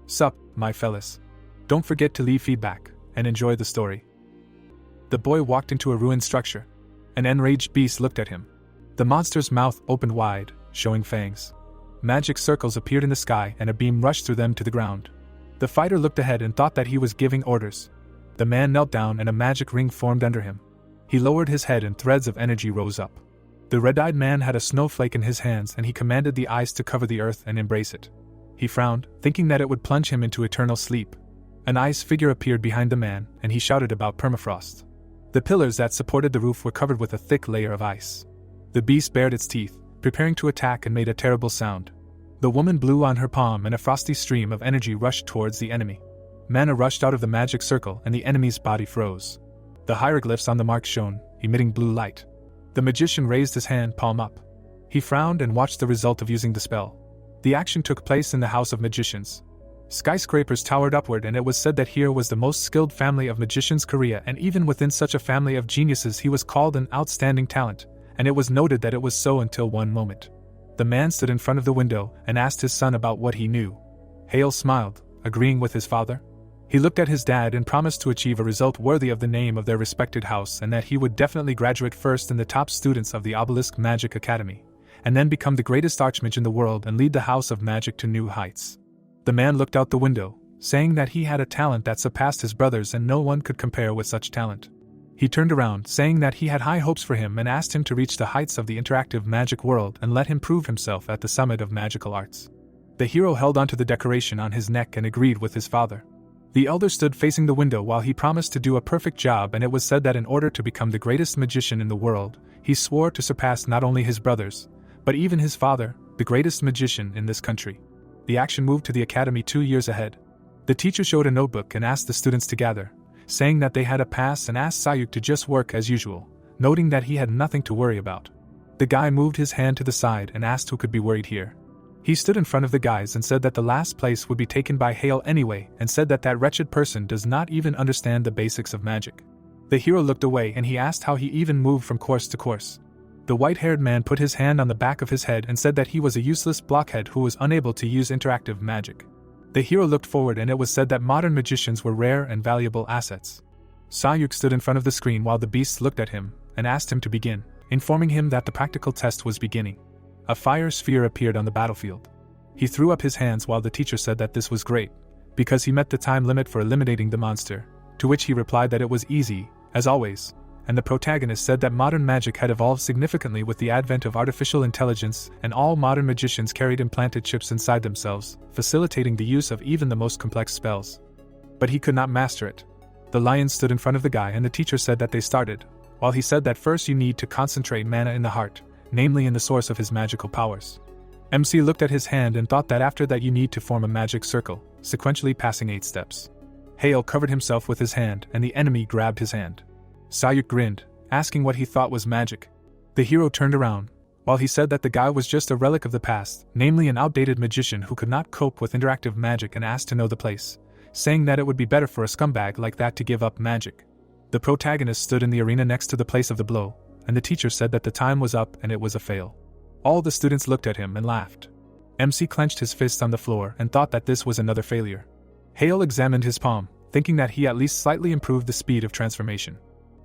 Sup, my fellas. Don't forget to leave feedback, and enjoy the story. The boy walked into a ruined structure. An enraged beast looked at him. The monster's mouth opened wide, showing fangs. Magic circles appeared in the sky and a beam rushed through them to the ground. The fighter looked ahead and thought that he was giving orders. The man knelt down and a magic ring formed under him. He lowered his head and threads of energy rose up. The red-eyed man had a snowflake in his hands and he commanded the ice to cover the earth and embrace it. He frowned, thinking that it would plunge him into eternal sleep. An ice figure appeared behind the man and he shouted about permafrost. The pillars that supported the roof were covered with a thick layer of ice. The beast bared its teeth, preparing to attack, and made a terrible sound. The woman blew on her palm and a frosty stream of energy rushed towards the enemy. Mana rushed out of the magic circle and the enemy's body froze. The hieroglyphs on the mark shone, emitting blue light. The magician raised his hand, palm up. He frowned and watched the result of using the spell. The action took place in the House of Magicians. Skyscrapers towered upward and it was said that here was the most skilled family of magicians Korea, and even within such a family of geniuses he was called an outstanding talent, and it was noted that it was so until one moment. The man stood in front of the window and asked his son about what he knew. Hale smiled, agreeing with his father. He looked at his dad and promised to achieve a result worthy of the name of their respected house, and that he would definitely graduate first in the top students of the Obelisk Magic Academy, and then become the greatest Archmage in the world and lead the House of Magic to new heights. The man looked out the window, saying that he had a talent that surpassed his brothers and no one could compare with such talent. He turned around, saying that he had high hopes for him and asked him to reach the heights of the interactive magic world and let him prove himself at the summit of magical arts. The hero held onto the decoration on his neck and agreed with his father. The elder stood facing the window while he promised to do a perfect job, and it was said that in order to become the greatest magician in the world, he swore to surpass not only his brothers, but even his father, the greatest magician in this country. The action moved to the academy 2 years ahead. The teacher showed a notebook and asked the students to gather, saying that they had a pass, and asked Sayuk to just work as usual, noting that he had nothing to worry about. The guy moved his hand to the side and asked who could be worried here. He stood in front of the guys and said that the last place would be taken by Hale anyway, and said that that wretched person does not even understand the basics of magic. The hero looked away and he asked how he even moved from course to course. The white-haired man put his hand on the back of his head and said that he was a useless blockhead who was unable to use interactive magic. The hero looked forward and it was said that modern magicians were rare and valuable assets. Sayuk stood in front of the screen while the beast looked at him and asked him to begin, informing him that the practical test was beginning. A fire sphere appeared on the battlefield. He threw up his hands while the teacher said that this was great, because he met the time limit for eliminating the monster, to which he replied that it was easy, as always, and the protagonist said that modern magic had evolved significantly with the advent of artificial intelligence, and all modern magicians carried implanted chips inside themselves, facilitating the use of even the most complex spells. But he could not master it. The lion stood in front of the guy and the teacher said that they started, while he said that first you need to concentrate mana in the heart, namely in the source of his magical powers. MC looked at his hand and thought that after that you need to form a magic circle, sequentially passing 8 steps. Hale covered himself with his hand and the enemy grabbed his hand. Sayuk grinned, asking what he thought was magic. The hero turned around, while he said that the guy was just a relic of the past, namely an outdated magician who could not cope with interactive magic, and asked to know the place, saying that it would be better for a scumbag like that to give up magic. The protagonist stood in the arena next to the place of the blow, and the teacher said that the time was up and it was a fail. All the students looked at him and laughed. MC clenched his fist on the floor and thought that this was another failure. Hale examined his palm, thinking that he at least slightly improved the speed of transformation.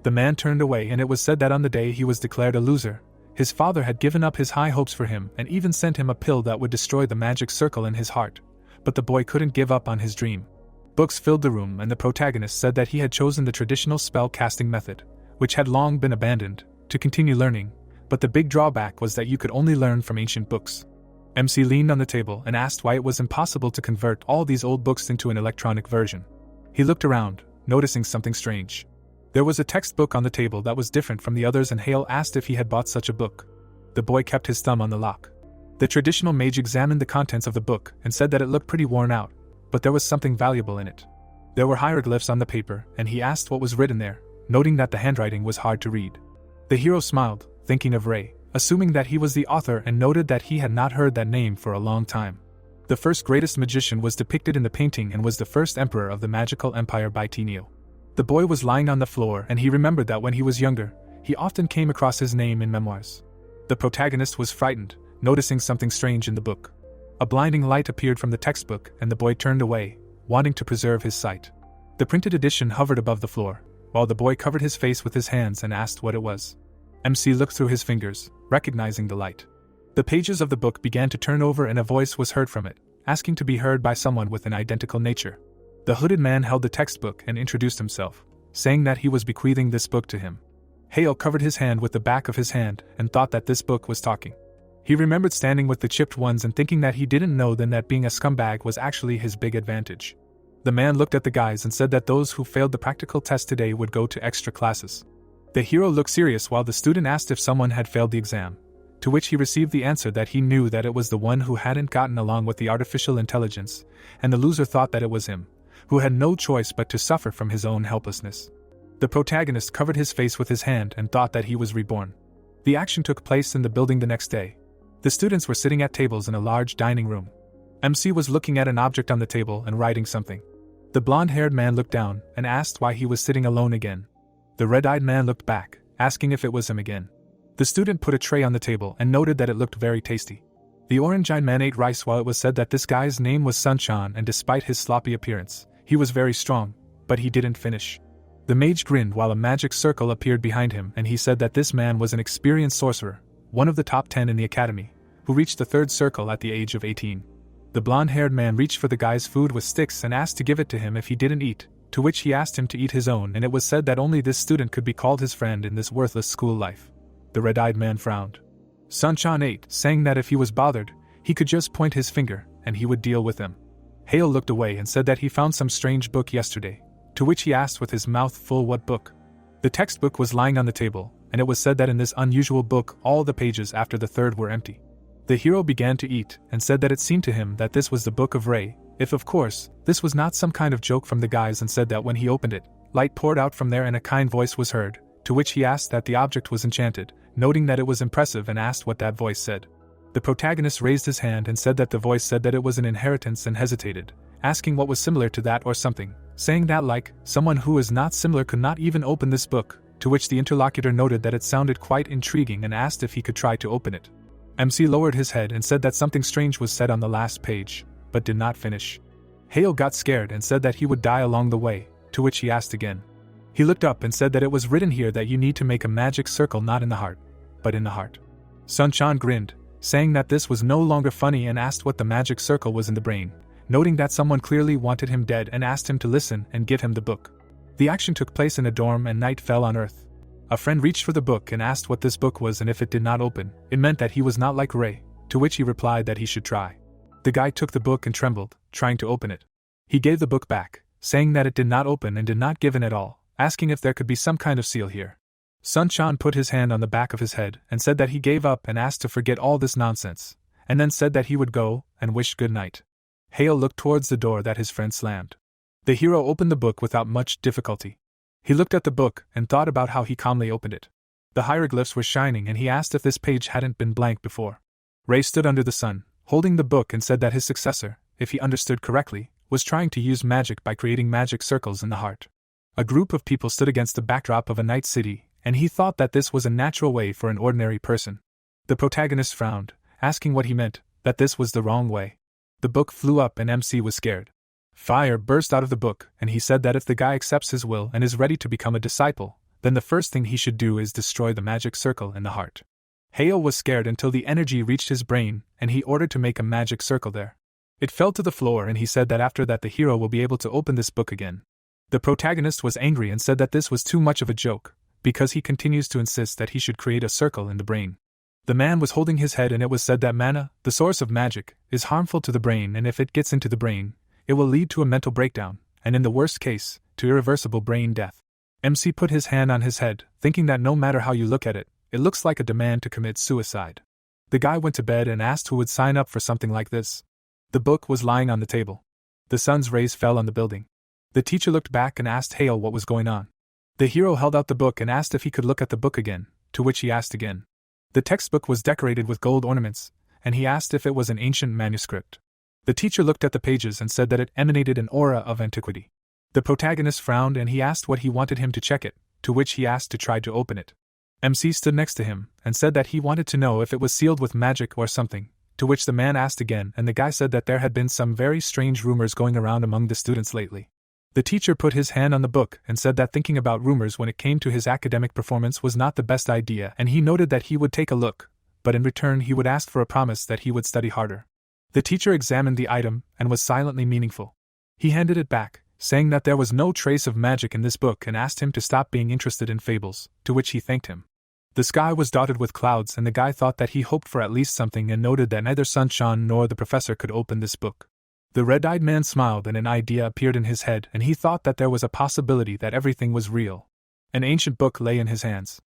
The man turned away and it was said that on the day he was declared a loser, his father had given up his high hopes for him and even sent him a pill that would destroy the magic circle in his heart, but the boy couldn't give up on his dream. Books filled the room and the protagonist said that he had chosen the traditional spell casting method, which had long been abandoned, to continue learning, but the big drawback was that you could only learn from ancient books. MC leaned on the table and asked why it was impossible to convert all these old books into an electronic version. He looked around, noticing something strange. There was a textbook on the table that was different from the others, and Hale asked if he had bought such a book. The boy kept his thumb on the lock. The traditional mage examined the contents of the book and said that it looked pretty worn out, but there was something valuable in it. There were hieroglyphs on the paper, and he asked what was written there, noting that the handwriting was hard to read. The hero smiled, thinking of Ray, assuming that he was the author, and noted that he had not heard that name for a long time. The first greatest magician was depicted in the painting and was the first emperor of the magical empire by Tenio. The boy was lying on the floor and he remembered that when he was younger, he often came across his name in memoirs. The protagonist was frightened, noticing something strange in the book. A blinding light appeared from the textbook and the boy turned away, wanting to preserve his sight. The printed edition hovered above the floor, while the boy covered his face with his hands and asked what it was. MC looked through his fingers, recognizing the light. The pages of the book began to turn over and a voice was heard from it, asking to be heard by someone with an identical nature. The hooded man held the textbook and introduced himself, saying that he was bequeathing this book to him. Hale covered his hand with the back of his hand and thought that this book was talking. He remembered standing with the chipped ones and thinking that he didn't know then that being a scumbag was actually his big advantage. The man looked at the guys and said that those who failed the practical test today would go to extra classes. The hero looked serious while the student asked if someone had failed the exam, to which he received the answer that he knew that it was the one who hadn't gotten along with the artificial intelligence, and the loser thought that it was him, who had no choice but to suffer from his own helplessness. The protagonist covered his face with his hand and thought that he was reborn. The action took place in the building the next day. The students were sitting at tables in a large dining room. MC was looking at an object on the table and writing something. The blonde-haired man looked down and asked why he was sitting alone again. The red-eyed man looked back, asking if it was him again. The student put a tray on the table and noted that it looked very tasty. The orange-eyed man ate rice while it was said that this guy's name was Sunshine and despite his sloppy appearance, he was very strong, but he didn't finish. The mage grinned while a magic circle appeared behind him and he said that this man was an experienced sorcerer, one of the top 10 in the academy, who reached the third circle at the age of 18. The blonde-haired man reached for the guy's food with sticks and asked to give it to him if he didn't eat, to which he asked him to eat his own and it was said that only this student could be called his friend in this worthless school life. The red-eyed man frowned. Sunshine ate, saying that if he was bothered, he could just point his finger and he would deal with them. Hale looked away and said that he found some strange book yesterday, to which he asked with his mouth full what book. The textbook was lying on the table, and it was said that in this unusual book all the pages after the third were empty. The hero began to eat and said that it seemed to him that this was the Book of Ray, if of course, this was not some kind of joke from the guys and said that when he opened it, light poured out from there and a kind voice was heard, to which he asked that the object was enchanted, noting that it was impressive and asked what that voice said. The protagonist raised his hand and said that the voice said that it was an inheritance and hesitated, asking what was similar to that or something, saying that like, someone who is not similar could not even open this book, to which the interlocutor noted that it sounded quite intriguing and asked if he could try to open it. MC lowered his head and said that something strange was said on the last page, but did not finish. Hale got scared and said that he would die along the way, to which he asked again. He looked up and said that it was written here that you need to make a magic circle not in the heart, but in the heart. Sunshine grinned, saying that this was no longer funny and asked what the magic circle was in the brain, noting that someone clearly wanted him dead and asked him to listen and give him the book. The action took place in a dorm and night fell on Earth. A friend reached for the book and asked what this book was and if it did not open, it meant that he was not like Ray, to which he replied that he should try. The guy took the book and trembled, trying to open it. He gave the book back, saying that it did not open and did not give in at all, asking if there could be some kind of seal here. Sunshine put his hand on the back of his head and said that he gave up and asked to forget all this nonsense, and then said that he would go and wished good night. Hale looked towards the door that his friend slammed. The hero opened the book without much difficulty. He looked at the book and thought about how he calmly opened it. The hieroglyphs were shining and he asked if this page hadn't been blank before. Ray stood under the sun, holding the book and said that his successor, if he understood correctly, was trying to use magic by creating magic circles in the heart. A group of people stood against the backdrop of a night city, and he thought that this was a natural way for an ordinary person. The protagonist frowned, asking what he meant, that this was the wrong way. The book flew up and MC was scared. Fire burst out of the book, and he said that if the guy accepts his will and is ready to become a disciple, then the first thing he should do is destroy the magic circle in the heart. Hale was scared until the energy reached his brain, and he ordered to make a magic circle there. It fell to the floor and he said that after that the hero will be able to open this book again. The protagonist was angry and said that this was too much of a joke, because he continues to insist that he should create a circle in the brain. The man was holding his head and it was said that mana, the source of magic, is harmful to the brain and if it gets into the brain, it will lead to a mental breakdown, and in the worst case, to irreversible brain death. MC put his hand on his head, thinking that no matter how you look at it, it looks like a demand to commit suicide. The guy went to bed and asked who would sign up for something like this. The book was lying on the table. The sun's rays fell on the building. The teacher looked back and asked Hale what was going on. The hero held out the book and asked if he could look at the book again, to which he asked again. The textbook was decorated with gold ornaments, and he asked if it was an ancient manuscript. The teacher looked at the pages and said that it emanated an aura of antiquity. The protagonist frowned and he asked what he wanted him to check it, to which he asked to try to open it. MC stood next to him and said that he wanted to know if it was sealed with magic or something, To which the man asked again, and the guy said that there had been some very strange rumors going around among the students lately. The teacher put his hand on the book and said that thinking about rumors when it came to his academic performance was not the best idea, and he noted that he would take a look, but in return he would ask for a promise that he would study harder. The teacher examined the item and was silently meaningful. He handed it back, saying that there was no trace of magic in this book and asked him to stop being interested in fables, to which he thanked him. The sky was dotted with clouds, and the guy thought that he hoped for at least something and noted that neither sunshine nor the professor could open this book. The red-eyed man smiled and an idea appeared in his head, and he thought that there was a possibility that everything was real. An ancient book lay in his hands.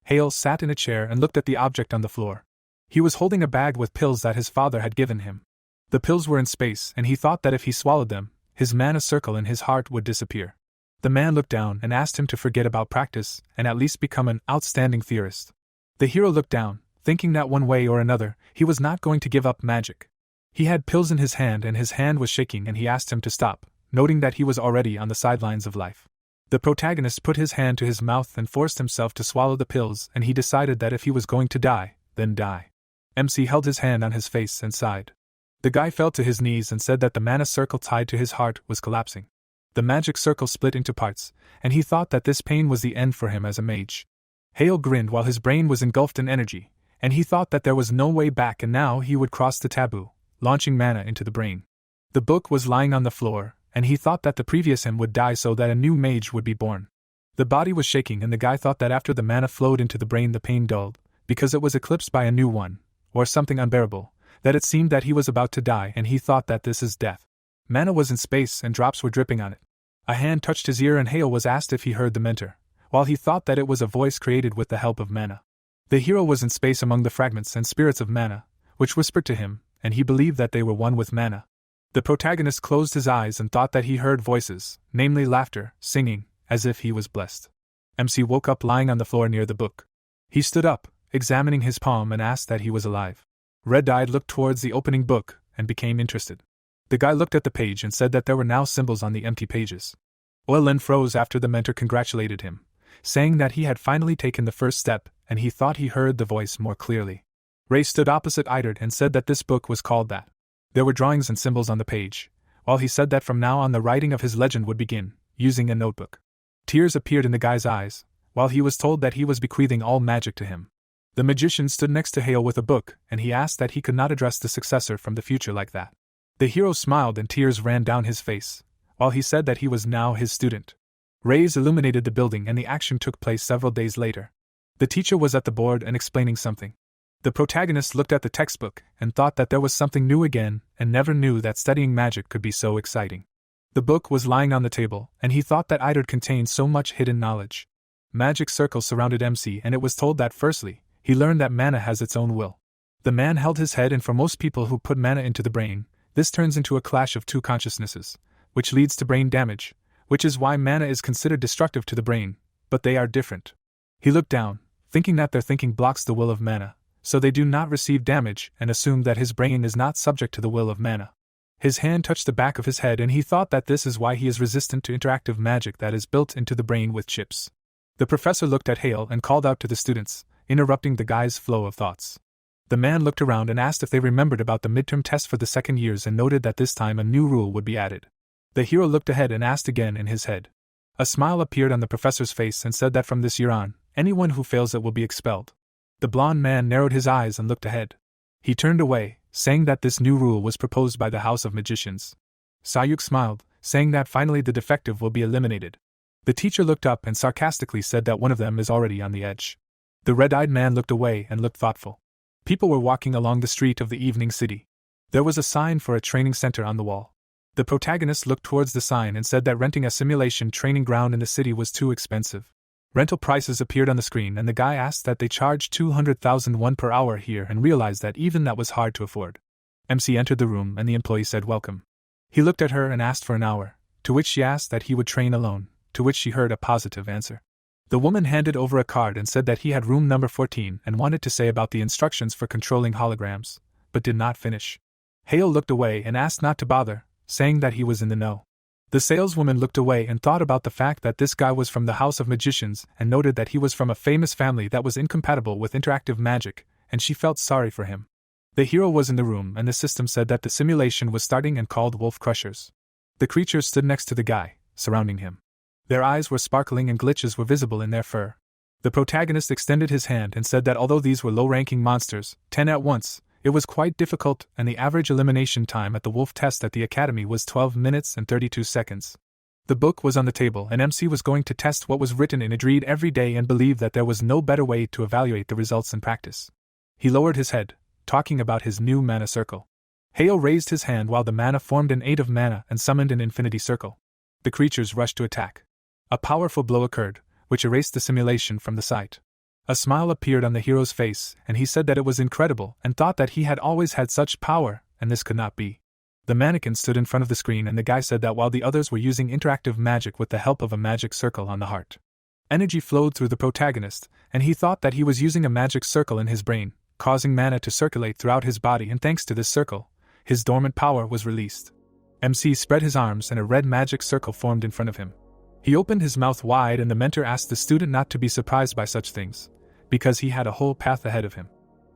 Hale sat in a chair and looked at the object on the floor. He was holding a bag with pills that his father had given him. The pills were in space, and he thought that if he swallowed them, his mana circle in his heart would disappear. The man looked down and asked him to forget about practice and at least become an outstanding theorist. The hero looked down, thinking that one way or another, he was not going to give up magic. He had pills in his hand and his hand was shaking, and he asked him to stop, noting that he was already on the sidelines of life. The protagonist put his hand to his mouth and forced himself to swallow the pills, and he decided that if he was going to die, then die. MC held his hand on his face and sighed. The guy fell to his knees and said that the mana circle tied to his heart was collapsing. The magic circle split into parts, and he thought that this pain was the end for him as a mage. Hale grinned while his brain was engulfed in energy, and he thought that there was no way back, and now he would cross the taboo, launching mana into the brain. The book was lying on the floor, and he thought that the previous him would die so that a new mage would be born. The body was shaking, and the guy thought that after the mana flowed into the brain the pain dulled, because it was eclipsed by a new one, or something unbearable, that it seemed that he was about to die, and he thought that this is death. Mana was in space and drops were dripping on it. A hand touched his ear and Hale was asked if he heard the mentor, while he thought that it was a voice created with the help of mana. The hero was in space among the fragments and spirits of mana, which whispered to him, and he believed that they were one with mana. The protagonist closed his eyes and thought that he heard voices, namely laughter, singing, as if he was blessed. MC woke up lying on the floor near the book. He stood up, examining his palm, and asked that he was alive. Red-eyed looked towards the opening book and became interested. The guy looked at the page and said that there were now symbols on the empty pages. Oilin froze after the mentor congratulated him, saying that he had finally taken the first step, and he thought he heard the voice more clearly. Ray stood opposite Idard and said that this book was called that. There were drawings and symbols on the page, while he said that from now on the writing of his legend would begin, using a notebook. Tears appeared in the guy's eyes, while he was told that he was bequeathing all magic to him. The magician stood next to Hale with a book, and he asked that he could not address the successor from the future like that. The hero smiled and tears ran down his face, while he said that he was now his student. Rays illuminated the building and the action took place several days later. The teacher was at the board and explaining something. The protagonist looked at the textbook and thought that there was something new again, and never knew that studying magic could be so exciting. The book was lying on the table, and he thought that Idard contained so much hidden knowledge. Magic circles surrounded MC, and it was told that firstly, he learned that mana has its own will. The man held his head, and for most people who put mana into the brain, this turns into a clash of two consciousnesses, which leads to brain damage, which is why mana is considered destructive to the brain, but they are different. He looked down, thinking that their thinking blocks the will of mana, so they do not receive damage, and assumed that his brain is not subject to the will of mana. His hand touched the back of his head, and he thought that this is why he is resistant to interactive magic that is built into the brain with chips. The professor looked at Hale and called out to the students, interrupting the guy's flow of thoughts. The man looked around and asked if they remembered about the midterm test for the second years and noted that this time a new rule would be added. The hero looked ahead and asked again in his head. A smile appeared on the professor's face and said that from this year on, anyone who fails it will be expelled. The blond man narrowed his eyes and looked ahead. He turned away, saying that this new rule was proposed by the House of Magicians. Sayuk smiled, saying that finally the defective will be eliminated. The teacher looked up and sarcastically said that one of them is already on the edge. The red-eyed man looked away and looked thoughtful. People were walking along the street of the evening city. There was a sign for a training center on the wall. The protagonist looked towards the sign and said that renting a simulation training ground in the city was too expensive. Rental prices appeared on the screen, and the guy asked that they charge 200,000 won per hour here, and realized that even that was hard to afford. MC entered the room and the employee said welcome. He looked at her and asked for an hour, to which she asked that he would train alone, to which she heard a positive answer. The woman handed over a card and said that he had room number 14 and wanted to say about the instructions for controlling holograms, but did not finish. Hale looked away and asked not to bother, saying that he was in the know. The saleswoman looked away and thought about the fact that this guy was from the House of Magicians and noted that he was from a famous family that was incompatible with interactive magic, and she felt sorry for him. The hero was in the room and the system said that the simulation was starting and called Wolf Crushers. The creatures stood next to the guy, surrounding him. Their eyes were sparkling and glitches were visible in their fur. The protagonist extended his hand and said that although these were low-ranking monsters, 10 at once, it was quite difficult and the average elimination time at the wolf test at the academy was 12 minutes and 32 seconds. The book was on the table and MC was going to test what was written in it read every day and believed that there was no better way to evaluate the results in practice. He lowered his head, talking about his new mana circle. Heo raised his hand while the mana formed an 8 of mana and summoned an infinity circle. The creatures rushed to attack. A powerful blow occurred, which erased the simulation from the site. A smile appeared on the hero's face, and he said that it was incredible and thought that he had always had such power, and this could not be. The mannequin stood in front of the screen and the guy said that while the others were using interactive magic with the help of a magic circle on the heart. Energy flowed through the protagonist, and he thought that he was using a magic circle in his brain, causing mana to circulate throughout his body, and thanks to this circle, his dormant power was released. MC spread his arms and a red magic circle formed in front of him. He opened his mouth wide and the mentor asked the student not to be surprised by such things, because he had a whole path ahead of him.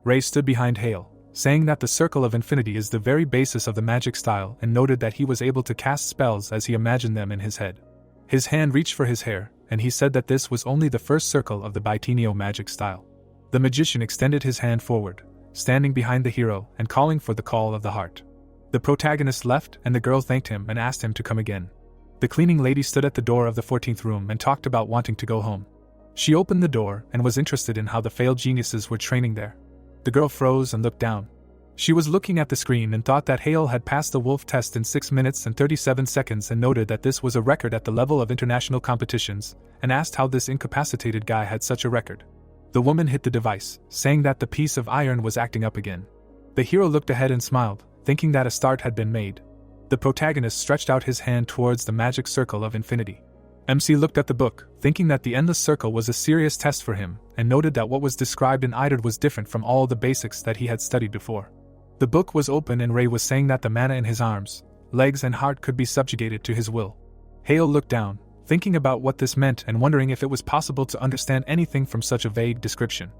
Ray stood behind Hale, saying that the circle of infinity is the very basis of the magic style and noted that he was able to cast spells as he imagined them in his head. His hand reached for his hair, and he said that this was only the first circle of the biennial magic style. The magician extended his hand forward, standing behind the hero and calling for the call of the heart. The protagonist left and the girl thanked him and asked him to come again. The cleaning lady stood at the door of the 14th room and talked about wanting to go home. She opened the door and was interested in how the failed geniuses were training there. The girl froze and looked down. She was looking at the screen and thought that Hale had passed the wolf test in 6 minutes and 37 seconds and noted that this was a record at the level of international competitions, and asked how this incapacitated guy had such a record. The woman hit the device, saying that the piece of iron was acting up again. The hero looked ahead and smiled, thinking that a start had been made. The protagonist stretched out his hand towards the magic circle of infinity. MC looked at the book, thinking that the endless circle was a serious test for him, and noted that what was described in Idred was different from all the basics that he had studied before. The book was open and Ray was saying that the mana in his arms, legs and heart could be subjugated to his will. Hale looked down, thinking about what this meant and wondering if it was possible to understand anything from such a vague description.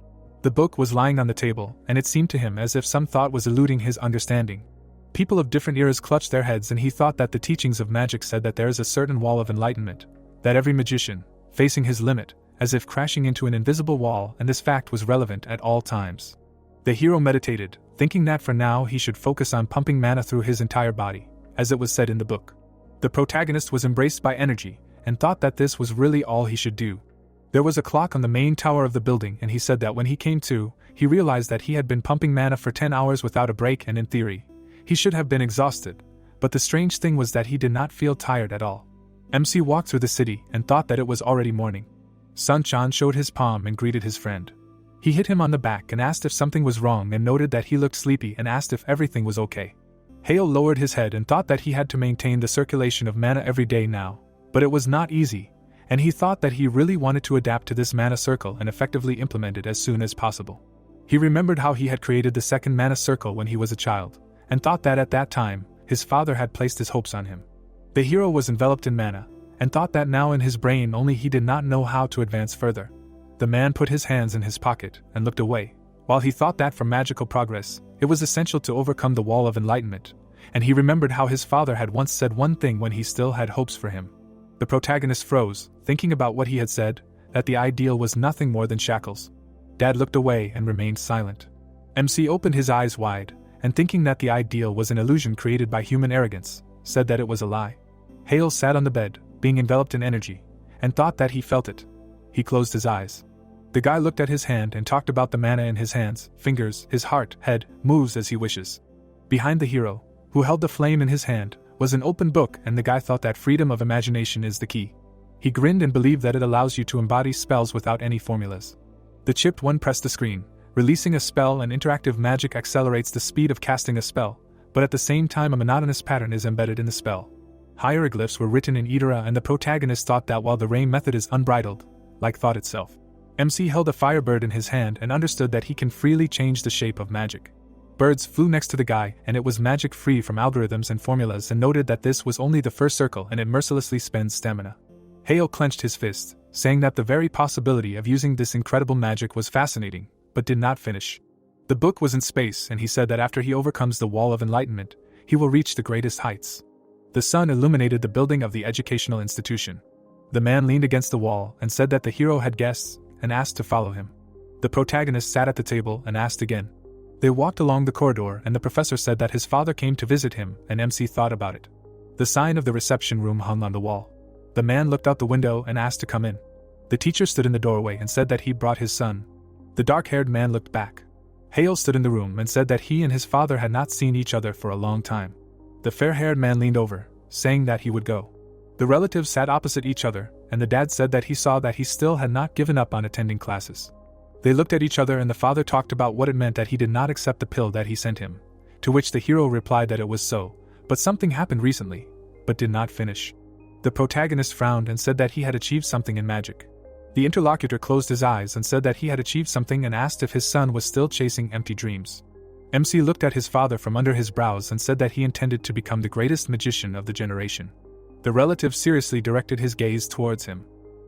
The book was lying on the table, and it seemed to him as if some thought was eluding his understanding. People of different eras clutched their heads and he thought that the teachings of magic said that there is a certain wall of enlightenment, that every magician, facing his limit, as if crashing into an invisible wall, and this fact was relevant at all times. The hero meditated, thinking that for now he should focus on pumping mana through his entire body, as it was said in the book. The protagonist was embraced by energy, and thought that this was really all he should do. There was a clock on the main tower of the building and he said that when he came to, he realized that he had been pumping mana for 10 hours without a break and in theory, he should have been exhausted, but the strange thing was that he did not feel tired at all. MC walked through the city and thought that it was already morning. Sun-chan showed his palm and greeted his friend. He hit him on the back and asked if something was wrong and noted that he looked sleepy and asked if everything was okay. Hale lowered his head and thought that he had to maintain the circulation of mana every day now, but it was not easy, and he thought that he really wanted to adapt to this mana circle and effectively implement it as soon as possible. He remembered how he had created the second mana circle when he was a child, and thought that at that time, his father had placed his hopes on him. The hero was enveloped in mana, and thought that now in his brain only he did not know how to advance further. The man put his hands in his pocket and looked away. While he thought that for magical progress, it was essential to overcome the wall of enlightenment, and he remembered how his father had once said one thing when he still had hopes for him. The protagonist froze, thinking about what he had said, that the ideal was nothing more than shackles. Dad looked away and remained silent. MC opened his eyes wide, and thinking that the ideal was an illusion created by human arrogance, said that it was a lie. Hale sat on the bed, being enveloped in energy, and thought that he felt it. He closed his eyes. The guy looked at his hand and talked about the mana in his hands, fingers, his heart, head, moves as he wishes. Behind the hero, who held the flame in his hand, was an open book, and the guy thought that freedom of imagination is the key. He grinned and believed that it allows you to embody spells without any formulas. The chipped one pressed the screen, releasing a spell, and interactive magic accelerates the speed of casting a spell, but at the same time a monotonous pattern is embedded in the spell. Hieroglyphs were written in Idera, and the protagonist thought that while the Ray method is unbridled, like thought itself. MC held a firebird in his hand and understood that he can freely change the shape of magic. Birds flew next to the guy, and it was magic free from algorithms and formulas, and noted that this was only the first circle and it mercilessly spends stamina. Hale clenched his fist, saying that the very possibility of using this incredible magic was fascinating, but did not finish. The book was in space, and he said that after he overcomes the wall of enlightenment, he will reach the greatest heights. The sun illuminated the building of the educational institution. The man leaned against the wall and said that the hero had guests and asked to follow him. The protagonist sat at the table and asked again. They walked along the corridor, and the professor said that his father came to visit him, and MC thought about it. The sign of the reception room hung on the wall. The man looked out the window and asked to come in. The teacher stood in the doorway and said that he brought his son. The dark-haired man looked back. Hale stood in the room and said that he and his father had not seen each other for a long time. The fair-haired man leaned over, saying that he would go. The relatives sat opposite each other, and the dad said that he saw that he still had not given up on attending classes. They looked at each other, and the father talked about what it meant that he did not accept the pill that he sent him, to which the hero replied that it was so, but something happened recently, but did not finish. The protagonist frowned and said that he had achieved something in magic. The interlocutor closed his eyes and said that he had achieved something and asked if his son was still chasing empty dreams. MC looked at his father from under his brows and said that he intended to become the greatest magician of the generation. The relative seriously directed his gaze towards him.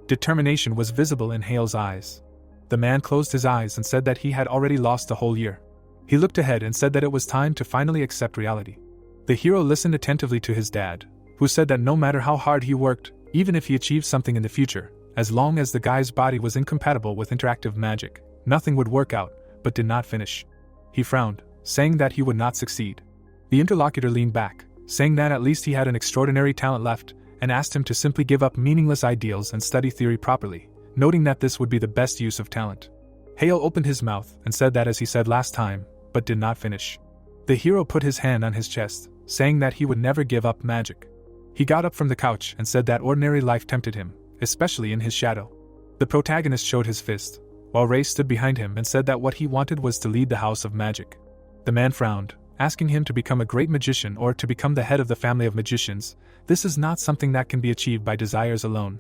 Determination was visible in Hale's eyes. The man closed his eyes and said that he had already lost a whole year. He looked ahead and said that it was time to finally accept reality. The hero listened attentively to his dad, who said that no matter how hard he worked, even if he achieved something in the future, as long as the guy's body was incompatible with interactive magic, nothing would work out, but did not finish. He frowned, saying that he would not succeed. The interlocutor leaned back, saying that at least he had an extraordinary talent left, and asked him to simply give up meaningless ideals and study theory properly, noting that this would be the best use of talent. Hale opened his mouth and said that as he said last time, but did not finish. The hero put his hand on his chest, saying that he would never give up magic. He got up from the couch and said that ordinary life tempted him, especially in his shadow. The protagonist showed his fist, while Ray stood behind him and said that what he wanted was to lead the house of magic. The man frowned, asking him to become a great magician or to become the head of the family of magicians. This is not something that can be achieved by desires alone.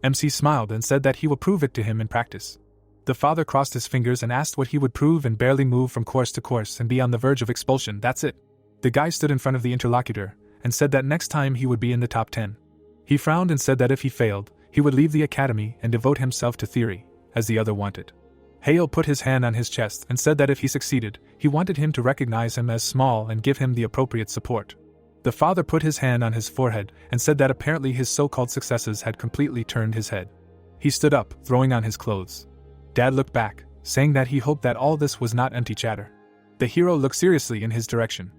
MC smiled and said that he will prove it to him in practice. The father crossed his fingers and asked what he would prove and barely move from course to course and be on the verge of expulsion. That's it. The guy stood in front of the interlocutor and said that next time he would be in the top 10. He frowned and said that if he failed, he would leave the academy and devote himself to theory, as the other wanted. Hale put his hand on his chest and said that if he succeeded, he wanted him to recognize him as small and give him the appropriate support. The father put his hand on his forehead and said that apparently his so-called successes had completely turned his head. He stood up, throwing on his clothes. Dad looked back, saying that he hoped that all this was not empty chatter. The hero looked seriously in his direction.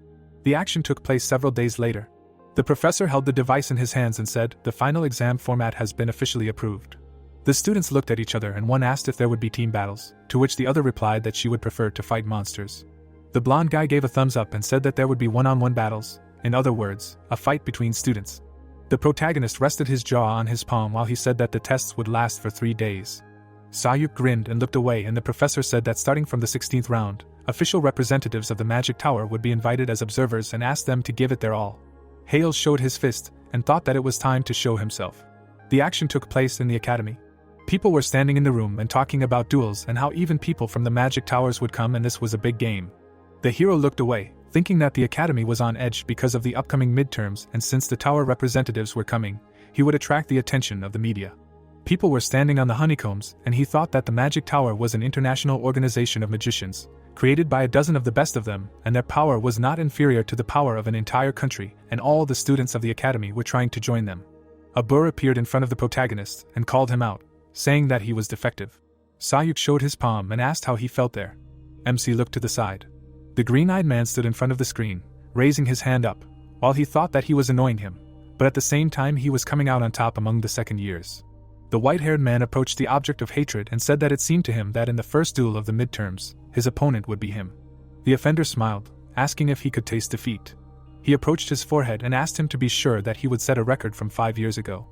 The action took place several days later. The professor held the device in his hands and said, "The final exam format has been officially approved." The students looked at each other and one asked if there would be team battles, to which the other replied that she would prefer to fight monsters. The blonde guy gave a thumbs up and said that there would be one-on-one battles, in other words, a fight between students. The protagonist rested his jaw on his palm while he said that the tests would last for 3 days. Sayuk grinned and looked away, and the professor said that starting from the 16th round, official representatives of the Magic Tower would be invited as observers and asked them to give it their all. Hale showed his fist and thought that it was time to show himself. The action took place in the academy. People were standing in the room and talking about duels and how even people from the Magic Towers would come, and this was a big game. The hero looked away, thinking that the academy was on edge because of the upcoming midterms, and since the tower representatives were coming, he would attract the attention of the media. People were standing on the honeycombs, and he thought that the Magic Tower was an international organization of magicians, created by a dozen of the best of them, and their power was not inferior to the power of an entire country, and all the students of the academy were trying to join them. A burr appeared in front of the protagonist and called him out, saying that he was defective. Sayuk showed his palm and asked how he felt there. MC looked to the side. The green-eyed man stood in front of the screen, raising his hand up, while he thought that he was annoying him, but at the same time he was coming out on top among the second years. The white-haired man approached the object of hatred and said that it seemed to him that in the first duel of the midterms, his opponent would be him. The offender smiled, asking if he could taste defeat. He approached his forehead and asked him to be sure that he would set a record from 5 years ago.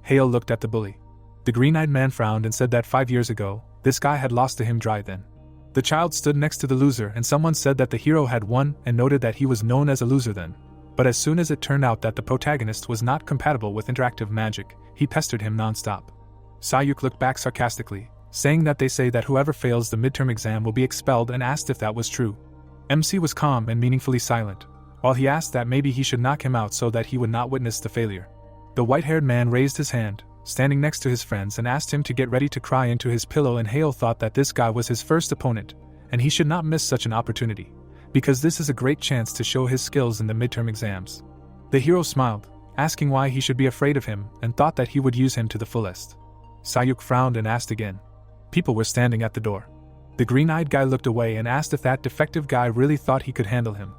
Hale looked at the bully. The green-eyed man frowned and said that 5 years ago, this guy had lost to him dry then. The child stood next to the loser, and someone said that the hero had won and noted that he was known as a loser then. But as soon as it turned out that the protagonist was not compatible with interactive magic, he pestered him non-stop. Sayuk looked back sarcastically, saying that they say that whoever fails the midterm exam will be expelled, and asked if that was true. MC was calm and meaningfully silent, while he asked that maybe he should knock him out so that he would not witness the failure. The white-haired man raised his hand, standing next to his friends, and asked him to get ready to cry into his pillow, and Hale thought that this guy was his first opponent, and he should not miss such an opportunity, because this is a great chance to show his skills in the midterm exams. The hero smiled, asking why he should be afraid of him, and thought that he would use him to the fullest. Sayuk frowned and asked again. People were standing at the door. The green-eyed guy looked away and asked if that defective guy really thought he could handle him.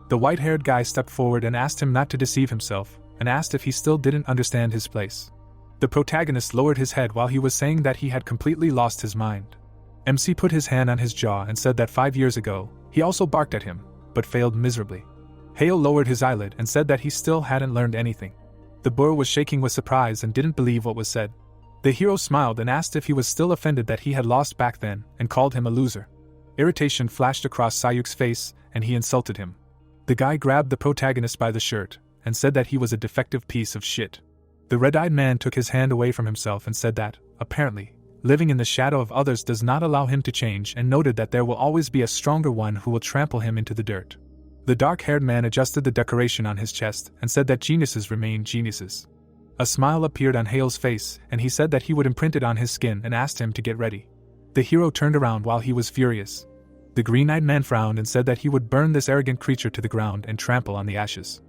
The white-haired guy stepped forward and asked him not to deceive himself, and asked if he still didn't understand his place. The protagonist lowered his head while he was saying that he had completely lost his mind. MC put his hand on his jaw and said that 5 years ago, he also barked at him, but failed miserably. Hale lowered his eyelid and said that he still hadn't learned anything. The boy was shaking with surprise and didn't believe what was said. The hero smiled and asked if he was still offended that he had lost back then, and called him a loser. Irritation flashed across Sayuk's face, and he insulted him. The guy grabbed the protagonist by the shirt, and said that he was a defective piece of shit. The red-eyed man took his hand away from himself and said that, apparently, living in the shadow of others does not allow him to change, and noted that there will always be a stronger one who will trample him into the dirt. The dark-haired man adjusted the decoration on his chest and said that geniuses remain geniuses. A smile appeared on Hale's face, and he said that he would imprint it on his skin and asked him to get ready. The hero turned around while he was furious. The green-eyed man frowned and said that he would burn this arrogant creature to the ground and trample on the ashes.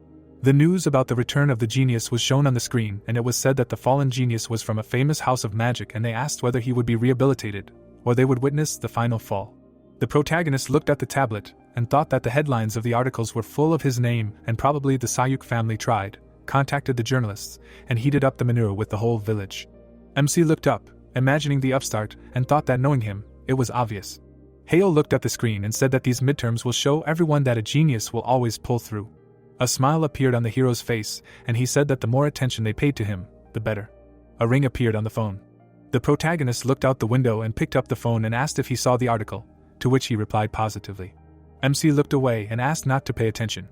The news about the return of the genius was shown on the screen, and it was said that the fallen genius was from a famous house of magic, and they asked whether he would be rehabilitated, or they would witness the final fall. The protagonist looked at the tablet, and thought that the headlines of the articles were full of his name, and probably the Sayuk family contacted the journalists, and heated up the manure with the whole village. MC looked up, imagining the upstart, and thought that knowing him, it was obvious. Hale looked at the screen and said that these midterms will show everyone that a genius will always pull through. A smile appeared on the hero's face, and he said that the more attention they paid to him, the better. A ring appeared on the phone. The protagonist looked out the window and picked up the phone and asked if he saw the article, to which he replied positively. MC looked away and asked not to pay attention.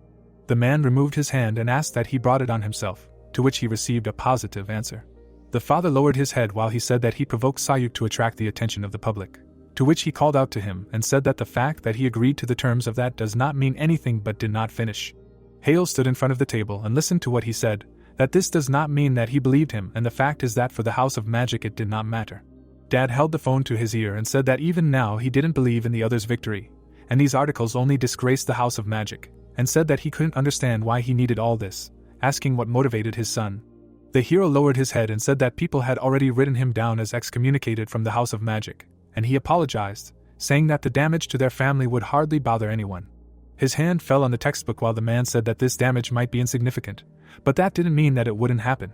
The man removed his hand and asked that he brought it on himself, to which he received a positive answer. The father lowered his head while he said that he provoked Sayuk to attract the attention of the public, to which he called out to him and said that the fact that he agreed to the terms of that does not mean anything, but did not finish. Hale stood in front of the table and listened to what he said, that this does not mean that he believed him, and the fact is that for the House of Magic it did not matter. Dad held the phone to his ear and said that even now he didn't believe in the other's victory, and these articles only disgraced the House of Magic, and said that he couldn't understand why he needed all this, asking what motivated his son. The hero lowered his head and said that people had already written him down as excommunicated from the House of Magic, and he apologized, saying that the damage to their family would hardly bother anyone. His hand fell on the textbook while the man said that this damage might be insignificant, but that didn't mean that it wouldn't happen.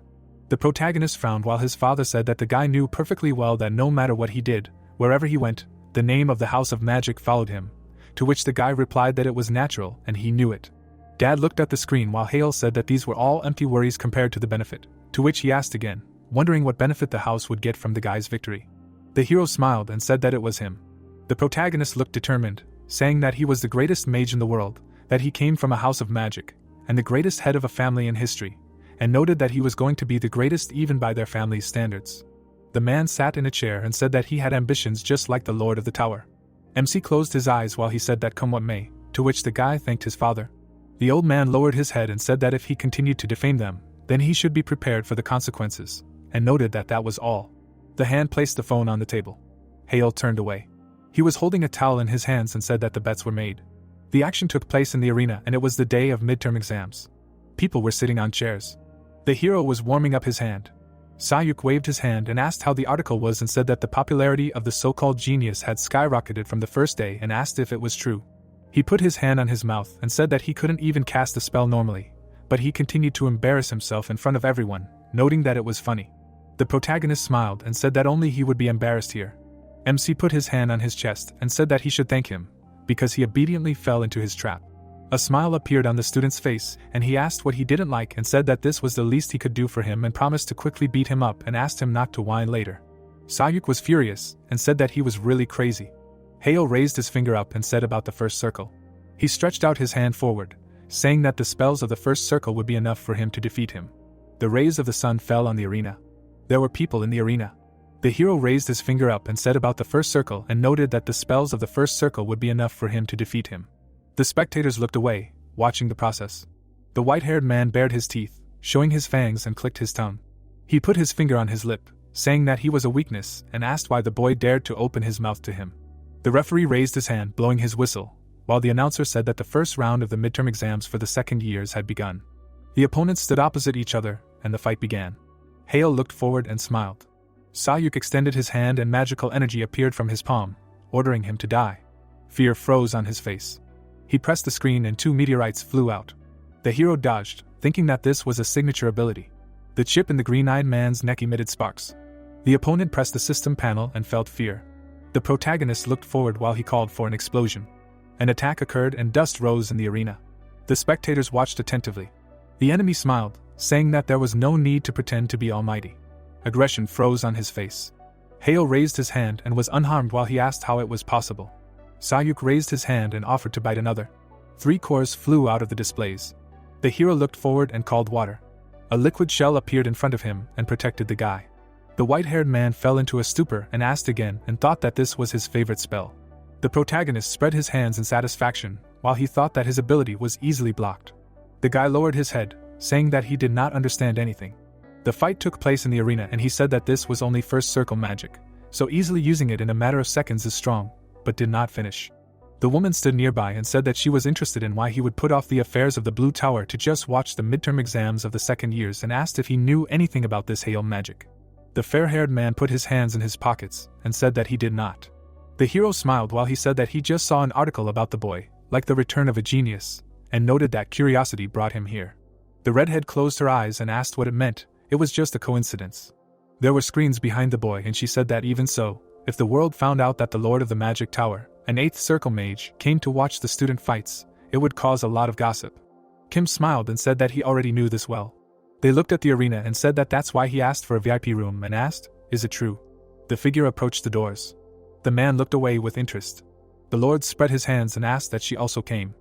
The protagonist frowned while his father said that the guy knew perfectly well that no matter what he did, wherever he went, the name of the House of Magic followed him, to which the guy replied that it was natural and he knew it. Dad looked at the screen while Hale said that these were all empty worries compared to the benefit, to which he asked again, wondering what benefit the house would get from the guy's victory. The hero smiled and said that it was him. The protagonist looked determined, saying that he was the greatest mage in the world, that he came from a house of magic, and the greatest head of a family in history, and noted that he was going to be the greatest even by their family's standards. The man sat in a chair and said that he had ambitions just like the Lord of the Tower. MC closed his eyes while he said that come what may, to which the guy thanked his father. The old man lowered his head and said that if he continued to defame them, then he should be prepared for the consequences, and noted that that was all. The hand placed the phone on the table. Hale turned away. He was holding a towel in his hands and said that the bets were made. The action took place in the arena, and it was the day of midterm exams. People were sitting on chairs. The hero was warming up his hand. Sayuk waved his hand and asked how the article was and said that the popularity of the so-called genius had skyrocketed from the first day and asked if it was true. He put his hand on his mouth and said that he couldn't even cast the spell normally, but he continued to embarrass himself in front of everyone, noting that it was funny. The protagonist smiled and said that only he would be embarrassed here. MC put his hand on his chest and said that he should thank him, because he obediently fell into his trap. A smile appeared on the student's face, and he asked what he didn't like and said that this was the least he could do for him and promised to quickly beat him up and asked him not to whine later. Sayuk was furious and said that he was really crazy. Hale raised his finger up and said about the first circle. He stretched out his hand forward, saying that the spells of the first circle would be enough for him to defeat him. The rays of the sun fell on the arena. There were people in the arena. The hero raised his finger up and said about the first circle and noted that the spells of the first circle would be enough for him to defeat him. The spectators looked away, watching the process. The white-haired man bared his teeth, showing his fangs, and clicked his tongue. He put his finger on his lip, saying that he was a weakness, and asked why the boy dared to open his mouth to him. The referee raised his hand, blowing his whistle, while the announcer said that the first round of the midterm exams for the second years had begun. The opponents stood opposite each other, and the fight began. Hale looked forward and smiled. Sayuk extended his hand and magical energy appeared from his palm, ordering him to die. Fear froze on his face. He pressed the screen and 2 meteorites flew out. The hero dodged, thinking that this was a signature ability. The chip in the green-eyed man's neck emitted sparks. The opponent pressed the system panel and felt fear. The protagonist looked forward while he called for an explosion. An attack occurred and dust rose in the arena. The spectators watched attentively. The enemy smiled, saying that there was no need to pretend to be almighty. Aggression froze on his face. Hale raised his hand and was unharmed while he asked how it was possible. Sayuk raised his hand and offered to bite another. 3 cores flew out of the displays. The hero looked forward and called water. A liquid shell appeared in front of him and protected the guy. The white-haired man fell into a stupor and asked again and thought that this was his favorite spell. The protagonist spread his hands in satisfaction, while he thought that his ability was easily blocked. The guy lowered his head, saying that he did not understand anything. The fight took place in the arena and he said that this was only first circle magic, so easily using it in a matter of seconds is strong, but did not finish. The woman stood nearby and said that she was interested in why he would put off the affairs of the Blue Tower to just watch the midterm exams of the second years and asked if he knew anything about this Hale magic. The fair-haired man put his hands in his pockets and said that he did not. The hero smiled while he said that he just saw an article about the boy, like the return of a genius, and noted that curiosity brought him here. The redhead closed her eyes and asked what it meant. It was just a coincidence. There were screens behind the boy and she said that even so, if the world found out that the Lord of the Magic Tower, an 8th Circle Mage, came to watch the student fights, it would cause a lot of gossip. Kim smiled and said that he already knew this well. They looked at the arena and said that that's why he asked for a VIP room and asked, "Is it true?" The figure approached the doors. The man looked away with interest. The Lord spread his hands and asked that she also came.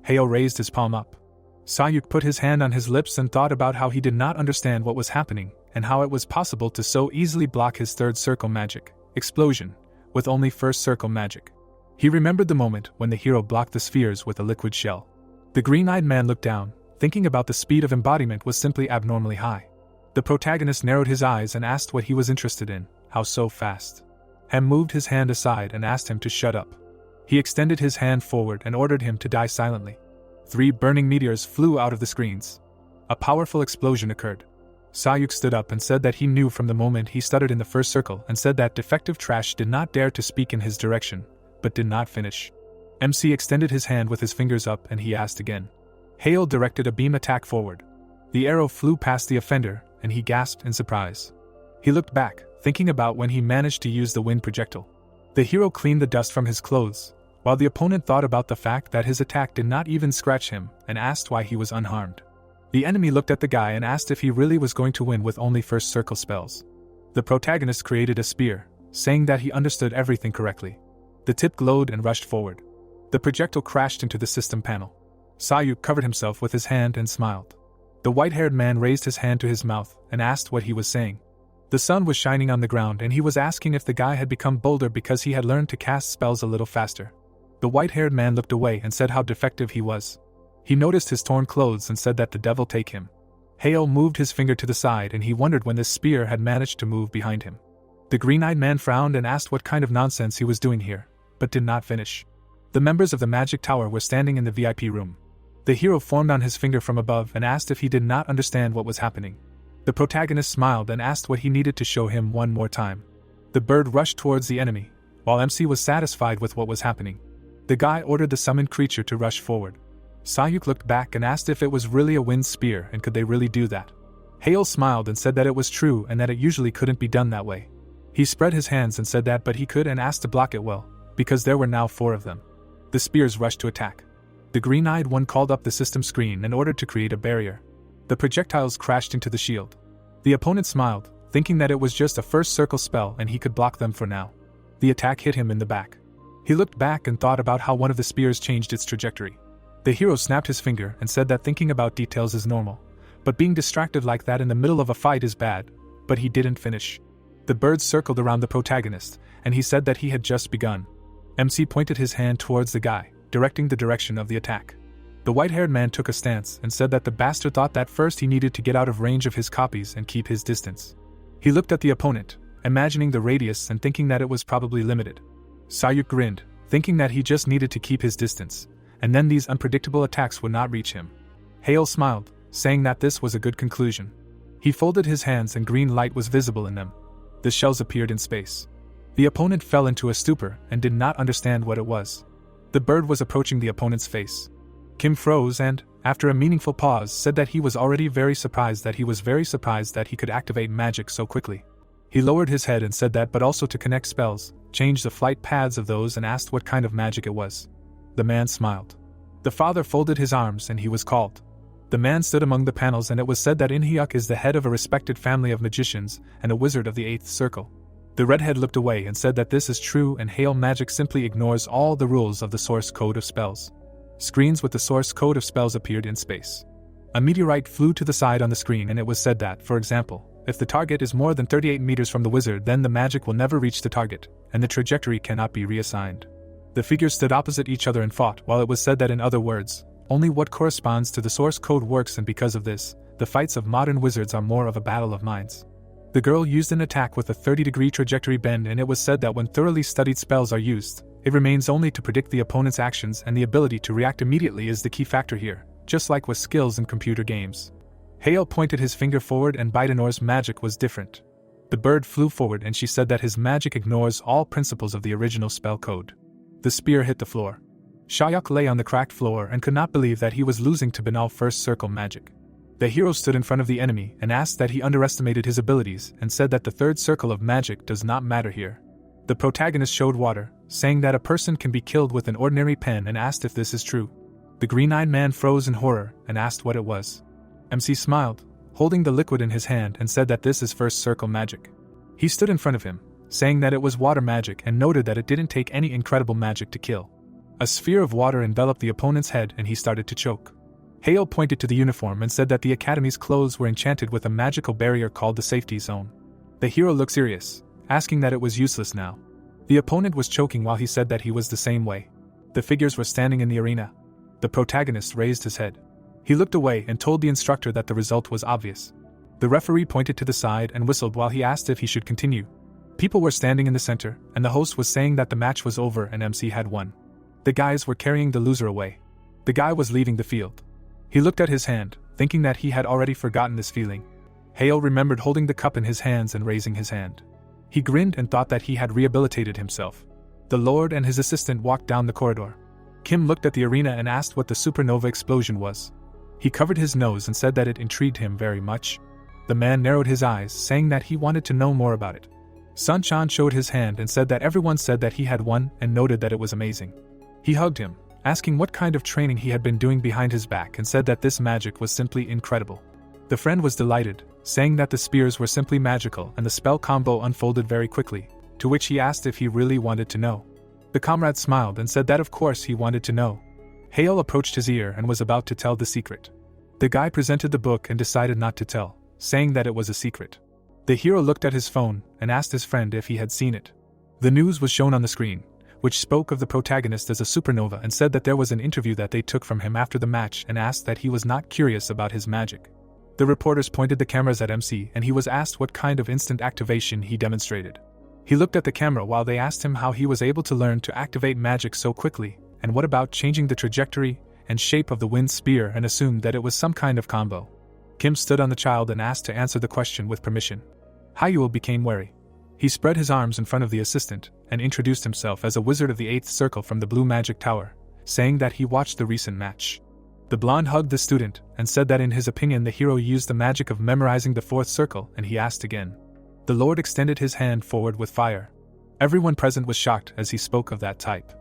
Hale raised his palm up. Sayuk put his hand on his lips and thought about how he did not understand what was happening and how it was possible to so easily block his 3rd circle magic, explosion, with only 1st circle magic. He remembered the moment when the hero blocked the spheres with a liquid shell. The green-eyed man looked down, thinking about the speed of embodiment was simply abnormally high. The protagonist narrowed his eyes and asked what he was interested in, how so fast. Hem moved his hand aside and asked him to shut up. He extended his hand forward and ordered him to die silently. 3 burning meteors flew out of the screens. A powerful explosion occurred. Sayuk stood up and said that he knew from the moment he stuttered in the 1st circle and said that defective trash did not dare to speak in his direction, but did not finish. MC extended his hand with his fingers up and he asked again. Hale directed a beam attack forward. The arrow flew past the offender, and he gasped in surprise. He looked back, thinking about when he managed to use the wind projectile. The hero cleaned the dust from his clothes, while the opponent thought about the fact that his attack did not even scratch him and asked why he was unharmed. The enemy looked at the guy and asked if he really was going to win with only 1st circle spells. The protagonist created a spear, saying that he understood everything correctly. The tip glowed and rushed forward. The projectile crashed into the system panel. Sayuk covered himself with his hand and smiled. The white-haired man raised his hand to his mouth and asked what he was saying. The sun was shining on the ground and he was asking if the guy had become bolder because he had learned to cast spells a little faster. The white-haired man looked away and said how defective he was. He noticed his torn clothes and said that the devil take him. Hale moved his finger to the side and he wondered when this spear had managed to move behind him. The green-eyed man frowned and asked what kind of nonsense he was doing here, but did not finish. The members of the Magic Tower were standing in the VIP room. The hero formed on his finger from above and asked if he did not understand what was happening. The protagonist smiled and asked what he needed to show him one more time. The bird rushed towards the enemy, while MC was satisfied with what was happening. The guy ordered the summoned creature to rush forward. Sayuk looked back and asked if it was really a wind spear and could they really do that. Hale smiled and said that it was true and that it usually couldn't be done that way. He spread his hands and said that but he could and asked to block it well, because there were now 4 of them. The spears rushed to attack. The green-eyed one called up the system screen and ordered to create a barrier. The projectiles crashed into the shield. The opponent smiled, thinking that it was just a 1st circle spell and he could block them for now. The attack hit him in the back. He looked back and thought about how one of the spears changed its trajectory. The hero snapped his finger and said that thinking about details is normal, but being distracted like that in the middle of a fight is bad, but he didn't finish. The birds circled around the protagonist, and he said that he had just begun. MC pointed his hand towards the guy, directing the direction of the attack. The white-haired man took a stance and said that the bastard thought that first he needed to get out of range of his copies and keep his distance. He looked at the opponent, imagining the radius and thinking that it was probably limited. Sayuk grinned, thinking that he just needed to keep his distance, and then these unpredictable attacks would not reach him. Hale smiled, saying that this was a good conclusion. He folded his hands and green light was visible in them. The shells appeared in space. The opponent fell into a stupor and did not understand what it was. The bird was approaching the opponent's face. Kim froze and, after a meaningful pause, said that he was already very surprised that he could activate magic so quickly. He lowered his head and said that, but also to connect spells, changed the flight paths of those and asked what kind of magic it was. The man smiled. The father folded his arms and he was called. The man stood among the panels and it was said that Inhyuk is the head of a respected family of magicians and a wizard of the 8th circle. The redhead looked away and said that this is true and Hale magic simply ignores all the rules of the source code of spells. Screens with the source code of spells appeared in space. A meteorite flew to the side on the screen and it was said that, for example, if the target is more than 38 meters from the wizard, then the magic will never reach the target, and the trajectory cannot be reassigned. The figures stood opposite each other and fought, while it was said that in other words, only what corresponds to the source code works, and because of this, the fights of modern wizards are more of a battle of minds. The girl used an attack with a 30-degree trajectory bend, and it was said that when thoroughly studied spells are used, it remains only to predict the opponent's actions, and the ability to react immediately is the key factor here, just like with skills in computer games. Hale pointed his finger forward and Baidonor's magic was different. The bird flew forward and she said that his magic ignores all principles of the original spell code. The spear hit the floor. Shayok lay on the cracked floor and could not believe that he was losing to banal first circle magic. The hero stood in front of the enemy and asked that he underestimated his abilities and said that the third circle of magic does not matter here. The protagonist showed water, saying that a person can be killed with an ordinary pen and asked if this is true. The green-eyed man froze in horror and asked what it was. MC smiled, holding the liquid in his hand and said that this is first circle magic. He stood in front of him, saying that it was water magic and noted that it didn't take any incredible magic to kill. A sphere of water enveloped the opponent's head and he started to choke. Hale pointed to the uniform and said that the academy's clothes were enchanted with a magical barrier called the safety zone. The hero looked serious, asking that it was useless now. The opponent was choking while he said that he was the same way. The figures were standing in the arena. The protagonist raised his head. He looked away and told the instructor that the result was obvious. The referee pointed to the side and whistled while he asked if he should continue. People were standing in the center, and the host was saying that the match was over and MC had won. The guys were carrying the loser away. The guy was leaving the field. He looked at his hand, thinking that he had already forgotten this feeling. Hale remembered holding the cup in his hands and raising his hand. He grinned and thought that he had rehabilitated himself. The Lord and his assistant walked down the corridor. Kim looked at the arena and asked what the supernova explosion was. He covered his nose and said that it intrigued him very much. The man narrowed his eyes, saying that he wanted to know more about it. Sun-chan showed his hand and said that everyone said that he had won and noted that it was amazing. He hugged him, asking what kind of training he had been doing behind his back and said that this magic was simply incredible. The friend was delighted, saying that the spears were simply magical and the spell combo unfolded very quickly, to which he asked if he really wanted to know. The comrade smiled and said that of course he wanted to know. Hale approached his ear and was about to tell the secret. The guy presented the book and decided not to tell, saying that it was a secret. The hero looked at his phone and asked his friend if he had seen it. The news was shown on the screen, which spoke of the protagonist as a supernova and said that there was an interview that they took from him after the match and asked that he was not curious about his magic. The reporters pointed the cameras at MC and he was asked what kind of instant activation he demonstrated. He looked at the camera while they asked him how he was able to learn to activate magic so quickly, and what about changing the trajectory and shape of the wind spear, and assumed that it was some kind of combo. Kim stood on the child and asked to answer the question with permission. Hyul became wary. He spread his arms in front of the assistant and introduced himself as a wizard of the 8th circle from the Blue Magic Tower, saying that he watched the recent match. The blonde hugged the student and said that in his opinion the hero used the magic of memorizing the 4th circle, and he asked again. The Lord extended his hand forward with fire. Everyone present was shocked as he spoke of that type.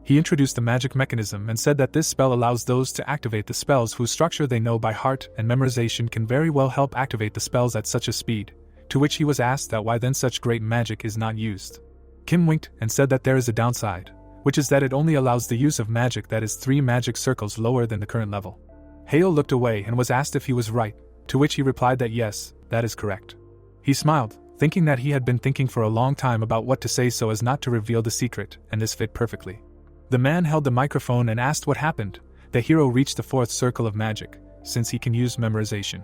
He introduced the magic mechanism and said that this spell allows those to activate the spells whose structure they know by heart, and memorization can very well help activate the spells at such a speed, to which he was asked that why then such great magic is not used. Kim winked and said that there is a downside, which is that it only allows the use of magic that is 3 magic circles lower than the current level. Hale looked away and was asked if he was right, to which he replied that yes, that is correct. He smiled, thinking that he had been thinking for a long time about what to say so as not to reveal the secret, and this fit perfectly. The man held the microphone and asked what happened. The hero reached the 4th circle of magic, since he can use memorization.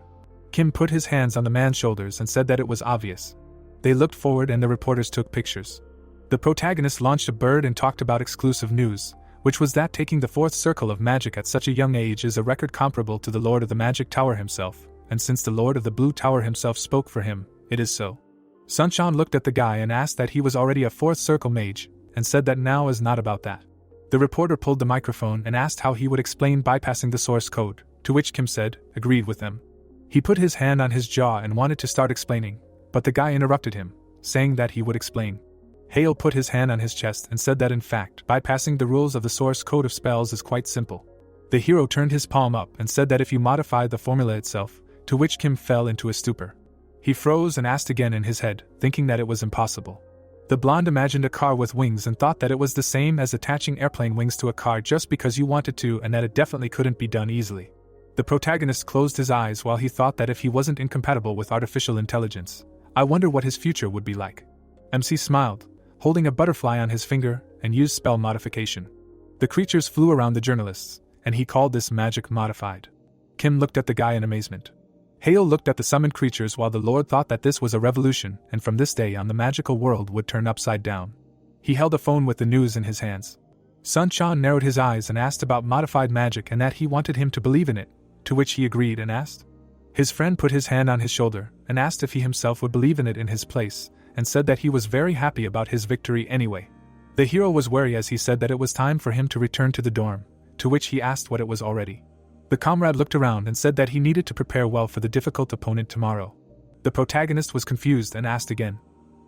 Kim put his hands on the man's shoulders and said that it was obvious. They looked forward and the reporters took pictures. The protagonist launched a bird and talked about exclusive news, which was that taking the fourth circle of magic at such a young age is a record comparable to the Lord of the Magic Tower himself, and since the Lord of the Blue Tower himself spoke for him, it is so. Sunshine looked at the guy and asked that he was already a fourth circle mage, and said that now is not about that. The reporter pulled the microphone and asked how he would explain bypassing the source code, to which Kim said, agreed with them. He put his hand on his jaw and wanted to start explaining, but the guy interrupted him, saying that he would explain. Hale put his hand on his chest and said that in fact, bypassing the rules of the source code of spells is quite simple. The hero turned his palm up and said that if you modify the formula itself, to which Kim fell into a stupor. He froze and asked again in his head, thinking that it was impossible. The blonde imagined a car with wings and thought that it was the same as attaching airplane wings to a car just because you wanted to and that it definitely couldn't be done easily. The protagonist closed his eyes while he thought that if he wasn't incompatible with artificial intelligence, I wonder what his future would be like. MC smiled, holding a butterfly on his finger, and used spell modification. The creatures flew around the journalists, and he called this magic modified. Kim looked at the guy in amazement. Hale looked at the summoned creatures while the Lord thought that this was a revolution, and from this day on the magical world would turn upside down. He held a phone with the news in his hands. Sun Chan narrowed his eyes and asked about modified magic and that he wanted him to believe in it, to which he agreed and asked. His friend put his hand on his shoulder and asked if he himself would believe in it in his place, and said that he was very happy about his victory anyway. The hero was wary as he said that it was time for him to return to the dorm, to which he asked what it was already. The comrade looked around and said that he needed to prepare well for the difficult opponent tomorrow. The protagonist was confused and asked again.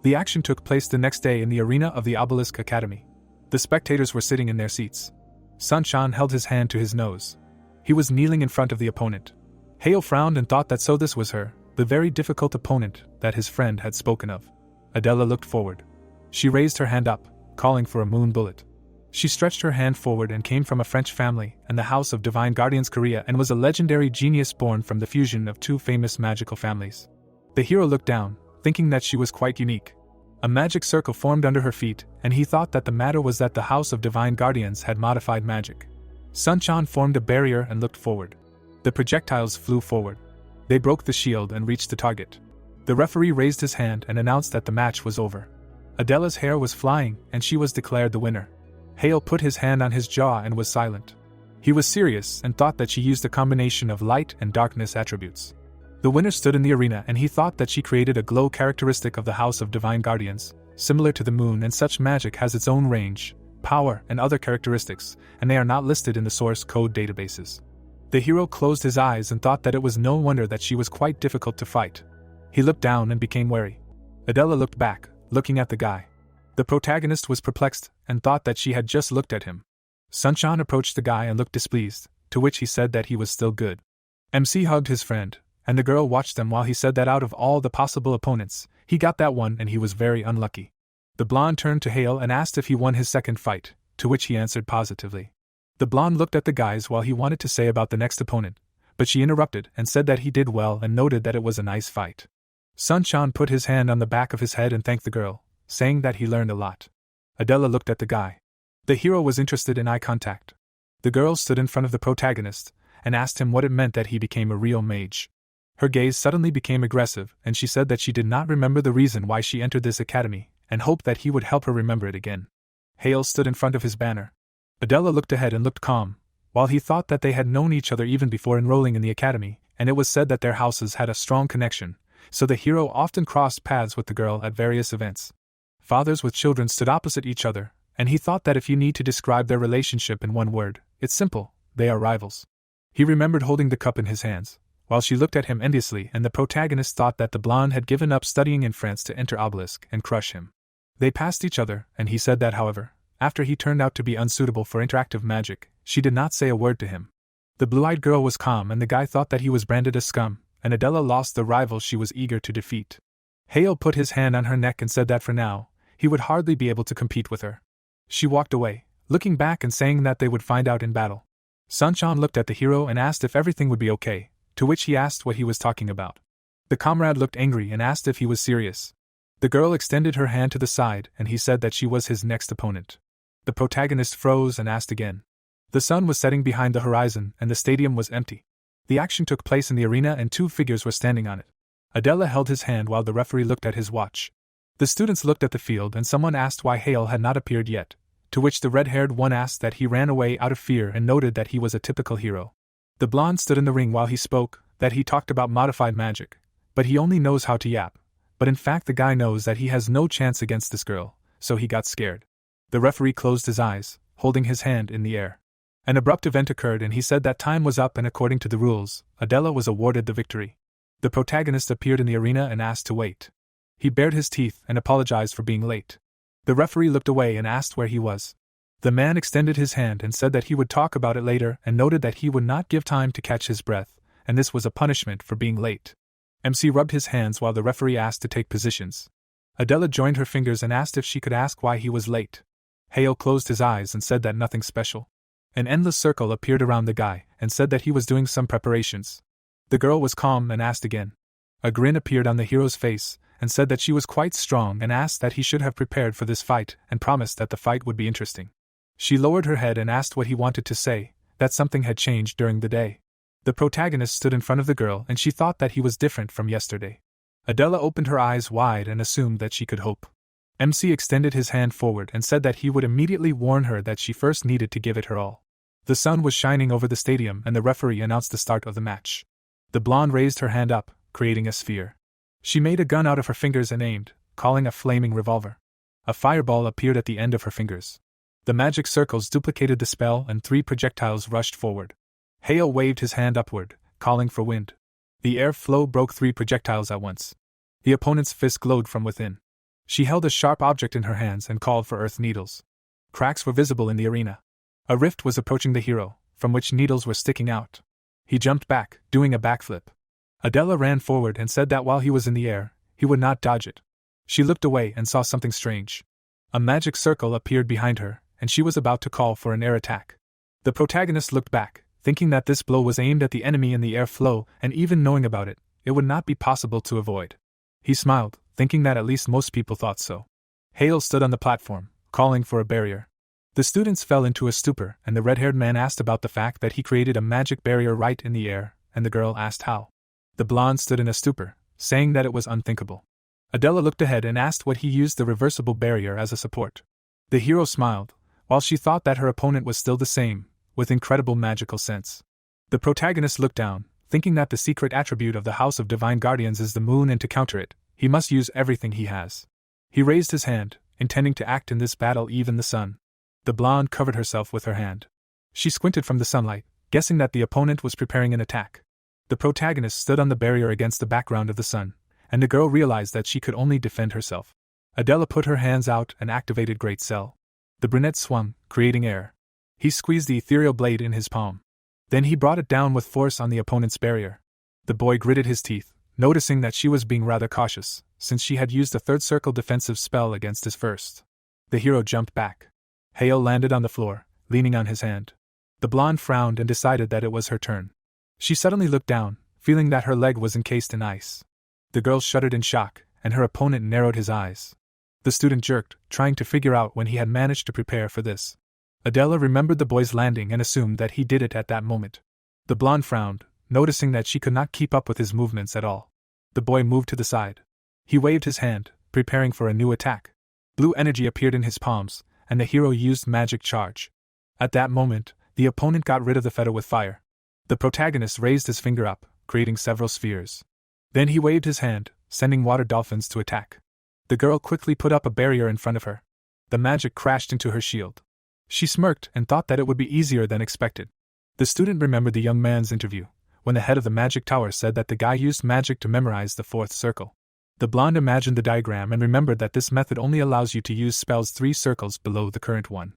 The action took place the next day in the arena of the Obelisk Academy. The spectators were sitting in their seats. Sunshine held his hand to his nose. He was kneeling in front of the opponent. Hale frowned and thought that so this was her, the very difficult opponent that his friend had spoken of. Adella looked forward. She raised her hand up, calling for a moon bullet. She stretched her hand forward and came from a French family and the House of Divine Guardians Korea and was a legendary genius born from the fusion of two famous magical families. The hero looked down, thinking that she was quite unique. A magic circle formed under her feet, and he thought that the matter was that the House of Divine Guardians had modified magic. Sunchan formed a barrier and looked forward. The projectiles flew forward. They broke the shield and reached the target. The referee raised his hand and announced that the match was over. Adella's hair was flying, and she was declared the winner. Hale put his hand on his jaw and was silent. He was serious and thought that she used a combination of light and darkness attributes. The winner stood in the arena and he thought that she created a glow characteristic of the House of Divine Guardians, similar to the moon, and such magic has its own range, power, and other characteristics, and they are not listed in the source code databases. The hero closed his eyes and thought that it was no wonder that she was quite difficult to fight. He looked down and became wary. Adella looked back, looking at the guy. The protagonist was perplexed and thought that she had just looked at him. Sunshine approached the guy and looked displeased, to which he said that he was still good. MC hugged his friend, and the girl watched them while he said that out of all the possible opponents, he got that one and he was very unlucky. The blonde turned to Hale and asked if he won his second fight, to which he answered positively. The blonde looked at the guys while he wanted to say about the next opponent, but she interrupted and said that he did well and noted that it was a nice fight. Sunshine put his hand on the back of his head and thanked the girl, saying that he learned a lot. Adella looked at the guy. The hero was interested in eye contact. The girl stood in front of the protagonist and asked him what it meant that he became a real mage. Her gaze suddenly became aggressive, and she said that she did not remember the reason why she entered this academy, and hoped that he would help her remember it again. Hale stood in front of his banner. Adella looked ahead and looked calm, while he thought that they had known each other even before enrolling in the academy, and it was said that their houses had a strong connection, so the hero often crossed paths with the girl at various events. Fathers with children stood opposite each other, and he thought that if you need to describe their relationship in one word, it's simple: they are rivals. He remembered holding the cup in his hands, while she looked at him enviously, and the protagonist thought that the blonde had given up studying in France to enter Obelisk and crush him. They passed each other, and he said that, however, after he turned out to be unsuitable for interactive magic, she did not say a word to him. The blue-eyed girl was calm, and the guy thought that he was branded as scum, and Adella lost the rival she was eager to defeat. Hale put his hand on her neck and said that for now, he would hardly be able to compete with her. She walked away, looking back and saying that they would find out in battle. Sunshine looked at the hero and asked if everything would be okay, to which he asked what he was talking about. The comrade looked angry and asked if he was serious. The girl extended her hand to the side and he said that she was his next opponent. The protagonist froze and asked again. The sun was setting behind the horizon and the stadium was empty. The action took place in the arena and two figures were standing on it. Adella held his hand while the referee looked at his watch. The students looked at the field and someone asked why Hale had not appeared yet, to which the red-haired one asked that he ran away out of fear and noted that he was a typical hero. The blonde stood in the ring while he spoke, that he talked about modified magic, but he only knows how to yap. But in fact the guy knows that he has no chance against this girl, so he got scared. The referee closed his eyes, holding his hand in the air. An abrupt event occurred and he said that time was up and according to the rules, Adella was awarded the victory. The protagonist appeared in the arena and asked to wait. He bared his teeth and apologized for being late. The referee looked away and asked where he was. The man extended his hand and said that he would talk about it later and noted that he would not give time to catch his breath, and this was a punishment for being late. MC rubbed his hands while the referee asked to take positions. Adella joined her fingers and asked if she could ask why he was late. Hale closed his eyes and said that nothing special. An endless circle appeared around the guy and said that he was doing some preparations. The girl was calm and asked again. A grin appeared on the hero's face and said that she was quite strong and asked that he should have prepared for this fight and promised that the fight would be interesting. She lowered her head and asked what he wanted to say, that something had changed during the day. The protagonist stood in front of the girl and she thought that he was different from yesterday. Adella opened her eyes wide and assumed that she could hope. MC extended his hand forward and said that he would immediately warn her that she first needed to give it her all. The sun was shining over the stadium and the referee announced the start of the match. The blonde raised her hand up, creating a sphere. She made a gun out of her fingers and aimed, calling a flaming revolver. A fireball appeared at the end of her fingers. The magic circles duplicated the spell and 3 projectiles rushed forward. Hale waved his hand upward, calling for wind. The air flow broke 3 projectiles at once. The opponent's fist glowed from within. She held a sharp object in her hands and called for earth needles. Cracks were visible in the arena. A rift was approaching the hero, from which needles were sticking out. He jumped back, doing a backflip. Adella ran forward and said that while he was in the air, he would not dodge it. She looked away and saw something strange. A magic circle appeared behind her, and she was about to call for an air attack. The protagonist looked back, thinking that this blow was aimed at the enemy in the air flow, and even knowing about it, it would not be possible to avoid. He smiled, thinking that at least most people thought so. Hale stood on the platform, calling for a barrier. The students fell into a stupor, and the red-haired man asked about the fact that he created a magic barrier right in the air, and the girl asked how. The blonde stood in a stupor, saying that it was unthinkable. Adella looked ahead and asked what he used the reversible barrier as a support. The hero smiled, while she thought that her opponent was still the same, with incredible magical sense. The protagonist looked down, thinking that the secret attribute of the House of Divine Guardians is the moon and to counter it, he must use everything he has. He raised his hand, intending to act in this battle even the sun. The blonde covered herself with her hand. She squinted from the sunlight, guessing that the opponent was preparing an attack. The protagonist stood on the barrier against the background of the sun, and the girl realized that she could only defend herself. Adella put her hands out and activated Great Cell. The brunette swung, creating air. He squeezed the ethereal blade in his palm. Then he brought it down with force on the opponent's barrier. The boy gritted his teeth, noticing that she was being rather cautious, since she had used a third circle defensive spell against his first. The hero jumped back. Hale landed on the floor, leaning on his hand. The blonde frowned and decided that it was her turn. She suddenly looked down, feeling that her leg was encased in ice. The girl shuddered in shock, and her opponent narrowed his eyes. The student jerked, trying to figure out when he had managed to prepare for this. Adella remembered the boy's landing and assumed that he did it at that moment. The blonde frowned, noticing that she could not keep up with his movements at all. The boy moved to the side. He waved his hand, preparing for a new attack. Blue energy appeared in his palms, and the hero used magic charge. At that moment, the opponent got rid of the fetter with fire. The protagonist raised his finger up, creating several spheres. Then he waved his hand, sending water dolphins to attack. The girl quickly put up a barrier in front of her. The magic crashed into her shield. She smirked and thought that it would be easier than expected. The student remembered the young man's interview, when the head of the magic tower said that the guy used magic to memorize the 4th circle. The blonde imagined the diagram and remembered that this method only allows you to use spells 3 circles below the current one.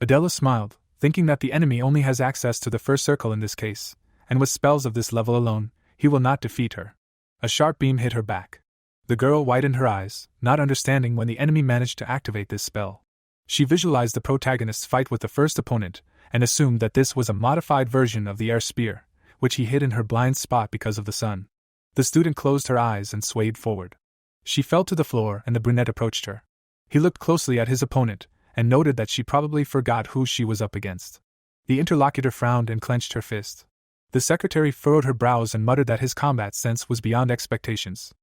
Adella smiled, thinking that the enemy only has access to the 1st circle in this case, and with spells of this level alone, he will not defeat her. A sharp beam hit her back. The girl widened her eyes, not understanding when the enemy managed to activate this spell. She visualized the protagonist's fight with the first opponent, and assumed that this was a modified version of the air spear, which he hid in her blind spot because of the sun. The student closed her eyes and swayed forward. She fell to the floor and the brunette approached her. He looked closely at his opponent, and noted that she probably forgot who she was up against. The interlocutor frowned and clenched her fist. The secretary furrowed her brows and muttered that his combat sense was beyond expectations.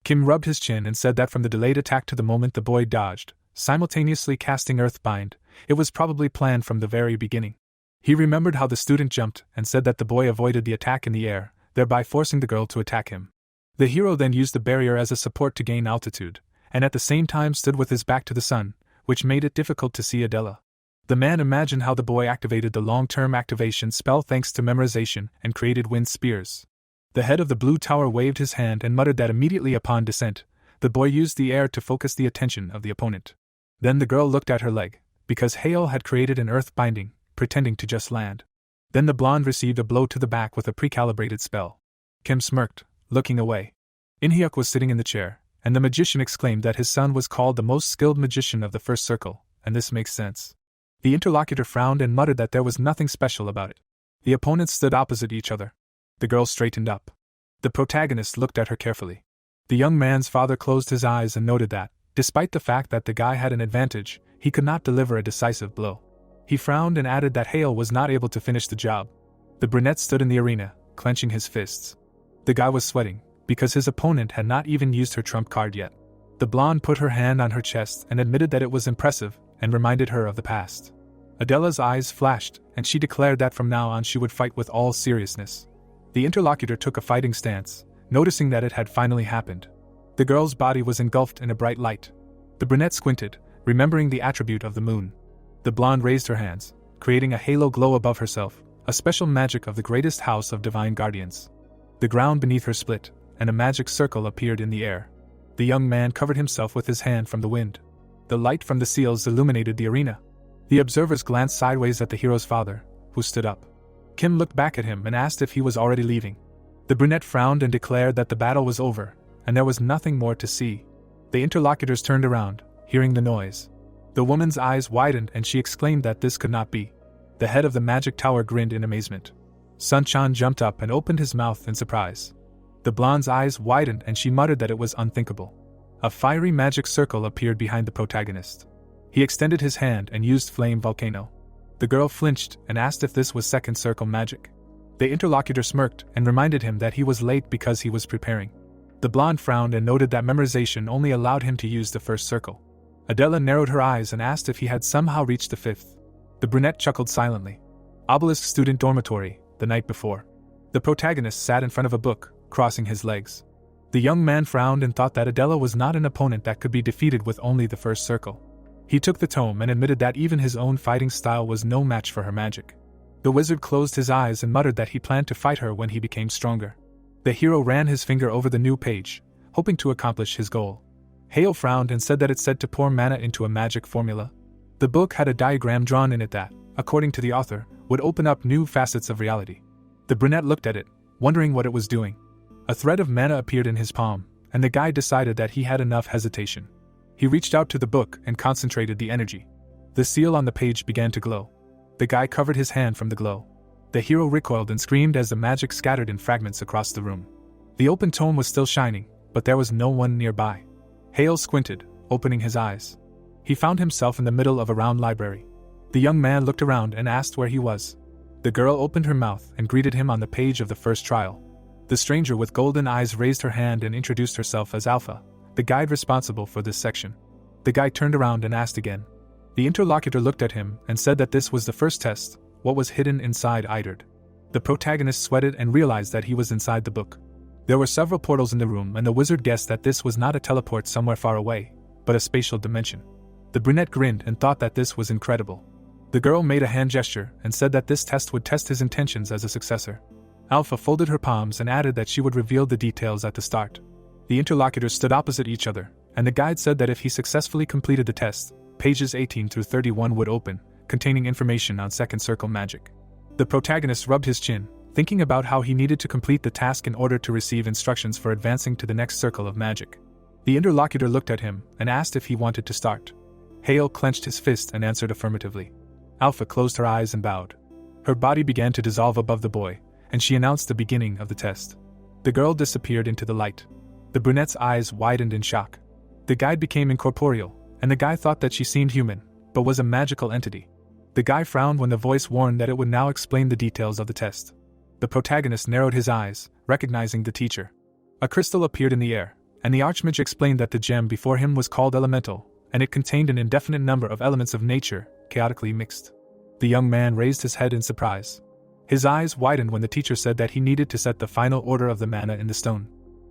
Kim rubbed his chin and said that from the delayed attack to the moment the boy dodged, simultaneously casting Earthbind, it was probably planned from the very beginning. He remembered how the student jumped and said that the boy avoided the attack in the air, thereby forcing the girl to attack him. The hero then used the barrier as a support to gain altitude, and at the same time stood with his back to the sun, which made it difficult to see Adella. The man imagined how the boy activated the long-term activation spell thanks to memorization and created wind spears. The head of the blue tower waved his hand and muttered that immediately upon descent, the boy used the air to focus the attention of the opponent. Then the girl looked at her leg, because Hale had created an earth binding, pretending to just land. Then the blonde received a blow to the back with a pre-calibrated spell. Kim smirked, looking away. Inhyuk was sitting in the chair, and the magician exclaimed that his son was called the most skilled magician of the first circle, and this makes sense. The interlocutor frowned and muttered that there was nothing special about it. The opponents stood opposite each other. The girl straightened up. The protagonist looked at her carefully. The young man's father closed his eyes and noted that, despite the fact that the guy had an advantage, he could not deliver a decisive blow. He frowned and added that Hale was not able to finish the job. The brunette stood in the arena, clenching his fists. The guy was sweating, because his opponent had not even used her trump card yet. The blonde put her hand on her chest and admitted that it was impressive, and reminded her of the past. Adella's eyes flashed, and she declared that from now on she would fight with all seriousness. The interlocutor took a fighting stance, noticing that it had finally happened. The girl's body was engulfed in a bright light. The brunette squinted, remembering the attribute of the moon. The blonde raised her hands, creating a halo glow above herself, a special magic of the greatest house of divine guardians. The ground beneath her split, and a magic circle appeared in the air. The young man covered himself with his hand from the wind. The light from the seals illuminated the arena. The observers glanced sideways at the hero's father, who stood up. Kim looked back at him and asked if he was already leaving. The brunette frowned and declared that the battle was over, and there was nothing more to see. The interlocutors turned around, hearing the noise. The woman's eyes widened and she exclaimed that this could not be. The head of the magic tower grinned in amazement. Sun-chan jumped up and opened his mouth in surprise. The blonde's eyes widened and she muttered that it was unthinkable. A fiery magic circle appeared behind the protagonist. He extended his hand and used flame volcano. The girl flinched and asked if this was second circle magic. The interlocutor smirked and reminded him that he was late because he was preparing. The blonde frowned and noted that memorization only allowed him to use the first circle. Adella narrowed her eyes and asked if he had somehow reached the fifth. The brunette chuckled silently. Obelisk student dormitory, the night before. The protagonist sat in front of a book, crossing his legs. The young man frowned and thought that Adella was not an opponent that could be defeated with only the first circle. He took the tome and admitted that even his own fighting style was no match for her magic. The wizard closed his eyes and muttered that he planned to fight her when he became stronger. The hero ran his finger over the new page, hoping to accomplish his goal. Hale frowned and said that it said to pour mana into a magic formula. The book had a diagram drawn in it that, according to the author, would open up new facets of reality. The brunette looked at it, wondering what it was doing. A thread of mana appeared in his palm, and the guy decided that he had enough hesitation. He reached out to the book and concentrated the energy. The seal on the page began to glow. The guy covered his hand from the glow. The hero recoiled and screamed as the magic scattered in fragments across the room. The open tome was still shining, but there was no one nearby. Hale squinted, opening his eyes. He found himself in the middle of a round library. The young man looked around and asked where he was. The girl opened her mouth and greeted him on the page of the first trial. The stranger with golden eyes raised her hand and introduced herself as Alpha, the guide responsible for this section. The guy turned around and asked again. The interlocutor looked at him and said that this was the first test, what was hidden inside Iderd. The protagonist sweated and realized that he was inside the book. There were several portals in the room and the wizard guessed that this was not a teleport somewhere far away, but a spatial dimension. The brunette grinned and thought that this was incredible. The girl made a hand gesture and said that this test would test his intentions as a successor. Alpha folded her palms and added that she would reveal the details at the start. The interlocutors stood opposite each other, and the guide said that if he successfully completed the test, pages 18 through 31 would open, containing information on second circle magic. The protagonist rubbed his chin, thinking about how he needed to complete the task in order to receive instructions for advancing to the next circle of magic. The interlocutor looked at him and asked if he wanted to start. Hale clenched his fist and answered affirmatively. Alpha closed her eyes and bowed. Her body began to dissolve above the boy, and she announced the beginning of the test. The girl disappeared into the light. The brunette's eyes widened in shock. The guide became incorporeal, and the guy thought that she seemed human, but was a magical entity. The guy frowned when the voice warned that it would now explain the details of the test. The protagonist narrowed his eyes, recognizing the teacher. A crystal appeared in the air, and the Archmage explained that the gem before him was called elemental, and it contained an indefinite number of elements of nature, chaotically mixed. The young man raised his head in surprise. His eyes widened when the teacher said that he needed to set the final order of the mana in the stone.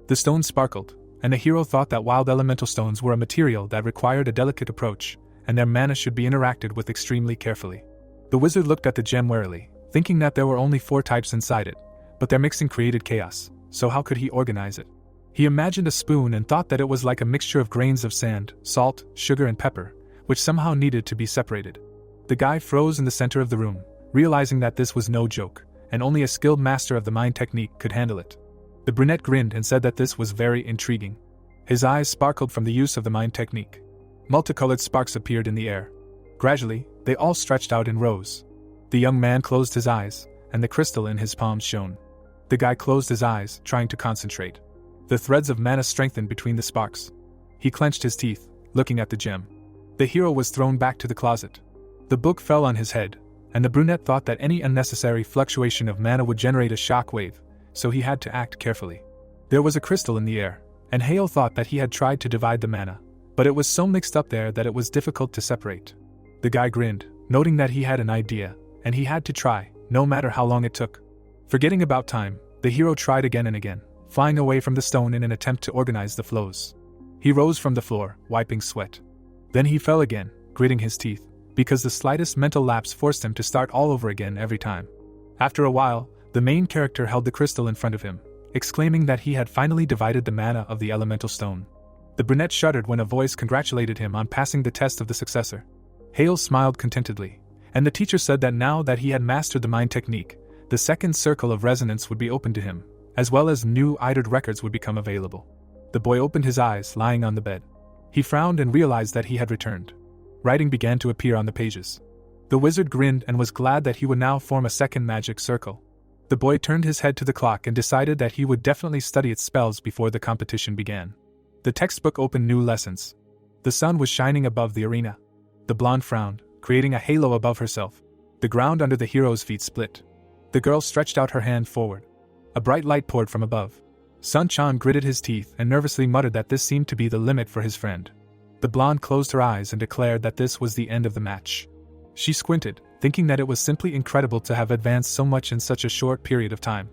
The stone sparkled, and the hero thought that wild elemental stones were a material that required a delicate approach, and their mana should be interacted with extremely carefully. The wizard looked at the gem warily, thinking that there were only 4 types inside it, but their mixing created chaos, so how could he organize it? He imagined a spoon and thought that it was like a mixture of grains of sand, salt, sugar and pepper, which somehow needed to be separated. The guy froze in the center of the room, realizing that this was no joke, and only a skilled master of the mind technique could handle it. The brunette grinned and said that this was very intriguing. His eyes sparkled from the use of the mind technique. Multicolored sparks appeared in the air. Gradually, they all stretched out in rows. The young man closed his eyes, and the crystal in his palms shone. The guy closed his eyes, trying to concentrate. The threads of mana strengthened between the sparks. He clenched his teeth, looking at the gem. The hero was thrown back to the closet. The book fell on his head, and the brunette thought that any unnecessary fluctuation of mana would generate a shock wave, so he had to act carefully. There was a crystal in the air, and Hale thought that he had tried to divide the mana, but it was so mixed up there that it was difficult to separate. The guy grinned, noting that he had an idea, and he had to try, no matter how long it took. Forgetting about time, the hero tried again and again, flying away from the stone in an attempt to organize the flows. He rose from the floor, wiping sweat. Then he fell again, gritting his teeth, because the slightest mental lapse forced him to start all over again every time. After a while, the main character held the crystal in front of him, exclaiming that he had finally divided the mana of the elemental stone. The brunette shuddered when a voice congratulated him on passing the test of the successor. Hale smiled contentedly, and the teacher said that now that he had mastered the mind technique, the second circle of resonance would be open to him, as well as new idled records would become available. The boy opened his eyes, lying on the bed. He frowned and realized that he had returned. Writing began to appear on the pages. The wizard grinned and was glad that he would now form a second magic circle. The boy turned his head to the clock and decided that he would definitely study its spells before the competition began. The textbook opened new lessons. The sun was shining above the arena. The blonde frowned, creating a halo above herself. The ground under the hero's feet split. The girl stretched out her hand forward. A bright light poured from above. Sun Chan gritted his teeth and nervously muttered that this seemed to be the limit for his friend. The blonde closed her eyes and declared that this was the end of the match. She squinted, thinking that it was simply incredible to have advanced so much in such a short period of time.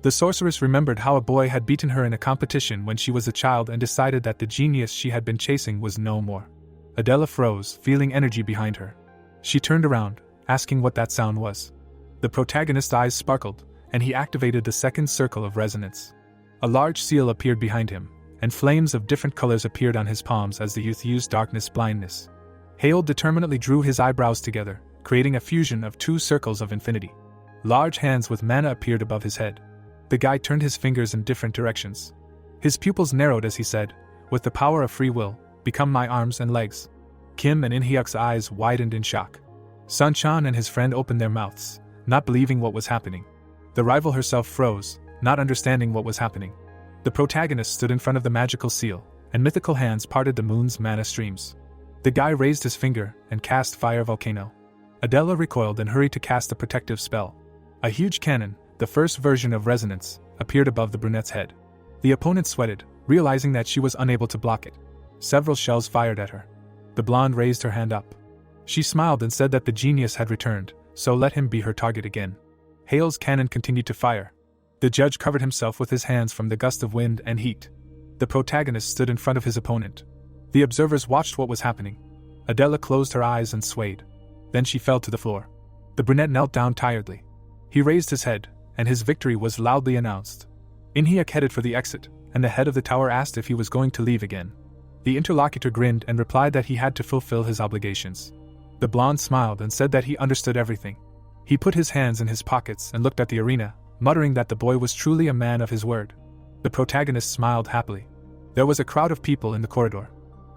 The sorceress remembered how a boy had beaten her in a competition when she was a child and decided that the genius she had been chasing was no more. Adella froze, feeling energy behind her. She turned around, asking what that sound was. The protagonist's eyes sparkled, and he activated the second circle of resonance. A large seal appeared behind him, and flames of different colors appeared on his palms as the youth used darkness blindness. Hale determinedly drew his eyebrows together, creating a fusion of 2 circles of infinity. Large hands with mana appeared above his head. The guy turned his fingers in different directions. His pupils narrowed as he said, "With the power of free will, become my arms and legs." Kim and In-hyuk's eyes widened in shock. Sun Chan and his friend opened their mouths, not believing what was happening. The rival herself froze, not understanding what was happening. The protagonist stood in front of the magical seal, and mythical hands parted the moon's mana streams. The guy raised his finger and cast Fire Volcano. Adella recoiled and hurried to cast a protective spell. A huge cannon, the first version of resonance, appeared above the brunette's head. The opponent sweated, realizing that she was unable to block it. Several shells fired at her. The blonde raised her hand up. She smiled and said that the genius had returned, so let him be her target again. Hale's cannon continued to fire. The judge covered himself with his hands from the gust of wind and heat. The protagonist stood in front of his opponent. The observers watched what was happening. Adella closed her eyes and swayed. Then she fell to the floor. The brunette knelt down tiredly. He raised his head, and his victory was loudly announced. In-hyuk headed for the exit, and the head of the tower asked if he was going to leave again. The interlocutor grinned and replied that he had to fulfill his obligations. The blonde smiled and said that he understood everything. He put his hands in his pockets and looked at the arena, muttering that the boy was truly a man of his word. The protagonist smiled happily. There was a crowd of people in the corridor.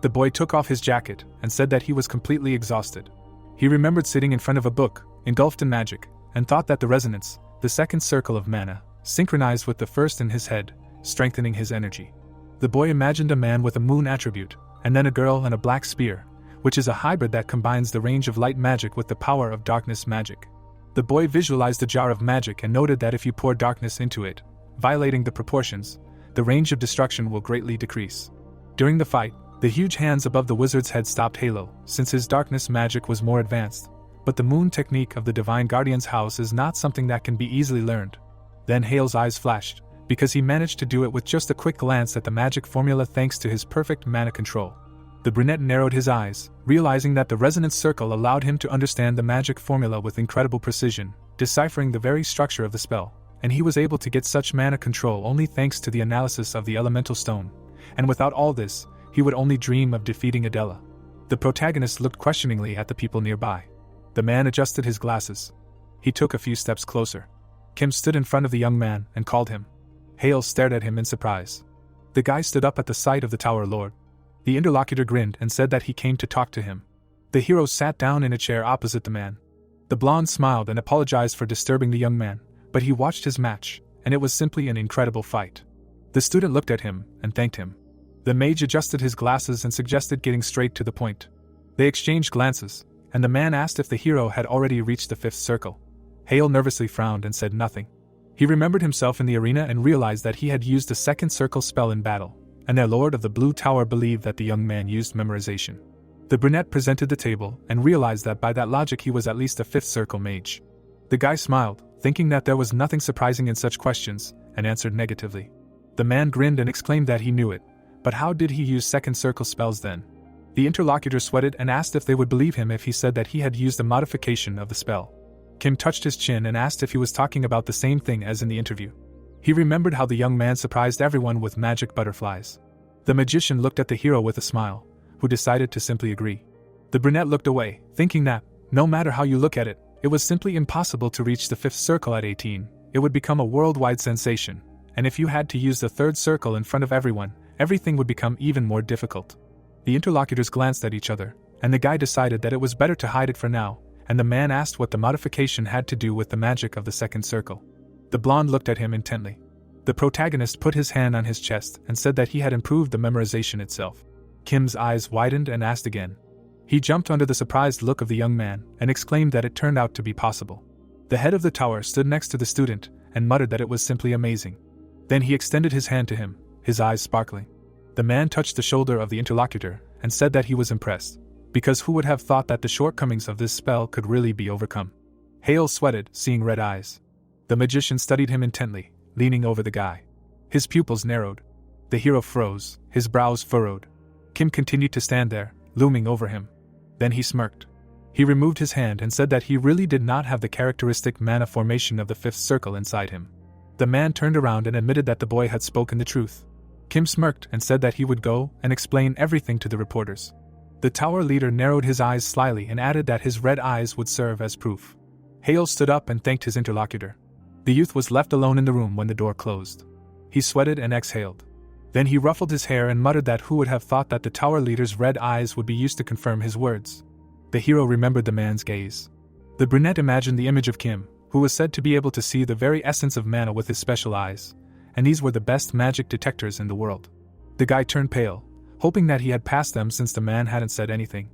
The boy took off his jacket and said that he was completely exhausted. He remembered sitting in front of a book, engulfed in magic, and thought that the resonance, the second circle of mana, synchronized with the first in his head, strengthening his energy. The boy imagined a man with a moon attribute, and then a girl and a black spear, which is a hybrid that combines the range of light magic with the power of darkness magic. The boy visualized a jar of magic and noted that if you pour darkness into it, violating the proportions, the range of destruction will greatly decrease. During the fight, the huge hands above the wizard's head stopped Halo, since his darkness magic was more advanced. But the moon technique of the Divine Guardian's house is not something that can be easily learned. Then Hale's eyes flashed, because he managed to do it with just a quick glance at the magic formula thanks to his perfect mana control. The brunette narrowed his eyes, realizing that the resonance circle allowed him to understand the magic formula with incredible precision, deciphering the very structure of the spell, and he was able to get such mana control only thanks to the analysis of the elemental stone, and without all this, he would only dream of defeating Adella. The protagonist looked questioningly at the people nearby. The man adjusted his glasses. He took a few steps closer. Kim stood in front of the young man and called him. Hale stared at him in surprise. The guy stood up at the sight of the Tower Lord. The interlocutor grinned and said that he came to talk to him. The hero sat down in a chair opposite the man. The blonde smiled and apologized for disturbing the young man, but he watched his match, and it was simply an incredible fight. The student looked at him and thanked him. The mage adjusted his glasses and suggested getting straight to the point. They exchanged glances, and the man asked if the hero had already reached the 5th circle. Hale nervously frowned and said nothing. He remembered himself in the arena and realized that he had used the 2nd circle spell in battle, and their lord of the Blue Tower believed that the young man used memorization. The brunette presented the table and realized that by that logic he was at least a 5th circle mage. The guy smiled, thinking that there was nothing surprising in such questions, and answered negatively. The man grinned and exclaimed that he knew it, but how did he use 2nd circle spells then? The interlocutor sweated and asked if they would believe him if he said that he had used a modification of the spell. Kim touched his chin and asked if he was talking about the same thing as in the interview. He remembered how the young man surprised everyone with magic butterflies. The magician looked at the hero with a smile, who decided to simply agree. The brunette looked away, thinking that, no matter how you look at it, it was simply impossible to reach the 5th circle at 18, it would become a worldwide sensation, and if you had to use the 3rd circle in front of everyone, everything would become even more difficult. The interlocutors glanced at each other, and the guy decided that it was better to hide it for now, and the man asked what the modification had to do with the magic of the 2nd circle. The blonde looked at him intently. The protagonist put his hand on his chest and said that he had improved the memorization itself. Kim's eyes widened and asked again. He jumped under the surprised look of the young man and exclaimed that it turned out to be possible. The head of the tower stood next to the student and muttered that it was simply amazing. Then he extended his hand to him, his eyes sparkling. The man touched the shoulder of the interlocutor and said that he was impressed, because who would have thought that the shortcomings of this spell could really be overcome? Hale sweated, seeing red eyes. The magician studied him intently, leaning over the guy. His pupils narrowed. The hero froze, his brows furrowed. Kim continued to stand there, looming over him. Then he smirked. He removed his hand and said that he really did not have the characteristic mana formation of the 5th circle inside him. The man turned around and admitted that the boy had spoken the truth. Kim smirked and said that he would go and explain everything to the reporters. The tower leader narrowed his eyes slyly and added that his red eyes would serve as proof. Hale stood up and thanked his interlocutor. The youth was left alone in the room when the door closed. He sweated and exhaled. Then he ruffled his hair and muttered that who would have thought that the tower leader's red eyes would be used to confirm his words. The hero remembered the man's gaze. The brunette imagined the image of Kim, who was said to be able to see the very essence of mana with his special eyes, and these were the best magic detectors in the world. The guy turned pale, hoping that he had passed them since the man hadn't said anything.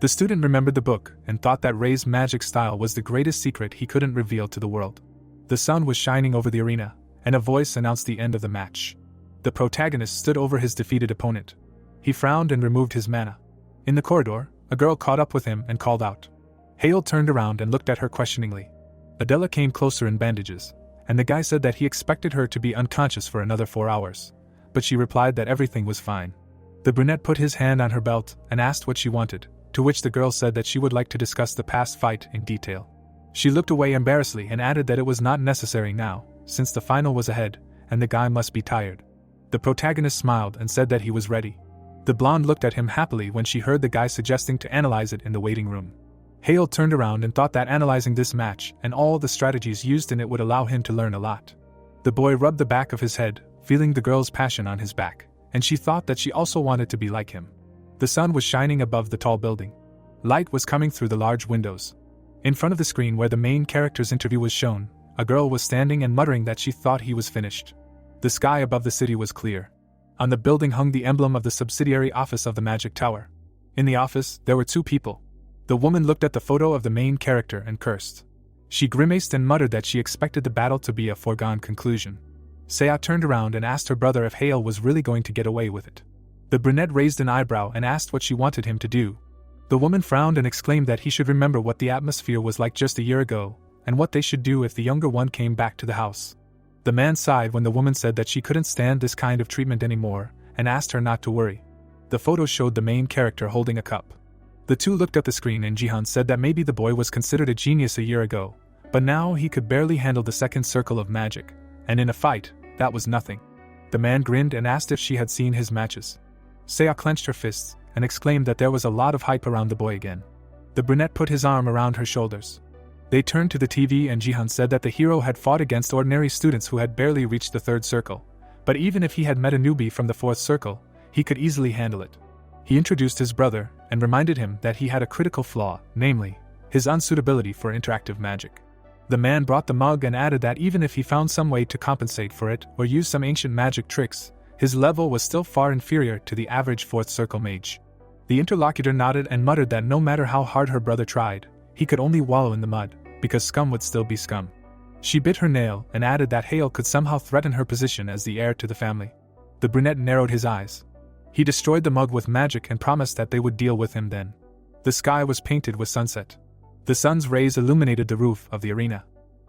The student remembered the book and thought that Ray's magic style was the greatest secret he couldn't reveal to the world. The sun was shining over the arena, and a voice announced the end of the match. The protagonist stood over his defeated opponent. He frowned and removed his mana. In the corridor, a girl caught up with him and called out. Hale turned around and looked at her questioningly. Adella came closer in bandages, and the guy said that he expected her to be unconscious for another 4 hours, but she replied that everything was fine. The brunette put his hand on her belt and asked what she wanted, to which the girl said that she would like to discuss the past fight in detail. She looked away embarrassedly and added that it was not necessary now, since the final was ahead, and the guy must be tired. The protagonist smiled and said that he was ready. The blonde looked at him happily when she heard the guy suggesting to analyze it in the waiting room. Hale turned around and thought that analyzing this match and all the strategies used in it would allow him to learn a lot. The boy rubbed the back of his head, feeling the girl's passion on his back, and she thought that she also wanted to be like him. The sun was shining above the tall building. Light was coming through the large windows. In front of the screen where the main character's interview was shown, a girl was standing and muttering that she thought he was finished. The sky above the city was clear. On the building hung the emblem of the subsidiary office of the Magic Tower. In the office, there were 2 people. The woman looked at the photo of the main character and cursed. She grimaced and muttered that she expected the battle to be a foregone conclusion. Saya turned around and asked her brother if Hale was really going to get away with it. The brunette raised an eyebrow and asked what she wanted him to do. The woman frowned and exclaimed that he should remember what the atmosphere was like just a year ago, and what they should do if the younger one came back to the house. The man sighed when the woman said that she couldn't stand this kind of treatment anymore, and asked her not to worry. The photo showed the main character holding a cup. The two looked at the screen and Jihan said that maybe the boy was considered a genius a year ago, but now he could barely handle the second circle of magic, and in a fight, that was nothing. The man grinned and asked if she had seen his matches. Saya clenched her fists and exclaimed that there was a lot of hype around the boy again. The brunette put his arm around her shoulders. They turned to the TV and Jihan said that the hero had fought against ordinary students who had barely reached the third circle, but even if he had met a newbie from the fourth circle, he could easily handle it. He introduced his brother and reminded him that he had a critical flaw, namely, his unsuitability for interactive magic. The man brought the mug and added that even if he found some way to compensate for it or use some ancient magic tricks, his level was still far inferior to the average fourth circle mage. The interlocutor nodded and muttered that no matter how hard her brother tried, he could only wallow in the mud, because scum would still be scum. She bit her nail and added that Hale could somehow threaten her position as the heir to the family. The brunette narrowed his eyes. He destroyed the mug with magic and promised that they would deal with him then. The sky was painted with sunset. The sun's rays illuminated the roof of the arena.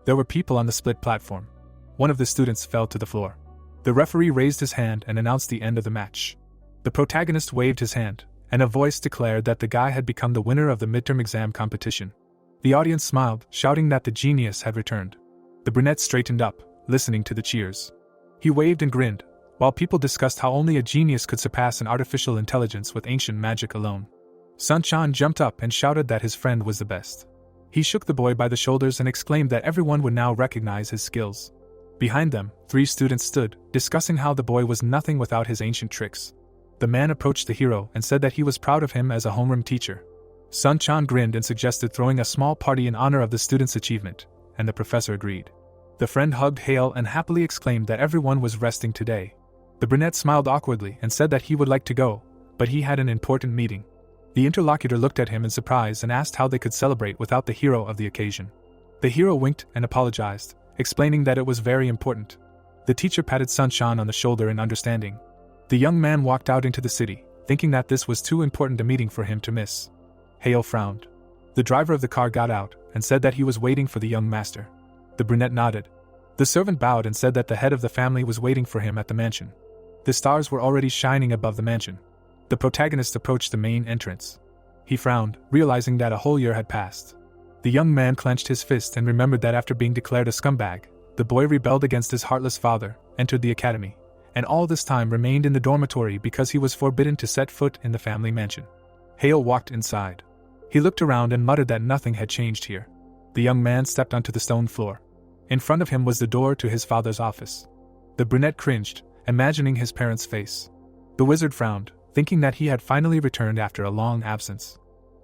There were people on the split platform. One of the students fell to the floor. The referee raised his hand and announced the end of the match. The protagonist waved his hand, and a voice declared that the guy had become the winner of the midterm exam competition. The audience smiled, shouting that the genius had returned. The brunette straightened up, listening to the cheers. He waved and grinned, while people discussed how only a genius could surpass an artificial intelligence with ancient magic alone. Sun-chan jumped up and shouted that his friend was the best. He shook the boy by the shoulders and exclaimed that everyone would now recognize his skills. Behind them, 3 students stood, discussing how the boy was nothing without his ancient tricks. The man approached the hero and said that he was proud of him as a homeroom teacher. Sun-chan grinned and suggested throwing a small party in honor of the student's achievement, and the professor agreed. The friend hugged Hale and happily exclaimed that everyone was resting today. The brunette smiled awkwardly and said that he would like to go, but he had an important meeting. The interlocutor looked at him in surprise and asked how they could celebrate without the hero of the occasion. The hero winked and apologized, explaining that it was very important. The teacher patted Sun-chan on the shoulder in understanding. The young man walked out into the city, thinking that this was too important a meeting for him to miss. Hale frowned. The driver of the car got out and said that he was waiting for the young master. The brunette nodded. The servant bowed and said that the head of the family was waiting for him at the mansion. The stars were already shining above the mansion. The protagonist approached the main entrance. He frowned, realizing that a whole year had passed. The young man clenched his fist and remembered that after being declared a scumbag, the boy rebelled against his heartless father, entered the academy, and all this time remained in the dormitory because he was forbidden to set foot in the family mansion. Hale walked inside. He looked around and muttered that nothing had changed here. The young man stepped onto the stone floor. In front of him was the door to his father's office. The brunette cringed, imagining his parents' face. The wizard frowned, thinking that he had finally returned after a long absence.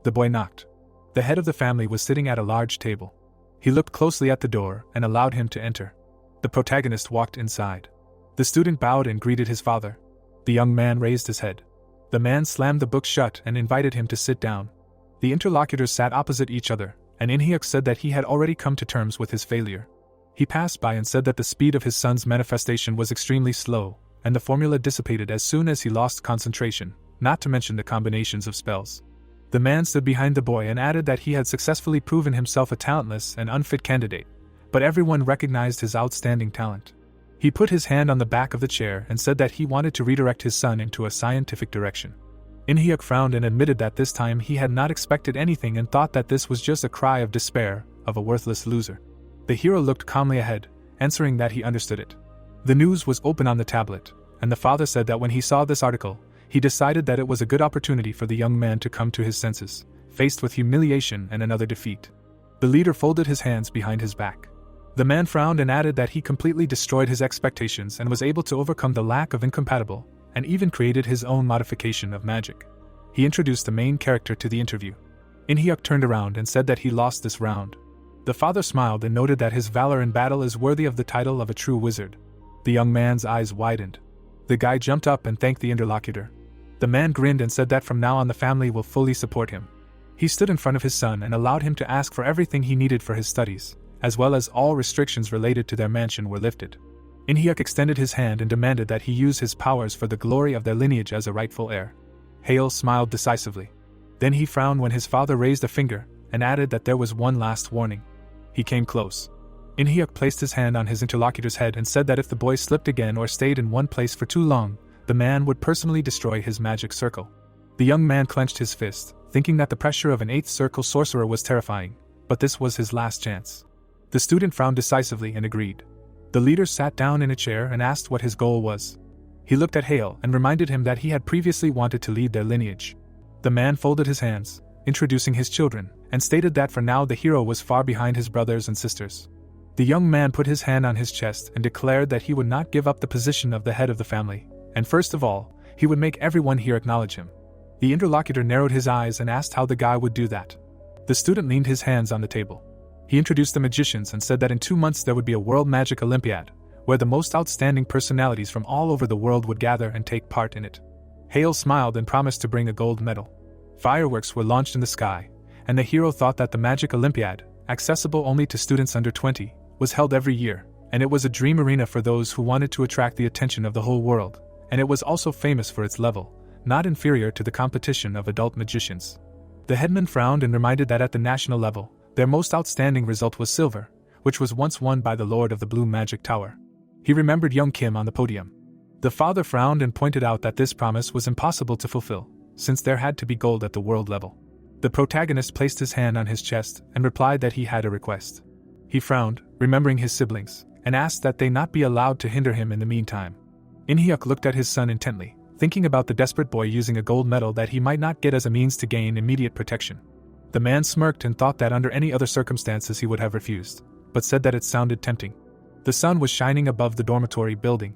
The boy knocked. The head of the family was sitting at a large table. He looked closely at the door and allowed him to enter. The protagonist walked inside. The student bowed and greeted his father. The young man raised his head. The man slammed the book shut and invited him to sit down. The interlocutors sat opposite each other, and In-hyuk said that he had already come to terms with his failure. He passed by and said that the speed of his son's manifestation was extremely slow, and the formula dissipated as soon as he lost concentration, not to mention the combinations of spells. The man stood behind the boy and added that he had successfully proven himself a talentless and unfit candidate, but everyone recognized his outstanding talent. He put his hand on the back of the chair and said that he wanted to redirect his son into a scientific direction. In-hyuk frowned and admitted that this time he had not expected anything and thought that this was just a cry of despair of a worthless loser. The hero looked calmly ahead, answering that he understood it. The news was open on the tablet, and the father said that when he saw this article, he decided that it was a good opportunity for the young man to come to his senses, faced with humiliation and another defeat. The leader folded his hands behind his back. The man frowned and added that he completely destroyed his expectations and was able to overcome the lack of incompatible, and even created his own modification of magic. He introduced the main character to the interview. In-hyuk turned around and said that he lost this round. The father smiled and noted that his valor in battle is worthy of the title of a true wizard. The young man's eyes widened. The guy jumped up and thanked the interlocutor. The man grinned and said that from now on the family will fully support him. He stood in front of his son and allowed him to ask for everything he needed for his studies, as well as all restrictions related to their mansion were lifted. Inhyuk extended his hand and demanded that he use his powers for the glory of their lineage as a rightful heir. Hale smiled decisively. Then he frowned when his father raised a finger, and added that there was one last warning. He came close. Inhyuk placed his hand on his interlocutor's head and said that if the boy slipped again or stayed in one place for too long, the man would personally destroy his magic circle. The young man clenched his fist, thinking that the pressure of an 8th circle sorcerer was terrifying, but this was his last chance. The student frowned decisively and agreed. The leader sat down in a chair and asked what his goal was. He looked at Hale and reminded him that he had previously wanted to lead their lineage. The man folded his hands, introducing his children, and stated that for now the hero was far behind his brothers and sisters. The young man put his hand on his chest and declared that he would not give up the position of the head of the family, and first of all, he would make everyone here acknowledge him. The interlocutor narrowed his eyes and asked how the guy would do that. The student leaned his hands on the table. He introduced the magicians and said that in 2 months there would be a World Magic Olympiad, where the most outstanding personalities from all over the world would gather and take part in it. Hale smiled and promised to bring a gold medal. Fireworks were launched in the sky, and the hero thought that the Magic Olympiad, accessible only to students under 20, was held every year, and it was a dream arena for those who wanted to attract the attention of the whole world, and it was also famous for its level, not inferior to the competition of adult magicians. The headman frowned and reminded that at the national level, their most outstanding result was silver, which was once won by the Lord of the Blue Magic Tower. He remembered young Kim on the podium. The father frowned and pointed out that this promise was impossible to fulfill, since there had to be gold at the world level. The protagonist placed his hand on his chest and replied that he had a request. He frowned, remembering his siblings, and asked that they not be allowed to hinder him in the meantime. Inhyuk looked at his son intently, thinking about the desperate boy using a gold medal that he might not get as a means to gain immediate protection. The man smirked and thought that under any other circumstances he would have refused, but said that it sounded tempting. The sun was shining above the dormitory building.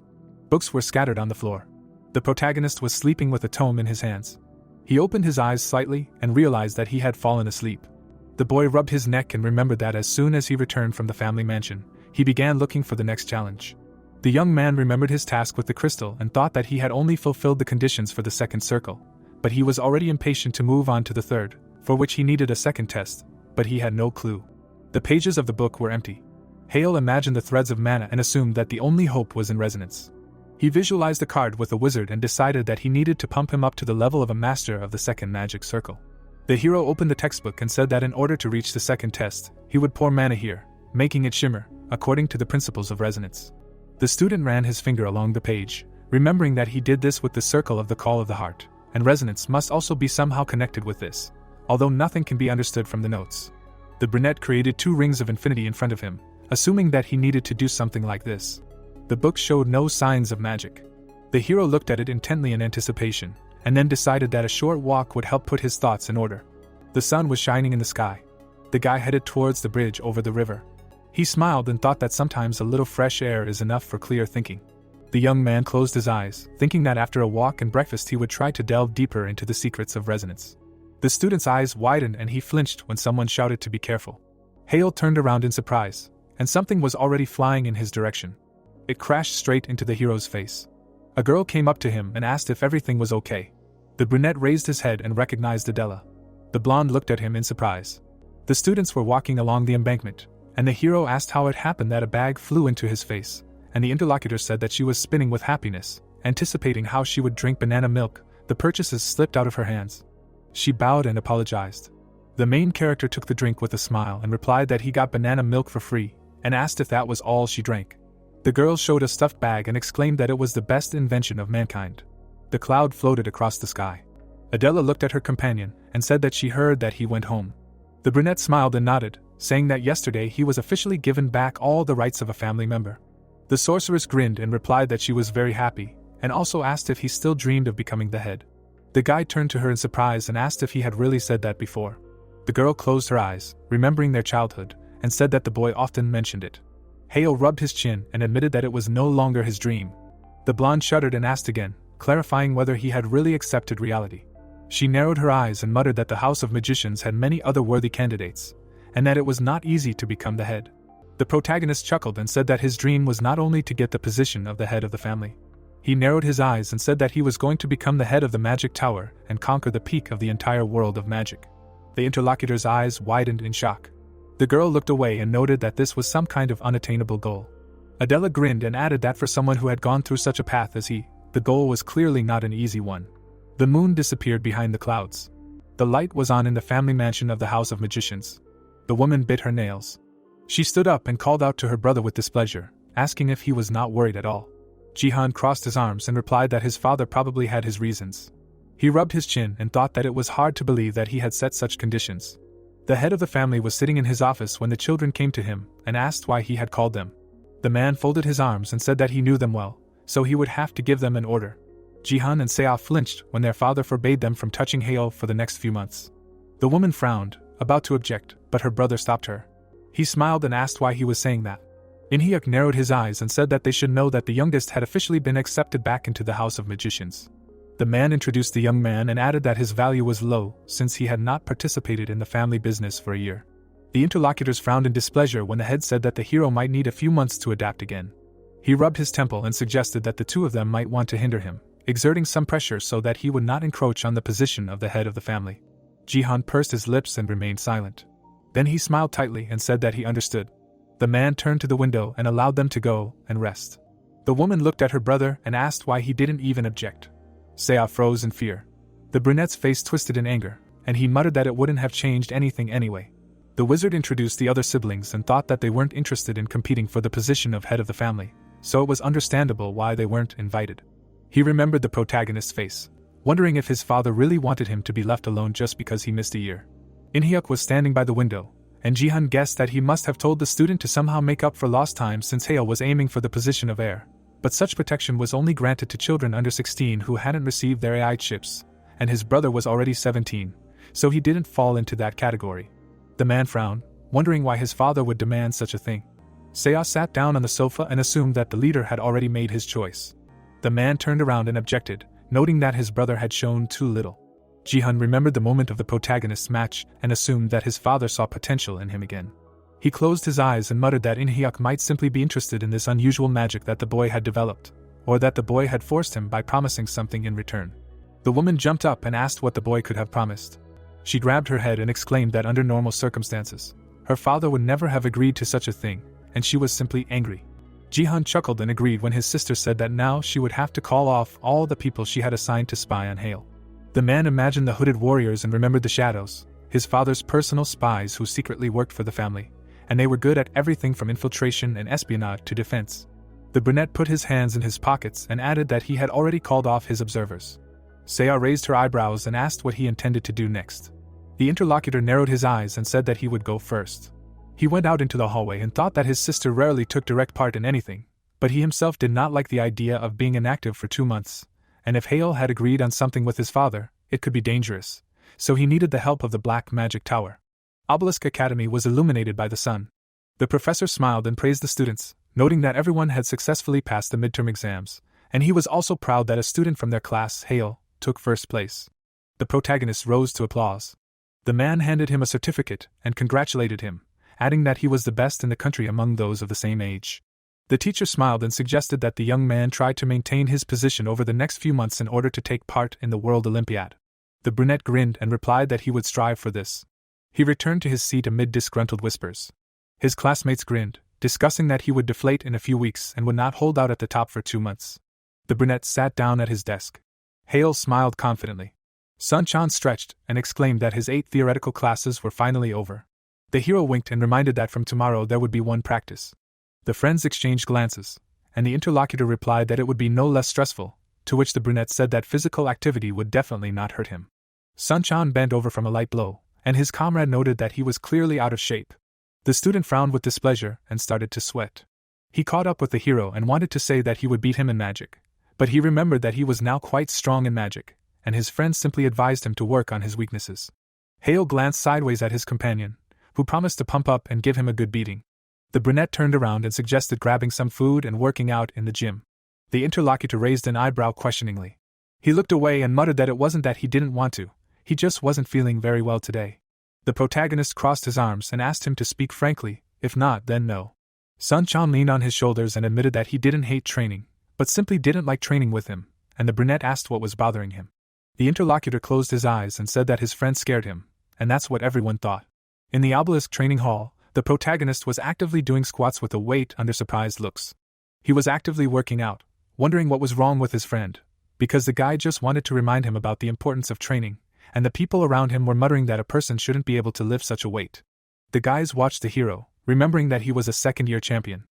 Books were scattered on the floor. The protagonist was sleeping with a tome in his hands. He opened his eyes slightly and realized that he had fallen asleep. The boy rubbed his neck and remembered that as soon as he returned from the family mansion, he began looking for the next challenge. The young man remembered his task with the crystal and thought that he had only fulfilled the conditions for the second circle, but he was already impatient to move on to the third, for which he needed a second test, but he had no clue. The pages of the book were empty. Hale imagined the threads of mana and assumed that the only hope was in resonance. He visualized a card with a wizard and decided that he needed to pump him up to the level of a master of the second magic circle. The hero opened the textbook and said that in order to reach the second test, he would pour mana here, making it shimmer, according to the principles of resonance. The student ran his finger along the page, remembering that he did this with the circle of the call of the heart, and resonance must also be somehow connected with this, although nothing can be understood from the notes. The brunette created 2 rings of infinity in front of him, assuming that he needed to do something like this. The book showed no signs of magic. The hero looked at it intently in anticipation, and then decided that a short walk would help put his thoughts in order. The sun was shining in the sky. The guy headed towards the bridge over the river. He smiled and thought that sometimes a little fresh air is enough for clear thinking. The young man closed his eyes, thinking that after a walk and breakfast he would try to delve deeper into the secrets of resonance. The student's eyes widened and he flinched when someone shouted to be careful. Hale turned around in surprise, and something was already flying in his direction. It crashed straight into the hero's face. A girl came up to him and asked if everything was okay. The brunette raised his head and recognized Adella. The blonde looked at him in surprise. The students were walking along the embankment, and the hero asked how it happened that a bag flew into his face, and the interlocutor said that she was spinning with happiness, anticipating how she would drink banana milk. The purchases slipped out of her hands. She bowed and apologized. The main character took the drink with a smile and replied that he got banana milk for free, and asked if that was all she drank. The girl showed a stuffed bag and exclaimed that it was the best invention of mankind. The cloud floated across the sky. Adella looked at her companion and said that she heard that he went home. The brunette smiled and nodded, saying that yesterday he was officially given back all the rights of a family member. The sorceress grinned and replied that she was very happy, and also asked if he still dreamed of becoming the head. The guy turned to her in surprise and asked if he had really said that before. The girl closed her eyes, remembering their childhood, and said that the boy often mentioned it. Hale rubbed his chin and admitted that it was no longer his dream. The blonde shuddered and asked again, clarifying whether he had really accepted reality. She narrowed her eyes and muttered that the House of Magicians had many other worthy candidates, and that it was not easy to become the head. The protagonist chuckled and said that his dream was not only to get the position of the head of the family. He narrowed his eyes and said that he was going to become the head of the magic tower and conquer the peak of the entire world of magic. The interlocutor's eyes widened in shock. The girl looked away and noted that this was some kind of unattainable goal. Adella grinned and added that for someone who had gone through such a path as he, the goal was clearly not an easy one. The moon disappeared behind the clouds. The light was on in the family mansion of the House of Magicians. The woman bit her nails. She stood up and called out to her brother with displeasure, asking if he was not worried at all. Jihan crossed his arms and replied that his father probably had his reasons. He rubbed his chin and thought that it was hard to believe that he had set such conditions. The head of the family was sitting in his office when the children came to him and asked why he had called them. The man folded his arms and said that he knew them well, so he would have to give them an order. Jihan and Seo flinched when their father forbade them from touching Heo for the next few months. The woman frowned, about to object, but her brother stopped her. He smiled and asked why he was saying that. In-hyuk narrowed his eyes and said that they should know that the youngest had officially been accepted back into the House of Magicians. The man introduced the young man and added that his value was low since he had not participated in the family business for a year. The interlocutors frowned in displeasure when the head said that the hero might need a few months to adapt again. He rubbed his temple and suggested that the two of them might want to hinder him, exerting some pressure so that he would not encroach on the position of the head of the family. Jihan pursed his lips and remained silent. Then he smiled tightly and said that he understood. The man turned to the window and allowed them to go and rest. The woman looked at her brother and asked why he didn't even object. Seo froze in fear. The brunette's face twisted in anger, and he muttered that it wouldn't have changed anything anyway. The wizard introduced the other siblings and thought that they weren't interested in competing for the position of head of the family, so it was understandable why they weren't invited. He remembered the protagonist's face, wondering if his father really wanted him to be left alone just because he missed a year. In-hyuk was standing by the window, and Jihan guessed that he must have told the student to somehow make up for lost time since Heo was aiming for the position of heir. But such protection was only granted to children under 16 who hadn't received their AI chips, and his brother was already 17, so he didn't fall into that category. The man frowned, wondering why his father would demand such a thing. Seo sat down on the sofa and assumed that the leader had already made his choice. The man turned around and objected, noting that his brother had shown too little. Jihan remembered the moment of the protagonist's match and assumed that his father saw potential in him again. He closed his eyes and muttered that In-hyuk might simply be interested in this unusual magic that the boy had developed, or that the boy had forced him by promising something in return. The woman jumped up and asked what the boy could have promised. She grabbed her head and exclaimed that under normal circumstances, her father would never have agreed to such a thing, and she was simply angry. Jihan chuckled and agreed when his sister said that now she would have to call off all the people she had assigned to spy on Hale. The man imagined the hooded warriors and remembered the shadows, his father's personal spies who secretly worked for the family, and they were good at everything from infiltration and espionage to defense. The brunette put his hands in his pockets and added that he had already called off his observers. Seo raised her eyebrows and asked what he intended to do next. The interlocutor narrowed his eyes and said that he would go first. He went out into the hallway and thought that his sister rarely took direct part in anything, but he himself did not like the idea of being inactive for 2 months, and if Hale had agreed on something with his father, it could be dangerous, so he needed the help of the Black Magic Tower. Obelisk Academy was illuminated by the sun. The professor smiled and praised the students, noting that everyone had successfully passed the midterm exams, and he was also proud that a student from their class, Hale, took first place. The protagonist rose to applause. The man handed him a certificate and congratulated him, adding that he was the best in the country among those of the same age. The teacher smiled and suggested that the young man try to maintain his position over the next few months in order to take part in the World Olympiad. The brunette grinned and replied that he would strive for this. He returned to his seat amid disgruntled whispers. His classmates grinned, discussing that he would deflate in a few weeks and would not hold out at the top for 2 months. The brunette sat down at his desk. Hale smiled confidently. Sun Chan stretched and exclaimed that his 8 theoretical classes were finally over. The hero winked and reminded that from tomorrow there would be 1 practice. The friends exchanged glances, and the interlocutor replied that it would be no less stressful, to which the brunette said that physical activity would definitely not hurt him. Sun Chan bent over from a light blow, and his comrade noted that he was clearly out of shape. The student frowned with displeasure and started to sweat. He caught up with the hero and wanted to say that he would beat him in magic, but he remembered that he was now quite strong in magic, and his friends simply advised him to work on his weaknesses. Hale glanced sideways at his companion, who promised to pump up and give him a good beating. The brunette turned around and suggested grabbing some food and working out in the gym. The interlocutor raised an eyebrow questioningly. He looked away and muttered that it wasn't that he didn't want to, he just wasn't feeling very well today. The protagonist crossed his arms and asked him to speak frankly, if not, then no. Sun Chan leaned on his shoulders and admitted that he didn't hate training, but simply didn't like training with him, and the brunette asked what was bothering him. The interlocutor closed his eyes and said that his friend scared him, and that's what everyone thought. In the obelisk training hall, the protagonist was actively doing squats with a weight under surprised looks. He was actively working out, wondering what was wrong with his friend, because the guy just wanted to remind him about the importance of training, and the people around him were muttering that a person shouldn't be able to lift such a weight. The guys watched the hero, remembering that he was a second-year champion.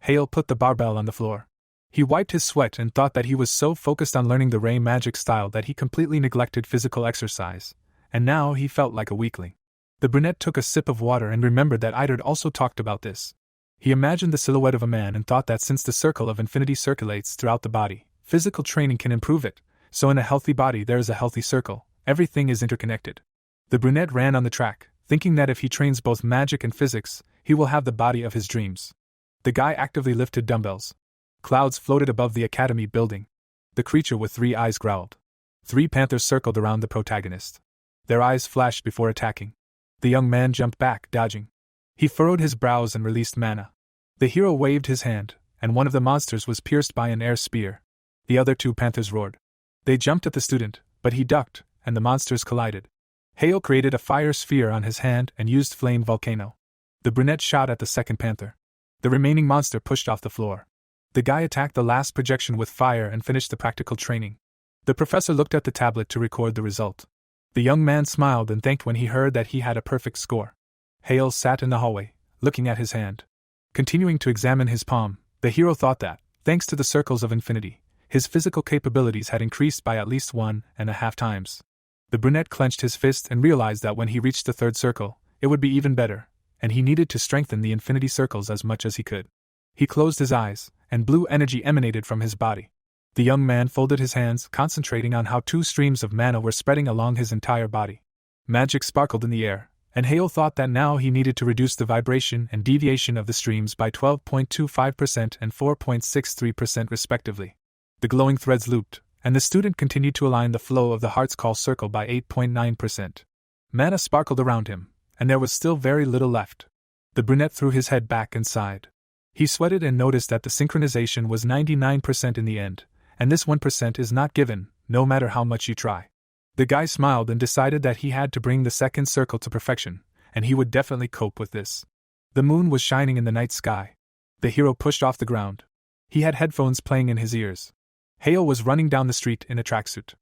Hale put the barbell on the floor. He wiped his sweat and thought that he was so focused on learning the Ray magic style that he completely neglected physical exercise, and now he felt like a weakling. The brunette took a sip of water and remembered that Idard also talked about this. He imagined the silhouette of a man and thought that since the circle of infinity circulates throughout the body, physical training can improve it, so in a healthy body there is a healthy circle, everything is interconnected. The brunette ran on the track, thinking that if he trains both magic and physics, he will have the body of his dreams. The guy actively lifted dumbbells. Clouds floated above the academy building. The creature with 3 eyes growled. 3 panthers circled around the protagonist. Their eyes flashed before attacking. The young man jumped back, dodging. He furrowed his brows and released mana. The hero waved his hand, and one of the monsters was pierced by an air spear. The other 2 panthers roared. They jumped at the student, but he ducked, and the monsters collided. Hale created a fire sphere on his hand and used flame volcano. The brunette shot at the second panther. The remaining monster pushed off the floor. The guy attacked the last projection with fire and finished the practical training. The professor looked at the tablet to record the result. The young man smiled and thanked when he heard that he had a perfect score. Hale sat in the hallway, looking at his hand. Continuing to examine his palm, the hero thought that, thanks to the circles of infinity, his physical capabilities had increased by at least 1.5 times. The brunette clenched his fist and realized that when he reached the 3rd circle, it would be even better, and he needed to strengthen the infinity circles as much as he could. He closed his eyes, and blue energy emanated from his body. The young man folded his hands, concentrating on how 2 streams of mana were spreading along his entire body. Magic sparkled in the air, and Hale thought that now he needed to reduce the vibration and deviation of the streams by 12.25% and 4.63% respectively. The glowing threads looped, and the student continued to align the flow of the Heart's Call circle by 8.9%. Mana sparkled around him, and there was still very little left. The brunette threw his head back and sighed. He sweated and noticed that the synchronization was 99% in the end, and this 1% is not given, no matter how much you try. The guy smiled and decided that he had to bring the 2nd circle to perfection, and he would definitely cope with this. The moon was shining in the night sky. The hero pushed off the ground. He had headphones playing in his ears. Hale was running down the street in a tracksuit.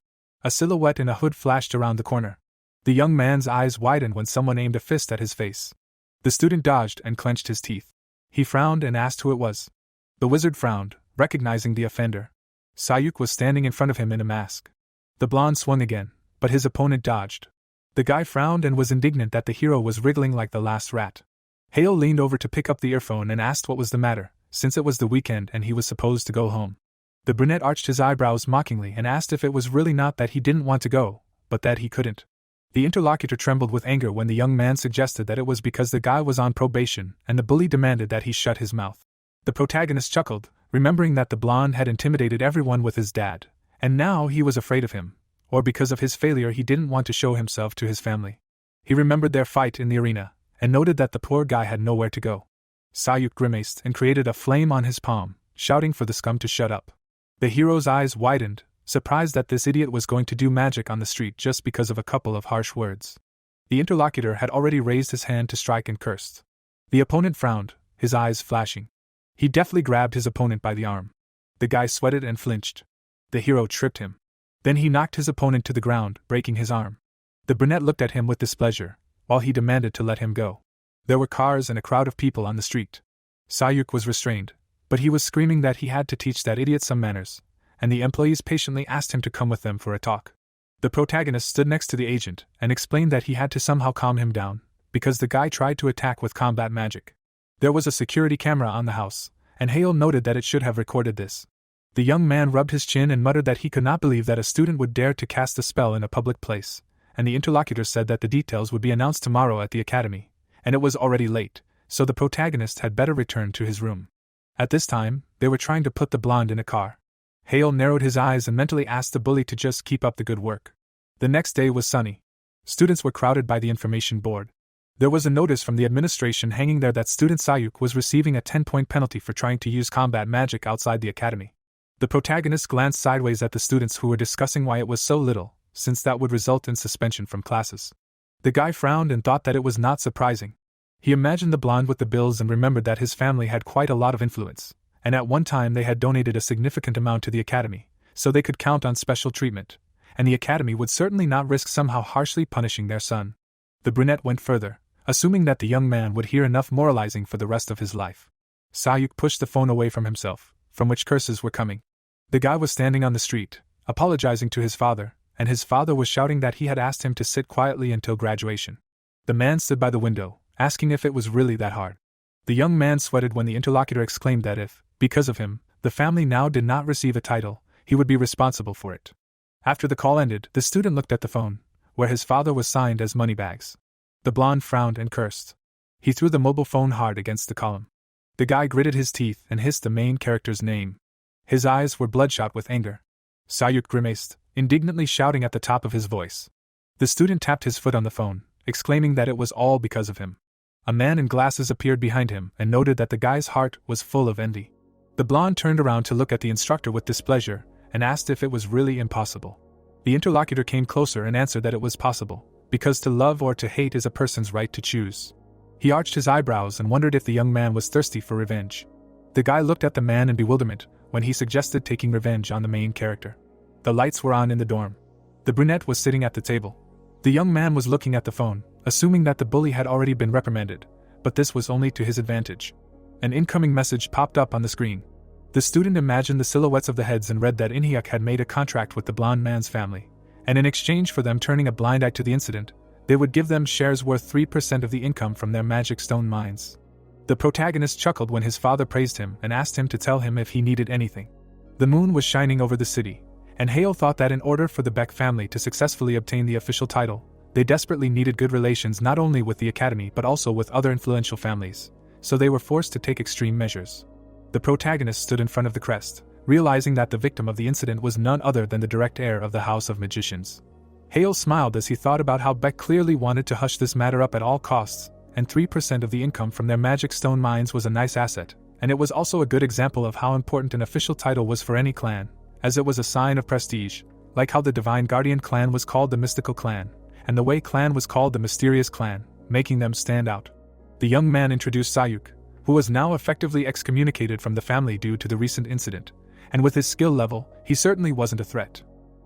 A silhouette in a hood flashed around the corner. The young man's eyes widened when someone aimed a fist at his face. The student dodged and clenched his teeth. He frowned and asked who it was. The wizard frowned, recognizing the offender. Sayuk was standing in front of him in a mask. The blonde swung again, but his opponent dodged. The guy frowned and was indignant that the hero was wriggling like the last rat. Hale leaned over to pick up the earphone and asked what was the matter, since it was the weekend and he was supposed to go home. The brunette arched his eyebrows mockingly and asked if it was really not that he didn't want to go, but that he couldn't. The interlocutor trembled with anger when the young man suggested that it was because the guy was on probation and the bully demanded that he shut his mouth. The protagonist chuckled, remembering that the blonde had intimidated everyone with his dad, and now he was afraid of him, or because of his failure he didn't want to show himself to his family. He remembered their fight in the arena, and noted that the poor guy had nowhere to go. Sayuk grimaced and created a flame on his palm, shouting for the scum to shut up. The hero's eyes widened, surprised that this idiot was going to do magic on the street just because of a couple of harsh words. The interlocutor had already raised his hand to strike and cursed. The opponent frowned, his eyes flashing. He deftly grabbed his opponent by the arm. The guy sweated and flinched. The hero tripped him. Then he knocked his opponent to the ground, breaking his arm. The brunette looked at him with displeasure, while he demanded to let him go. There were cars and a crowd of people on the street. Sayuk was restrained, but he was screaming that he had to teach that idiot some manners, and the employees patiently asked him to come with them for a talk. The protagonist stood next to the agent and explained that he had to somehow calm him down, because the guy tried to attack with combat magic. There was a security camera on the house, and Hale noted that it should have recorded this. The young man rubbed his chin and muttered that he could not believe that a student would dare to cast a spell in a public place, and the interlocutor said that the details would be announced tomorrow at the academy, and it was already late, so the protagonist had better return to his room. At this time, they were trying to put the blonde in a car. Hale narrowed his eyes and mentally asked the bully to just keep up the good work. The next day was sunny. Students were crowded by the information board. There was a notice from the administration hanging there that student Sayuk was receiving a 10-point penalty for trying to use combat magic outside the academy. The protagonist glanced sideways at the students who were discussing why it was so little, since that would result in suspension from classes. The guy frowned and thought that it was not surprising. He imagined the blonde with the bills and remembered that his family had quite a lot of influence, and at one time they had donated a significant amount to the academy, so they could count on special treatment, and the academy would certainly not risk somehow harshly punishing their son. The brunette went further, assuming that the young man would hear enough moralizing for the rest of his life. Sayuk pushed the phone away from himself, from which curses were coming. The guy was standing on the street, apologizing to his father, and his father was shouting that he had asked him to sit quietly until graduation. The man stood by the window, asking if it was really that hard. The young man sweated when the interlocutor exclaimed that if, because of him, the family now did not receive a title, he would be responsible for it. After the call ended, the student looked at the phone, where his father was signed as Moneybags. The blonde frowned and cursed. He threw the mobile phone hard against the column. The guy gritted his teeth and hissed the main character's name. His eyes were bloodshot with anger. Sayuk grimaced, indignantly shouting at the top of his voice. The student tapped his foot on the phone, exclaiming that it was all because of him. A man in glasses appeared behind him and noted that the guy's heart was full of envy. The blonde turned around to look at the instructor with displeasure and asked if it was really impossible. The interlocutor came closer and answered that it was possible, because to love or to hate is a person's right to choose. He arched his eyebrows and wondered if the young man was thirsty for revenge. The guy looked at the man in bewilderment when he suggested taking revenge on the main character. The lights were on in the dorm. The brunette was sitting at the table. The young man was looking at the phone, assuming that the bully had already been reprimanded, but this was only to his advantage. An incoming message popped up on the screen. The student imagined the silhouettes of the heads and read that Inhyuk had made a contract with the blonde man's family, and in exchange for them turning a blind eye to the incident, they would give them shares worth 3% of the income from their magic stone mines. The protagonist chuckled when his father praised him and asked him to tell him if he needed anything. The moon was shining over the city, and Hale thought that in order for the Beck family to successfully obtain the official title, they desperately needed good relations not only with the academy but also with other influential families, so they were forced to take extreme measures. The protagonist stood in front of the crest, realizing that the victim of the incident was none other than the direct heir of the House of Magicians. Hale smiled as he thought about how Beck clearly wanted to hush this matter up at all costs, and 3% of the income from their magic stone mines was a nice asset, and it was also a good example of how important an official title was for any clan, as it was a sign of prestige, like how the Divine Guardian clan was called the Mystical clan, and the Wei clan was called the Mysterious clan, making them stand out. The young man introduced Sayuk, who was now effectively excommunicated from the family due to the recent incident, and with his skill level, he certainly wasn't a threat.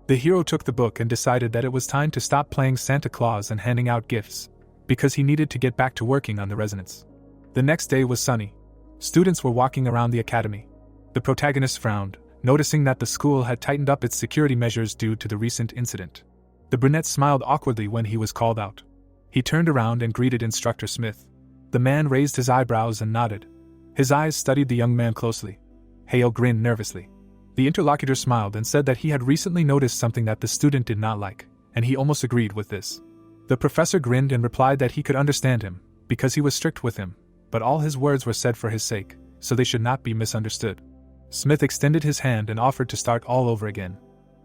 The hero took the book and decided that it was time to stop playing Santa Claus and handing out gifts, because he needed to get back to working on the resonance. The next day was sunny. Students were walking around the academy. The protagonist frowned, noticing that the school had tightened up its security measures due to the recent incident. The brunette smiled awkwardly when he was called out. He turned around and greeted Instructor Smith. The man raised his eyebrows and nodded. His eyes studied the young man closely. Hale grinned nervously. The interlocutor smiled and said that he had recently noticed something that the student did not like, and he almost agreed with this. The professor grinned and replied that he could understand him, because he was strict with him, but all his words were said for his sake, so they should not be misunderstood. Smith extended his hand and offered to start all over again.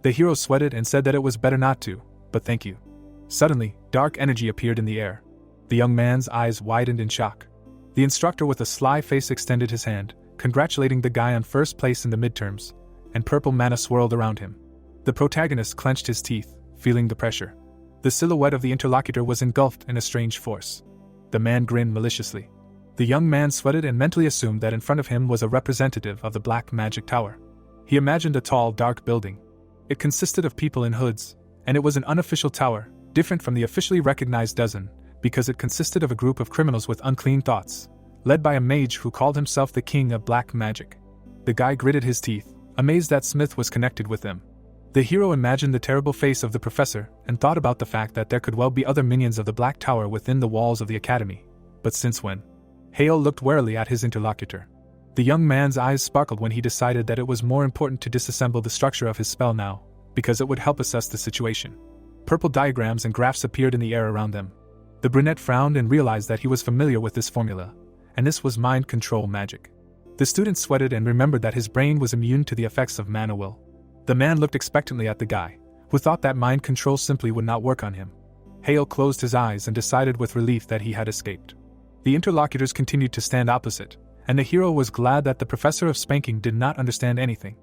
The hero sweated and said that it was better not to, but thank you. Suddenly, dark energy appeared in the air. The young man's eyes widened in shock. The instructor with a sly face extended his hand, congratulating the guy on first place in the midterms, and purple mana swirled around him. The protagonist clenched his teeth, feeling the pressure. The silhouette of the interlocutor was engulfed in a strange force. The man grinned maliciously. The young man sweated and mentally assumed that in front of him was a representative of the Black Magic Tower. He imagined a tall, dark building. It consisted of people in hoods, and it was an unofficial tower, different from the officially recognized dozen, because it consisted of a group of criminals with unclean thoughts, led by a mage who called himself the King of Black Magic. The guy gritted his teeth, amazed that Smith was connected with them. The hero imagined the terrible face of the professor and thought about the fact that there could well be other minions of the Black Tower within the walls of the academy. But since when? Hale looked warily at his interlocutor. The young man's eyes sparkled when he decided that it was more important to disassemble the structure of his spell now, because it would help assess the situation. Purple diagrams and graphs appeared in the air around them. The brunette frowned and realized that he was familiar with this formula, and this was mind control magic. The student sweated and remembered that his brain was immune to the effects of mana will. The man looked expectantly at the guy, who thought that mind control simply would not work on him. Hale closed his eyes and decided with relief that he had escaped. The interlocutors continued to stand opposite, and the hero was glad that the professor of spanking did not understand anything.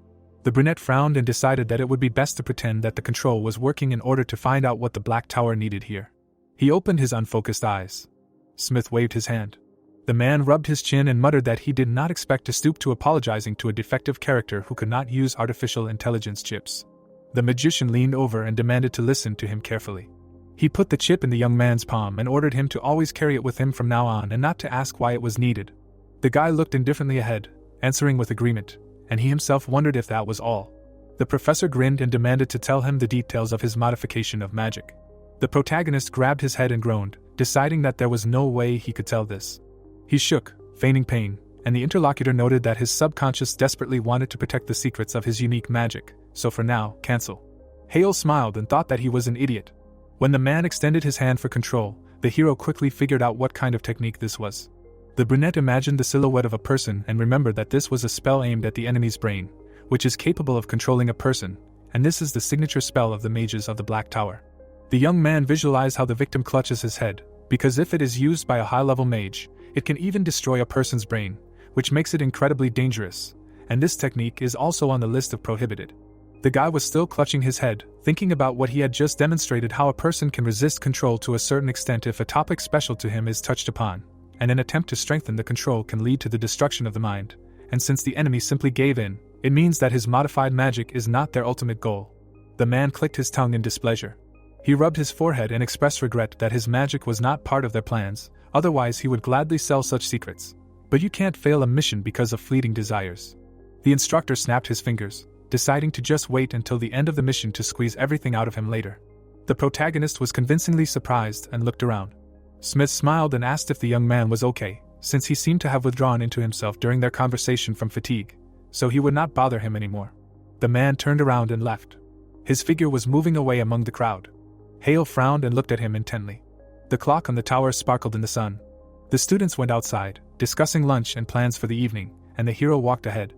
The brunette frowned and decided that it would be best to pretend that the control was working in order to find out what the Black Tower needed here. He opened his unfocused eyes. Smith waved his hand. The man rubbed his chin and muttered that he did not expect to stoop to apologizing to a defective character who could not use artificial intelligence chips. The magician leaned over and demanded to listen to him carefully. He put the chip in the young man's palm and ordered him to always carry it with him from now on and not to ask why it was needed. The guy looked indifferently ahead, answering with agreement, and he himself wondered if that was all. The professor grinned and demanded to tell him the details of his modification of magic. The protagonist grabbed his head and groaned, deciding that there was no way he could tell this. He shook, feigning pain, and the interlocutor noted that his subconscious desperately wanted to protect the secrets of his unique magic, so for now, cancel. Hale smiled and thought that he was an idiot. When the man extended his hand for control, the hero quickly figured out what kind of technique this was. The brunette imagined the silhouette of a person and remembered that this was a spell aimed at the enemy's brain, which is capable of controlling a person, and this is the signature spell of the mages of the Black Tower. The young man visualized how the victim clutches his head, because if it is used by a high-level mage, it can even destroy a person's brain, which makes it incredibly dangerous, and this technique is also on the list of prohibited. The guy was still clutching his head, thinking about what he had just demonstrated, how a person can resist control to a certain extent if a topic special to him is touched upon, and an attempt to strengthen the control can lead to the destruction of the mind, and since the enemy simply gave in, it means that his modified magic is not their ultimate goal. The man clicked his tongue in displeasure. He rubbed his forehead and expressed regret that his magic was not part of their plans, otherwise he would gladly sell such secrets. But you can't fail a mission because of fleeting desires. The instructor snapped his fingers, deciding to just wait until the end of the mission to squeeze everything out of him later. The protagonist was convincingly surprised and looked around. Smith smiled and asked if the young man was okay, since he seemed to have withdrawn into himself during their conversation from fatigue, so he would not bother him anymore. The man turned around and left. His figure was moving away among the crowd. Hale frowned and looked at him intently. The clock on the tower sparkled in the sun. The students went outside, discussing lunch and plans for the evening, and the hero walked ahead.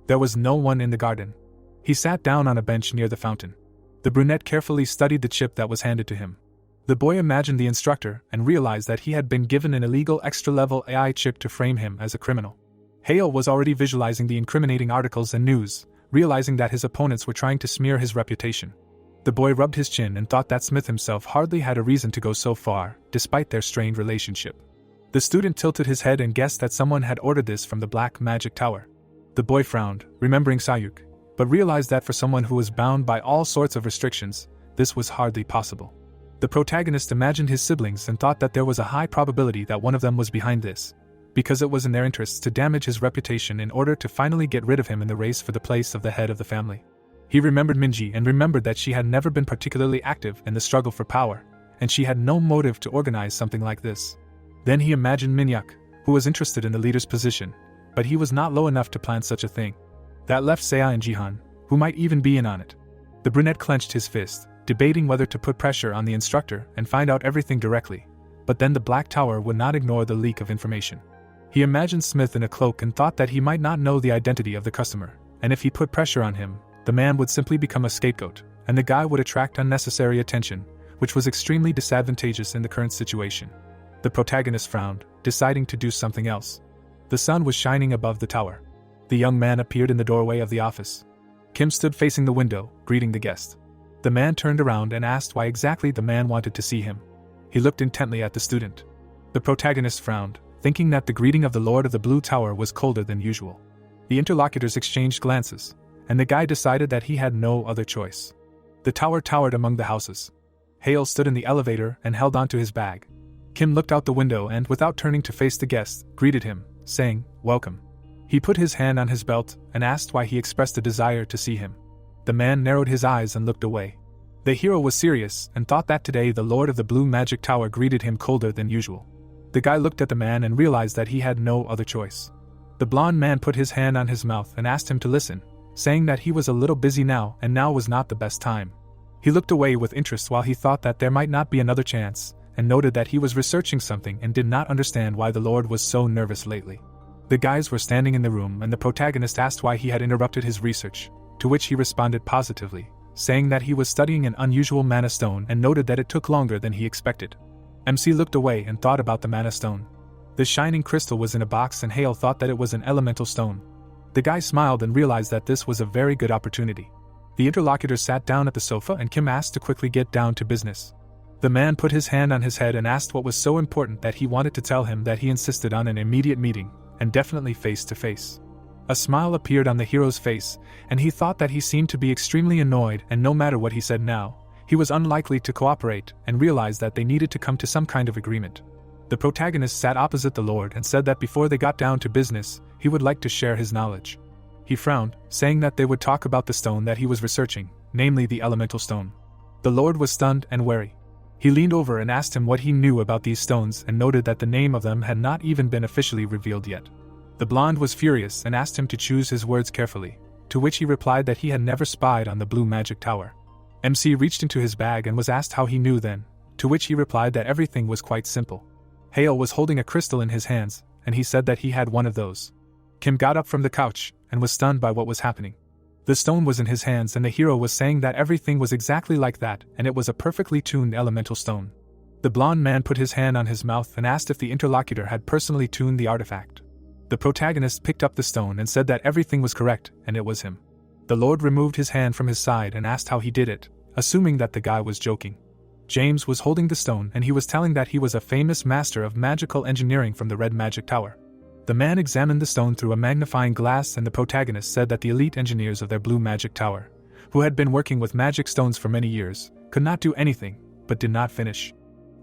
There was no one in the garden. He sat down on a bench near the fountain. The brunette carefully studied the chip that was handed to him. The boy imagined the instructor and realized that he had been given an illegal extra-level AI chip to frame him as a criminal. Hale was already visualizing the incriminating articles and news, realizing that his opponents were trying to smear his reputation. The boy rubbed his chin and thought that Smith himself hardly had a reason to go so far, despite their strained relationship. The student tilted his head and guessed that someone had ordered this from the Black Magic Tower. The boy frowned, remembering Sayuk, but realized that for someone who was bound by all sorts of restrictions, this was hardly possible. The protagonist imagined his siblings and thought that there was a high probability that one of them was behind this, because it was in their interests to damage his reputation in order to finally get rid of him in the race for the place of the head of the family. He remembered Minji and remembered that she had never been particularly active in the struggle for power, and she had no motive to organize something like this. Then he imagined Minyak, who was interested in the leader's position, but he was not low enough to plan such a thing. That left Seiya and Jihan, who might even be in on it. The brunette clenched his fist, debating whether to put pressure on the instructor and find out everything directly, but then the Black Tower would not ignore the leak of information. He imagined Smith in a cloak and thought that he might not know the identity of the customer, and if he put pressure on him, the man would simply become a scapegoat, and the guy would attract unnecessary attention, which was extremely disadvantageous in the current situation. The protagonist frowned, deciding to do something else. The sun was shining above the tower. The young man appeared in the doorway of the office. Kim stood facing the window, greeting the guest. The man turned around and asked why exactly the man wanted to see him. He looked intently at the student. The protagonist frowned, thinking that the greeting of the Lord of the Blue Tower was colder than usual. The interlocutors exchanged glances, and the guy decided that he had no other choice. The tower towered among the houses. Hale stood in the elevator and held onto his bag. Kim looked out the window and, without turning to face the guest, greeted him, saying, "Welcome." He put his hand on his belt and asked why he expressed a desire to see him. The man narrowed his eyes and looked away. The hero was serious and thought that today the Lord of the Blue Magic Tower greeted him colder than usual. The guy looked at the man and realized that he had no other choice. The blonde man put his hand on his mouth and asked him to listen, saying that he was a little busy now and now was not the best time. He looked away with interest while he thought that there might not be another chance, and noted that he was researching something and did not understand why the Lord was so nervous lately. The guys were standing in the room and the protagonist asked why he had interrupted his research, to which he responded positively, saying that he was studying an unusual mana stone and noted that it took longer than he expected. MC looked away and thought about the mana stone. The shining crystal was in a box and Hale thought that it was an elemental stone. The guy smiled and realized that this was a very good opportunity. The interlocutors sat down at the sofa and Kim asked to quickly get down to business. The man put his hand on his head and asked what was so important that he wanted to tell him that he insisted on an immediate meeting, and definitely face to face. A smile appeared on the hero's face, and he thought that he seemed to be extremely annoyed, and no matter what he said now, he was unlikely to cooperate, and realized that they needed to come to some kind of agreement. The protagonist sat opposite the Lord and said that before they got down to business, he would like to share his knowledge. He frowned, saying that they would talk about the stone that he was researching, namely the elemental stone. The Lord was stunned and wary. He leaned over and asked him what he knew about these stones and noted that the name of them had not even been officially revealed yet. The blonde was furious and asked him to choose his words carefully, to which he replied that he had never spied on the blue magic tower. MC reached into his bag and was asked how he knew then, to which he replied that everything was quite simple. Hale was holding a crystal in his hands, and he said that he had one of those. Kim got up from the couch and was stunned by what was happening. The stone was in his hands and the hero was saying that everything was exactly like that and it was a perfectly tuned elemental stone. The blonde man put his hand on his mouth and asked if the interlocutor had personally tuned the artifact. The protagonist picked up the stone and said that everything was correct and it was him. The Lord removed his hand from his side and asked how he did it, assuming that the guy was joking. James was holding the stone and he was telling that he was a famous master of magical engineering from the Red Magic Tower. The man examined the stone through a magnifying glass and the protagonist said that the elite engineers of their Blue Magic Tower, who had been working with magic stones for many years, could not do anything, but did not finish.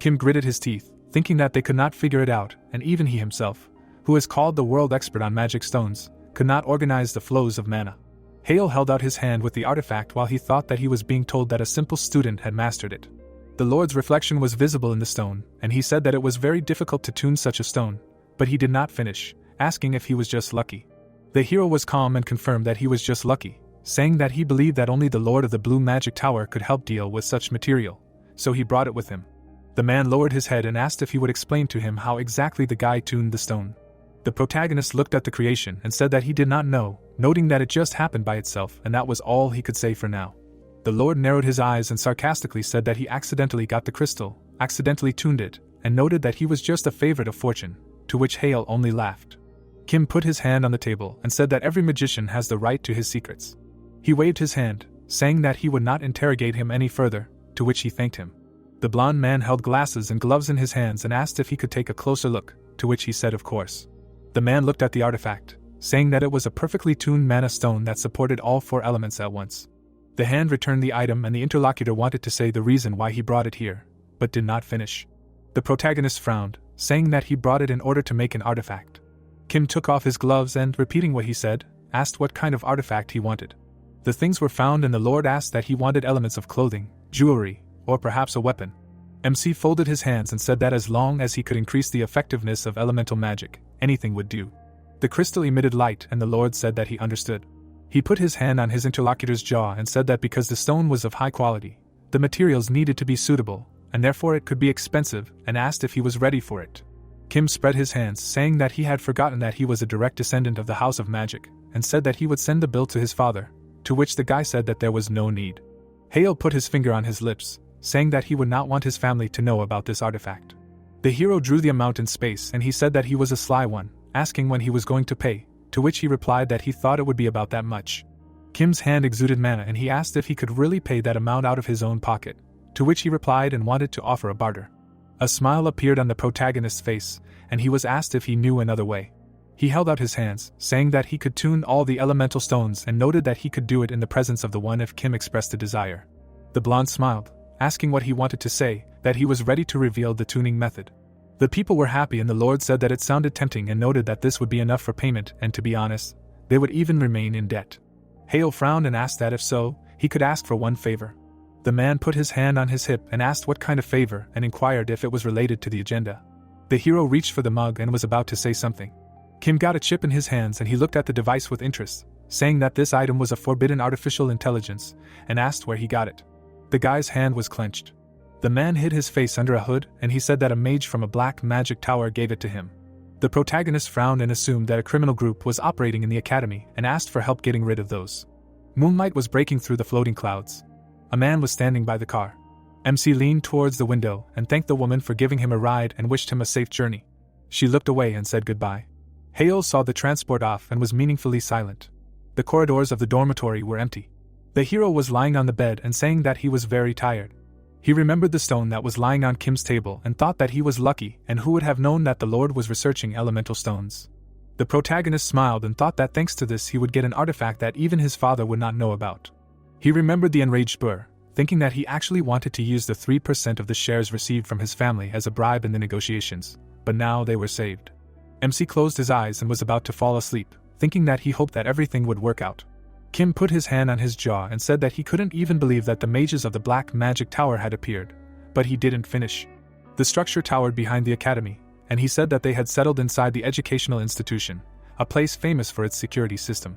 Kim gritted his teeth, thinking that they could not figure it out, and even he himself, who is called the world expert on magic stones, could not organize the flows of mana. Hale held out his hand with the artifact while he thought that he was being told that a simple student had mastered it. The Lord's reflection was visible in the stone, and he said that it was very difficult to tune such a stone, but he did not finish, asking if he was just lucky. The hero was calm and confirmed that he was just lucky, saying that he believed that only the Lord of the Blue Magic Tower could help deal with such material, so he brought it with him. The man lowered his head and asked if he would explain to him how exactly the guy tuned the stone. The protagonist looked at the creation and said that he did not know, noting that it just happened by itself and that was all he could say for now. The Lord narrowed his eyes and sarcastically said that he accidentally got the crystal, accidentally tuned it, and noted that he was just a favorite of fortune, to which Hale only laughed. Kim put his hand on the table and said that every magician has the right to his secrets. He waved his hand, saying that he would not interrogate him any further, to which he thanked him. The blonde man held glasses and gloves in his hands and asked if he could take a closer look, to which he said of course. The man looked at the artifact, saying that it was a perfectly tuned mana stone that supported all 4 elements at once. The hand returned the item and the interlocutor wanted to say the reason why he brought it here, but did not finish. The protagonist frowned, saying that he brought it in order to make an artifact. Kim took off his gloves and, repeating what he said, asked what kind of artifact he wanted. The things were found and the Lord asked that he wanted elements of clothing, jewelry, or perhaps a weapon. MC folded his hands and said that as long as he could increase the effectiveness of elemental magic, anything would do. The crystal emitted light and the Lord said that he understood. He put his hand on his interlocutor's jaw and said that because the stone was of high quality, the materials needed to be suitable, and therefore it could be expensive, and asked if he was ready for it. Kim spread his hands, saying that he had forgotten that he was a direct descendant of the House of Magic, and said that he would send the bill to his father, to which the guy said that there was no need. Hale put his finger on his lips, saying that he would not want his family to know about this artifact. The hero drew the amount in space and he said that he was a sly one, asking when he was going to pay, to which he replied that he thought it would be about that much. Kim's hand exuded mana and he asked if he could really pay that amount out of his own pocket, to which he replied and wanted to offer a barter. A smile appeared on the protagonist's face, and he was asked if he knew another way. He held out his hands, saying that he could tune all the elemental stones and noted that he could do it in the presence of the one if Kim expressed a desire. The blonde smiled, asking what he wanted to say, that he was ready to reveal the tuning method. The people were happy and the Lord said that it sounded tempting and noted that this would be enough for payment and to be honest, they would even remain in debt. Hale frowned and asked that if so, he could ask for one favor. The man put his hand on his hip and asked what kind of favor and inquired if it was related to the agenda. The hero reached for the mug and was about to say something. Kim got a chip in his hands and he looked at the device with interest, saying that this item was a forbidden artificial intelligence, and asked where he got it. The guy's hand was clenched. The man hid his face under a hood and he said that a mage from a black magic tower gave it to him. The protagonist frowned and assumed that a criminal group was operating in the academy and asked for help getting rid of those. Moonlight was breaking through the floating clouds. A man was standing by the car. MC leaned towards the window and thanked the woman for giving him a ride and wished him a safe journey. She looked away and said goodbye. Hale saw the transport off and was meaningfully silent. The corridors of the dormitory were empty. The hero was lying on the bed and saying that he was very tired. He remembered the stone that was lying on Kim's table and thought that he was lucky, and who would have known that the Lord was researching elemental stones. The protagonist smiled and thought that thanks to this he would get an artifact that even his father would not know about. He remembered the enraged Burr, thinking that he actually wanted to use the 3% of the shares received from his family as a bribe in the negotiations, but now they were saved. MC closed his eyes and was about to fall asleep, thinking that he hoped that everything would work out. Kim put his hand on his jaw and said that he couldn't even believe that the mages of the Black Magic Tower had appeared, but he didn't finish. The structure towered behind the academy, and he said that they had settled inside the educational institution, a place famous for its security system.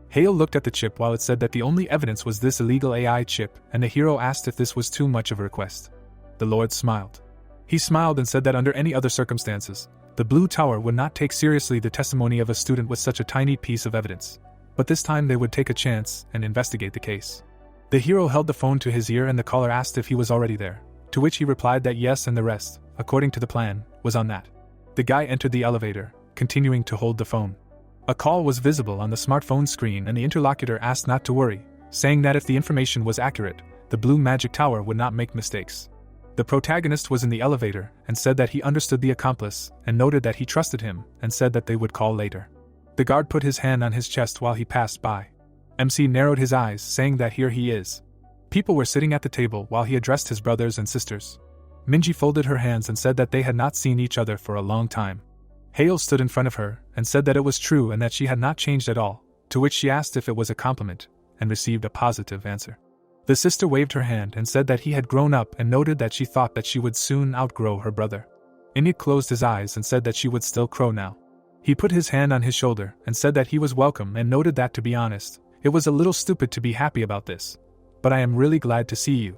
Hale looked at the chip while it said that the only evidence was this illegal AI chip, and the hero asked if this was too much of a request. The Lord smiled. He smiled and said that under any other circumstances, the Blue Tower would not take seriously the testimony of a student with such a tiny piece of evidence. But this time they would take a chance and investigate the case. The hero held the phone to his ear and the caller asked if he was already there, to which he replied that yes, and the rest, according to the plan, was on that. The guy entered the elevator, continuing to hold the phone. A call was visible on the smartphone screen and the interlocutor asked not to worry, saying that if the information was accurate, the Blue Magic Tower would not make mistakes. The protagonist was in the elevator and said that he understood the accomplice and noted that he trusted him and said that they would call later. The guard put his hand on his chest while he passed by. MC narrowed his eyes, saying that here he is. People were sitting at the table while he addressed his brothers and sisters. Minji folded her hands and said that they had not seen each other for a long time. Hale stood in front of her and said that it was true and that she had not changed at all, to which she asked if it was a compliment, and received a positive answer. The sister waved her hand and said that he had grown up and noted that she thought that she would soon outgrow her brother. Inyek closed his eyes and said that she would still crow now. He put his hand on his shoulder and said that he was welcome and noted that, to be honest, it was a little stupid to be happy about this. But I am really glad to see you.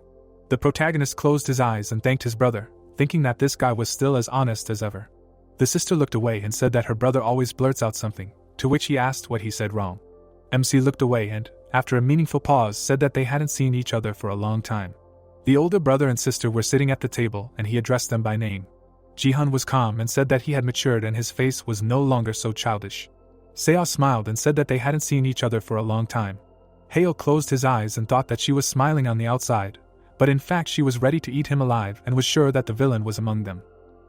The protagonist closed his eyes and thanked his brother, thinking that this guy was still as honest as ever. The sister looked away and said that her brother always blurts out something, to which he asked what he said wrong. MC looked away and, after a meaningful pause, said that they hadn't seen each other for a long time. The older brother and sister were sitting at the table and he addressed them by name. Jihan was calm and said that he had matured and his face was no longer so childish. Seo smiled and said that they hadn't seen each other for a long time. Hale closed his eyes and thought that she was smiling on the outside, but in fact she was ready to eat him alive and was sure that the villain was among them.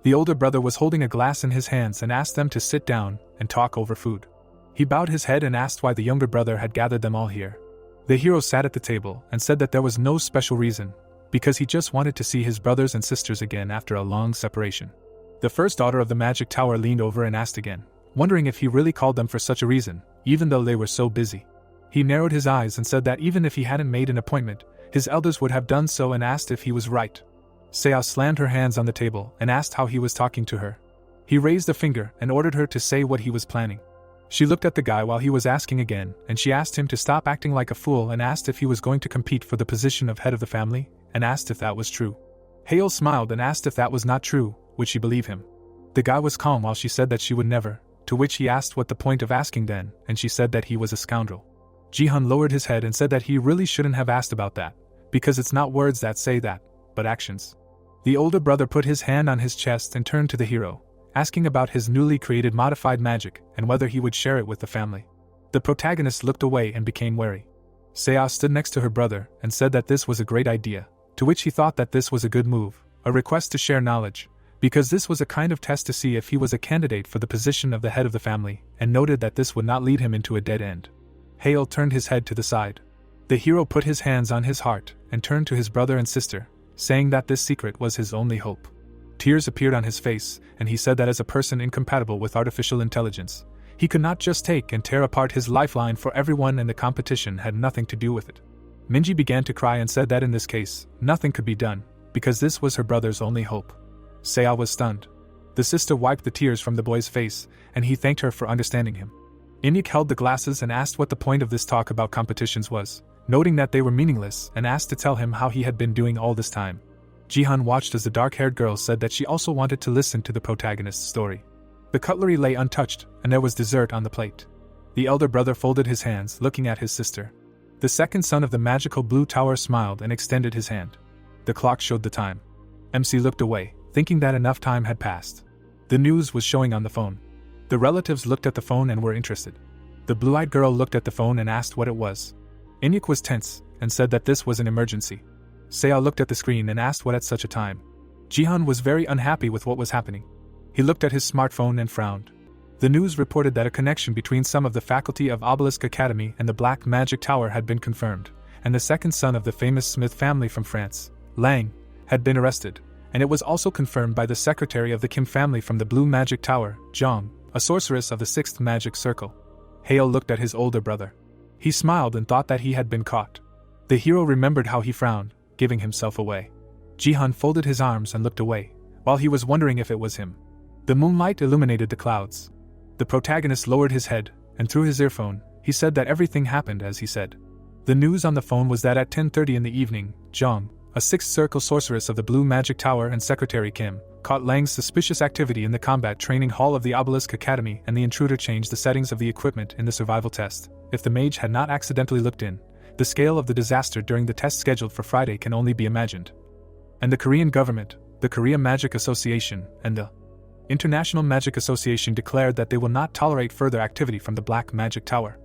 The older brother was holding a glass in his hands and asked them to sit down and talk over food. He bowed his head and asked why the younger brother had gathered them all here. The hero sat at the table and said that there was no special reason, because he just wanted to see his brothers and sisters again after a long separation. The first daughter of the Magic Tower leaned over and asked again, wondering if he really called them for such a reason, even though they were so busy. He narrowed his eyes and said that even if he hadn't made an appointment, his elders would have done so and asked if he was right. Seo slammed her hands on the table and asked how he was talking to her. He raised a finger and ordered her to say what he was planning. She looked at the guy while he was asking again, and she asked him to stop acting like a fool and asked if he was going to compete for the position of head of the family, and asked if that was true. Hale smiled and asked if that was not true, would she believe him? The guy was calm while she said that she would never, to which he asked what the point of asking then, and she said that he was a scoundrel. Jihan lowered his head and said that he really shouldn't have asked about that, because it's not words that say that, but actions. The older brother put his hand on his chest and turned to the hero, asking about his newly created modified magic and whether he would share it with the family. The protagonist looked away and became wary. Seo stood next to her brother and said that this was a great idea, to which he thought that this was a good move, a request to share knowledge, because this was a kind of test to see if he was a candidate for the position of the head of the family, and noted that this would not lead him into a dead end. Hale turned his head to the side. The hero put his hands on his heart and turned to his brother and sister, saying that this secret was his only hope. Tears appeared on his face, and he said that as a person incompatible with artificial intelligence, he could not just take and tear apart his lifeline for everyone, and the competition had nothing to do with it. Minji began to cry and said that in this case, nothing could be done, because this was her brother's only hope. Seo was stunned. The sister wiped the tears from the boy's face, and he thanked her for understanding him. Inyek held the glasses and asked what the point of this talk about competitions was, noting that they were meaningless, and asked to tell him how he had been doing all this time. Jihan watched as the dark-haired girl said that she also wanted to listen to the protagonist's story. The cutlery lay untouched, and there was dessert on the plate. The elder brother folded his hands, looking at his sister. The second son of the magical blue tower smiled and extended his hand. The clock showed the time. MC looked away, thinking that enough time had passed. The news was showing on the phone. The relatives looked at the phone and were interested. The blue-eyed girl looked at the phone and asked what it was. Inyek was tense, and said that this was an emergency. Seo looked at the screen and asked what at such a time. Jihan was very unhappy with what was happening. He looked at his smartphone and frowned. The news reported that a connection between some of the faculty of Obelisk Academy and the Black Magic Tower had been confirmed, and the second son of the famous Smith family from France, Lang, had been arrested, and it was also confirmed by the secretary of the Kim family from the Blue Magic Tower, Zhang, a sorceress of the 6th Magic Circle. Hale looked at his older brother. He smiled and thought that he had been caught. The hero remembered how he frowned, giving himself away. Jihan folded his arms and looked away, while he was wondering if it was him. The moonlight illuminated the clouds. The protagonist lowered his head, and through his earphone, he said that everything happened as he said. The news on the phone was that at 10:30 in the evening, Zhang, a 6th Circle sorceress of the Blue Magic Tower and Secretary Kim, caught Lang's suspicious activity in the combat training hall of the Obelisk Academy, and the intruder changed the settings of the equipment in the survival test. If the mage had not accidentally looked in, the scale of the disaster during the test scheduled for Friday can only be imagined. And the Korean government, the Korea Magic Association, and the International Magic Association declared that they will not tolerate further activity from the Black Magic Tower.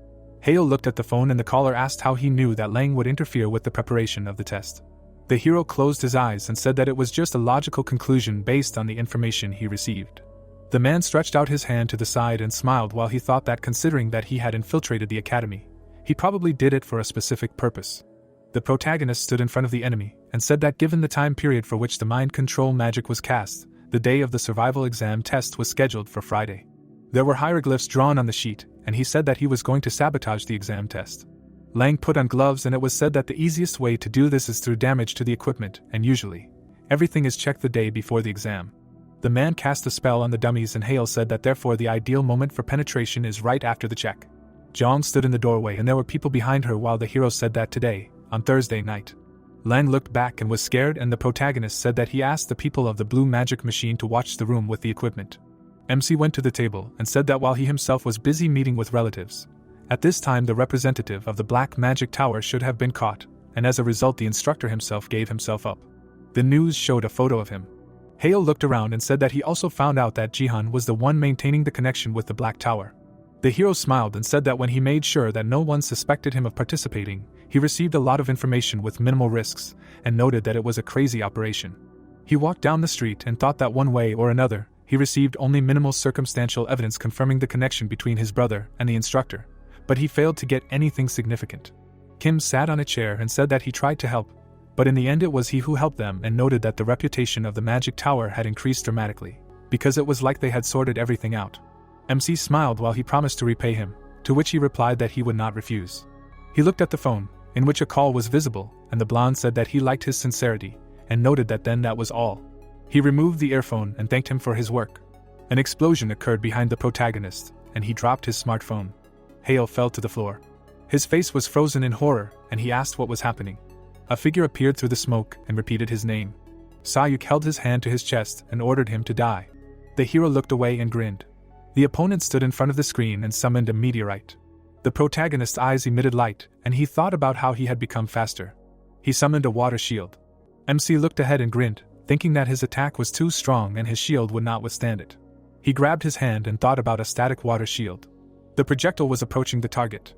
Hale looked at the phone and the caller asked how he knew that Lang would interfere with the preparation of the test. The hero closed his eyes and said that it was just a logical conclusion based on the information he received. The man stretched out his hand to the side and smiled while he thought that considering that he had infiltrated the academy, he probably did it for a specific purpose. The protagonist stood in front of the enemy and said that given the time period for which the mind control magic was cast, the day of the survival exam test was scheduled for Friday. There were hieroglyphs drawn on the sheet, and he said that he was going to sabotage the exam test. Lang put on gloves and it was said that the easiest way to do this is through damage to the equipment, and usually, everything is checked the day before the exam. The man cast a spell on the dummies and Hale said that therefore the ideal moment for penetration is right after the check. Zhang stood in the doorway and there were people behind her while the hero said that today, on Thursday night. Lang looked back and was scared, and the protagonist said that he asked the people of the Blue Magic Machine to watch the room with the equipment. MC went to the table and said that while he himself was busy meeting with relatives, at this time the representative of the Black Magic Tower should have been caught, and as a result the instructor himself gave himself up. The news showed a photo of him. Hale looked around and said that he also found out that Jihan was the one maintaining the connection with the Black Tower. The hero smiled and said that when he made sure that no one suspected him of participating, he received a lot of information with minimal risks, and noted that it was a crazy operation. He walked down the street and thought that one way or another, he received only minimal circumstantial evidence confirming the connection between his brother and the instructor, but he failed to get anything significant. Kim sat on a chair and said that he tried to help, but in the end it was he who helped them, and noted that the reputation of the Magic Tower had increased dramatically, because it was like they had sorted everything out. MC smiled while he promised to repay him, to which he replied that he would not refuse. He looked at the phone, in which a call was visible, and the blonde said that he liked his sincerity, and noted that then that was all. He removed the earphone and thanked him for his work. An explosion occurred behind the protagonist, and he dropped his smartphone. Hale fell to the floor. His face was frozen in horror, and he asked what was happening. A figure appeared through the smoke and repeated his name. Sayuk held his hand to his chest and ordered him to die. The hero looked away and grinned. The opponent stood in front of the screen and summoned a meteorite. The protagonist's eyes emitted light, and he thought about how he had become faster. He summoned a water shield. MC looked ahead and grinned, thinking that his attack was too strong and his shield would not withstand it. He grabbed his hand and thought about a static water shield. The projectile was approaching the target.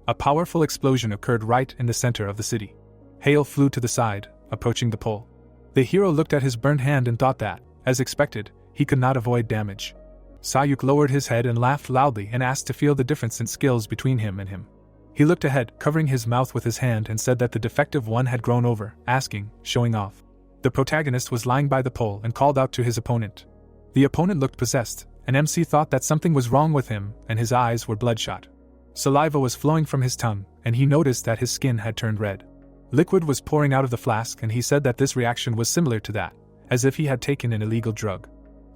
A powerful explosion occurred right in the center of the city. Hale flew to the side, approaching the pole. The hero looked at his burned hand and thought that, as expected, he could not avoid damage. Sayuk lowered his head and laughed loudly and asked to feel the difference in skills between him and him. He looked ahead, covering his mouth with his hand, and said that the defective one had grown over, asking, showing off. The protagonist was lying by the pole and called out to his opponent. The opponent looked possessed, and MC thought that something was wrong with him, and his eyes were bloodshot. Saliva was flowing from his tongue, and he noticed that his skin had turned red. Liquid was pouring out of the flask, and he said that this reaction was similar to that, as if he had taken an illegal drug.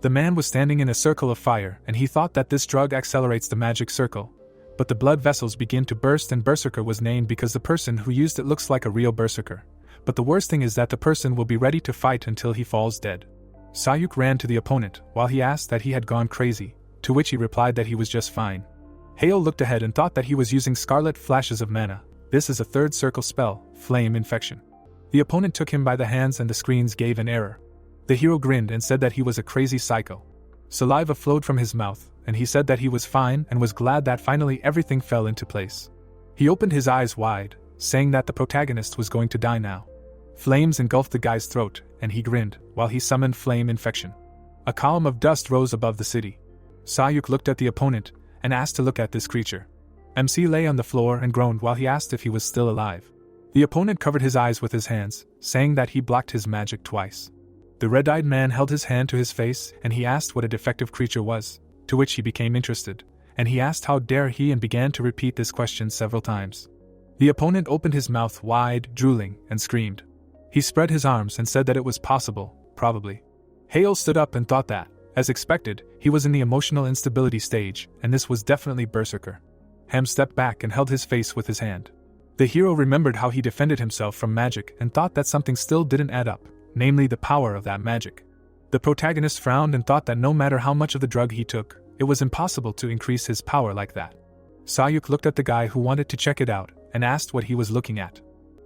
The man was standing in a circle of fire, and he thought that this drug accelerates the magic circle. But the blood vessels begin to burst, and Berserker was named because the person who used it looks like a real Berserker. But the worst thing is that the person will be ready to fight until he falls dead. Sayuk ran to the opponent, while he asked that he had gone crazy, to which he replied that he was just fine. Hale looked ahead and thought that he was using scarlet flashes of mana. This is a third circle spell, Flame Infection. The opponent took him by the hands and the screens gave an error. The hero grinned and said that he was a crazy psycho. Saliva flowed from his mouth, and he said that he was fine and was glad that finally everything fell into place. He opened his eyes wide, saying that the protagonist was going to die now. Flames engulfed the guy's throat, and he grinned, while he summoned flame infection. A column of dust rose above the city. Sayuk looked at the opponent, and asked to look at this creature. MC lay on the floor and groaned while he asked if he was still alive. The opponent covered his eyes with his hands, saying that he blocked his magic twice. The red-eyed man held his hand to his face, and he asked what a defective creature was, to which he became interested, and he asked how dare he and began to repeat this question several times. The opponent opened his mouth wide, drooling, and screamed. He spread his arms and said that it was possible, probably. Hale stood up and thought that, as expected, he was in the emotional instability stage, and this was definitely Berserker. Ham stepped back and held his face with his hand. The hero remembered how he defended himself from magic and thought that something still didn't add up, namely the power of that magic. The protagonist frowned and thought that no matter how much of the drug he took, it was impossible to increase his power like that. Sayuk looked at the guy who wanted to check it out and asked what he was looking at.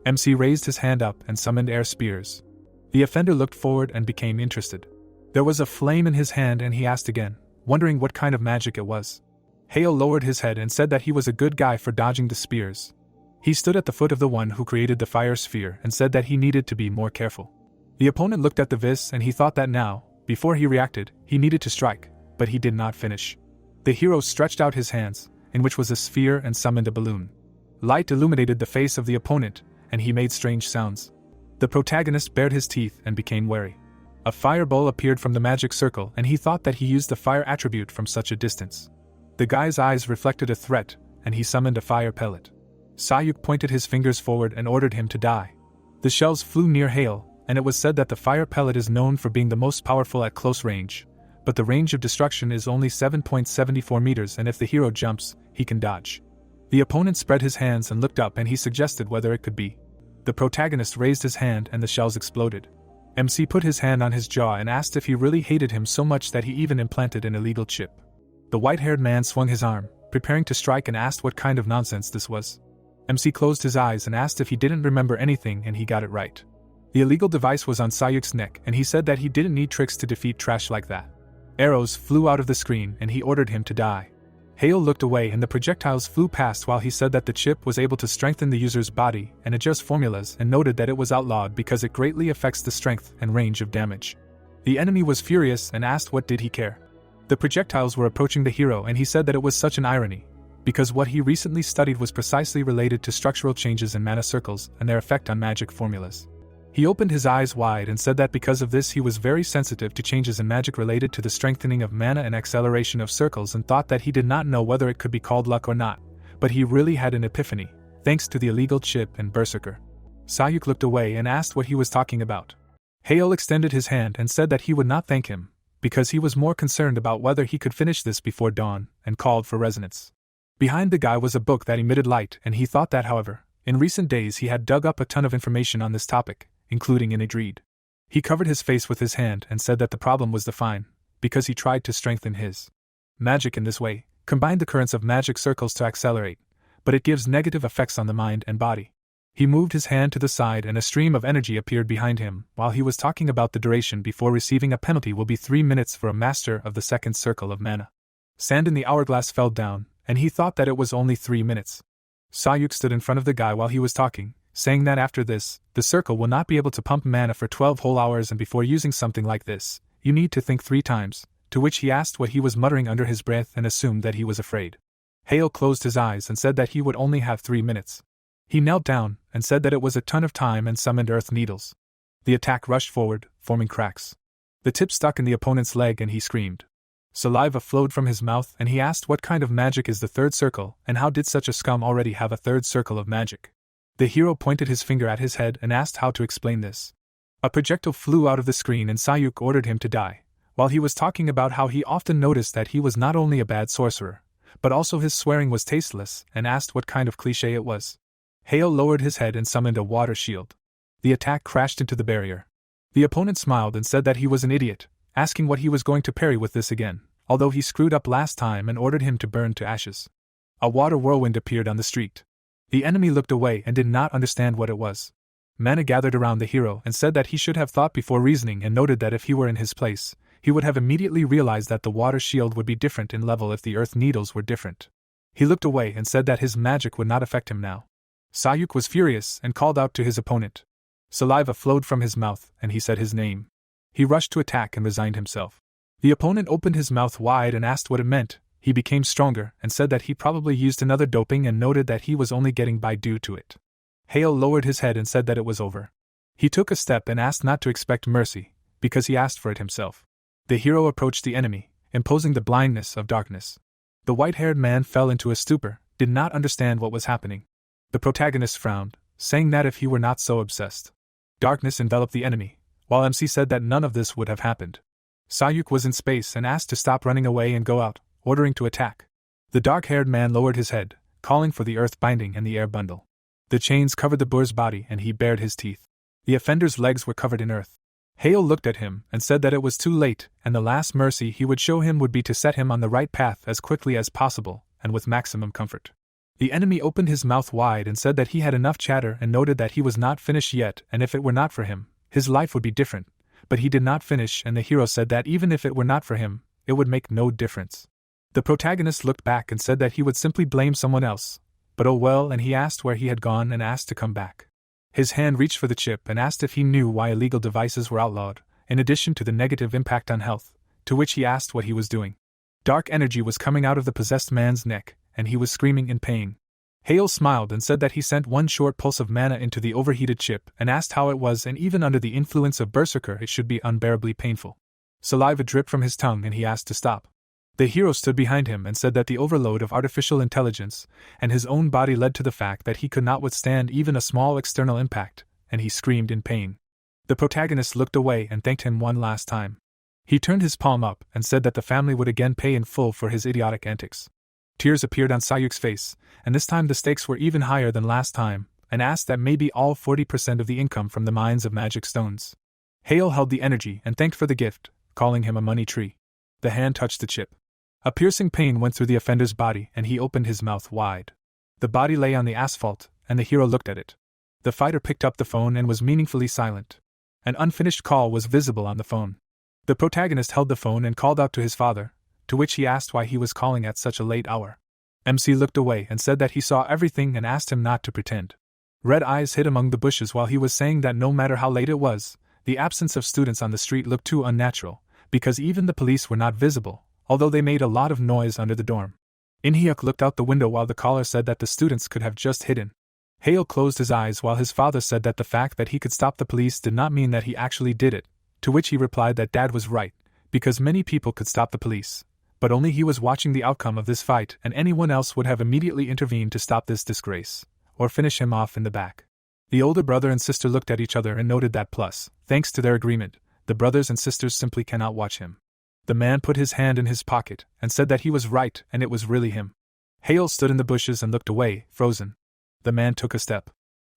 MC raised his hand up and summoned air spears. The offender looked forward and became interested. There was a flame in his hand and he asked again, wondering what kind of magic it was. Hale lowered his head and said that he was a good guy for dodging the spears. He stood at the foot of the one who created the fire sphere and said that he needed to be more careful. The opponent looked at the vis and he thought that now, before he reacted, he needed to strike, but he did not finish. The hero stretched out his hands, in which was a sphere, and summoned a balloon. Light illuminated the face of the opponent, and he made strange sounds. The protagonist bared his teeth and became wary. A fireball appeared from the magic circle and he thought that he used the fire attribute from such a distance. The guy's eyes reflected a threat, and he summoned a fire pellet. Sayuk pointed his fingers forward and ordered him to die. The shells flew near Hale, and it was said that the fire pellet is known for being the most powerful at close range, but the range of destruction is only 7.74 meters, and if the hero jumps, he can dodge. The opponent spread his hands and looked up and he suggested whether it could be. The protagonist raised his hand and the shells exploded. MC put his hand on his jaw and asked if he really hated him so much that he even implanted an illegal chip. The white-haired man swung his arm, preparing to strike, and asked what kind of nonsense this was. MC closed his eyes and asked if he didn't remember anything, and he got it right. The illegal device was on Sayuk's neck, and he said that he didn't need tricks to defeat trash like that. Arrows flew out of the screen and he ordered him to die. Hale looked away and the projectiles flew past while he said that the chip was able to strengthen the user's body and adjust formulas, and noted that it was outlawed because it greatly affects the strength and range of damage. The enemy was furious and asked what did he care. The projectiles were approaching the hero and he said that it was such an irony, because what he recently studied was precisely related to structural changes in mana circles and their effect on magic formulas. He opened his eyes wide and said that because of this he was very sensitive to changes in magic related to the strengthening of mana and acceleration of circles, and thought that he did not know whether it could be called luck or not, but he really had an epiphany, thanks to the illegal chip and Berserker. Sayuk looked away and asked what he was talking about. Hale extended his hand and said that he would not thank him, because he was more concerned about whether he could finish this before dawn, and called for resonance. Behind the guy was a book that emitted light, and he thought that, however, in recent days he had dug up a ton of information on this topic, including in a dreed. He covered his face with his hand and said that the problem was the fine, because he tried to strengthen his magic in this way, combined the currents of magic circles to accelerate, but it gives negative effects on the mind and body. He moved his hand to the side and a stream of energy appeared behind him while he was talking about the duration before receiving a penalty will be 3 minutes for a master of the second circle of mana. Sand in the hourglass fell down, and he thought that it was only 3 minutes. Sayuk stood in front of the guy while he was talking, saying that after this, the circle will not be able to pump mana for 12 whole hours, and before using something like this, you need to think 3 times, to which he asked what he was muttering under his breath and assumed that he was afraid. Hale closed his eyes and said that he would only have 3 minutes. He knelt down and said that it was a ton of time and summoned earth needles. The attack rushed forward, forming cracks. The tip stuck in the opponent's leg and he screamed. Saliva flowed from his mouth and he asked what kind of magic is the third circle and how did such a scum already have a third circle of magic. The hero pointed his finger at his head and asked how to explain this. A projectile flew out of the screen and Sayuk ordered him to die, while he was talking about how he often noticed that he was not only a bad sorcerer, but also his swearing was tasteless, and asked what kind of cliché it was. Hale lowered his head and summoned a water shield. The attack crashed into the barrier. The opponent smiled and said that he was an idiot, asking what he was going to parry with this again, although he screwed up last time, and ordered him to burn to ashes. A water whirlwind appeared on the street. The enemy looked away and did not understand what it was. Mana gathered around the hero and said that he should have thought before reasoning, and noted that if he were in his place, he would have immediately realized that the water shield would be different in level if the earth needles were different. He looked away and said that his magic would not affect him now. Sayuk was furious and called out to his opponent. Saliva flowed from his mouth, and he said his name. He rushed to attack and resigned himself. The opponent opened his mouth wide and asked what it meant. He became stronger and said that he probably used another doping and noted that he was only getting by due to it. Hale lowered his head and said that it was over. He took a step and asked not to expect mercy, because he asked for it himself. The hero approached the enemy, imposing the blindness of darkness. The white-haired man fell into a stupor, did not understand what was happening. The protagonist frowned, saying that if he were not so obsessed. Darkness enveloped the enemy, while MC said that none of this would have happened. Sayuk was in space and asked to stop running away and go out, ordering to attack. The dark-haired man lowered his head, calling for the earth binding and the air bundle. The chains covered the boar's body and he bared his teeth. The offender's legs were covered in earth. Hale looked at him and said that it was too late, and the last mercy he would show him would be to set him on the right path as quickly as possible, and with maximum comfort. The enemy opened his mouth wide and said that he had enough chatter and noted that he was not finished yet, and if it were not for him, his life would be different. But he did not finish, and the hero said that even if it were not for him, it would make no difference. The protagonist looked back and said that he would simply blame someone else. But oh well, and he asked where he had gone and asked to come back. His hand reached for the chip and asked if he knew why illegal devices were outlawed, in addition to the negative impact on health, to which he asked what he was doing. Dark energy was coming out of the possessed man's neck, and he was screaming in pain. Hale smiled and said that he sent one short pulse of mana into the overheated chip and asked how it was, and even under the influence of Berserker it should be unbearably painful. Saliva dripped from his tongue and he asked to stop. The hero stood behind him and said that the overload of artificial intelligence and his own body led to the fact that he could not withstand even a small external impact, and he screamed in pain. The protagonist looked away and thanked him one last time. He turned his palm up and said that the family would again pay in full for his idiotic antics. Tears appeared on Sayuk's face, and this time the stakes were even higher than last time, and asked that maybe all 40% of the income from the mines of magic stones. Hale held the energy and thanked for the gift, calling him a money tree. The hand touched the chip. A piercing pain went through the offender's body and he opened his mouth wide. The body lay on the asphalt, and the hero looked at it. The fighter picked up the phone and was meaningfully silent. An unfinished call was visible on the phone. The protagonist held the phone and called out to his father, to which he asked why he was calling at such a late hour. MC looked away and said that he saw everything and asked him not to pretend. Red eyes hid among the bushes while he was saying that no matter how late it was, the absence of students on the street looked too unnatural, because even the police were not visible, although they made a lot of noise under the dorm. In-hyuk looked out the window while the caller said that the students could have just hidden. Hale closed his eyes while his father said that the fact that he could stop the police did not mean that he actually did it, to which he replied that Dad was right, because many people could stop the police, but only he was watching the outcome of this fight, and anyone else would have immediately intervened to stop this disgrace, or finish him off in the back. The older brother and sister looked at each other and noted that thanks to their agreement, the brothers and sisters simply cannot watch him. The man put his hand in his pocket and said that he was right and it was really him. Hale stood in the bushes and looked away, frozen. The man took a step.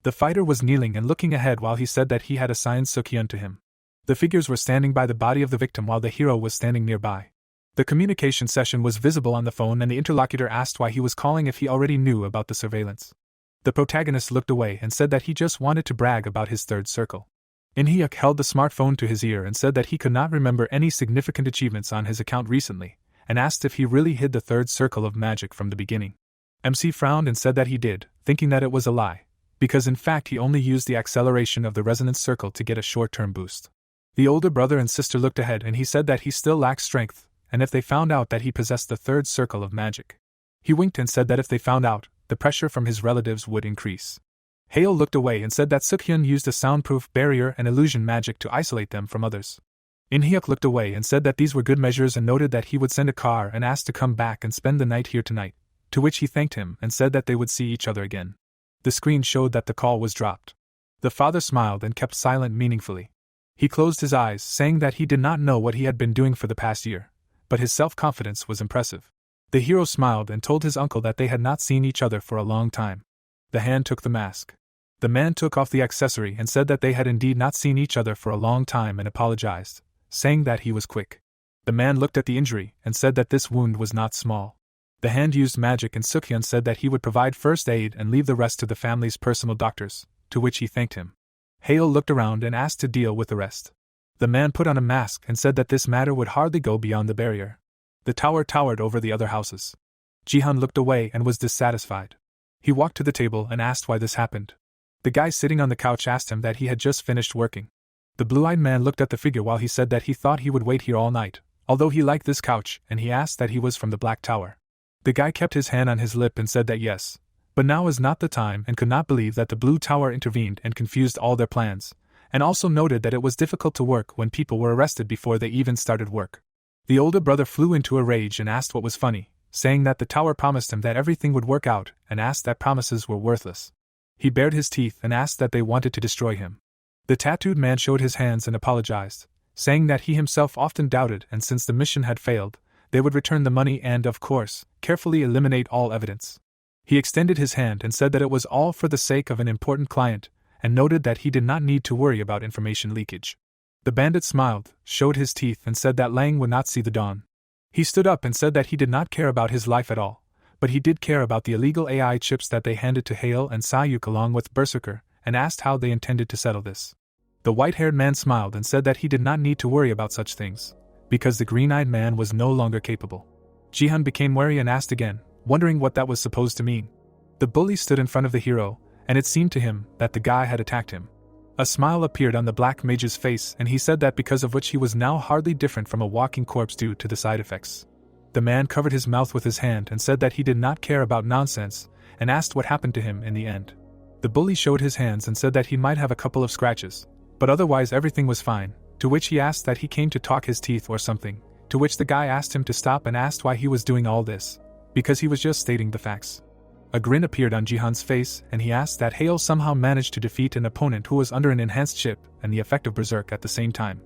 The fighter was kneeling and looking ahead while he said that he had assigned Sukhyun to him. The figures were standing by the body of the victim while the hero was standing nearby. The communication session was visible on the phone and the interlocutor asked why he was calling if he already knew about the surveillance. The protagonist looked away and said that he just wanted to brag about his third circle. In-hyuk held the smartphone to his ear and said that he could not remember any significant achievements on his account recently, and asked if he really hid the third circle of magic from the beginning. MC frowned and said that he did, thinking that it was a lie, because in fact he only used the acceleration of the resonance circle to get a short-term boost. The older brother and sister looked ahead and he said that he still lacked strength, and if they found out that he possessed the third circle of magic. He winked and said that if they found out, the pressure from his relatives would increase. Hale looked away and said that Sukhyun used a soundproof barrier and illusion magic to isolate them from others. In-hyuk looked away and said that these were good measures and noted that he would send a car and asked to come back and spend the night here tonight, to which he thanked him and said that they would see each other again. The screen showed that the call was dropped. The father smiled and kept silent meaningfully. He closed his eyes, saying that he did not know what he had been doing for the past year, but his self-confidence was impressive. The hero smiled and told his uncle that they had not seen each other for a long time. The hand took the mask. The man took off the accessory and said that they had indeed not seen each other for a long time and apologized, saying that he was quick. The man looked at the injury and said that this wound was not small. The hand used magic and Sukhyun said that he would provide first aid and leave the rest to the family's personal doctors, to which he thanked him. Hale looked around and asked to deal with the rest. The man put on a mask and said that this matter would hardly go beyond the barrier. The tower towered over the other houses. Jihan looked away and was dissatisfied. He walked to the table and asked why this happened. The guy sitting on the couch asked him that he had just finished working. The blue-eyed man looked at the figure while he said that he thought he would wait here all night, although he liked this couch, and he asked that he was from the Black Tower. The guy kept his hand on his lip and said that yes, but now is not the time, and could not believe that the Blue Tower intervened and confused all their plans, and also noted that it was difficult to work when people were arrested before they even started work. The older brother flew into a rage and asked what was funny, saying that the tower promised him that everything would work out, and asked that promises were worthless. He bared his teeth and asked that they wanted to destroy him. The tattooed man showed his hands and apologized, saying that he himself often doubted, and since the mission had failed, they would return the money and, of course, carefully eliminate all evidence. He extended his hand and said that it was all for the sake of an important client, and noted that he did not need to worry about information leakage. The bandit smiled, showed his teeth, and said that Lang would not see the dawn. He stood up and said that he did not care about his life at all, but he did care about the illegal AI chips that they handed to Hale and Sayuk along with Berserker, and asked how they intended to settle this. The white-haired man smiled and said that he did not need to worry about such things, because the green-eyed man was no longer capable. Jihan became wary and asked again, wondering what that was supposed to mean. The bully stood in front of the hero, and it seemed to him that the guy had attacked him. A smile appeared on the black mage's face, and he said that because of which he was now hardly different from a walking corpse due to the side effects. The man covered his mouth with his hand and said that he did not care about nonsense, and asked what happened to him in the end. The bully showed his hands and said that he might have a couple of scratches, but otherwise everything was fine, to which he asked that he came to talk his teeth or something, to which the guy asked him to stop and asked why he was doing all this, because he was just stating the facts. A grin appeared on Jihan's face, and he asked that Hale somehow managed to defeat an opponent who was under an enhanced chip and the effect of Berserk at the same time.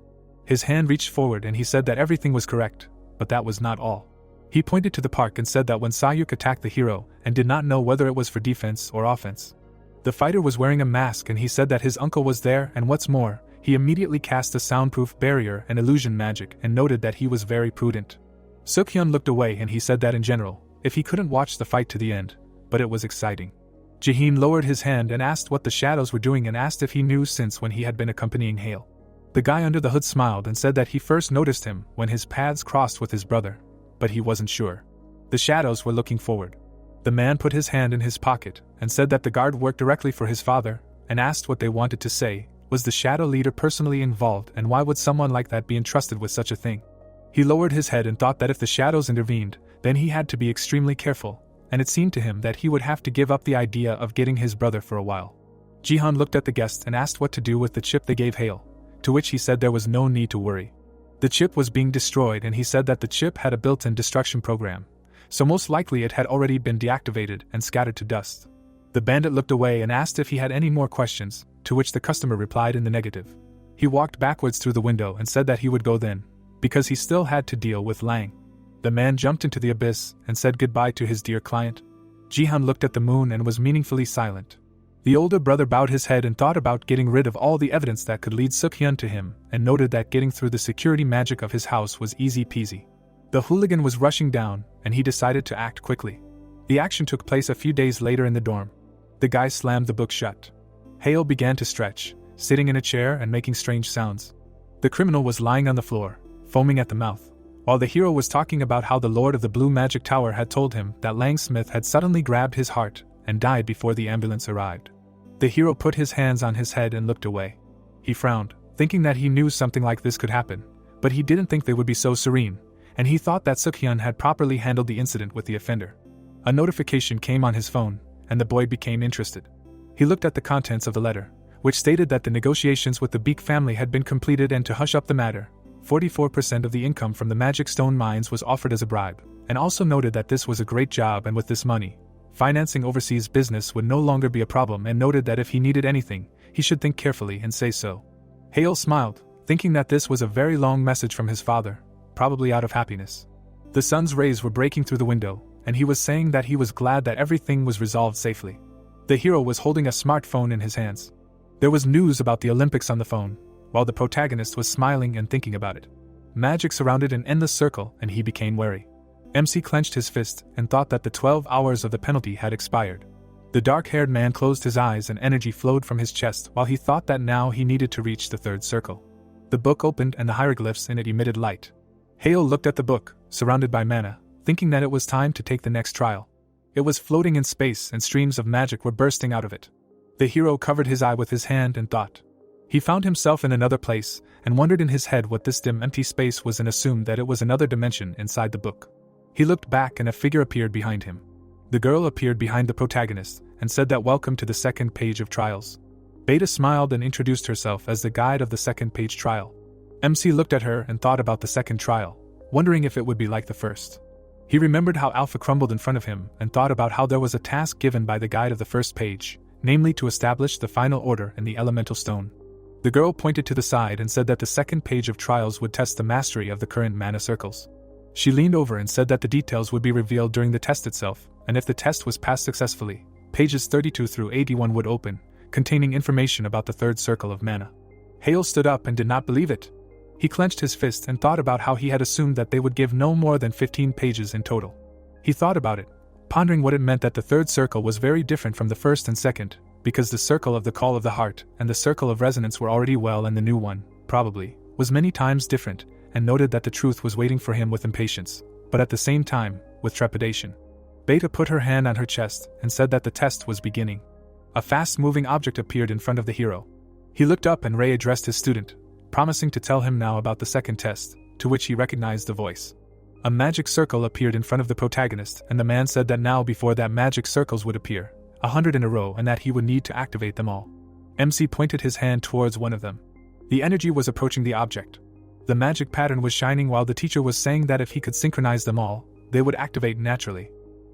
His hand reached forward and he said that everything was correct, but that was not all. He pointed to the park and said that when Sayuk attacked the hero, and did not know whether it was for defense or offense. The fighter was wearing a mask, and he said that his uncle was there, and what's more, he immediately cast a soundproof barrier and illusion magic and noted that he was very prudent. Sukhyun looked away and he said that in general, if he couldn't watch the fight to the end, but it was exciting. Jihin lowered his hand and asked what the shadows were doing and asked if he knew since when he had been accompanying Hale. The guy under the hood smiled and said that he first noticed him when his paths crossed with his brother, but he wasn't sure. The shadows were looking forward. The man put his hand in his pocket and said that the guard worked directly for his father, and asked what they wanted to say. Was the shadow leader personally involved, and why would someone like that be entrusted with such a thing? He lowered his head and thought that if the shadows intervened, then he had to be extremely careful, and it seemed to him that he would have to give up the idea of getting his brother for a while. Jihan looked at the guest and asked what to do with the chip they gave Hale, to which he said there was no need to worry. The chip was being destroyed, and he said that the chip had a built-in destruction program, so most likely it had already been deactivated and scattered to dust. The bandit looked away and asked if he had any more questions, to which the customer replied in the negative. He walked backwards through the window and said that he would go then, because he still had to deal with Lang. The man jumped into the abyss and said goodbye to his dear client. Jihan looked at the moon and was meaningfully silent. The older brother bowed his head and thought about getting rid of all the evidence that could lead Sukhyun to him, and noted that getting through the security magic of his house was easy peasy. The hooligan was rushing down, and he decided to act quickly. The action took place a few days later in the dorm. The guy slammed the book shut. Hale began to stretch, sitting in a chair and making strange sounds. The criminal was lying on the floor, foaming at the mouth, while the hero was talking about how the Lord of the Blue Magic Tower had told him that Lang Smith had suddenly grabbed his heart and died before the ambulance arrived. The hero put his hands on his head and looked away. He frowned, thinking that he knew something like this could happen, but he didn't think they would be so serene, and he thought that Sukhyun had properly handled the incident with the offender. A notification came on his phone, and the boy became interested. He looked at the contents of the letter, which stated that the negotiations with the Beak family had been completed, and to hush up the matter, 44% of the income from the magic stone mines was offered as a bribe, and also noted that this was a great job, and with this money, financing overseas business would no longer be a problem, and noted that if he needed anything, he should think carefully and say so. Hale smiled, thinking that this was a very long message from his father, probably out of happiness. The sun's rays were breaking through the window, and he was saying that he was glad that everything was resolved safely. The hero was holding a smartphone in his hands. There was news about the Olympics on the phone, while the protagonist was smiling and thinking about it. Magic surrounded an endless circle, and he became wary. MC clenched his fist and thought that the 12 hours of the penalty had expired. The dark-haired man closed his eyes and energy flowed from his chest while he thought that now he needed to reach the third circle. The book opened and the hieroglyphs in it emitted light. Hale looked at the book, surrounded by mana, thinking that it was time to take the next trial. It was floating in space and streams of magic were bursting out of it. The hero covered his eye with his hand and thought. He found himself in another place, and wondered in his head what this dim empty space was and assumed that it was another dimension inside the book. He looked back and a figure appeared behind him. The girl appeared behind the protagonist, and said that welcome to the second page of trials. Beta smiled and introduced herself as the guide of the second page trial. MC looked at her and thought about the second trial, wondering if it would be like the first. He remembered how Alpha crumbled in front of him and thought about how there was a task given by the guide of the first page, namely to establish the final order in the elemental stone. The girl pointed to the side and said that the second page of trials would test the mastery of the current mana circles. She leaned over and said that the details would be revealed during the test itself, and if the test was passed successfully, pages 32 through 81 would open, containing information about the third circle of mana. Hale stood up and did not believe it. He clenched his fist and thought about how he had assumed that they would give no more than 15 pages in total. He thought about it, pondering what it meant that the third circle was very different from the first and second, because the circle of the call of the heart and the circle of resonance were already well, and the new one, probably, was many times different, and noted that the truth was waiting for him with impatience, but at the same time, with trepidation. Beta put her hand on her chest and said that the test was beginning. A fast-moving object appeared in front of the hero. He looked up and Ray addressed his student, promising to tell him now about the second test, to which he recognized the voice. A magic circle appeared in front of the protagonist, and the man said that now before that magic circles would appear, 100 in a row, and that he would need to activate them all. MC pointed his hand towards one of them. The energy was approaching the object. The magic pattern was shining while the teacher was saying that if he could synchronize them all, they would activate naturally.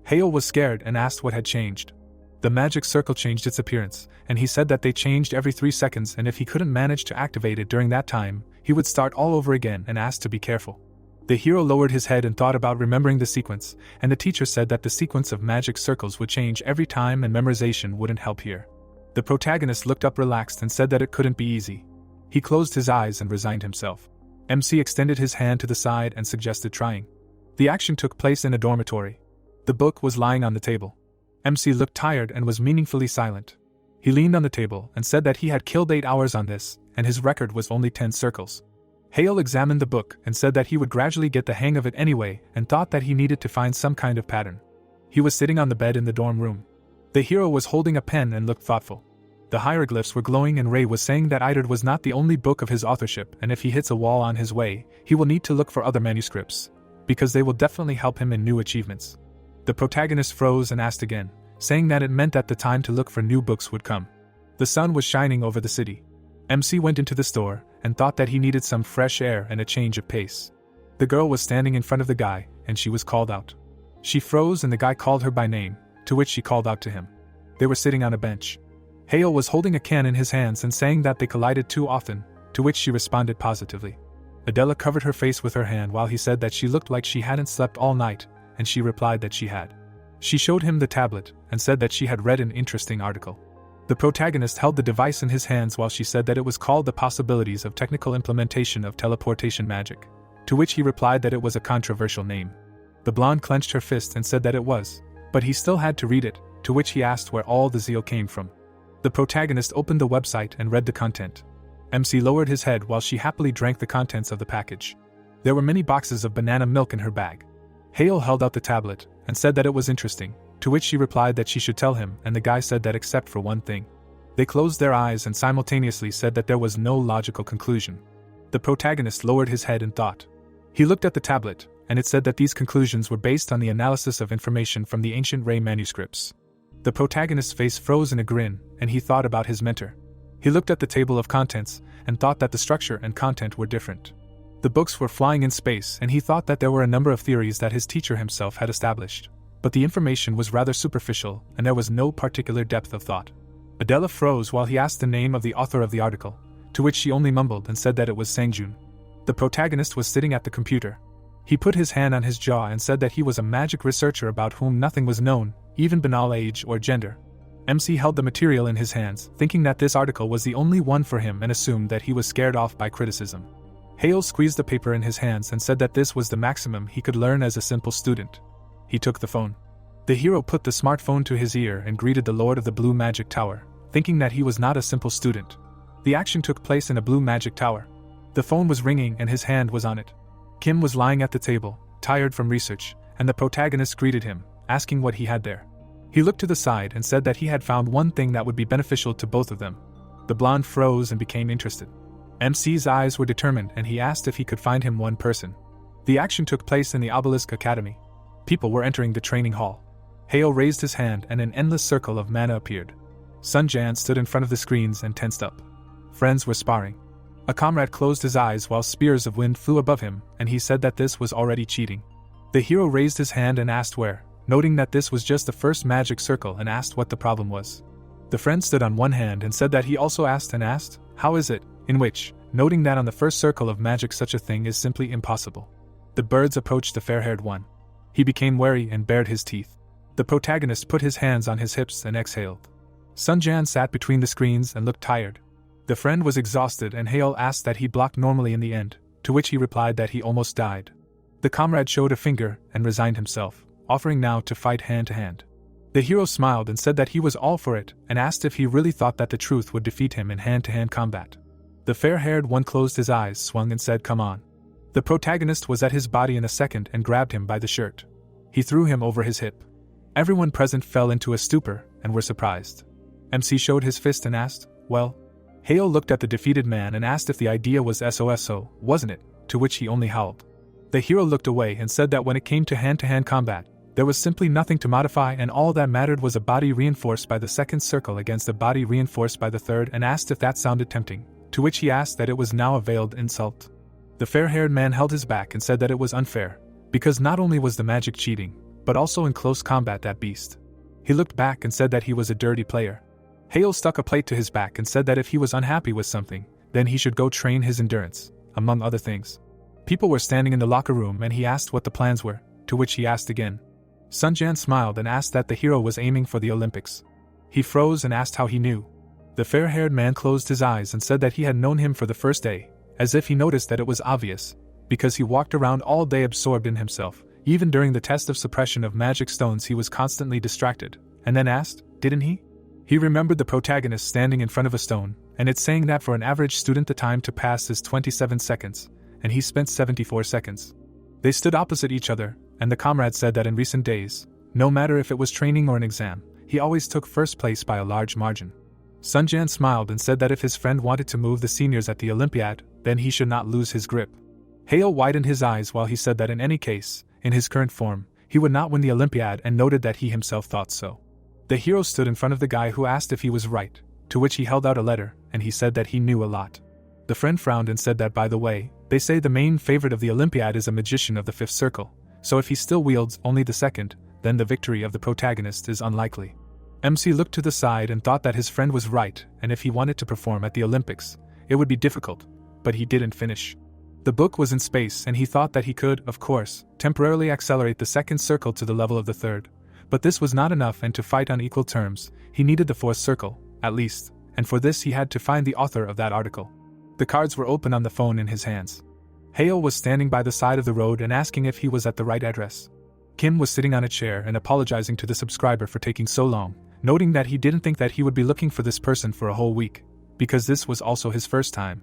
Hale was scared and asked what had changed. The magic circle changed its appearance, and he said that they changed every 3 seconds, and if he couldn't manage to activate it during that time, he would start all over again and asked to be careful. The hero lowered his head and thought about remembering the sequence, and the teacher said that the sequence of magic circles would change every time and memorization wouldn't help here. The protagonist looked up relaxed and said that it couldn't be easy. He closed his eyes and resigned himself. MC extended his hand to the side and suggested trying. The action took place in a dormitory. The book was lying on the table. MC looked tired and was meaningfully silent. He leaned on the table and said that he had killed 8 hours on this, and his record was only 10 circles. Hale examined the book and said that he would gradually get the hang of it anyway, and thought that he needed to find some kind of pattern. He was sitting on the bed in the dorm room. The hero was holding a pen and looked thoughtful. The hieroglyphs were glowing, and Ray was saying that Idard was not the only book of his authorship, and if he hits a wall on his way, he will need to look for other manuscripts, because they will definitely help him in new achievements. The protagonist froze and asked again, saying that it meant that the time to look for new books would come. The sun was shining over the city. MC went into the store and thought that he needed some fresh air and a change of pace. The girl was standing in front of the guy, and she was called out. She froze and the guy called her by name, to which she called out to him. They were sitting on a bench. Hale was holding a can in his hands and saying that they collided too often, to which she responded positively. Adella covered her face with her hand while he said that she looked like she hadn't slept all night, and she replied that she had. She showed him the tablet and said that she had read an interesting article. The protagonist held the device in his hands while she said that it was called The Possibilities of Technical Implementation of Teleportation Magic, to which he replied that it was a controversial name. The blonde clenched her fist and said that it was, but he still had to read it, to which he asked where all the zeal came from. The protagonist opened the website and read the content. MC lowered his head while she happily drank the contents of the package. There were many boxes of banana milk in her bag. Hale held out the tablet and said that it was interesting, to which she replied that she should tell him, and the guy said that except for one thing. They closed their eyes and simultaneously said that there was no logical conclusion. The protagonist lowered his head in thought. He looked at the tablet, and it said that these conclusions were based on the analysis of information from the ancient Ray manuscripts. The protagonist's face froze in a grin, and he thought about his mentor. He looked at the table of contents, and thought that the structure and content were different. The books were flying in space, and he thought that there were a number of theories that his teacher himself had established. But the information was rather superficial, and there was no particular depth of thought. Adella froze while he asked the name of the author of the article, to which she only mumbled and said that it was Sangjun. The protagonist was sitting at the computer. He put his hand on his jaw and said that he was a magic researcher about whom nothing was known, even banal age or gender. MC held the material in his hands, thinking that this article was the only one for him, and assumed that he was scared off by criticism. Hale squeezed the paper in his hands and said that this was the maximum he could learn as a simple student. He took the phone. The hero put the smartphone to his ear and greeted the Lord of the Blue Magic Tower, thinking that he was not a simple student. The action took place in a blue magic tower. The phone was ringing and his hand was on it. Kim was lying at the table, tired from research, and the protagonist greeted him, asking what he had there. He looked to the side and said that he had found one thing that would be beneficial to both of them. The blonde froze and became interested. MC's eyes were determined and he asked if he could find him one person. The action took place in the Obelisk Academy. People were entering the training hall. Heo raised his hand and an endless circle of mana appeared. Sun Jan stood in front of the screens and tensed up. Friends were sparring. A comrade closed his eyes while spears of wind flew above him, and he said that this was already cheating. The hero raised his hand and asked where, noting that this was just the first magic circle, and asked what the problem was. The friend stood on one hand and said that he also asked, how is it, in which, noting that on the first circle of magic such a thing is simply impossible. The birds approached the fair-haired one. He became wary and bared his teeth. The protagonist put his hands on his hips and exhaled. Sun Jan sat between the screens and looked tired. The friend was exhausted and Hale asked that he block normally in the end, to which he replied that he almost died. The comrade showed a finger and resigned himself, offering now to fight hand to hand. The hero smiled and said that he was all for it and asked if he really thought that the truth would defeat him in hand-to-hand combat. The fair-haired one closed his eyes, swung and said, "Come on." The protagonist was at his body in a second and grabbed him by the shirt. He threw him over his hip. Everyone present fell into a stupor and were surprised. MC showed his fist and asked, "Well?" Hale looked at the defeated man and asked if the idea was SOSO, wasn't it, to which he only howled. The hero looked away and said that when it came to hand-to-hand combat, there was simply nothing to modify and all that mattered was a body reinforced by the second circle against a body reinforced by the third, and asked if that sounded tempting, to which he asked that it was now a veiled insult. The fair-haired man held his back and said that it was unfair, because not only was the magic cheating, but also in close combat that beast. He looked back and said that he was a dirty player. Hale stuck a plate to his back and said that if he was unhappy with something, then he should go train his endurance, among other things. People were standing in the locker room and he asked what the plans were, to which he asked again. Sun Jan smiled and asked that the hero was aiming for the Olympics. He froze and asked how he knew. The fair-haired man closed his eyes and said that he had known him for the first day, as if he noticed that it was obvious, because he walked around all day absorbed in himself. Even during the test of suppression of magic stones he was constantly distracted, and then asked, "Didn't he?" He remembered the protagonist standing in front of a stone, and it's saying that for an average student the time to pass is 27 seconds, and he spent 74 seconds. They stood opposite each other, and the comrade said that in recent days, no matter if it was training or an exam, he always took first place by a large margin. Sun Jan smiled and said that if his friend wanted to move the seniors at the Olympiad, then he should not lose his grip. Hale widened his eyes while he said that in any case, in his current form, he would not win the Olympiad and noted that he himself thought so. The hero stood in front of the guy who asked if he was right, to which he held out a letter, and he said that he knew a lot. The friend frowned and said that, by the way, they say the main favorite of the Olympiad is a magician of the fifth circle, so if he still wields only the second, then the victory of the protagonist is unlikely. MC looked to the side and thought that his friend was right, and if he wanted to perform at the Olympics, it would be difficult, but he didn't finish. The book was in space and he thought that he could, of course, temporarily accelerate the second circle to the level of the third. But this was not enough, and to fight on equal terms, he needed the fourth circle, at least, and for this he had to find the author of that article. The cards were open on the phone in his hands. Hale was standing by the side of the road and asking if he was at the right address. Kim was sitting on a chair and apologizing to the subscriber for taking so long, noting that he didn't think that he would be looking for this person for a whole week, because this was also his first time.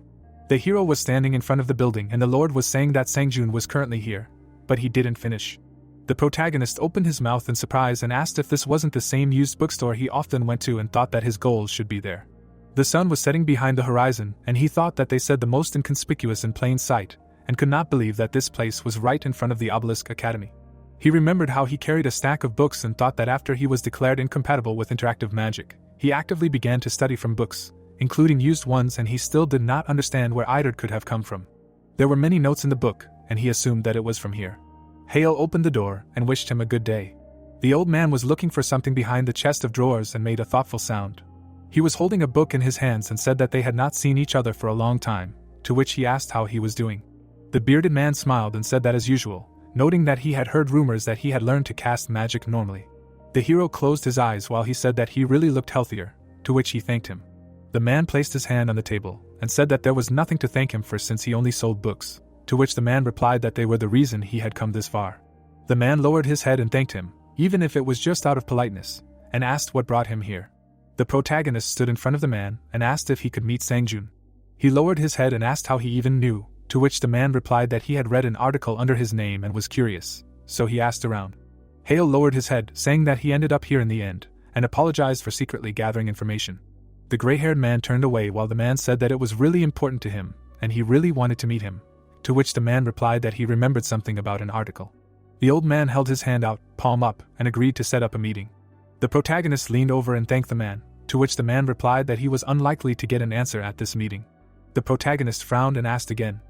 The hero was standing in front of the building and the Lord was saying that Sangjun was currently here, but he didn't finish. The protagonist opened his mouth in surprise and asked if this wasn't the same used bookstore he often went to and thought that his goals should be there. The sun was setting behind the horizon and he thought that they said the most inconspicuous in plain sight, and could not believe that this place was right in front of the Obelisk Academy. He remembered how he carried a stack of books and thought that after he was declared incompatible with interactive magic, he actively began to study from books, including used ones, and he still did not understand where either could have come from. There were many notes in the book, and he assumed that it was from here. Hale opened the door and wished him a good day. The old man was looking for something behind the chest of drawers and made a thoughtful sound. He was holding a book in his hands and said that they had not seen each other for a long time, to which he asked how he was doing. The bearded man smiled and said that as usual, noting that he had heard rumors that he had learned to cast magic normally. The hero closed his eyes while he said that he really looked healthier, to which he thanked him. The man placed his hand on the table and said that there was nothing to thank him for since he only sold books, to which the man replied that they were the reason he had come this far. The man lowered his head and thanked him, even if it was just out of politeness, and asked what brought him here. The protagonist stood in front of the man and asked if he could meet Sangjun. He lowered his head and asked how he even knew, to which the man replied that he had read an article under his name and was curious, so he asked around. Hale lowered his head, saying that he ended up here in the end, and apologized for secretly gathering information. The gray-haired man turned away while the man said that it was really important to him, and he really wanted to meet him, to which the man replied that he remembered something about an article. The old man held his hand out, palm up, and agreed to set up a meeting. The protagonist leaned over and thanked the man, to which the man replied that he was unlikely to get an answer at this meeting. The protagonist frowned and asked again.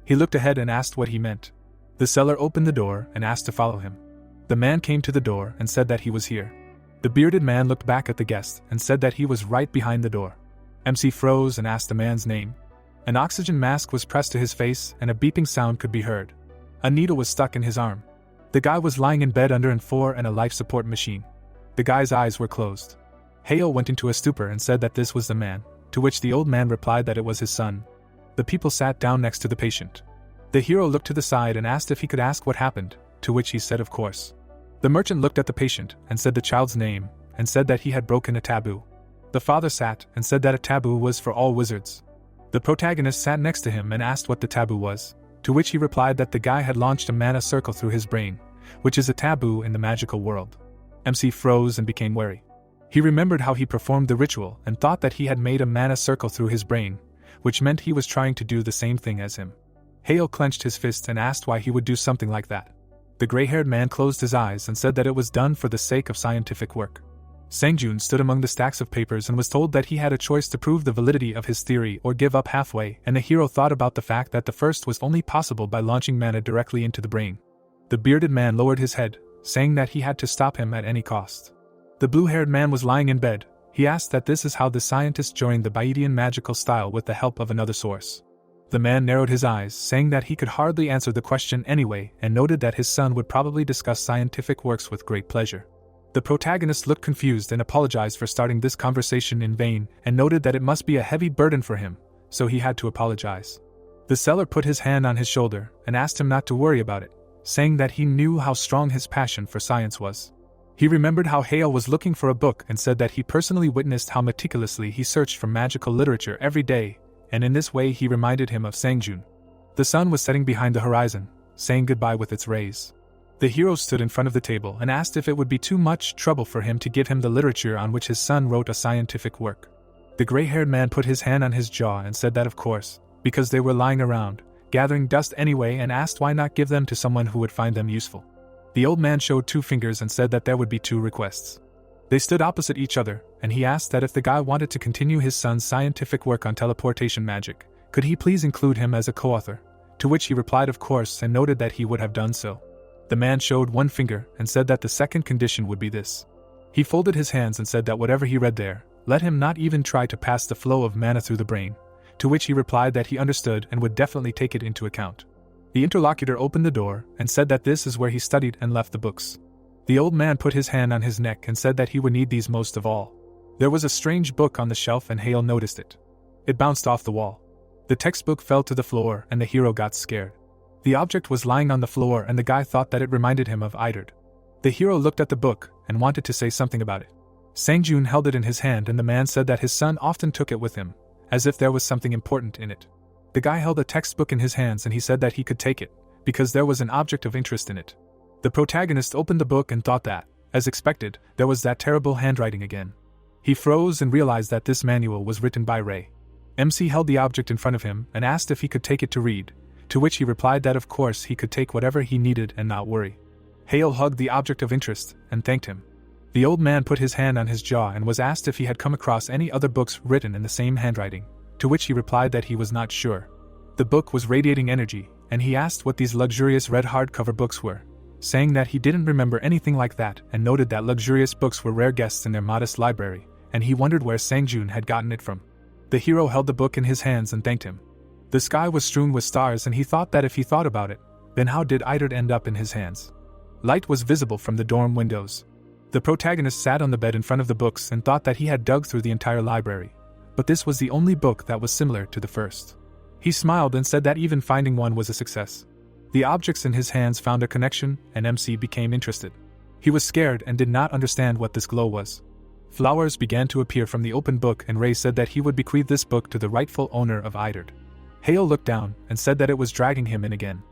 He looked ahead and asked what he meant. The seller opened the door and asked to follow him. The man came to the door and said that he was here. The bearded man looked back at the guest and said that he was right behind the door. MC froze and asked the man's name. An oxygen mask was pressed to his face and a beeping sound could be heard. A needle was stuck in his arm. The guy was lying in bed under an IV and a life support machine. The guy's eyes were closed. Hale went into a stupor and said that this was the man, to which the old man replied that it was his son. The people sat down next to the patient. The hero looked to the side and asked if he could ask what happened, to which he said of course. The merchant looked at the patient and said the child's name, and said that he had broken a taboo. The father sat and said that a taboo was for all wizards. The protagonist sat next to him and asked what the taboo was, to which he replied that the guy had launched a mana circle through his brain, which is a taboo in the magical world. MC froze and became wary. He remembered how he performed the ritual and thought that he had made a mana circle through his brain, which meant he was trying to do the same thing as him. Hale clenched his fist and asked why he would do something like that. The gray-haired man closed his eyes and said that it was done for the sake of scientific work. Sangjun stood among the stacks of papers and was told that he had a choice to prove the validity of his theory or give up halfway, and the hero thought about the fact that the first was only possible by launching mana directly into the brain. The bearded man lowered his head, saying that he had to stop him at any cost. The blue-haired man was lying in bed. He asked that this is how the scientist joined the Baedian magical style with the help of another source. The man narrowed his eyes, saying that he could hardly answer the question anyway, and noted that his son would probably discuss scientific works with great pleasure. The protagonist looked confused and apologized for starting this conversation in vain, and noted that it must be a heavy burden for him, so he had to apologize. The seller put his hand on his shoulder and asked him not to worry about it, saying that he knew how strong his passion for science was. He remembered how Hale was looking for a book and said that he personally witnessed how meticulously he searched for magical literature every day, and in this way he reminded him of Sangjun. The sun was setting behind the horizon, saying goodbye with its rays. The hero stood in front of the table and asked if it would be too much trouble for him to give him the literature on which his son wrote a scientific work. The gray-haired man put his hand on his jaw and said that of course, because they were lying around, gathering dust anyway, and asked why not give them to someone who would find them useful. The old man showed 2 fingers and said that there would be 2 requests. They stood opposite each other, and he asked that if the guy wanted to continue his son's scientific work on teleportation magic, could he please include him as a co-author, to which he replied of course and noted that he would have done so. The man showed 1 finger and said that the second condition would be this. He folded his hands and said that whatever he read there, let him not even try to pass the flow of mana through the brain, to which he replied that he understood and would definitely take it into account. The interlocutor opened the door and said that this is where he studied and left the books. The old man put his hand on his neck and said that he would need these most of all. There was a strange book on the shelf and Hale noticed it. It bounced off the wall. The textbook fell to the floor and the hero got scared. The object was lying on the floor and the guy thought that it reminded him of Idard. The hero looked at the book and wanted to say something about it. Sangjun held it in his hand and the man said that his son often took it with him, as if there was something important in it. The guy held a textbook in his hands and he said that he could take it, because there was an object of interest in it. The protagonist opened the book and thought that, as expected, there was that terrible handwriting again. He froze and realized that this manual was written by Ray. MC held the object in front of him and asked if he could take it to read, to which he replied that of course he could take whatever he needed and not worry. Hale hugged the object of interest and thanked him. The old man put his hand on his jaw and was asked if he had come across any other books written in the same handwriting, to which he replied that he was not sure. The book was radiating energy, and he asked what these luxurious red hardcover books were, saying that he didn't remember anything like that and noted that luxurious books were rare guests in their modest library, and he wondered where Sangjun had gotten it from. The hero held the book in his hands and thanked him. The sky was strewn with stars and he thought that if he thought about it, then how did Idard end up in his hands? Light was visible from the dorm windows. The protagonist sat on the bed in front of the books and thought that he had dug through the entire library, but this was the only book that was similar to the first. He smiled and said that even finding one was a success. The objects in his hands found a connection, and MC became interested. He was scared and did not understand what this glow was. Flowers began to appear from the open book and Ray said that he would bequeath this book to the rightful owner of Idard. Hale looked down and said that it was dragging him in again.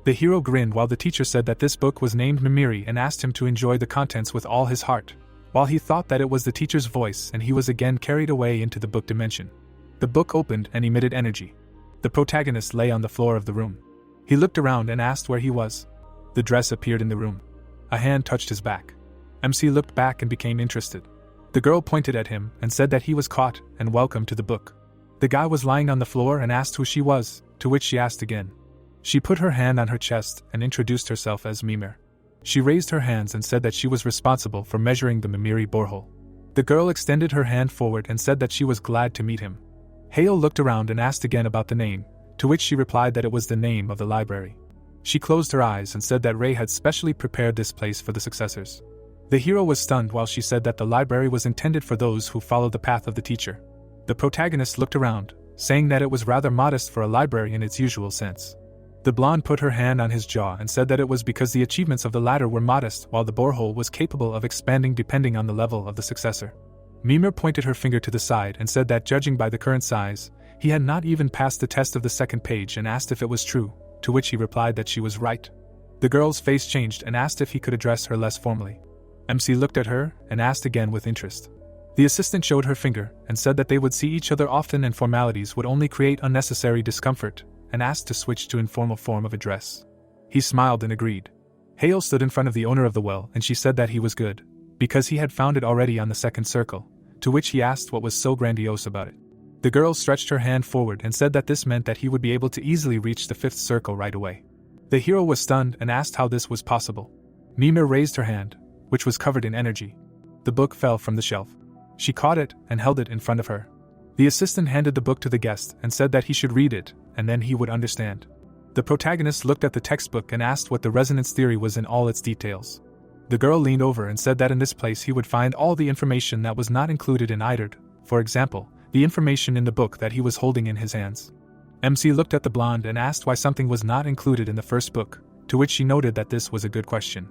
The hero grinned while the teacher said that this book was named Mimiri and asked him to enjoy the contents with all his heart, while he thought that it was the teacher's voice and he was again carried away into the book dimension. The book opened and emitted energy. The protagonist lay on the floor of the room. He looked around and asked where he was. The dress appeared in the room. A hand touched his back. MC looked back and became interested. The girl pointed at him and said that he was caught and welcome to the book. The guy was lying on the floor and asked who she was, to which she asked again. She put her hand on her chest and introduced herself as Mimir. She raised her hands and said that she was responsible for measuring the Mimiri borehole. The girl extended her hand forward and said that she was glad to meet him. Hale looked around and asked again about the name, to which she replied that it was the name of the library. She closed her eyes and said that Ray had specially prepared this place for the successors. The hero was stunned while she said that the library was intended for those who follow the path of the teacher. The protagonist looked around, saying that it was rather modest for a library in its usual sense. The blonde put her hand on his jaw and said that it was because the achievements of the latter were modest while the borehole was capable of expanding depending on the level of the successor. Mimir pointed her finger to the side and said that judging by the current size, he had not even passed the test of the second page and asked if it was true, to which he replied that she was right. The girl's face changed and asked if he could address her less formally. MC looked at her and asked again with interest. The assistant showed her finger and said that they would see each other often and formalities would only create unnecessary discomfort, and asked to switch to informal form of address. He smiled and agreed. Hale stood in front of the owner of the well and she said that he was good, because he had found it already on the second circle, to which he asked what was so grandiose about it. The girl stretched her hand forward and said that this meant that he would be able to easily reach the fifth circle right away. The hero was stunned and asked how this was possible. Mimir raised her hand, which was covered in energy. The book fell from the shelf. She caught it and held it in front of her. The assistant handed the book to the guest and said that he should read it, and then he would understand. The protagonist looked at the textbook and asked what the resonance theory was in all its details. The girl leaned over and said that in this place he would find all the information that was not included in either, for example, the information in the book that he was holding in his hands. MC looked at the blonde and asked why something was not included in the first book, to which she noted that this was a good question.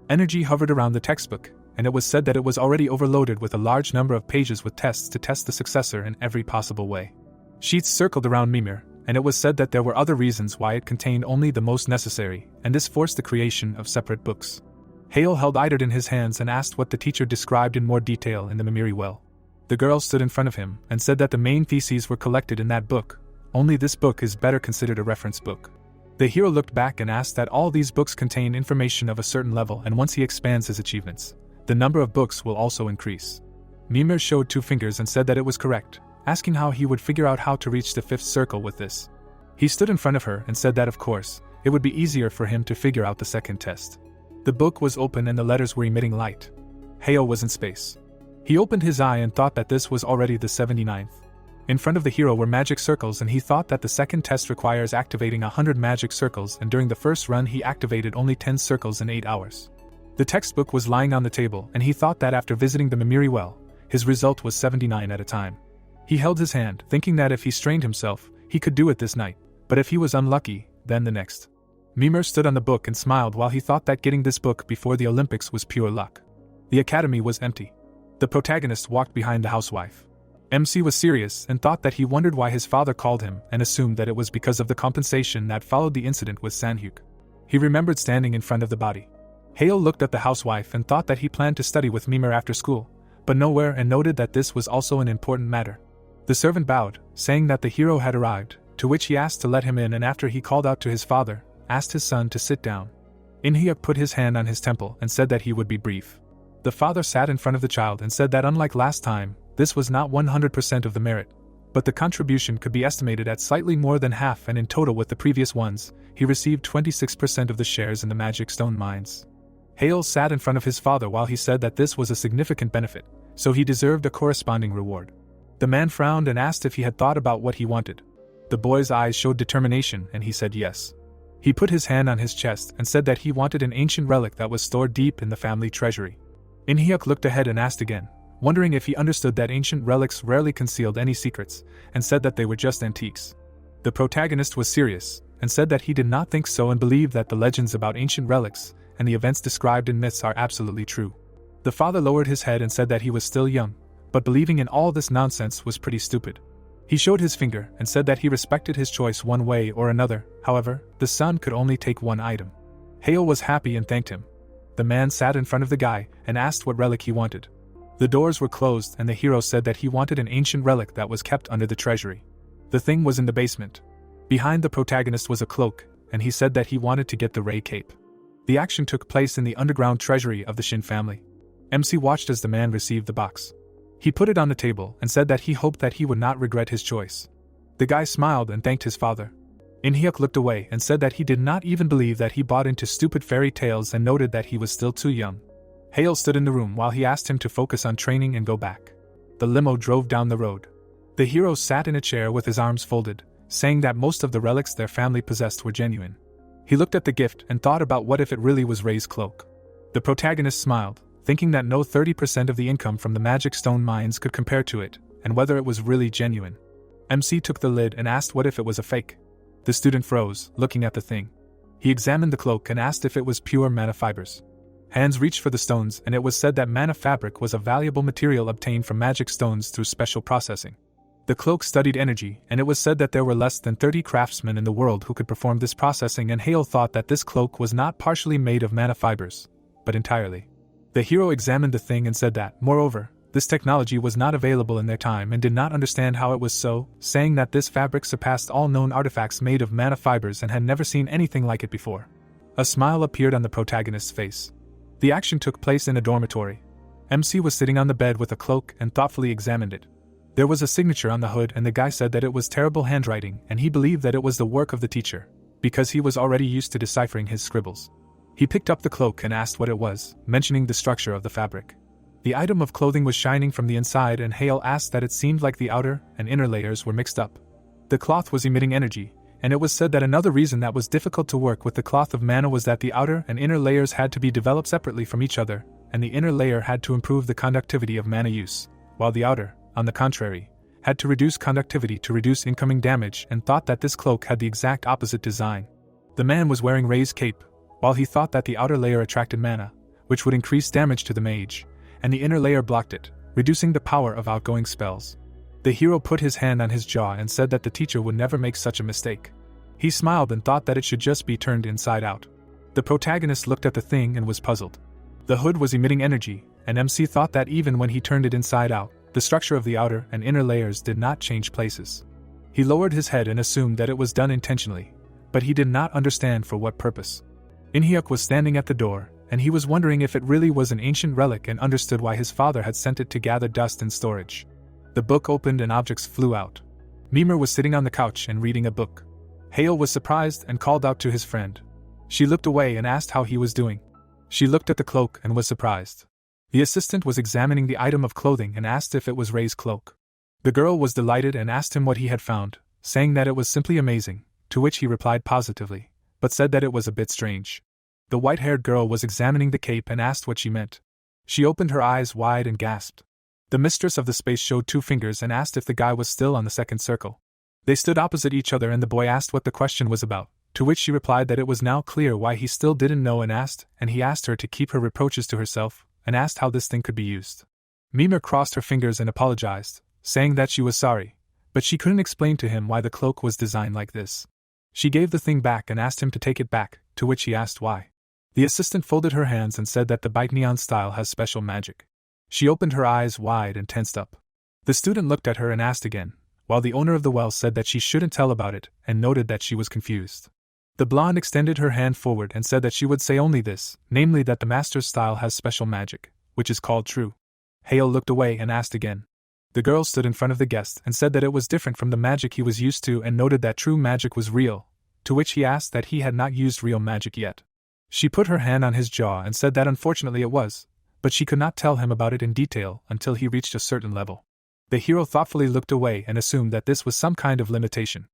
Energy hovered around the textbook, and it was said that it was already overloaded with a large number of pages with tests to test the successor in every possible way. Sheets circled around Mimir, and it was said that there were other reasons why it contained only the most necessary, and this forced the creation of separate books. Hale held Idard in his hands and asked what the teacher described in more detail in the Mimiri well. The girl stood in front of him and said that the main theses were collected in that book, only this book is better considered a reference book. The hero looked back and asked that all these books contain information of a certain level, and once he expands his achievements, the number of books will also increase. Mimir showed 2 fingers and said that it was correct, asking how he would figure out how to reach the 5th circle with this. He stood in front of her and said that of course, it would be easier for him to figure out the second test. The book was open and the letters were emitting light. Hale was in space. He opened his eye and thought that this was already the 79th. In front of the hero were magic circles, and he thought that the second test requires activating 100 magic circles, and during the first run he activated only 10 circles in 8 hours. The textbook was lying on the table, and he thought that after visiting the Mimiri well, his result was 79 at a time. He held his hand, thinking that if he strained himself, he could do it this night, but if he was unlucky, then the next. Mimir stood on the book and smiled while he thought that getting this book before the Olympics was pure luck. The academy was empty. The protagonist walked behind the housewife. MC was serious and thought that he wondered why his father called him and assumed that it was because of the compensation that followed the incident with Sanhyuk. He remembered standing in front of the body. Hale looked at the housewife and thought that he planned to study with Mimir after school, but nowhere, and noted that this was also an important matter. The servant bowed, saying that the hero had arrived, to which he asked to let him in, and after he called out to his father, asked his son to sit down. Inhyuk put his hand on his temple and said that he would be brief. The father sat in front of the child and said that unlike last time, this was not 100% of the merit, but the contribution could be estimated at slightly more than half, and in total with the previous ones, he received 26% of the shares in the magic stone mines. Hale sat in front of his father while he said that this was a significant benefit, so he deserved a corresponding reward. The man frowned and asked if he had thought about what he wanted. The boy's eyes showed determination and he said yes. He put his hand on his chest and said that he wanted an ancient relic that was stored deep in the family treasury. Inhyuk looked ahead and asked again, wondering if he understood that ancient relics rarely concealed any secrets, and said that they were just antiques. The protagonist was serious, and said that he did not think so and believed that the legends about ancient relics and the events described in myths are absolutely true. The father lowered his head and said that he was still young, but believing in all this nonsense was pretty stupid. He showed his finger and said that he respected his choice one way or another. However, the son could only take one item. Hale was happy and thanked him. The man sat in front of the guy and asked what relic he wanted. The doors were closed and the hero said that he wanted an ancient relic that was kept under the treasury. The thing was in the basement. Behind the protagonist was a cloak, and he said that he wanted to get the Ray cape. The action took place in the underground treasury of the Shin family. MC watched as the man received the box. He put it on the table and said that he hoped that he would not regret his choice. The guy smiled and thanked his father. In-hyuk looked away and said that he did not even believe that he bought into stupid fairy tales and noted that he was still too young. Hale stood in the room while he asked him to focus on training and go back. The limo drove down the road. The hero sat in a chair with his arms folded, saying that most of the relics their family possessed were genuine. He looked at the gift and thought about what if it really was Ray's cloak. The protagonist smiled, thinking that no 30% of the income from the magic stone mines could compare to it, and whether it was really genuine. MC took the lid and asked what if it was a fake. The student froze, looking at the thing. He examined the cloak and asked if it was pure mana fibers. Hands reached for the stones and it was said that mana fabric was a valuable material obtained from magic stones through special processing. The cloak studied energy, and it was said that there were less than 30 craftsmen in the world who could perform this processing, and Hale thought that this cloak was not partially made of mana fibers, but entirely. The hero examined the thing and said that, moreover, this technology was not available in their time and did not understand how it was so, saying that this fabric surpassed all known artifacts made of mana fibers and had never seen anything like it before. A smile appeared on the protagonist's face. The action took place in a dormitory. MC was sitting on the bed with a cloak and thoughtfully examined it. There was a signature on the hood and the guy said that it was terrible handwriting and he believed that it was the work of the teacher, because he was already used to deciphering his scribbles. He picked up the cloak and asked what it was, mentioning the structure of the fabric. The item of clothing was shining from the inside and Hale asked that it seemed like the outer and inner layers were mixed up. The cloth was emitting energy, and it was said that another reason that was difficult to work with the cloth of mana was that the outer and inner layers had to be developed separately from each other, and the inner layer had to improve the conductivity of mana use, while the outer, on the contrary, had to reduce conductivity to reduce incoming damage, and thought that this cloak had the exact opposite design. The man was wearing Ray's cape, while he thought that the outer layer attracted mana, which would increase damage to the mage, and the inner layer blocked it, reducing the power of outgoing spells. The hero put his hand on his jaw and said that the teacher would never make such a mistake. He smiled and thought that it should just be turned inside out. The protagonist looked at the thing and was puzzled. The hood was emitting energy, and MC thought that even when he turned it inside out, the structure of the outer and inner layers did not change places. He lowered his head and assumed that it was done intentionally, but he did not understand for what purpose. In-hyuk was standing at the door, and he was wondering if it really was an ancient relic and understood why his father had sent it to gather dust in storage. The book opened and objects flew out. Mimir was sitting on the couch and reading a book. Hale was surprised and called out to his friend. She looked away and asked how he was doing. She looked at the cloak and was surprised. The assistant was examining the item of clothing and asked if it was Ray's cloak. The girl was delighted and asked him what he had found, saying that it was simply amazing, to which he replied positively, but said that it was a bit strange. The white-haired girl was examining the cape and asked what she meant. She opened her eyes wide and gasped. The mistress of the space showed 2 fingers and asked if the guy was still on the second circle. They stood opposite each other and the boy asked what the question was about, to which she replied that it was now clear why he still didn't know and he asked her to keep her reproaches to herself, and asked how this thing could be used. Mimir crossed her fingers and apologized, saying that she was sorry, but she couldn't explain to him why the cloak was designed like this. She gave the thing back and asked him to take it back, to which he asked why. The assistant folded her hands and said that the Bite Neon style has special magic. She opened her eyes wide and tensed up. The student looked at her and asked again, while the owner of the well said that she shouldn't tell about it and noted that she was confused. The blonde extended her hand forward and said that she would say only this, namely that the master's style has special magic, which is called true. Hale looked away and asked again. The girl stood in front of the guest and said that it was different from the magic he was used to and noted that true magic was real, to which he asked that he had not used real magic yet. She put her hand on his jaw and said that unfortunately it was, but she could not tell him about it in detail until he reached a certain level. The hero thoughtfully looked away and assumed that this was some kind of limitation.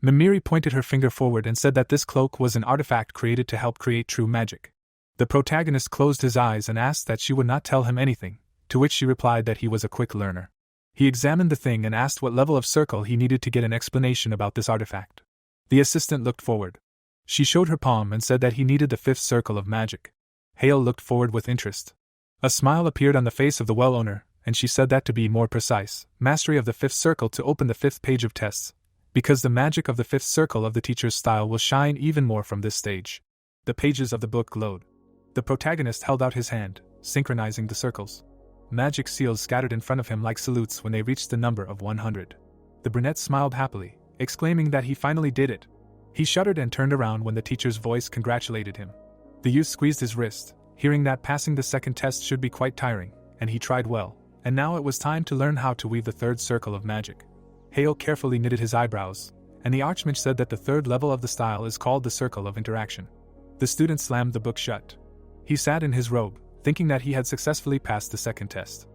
Mimiri pointed her finger forward and said that this cloak was an artifact created to help create true magic. The protagonist closed his eyes and asked that she would not tell him anything, to which she replied that he was a quick learner. He examined the thing and asked what level of circle he needed to get an explanation about this artifact. The assistant looked forward. She showed her palm and said that he needed the 5th circle of magic. Hale looked forward with interest. A smile appeared on the face of the well owner, and she said that to be more precise, mastery of the fifth circle to open the fifth page of tests, because the magic of the fifth circle of the teacher's style will shine even more from this stage. The pages of the book glowed. The protagonist held out his hand, synchronizing the circles. Magic seals scattered in front of him like salutes when they reached the number of 100. The brunette smiled happily, exclaiming that he finally did it. He shuddered and turned around when the teacher's voice congratulated him. The youth squeezed his wrist, hearing that passing the second test should be quite tiring, and he tried well, and now it was time to learn how to weave the third circle of magic. Hale carefully knitted his eyebrows, and the Archmage said that the third level of the style is called the Circle of Interaction. The student slammed the book shut. He sat in his robe, thinking that he had successfully passed the second test.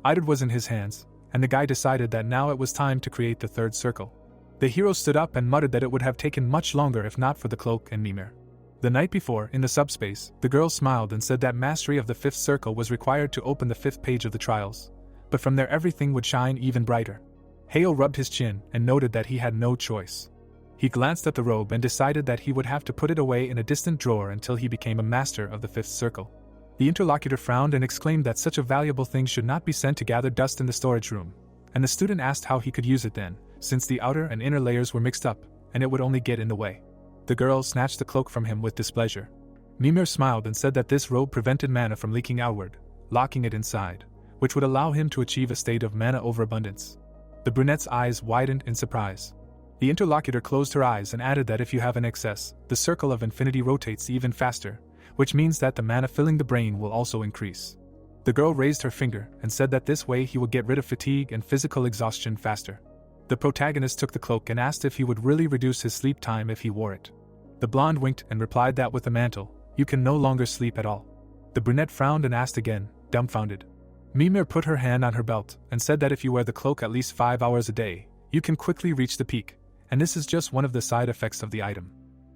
Idod was in his hands, and the guy decided that now it was time to create the third circle. The hero stood up and muttered that it would have taken much longer if not for the cloak and Mimir. The night before, in the subspace, the girl smiled and said that mastery of the fifth circle was required to open the fifth page of the trials, but from there everything would shine even brighter. Hale rubbed his chin and noted that he had no choice. He glanced at the robe and decided that he would have to put it away in a distant drawer until he became a master of the fifth circle. The interlocutor frowned and exclaimed that such a valuable thing should not be sent to gather dust in the storage room, and the student asked how he could use it then, since the outer and inner layers were mixed up, and it would only get in the way. The girl snatched the cloak from him with displeasure. Mimir smiled and said that this robe prevented mana from leaking outward, locking it inside, which would allow him to achieve a state of mana overabundance. The brunette's eyes widened in surprise. The interlocutor closed her eyes and added that if you have an excess, the circle of infinity rotates even faster, which means that the mana filling the brain will also increase. The girl raised her finger and said that this way he would get rid of fatigue and physical exhaustion faster. The protagonist took the cloak and asked if he would really reduce his sleep time if he wore it. The blonde winked and replied that with the mantle, you can no longer sleep at all. The brunette frowned and asked again, dumbfounded. Mimir put her hand on her belt and said that if you wear the cloak at least 5 hours a day, you can quickly reach the peak, and this is just one of the side effects of the item.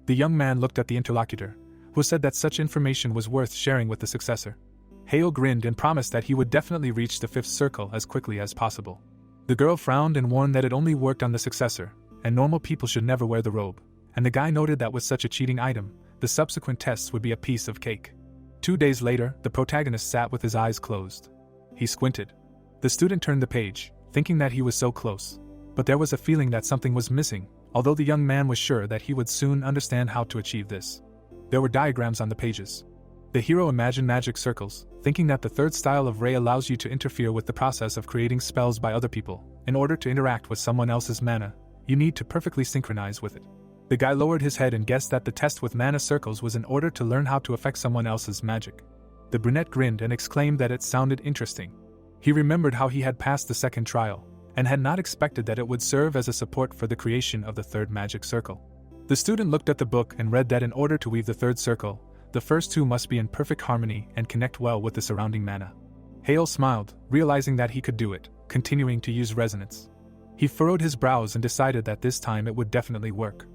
The young man looked at the interlocutor, who said that such information was worth sharing with the successor. Hale grinned and promised that he would definitely reach the fifth circle as quickly as possible. The girl frowned and warned that it only worked on the successor, and normal people should never wear the robe, and the guy noted that with such a cheating item, the subsequent tests would be a piece of cake. 2 days later, the protagonist sat with his eyes closed. He squinted. The student turned the page, thinking that he was so close, but there was a feeling that something was missing, although the young man was sure that he would soon understand how to achieve this. There were diagrams on the pages. The hero imagined magic circles, thinking that the third style of ray allows you to interfere with the process of creating spells by other people. In order to interact with someone else's mana, you need to perfectly synchronize with it. The guy lowered his head and guessed that the test with mana circles was in order to learn how to affect someone else's magic. The brunette grinned and exclaimed that it sounded interesting. He remembered how he had passed the second trial, and had not expected that it would serve as a support for the creation of the third magic circle. The student looked at the book and read that in order to weave the third circle, the first two must be in perfect harmony and connect well with the surrounding mana. Hale smiled, realizing that he could do it, continuing to use resonance. He furrowed his brows and decided that this time it would definitely work.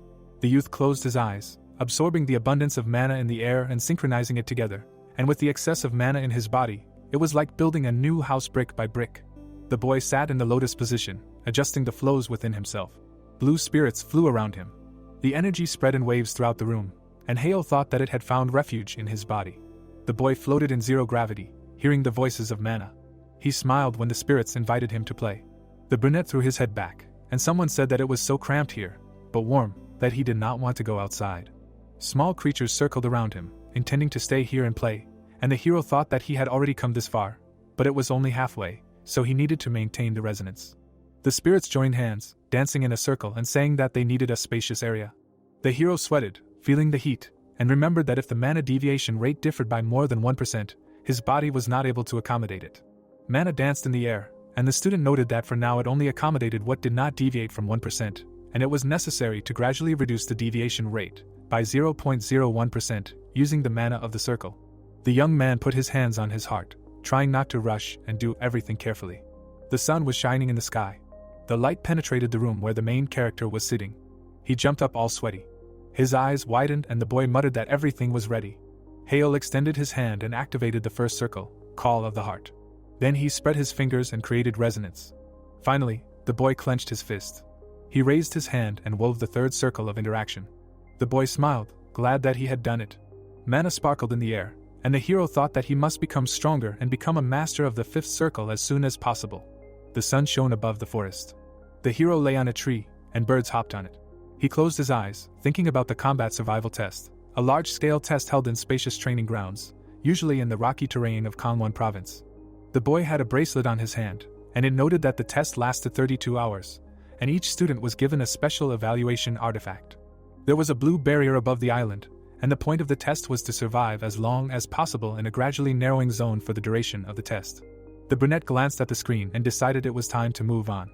The youth closed his eyes, absorbing the abundance of mana in the air and synchronizing it together, and with the excess of mana in his body, it was like building a new house brick by brick. The boy sat in the lotus position, adjusting the flows within himself. Blue spirits flew around him. The energy spread in waves throughout the room, and Hale thought that it had found refuge in his body. The boy floated in zero gravity, hearing the voices of mana. He smiled when the spirits invited him to play. The brunette threw his head back, and someone said that it was so cramped here, but warm, that he did not want to go outside. Small creatures circled around him, intending to stay here and play, and the hero thought that he had already come this far, but it was only halfway, so he needed to maintain the resonance. The spirits joined hands, dancing in a circle and saying that they needed a spacious area. The hero sweated, feeling the heat, and remembered that if the mana deviation rate differed by more than 1%, his body was not able to accommodate it. Mana danced in the air, and the student noted that for now it only accommodated what did not deviate from 1%, and it was necessary to gradually reduce the deviation rate by 0.01% using the mana of the circle. The young man put his hands on his heart, trying not to rush and do everything carefully. The sun was shining in the sky. The light penetrated the room where the main character was sitting. He jumped up all sweaty. His eyes widened and the boy muttered that everything was ready. Hale extended his hand and activated the first circle, Call of the Heart. Then he spread his fingers and created resonance. Finally, the boy clenched his fist. He raised his hand and wove the third circle of interaction. The boy smiled, glad that he had done it. Mana sparkled in the air, and the hero thought that he must become stronger and become a master of the fifth circle as soon as possible. The sun shone above the forest. The hero lay on a tree, and birds hopped on it. He closed his eyes, thinking about the combat survival test, a large-scale test held in spacious training grounds, usually in the rocky terrain of Gangwon province. The boy had a bracelet on his hand, and it noted that the test lasted 32 hours, and each student was given a special evaluation artifact. There was a blue barrier above the island, and the point of the test was to survive as long as possible in a gradually narrowing zone for the duration of the test. The brunette glanced at the screen and decided it was time to move on.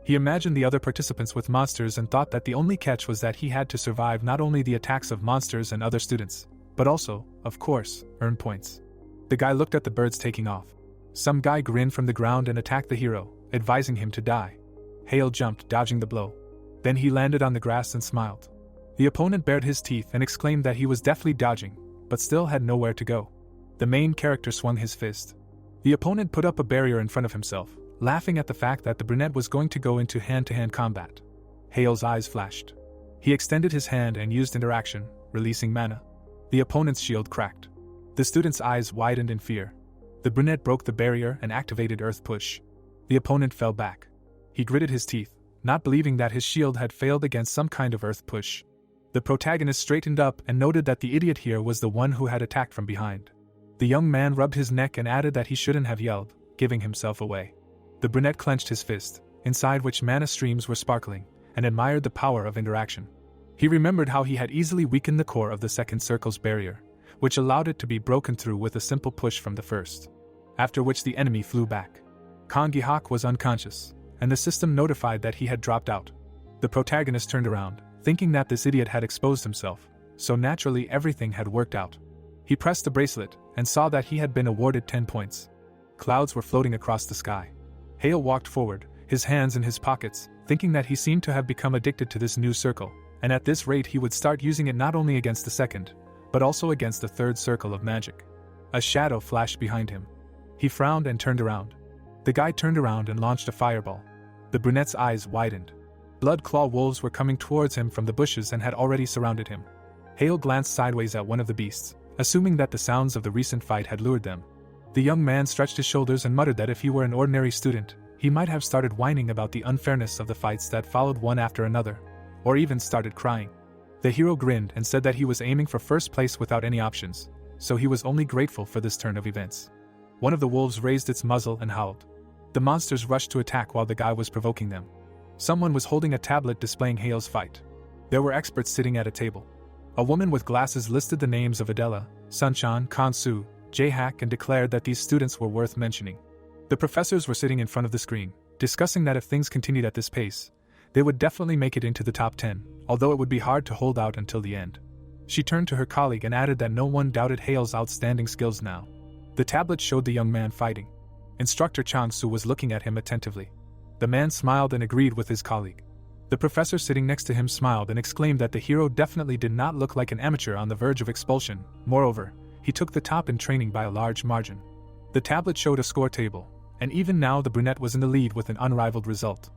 He imagined the other participants with monsters and thought that the only catch was that he had to survive not only the attacks of monsters and other students, but also, of course, earn points. The guy looked at the birds taking off. Some guy grinned from the ground and attacked the hero, advising him to die. Hale jumped, dodging the blow. Then he landed on the grass and smiled. The opponent bared his teeth and exclaimed that he was deftly dodging, but still had nowhere to go. The main character swung his fist. The opponent put up a barrier in front of himself, laughing at the fact that the brunette was going to go into hand-to-hand combat. Hale's eyes flashed. He extended his hand and used interaction, releasing mana. The opponent's shield cracked. The student's eyes widened in fear. The brunette broke the barrier and activated Earth Push. The opponent fell back. He gritted his teeth, not believing that his shield had failed against some kind of Earth Push. The protagonist straightened up and noted that the idiot here was the one who had attacked from behind. The young man rubbed his neck and added that he shouldn't have yelled, giving himself away. The brunette clenched his fist, inside which mana streams were sparkling, and admired the power of interaction. He remembered how he had easily weakened the core of the second circle's barrier, which allowed it to be broken through with a simple push from the first. After which the enemy flew back. Kang Gi-hak was unconscious, and the system notified that he had dropped out. The protagonist turned around, thinking that this idiot had exposed himself, so naturally everything had worked out. He pressed the bracelet, and saw that he had been awarded 10 points. Clouds were floating across the sky. Hale walked forward, his hands in his pockets, thinking that he seemed to have become addicted to this new circle, and at this rate he would start using it not only against the second, but also against the third circle of magic. A shadow flashed behind him. He frowned and turned around. The guy turned around and launched a fireball. The brunette's eyes widened. Blood claw wolves were coming towards him from the bushes and had already surrounded him. Hale glanced sideways at one of the beasts, assuming that the sounds of the recent fight had lured them. The young man stretched his shoulders and muttered that if he were an ordinary student, he might have started whining about the unfairness of the fights that followed one after another, or even started crying. The hero grinned and said that he was aiming for first place without any options, so he was only grateful for this turn of events. One of the wolves raised its muzzle and howled. The monsters rushed to attack while the guy was provoking them. Someone was holding a tablet displaying Hale's fight. There were experts sitting at a table. A woman with glasses listed the names of Adella, Sunchan, Kansu, Jae-hak and declared that these students were worth mentioning. The professors were sitting in front of the screen, discussing that if things continued at this pace, they would definitely make it into the top 10, although it would be hard to hold out until the end. She turned to her colleague and added that no one doubted Hale's outstanding skills now. The tablet showed the young man fighting. Instructor Chang-su was looking at him attentively. The man smiled and agreed with his colleague. The professor sitting next to him smiled and exclaimed that the hero definitely did not look like an amateur on the verge of expulsion. Moreover, he took the top in training by a large margin. The tablet showed a score table, and even now the brunette was in the lead with an unrivaled result.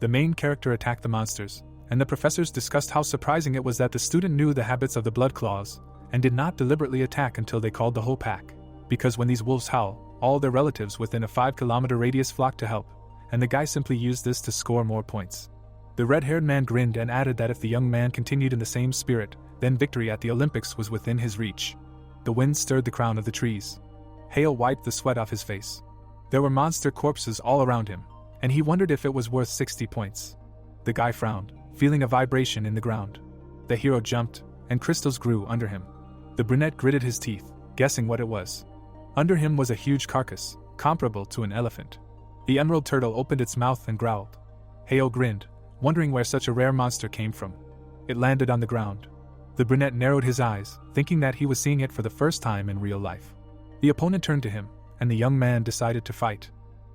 The main character attacked the monsters, and the professors discussed how surprising it was that the student knew the habits of the blood claws, and did not deliberately attack until they called the whole pack, because when these wolves howl, all their relatives within a 5-kilometer radius flock to help, and the guy simply used this to score more points. The red-haired man grinned and added that if the young man continued in the same spirit, then victory at the Olympics was within his reach. The wind stirred the crown of the trees. Hale wiped the sweat off his face. There were monster corpses all around him, and he wondered if it was worth 60 points. The guy frowned, feeling a vibration in the ground. The hero jumped, and crystals grew under him. The brunette gritted his teeth, guessing what it was. Under him was a huge carcass, comparable to an elephant. The emerald turtle opened its mouth and growled. Hale grinned, wondering where such a rare monster came from. It landed on the ground. The brunette narrowed his eyes, thinking that he was seeing it for the first time in real life. The opponent turned to him, and the young man decided to fight.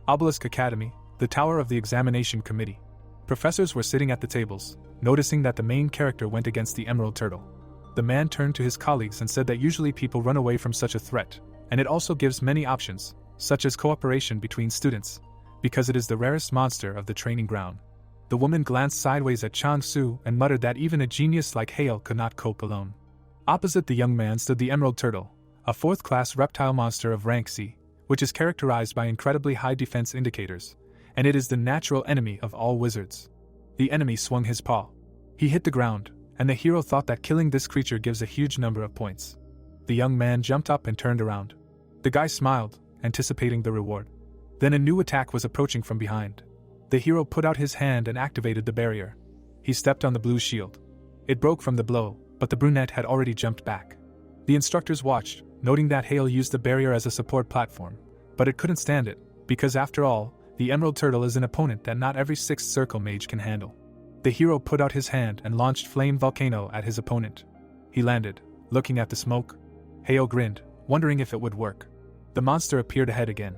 Obelisk Academy, the tower of the examination committee. Professors were sitting at the tables, noticing that the main character went against the emerald turtle. The man turned to his colleagues and said that usually people run away from such a threat, and it also gives many options, such as cooperation between students, because it is the rarest monster of the training ground. The woman glanced sideways at Chang-su and muttered that even a genius like Hale could not cope alone. Opposite the young man stood the emerald turtle, a 4th-class reptile monster of rank C, which is characterized by incredibly high defense indicators, and it is the natural enemy of all wizards. The enemy swung his paw. He hit the ground, and the hero thought that killing this creature gives a huge number of points. The young man jumped up and turned around. The guy smiled, anticipating the reward. Then a new attack was approaching from behind. The hero put out his hand and activated the barrier. He stepped on the blue shield. It broke from the blow, but the brunette had already jumped back. The instructors watched, noting that Hale used the barrier as a support platform, but it couldn't stand it, because after all, the Emerald Turtle is an opponent that not every 6th circle mage can handle. The hero put out his hand and launched Flame Volcano at his opponent. He landed, looking at the smoke. Hale grinned, wondering if it would work. The monster appeared ahead again.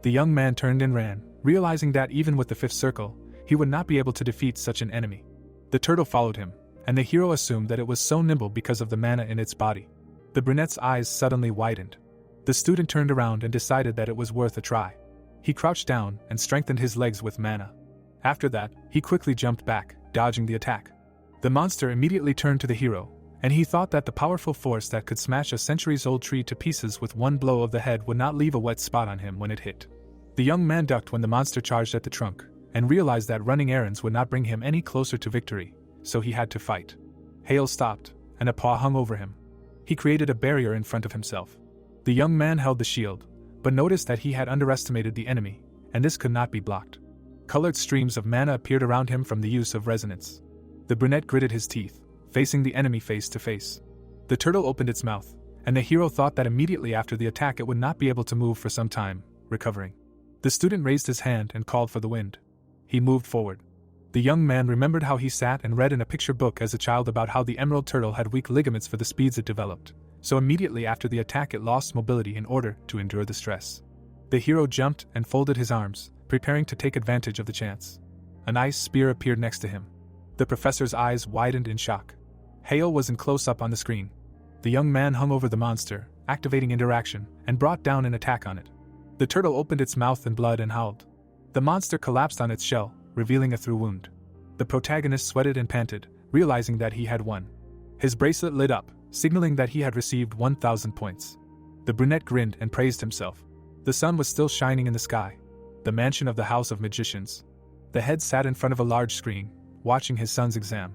The young man turned and ran, realizing that even with the 5th circle, he would not be able to defeat such an enemy. The turtle followed him, and the hero assumed that it was so nimble because of the mana in its body. The brunette's eyes suddenly widened. The student turned around and decided that it was worth a try. He crouched down and strengthened his legs with mana. After that, he quickly jumped back, dodging the attack. The monster immediately turned to the hero, and he thought that the powerful force that could smash a centuries-old tree to pieces with one blow of the head would not leave a wet spot on him when it hit. The young man ducked when the monster charged at the trunk, and realized that running errands would not bring him any closer to victory, so he had to fight. Hale stopped, and a paw hung over him. He created a barrier in front of himself. The young man held the shield, but noticed that he had underestimated the enemy, and this could not be blocked. Colored streams of mana appeared around him from the use of resonance. The brunette gritted his teeth, facing the enemy face to face. The turtle opened its mouth, and the hero thought that immediately after the attack it would not be able to move for some time, recovering. The student raised his hand and called for the wind. He moved forward. The young man remembered how he sat and read in a picture book as a child about how the emerald turtle had weak ligaments for the speeds it developed, so immediately after the attack it lost mobility in order to endure the stress. The hero jumped and folded his arms, preparing to take advantage of the chance. An ice spear appeared next to him. The professor's eyes widened in shock. Hale was in close-up on the screen. The young man hung over the monster, activating interaction, and brought down an attack on it. The turtle opened its mouth in blood and howled. The monster collapsed on its shell, revealing a through wound. The protagonist sweated and panted, realizing that he had won. His bracelet lit up, signaling that he had received 1,000 points. The brunette grinned and praised himself. The sun was still shining in the sky. The mansion of the House of Magicians. The head sat in front of a large screen, watching his son's exam.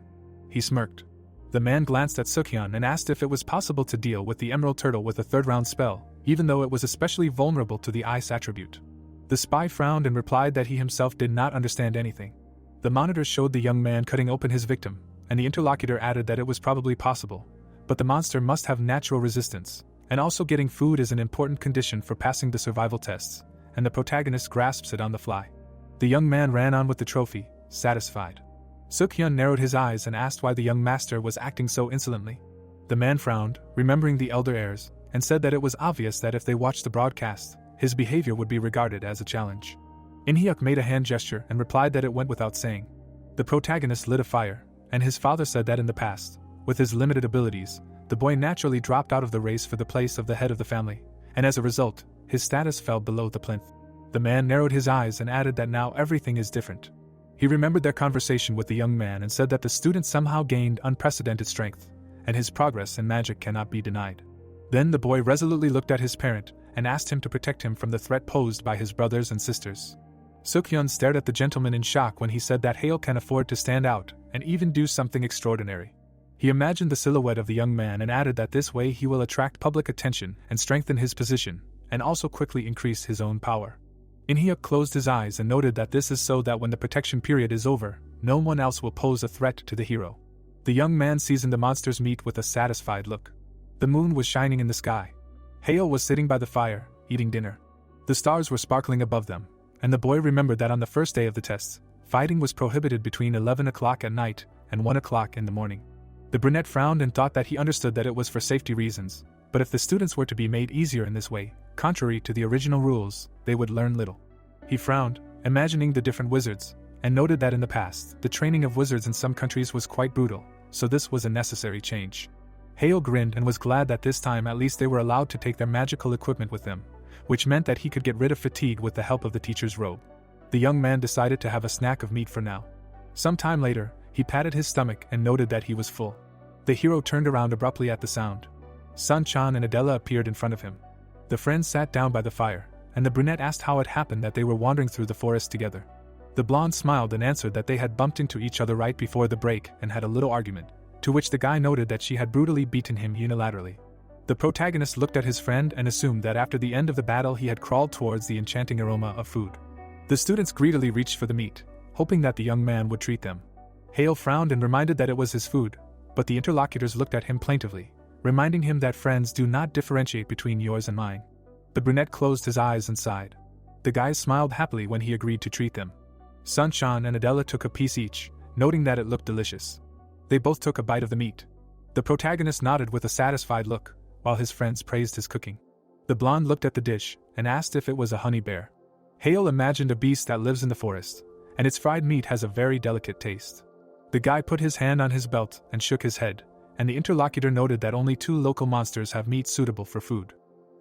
He smirked. The man glanced at Sukhyun and asked if it was possible to deal with the Emerald Turtle with a third-round spell, even though it was especially vulnerable to the ice attribute. The spy frowned and replied that he himself did not understand anything. The monitor showed the young man cutting open his victim, and the interlocutor added that it was probably possible, but the monster must have natural resistance, and also getting food is an important condition for passing the survival tests, and the protagonist grasps it on the fly. The young man ran on with the trophy, satisfied. Sukhyun narrowed his eyes and asked why the young master was acting so insolently. The man frowned, remembering the elder heirs, and said that it was obvious that if they watched the broadcast, his behavior would be regarded as a challenge. Inhyuk made a hand gesture and replied that it went without saying. The protagonist lit a fire, and his father said that in the past, with his limited abilities, the boy naturally dropped out of the race for the place of the head of the family, and as a result, his status fell below the plinth. The man narrowed his eyes and added that now everything is different. He remembered their conversation with the young man and said that the student somehow gained unprecedented strength, and his progress in magic cannot be denied. Then the boy resolutely looked at his parent and asked him to protect him from the threat posed by his brothers and sisters. Sukhyun stared at the gentleman in shock when he said that Hale can afford to stand out and even do something extraordinary. He imagined the silhouette of the young man and added that this way he will attract public attention and strengthen his position, and also quickly increase his own power. Inhyuk closed his eyes and noted that this is so that when the protection period is over, no one else will pose a threat to the hero. The young man seasoned the monster's meat with a satisfied look. The moon was shining in the sky. Hale was sitting by the fire, eating dinner. The stars were sparkling above them, and the boy remembered that on the first day of the tests, fighting was prohibited between 11 o'clock at night and 1 o'clock in the morning. The brunette frowned and thought that he understood that it was for safety reasons, but if the students were to be made easier in this way, contrary to the original rules, they would learn little. He frowned, imagining the different wizards, and noted that in the past, the training of wizards in some countries was quite brutal, so this was a necessary change. Hale grinned and was glad that this time at least they were allowed to take their magical equipment with them, which meant that he could get rid of fatigue with the help of the teacher's robe. The young man decided to have a snack of meat for now. Some time later, he patted his stomach and noted that he was full. The hero turned around abruptly at the sound. Sun-chan and Adella appeared in front of him. The friends sat down by the fire, and the brunette asked how it happened that they were wandering through the forest together. The blonde smiled and answered that they had bumped into each other right before the break and had a little argument, to which the guy noted that she had brutally beaten him unilaterally. The protagonist looked at his friend and assumed that after the end of the battle he had crawled towards the enchanting aroma of food. The students greedily reached for the meat, hoping that the young man would treat them. Hale frowned and reminded that it was his food, but the interlocutors looked at him plaintively, reminding him that friends do not differentiate between yours and mine. The brunette closed his eyes and sighed. The guys smiled happily when he agreed to treat them. Sun-chan and Adella took a piece each, noting that it looked delicious. They both took a bite of the meat. The protagonist nodded with a satisfied look, while his friends praised his cooking. The blonde looked at the dish and asked if it was a honey bear. Hale imagined a beast that lives in the forest, and its fried meat has a very delicate taste. The guy put his hand on his belt and shook his head, and the interlocutor noted that only 2 local monsters have meat suitable for food.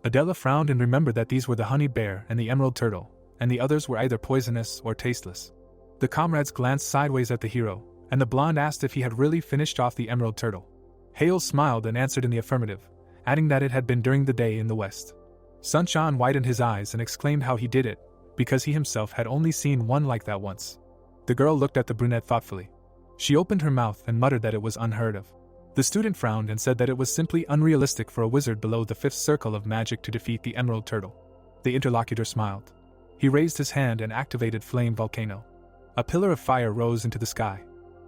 Adella frowned and remembered that these were the honey bear and the emerald turtle, and the others were either poisonous or tasteless. The comrades glanced sideways at the hero, and the blonde asked if he had really finished off the emerald turtle. Hale smiled and answered in the affirmative, adding that it had been during the day in the west. Sun-chan widened his eyes and exclaimed how he did it, because he himself had only seen one like that once. The girl looked at the brunette thoughtfully. She opened her mouth and muttered that it was unheard of. The student frowned and said that it was simply unrealistic for a wizard below the 5th circle of magic to defeat the emerald turtle. The interlocutor smiled. He raised his hand and activated Flame Volcano. A pillar of fire rose into the sky.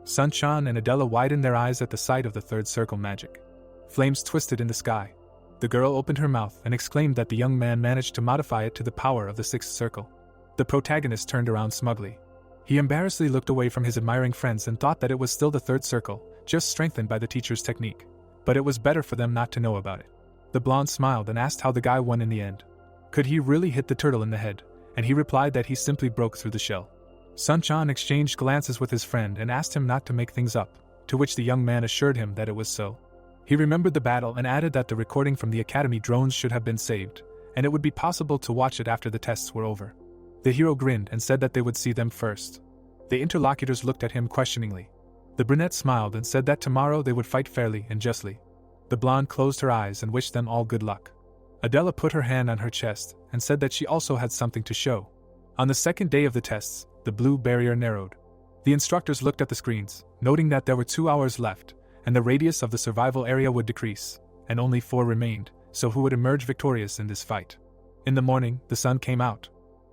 Sun-chan and Adella widened their eyes at the sight of the 3rd circle magic. Flames twisted in the sky. The girl opened her mouth and exclaimed that the young man managed to modify it to the power of the 6th circle. The protagonist turned around smugly. He embarrassedly looked away from his admiring friends and thought that it was still the 3rd circle, just strengthened by the teacher's technique. But it was better for them not to know about it. The blonde smiled and asked how the guy won in the end. Could he really hit the turtle in the head? And he replied that he simply broke through the shell. Sun-chan exchanged glances with his friend and asked him not to make things up, to which the young man assured him that it was so. He remembered the battle and added that the recording from the academy drones should have been saved, and it would be possible to watch it after the tests were over. The hero grinned and said that they would see them first. The interlocutors looked at him questioningly. The brunette smiled and said that tomorrow they would fight fairly and justly. The blonde closed her eyes and wished them all good luck. Adella put her hand on her chest and said that she also had something to show. On the 2nd day of the tests, the blue barrier narrowed. The instructors looked at the screens, noting that there were 2 hours left, and the radius of the survival area would decrease, and only 4 remained, so who would emerge victorious in this fight? In the morning, the sun came out.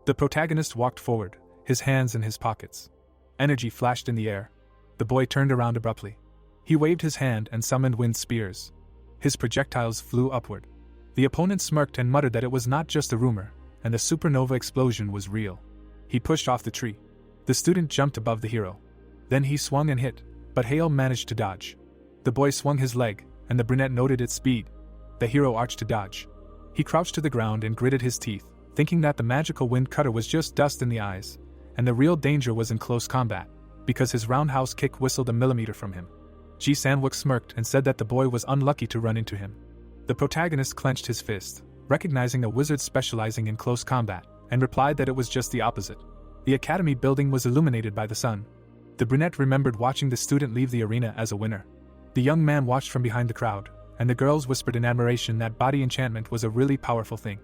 The protagonist walked forward, his hands in his pockets. Energy flashed in the air. The boy turned around abruptly. He waved his hand and summoned wind spears. His projectiles flew upward. The opponent smirked and muttered that it was not just a rumor, and the supernova explosion was real. He pushed off the tree. The student jumped above the hero. Then he swung and hit, but Hale managed to dodge. The boy swung his leg, and the brunette noted its speed. The hero arched to dodge. He crouched to the ground and gritted his teeth, thinking that the magical wind cutter was just dust in the eyes, and the real danger was in close combat, because his roundhouse kick whistled a millimeter from him. Ji Sanwook smirked and said that the boy was unlucky to run into him. The protagonist clenched his fist, recognizing a wizard specializing in close combat, and replied that it was just the opposite. The academy building was illuminated by the sun. The brunette remembered watching the student leave the arena as a winner. The young man watched from behind the crowd, and the girls whispered in admiration that body enchantment was a really powerful thing.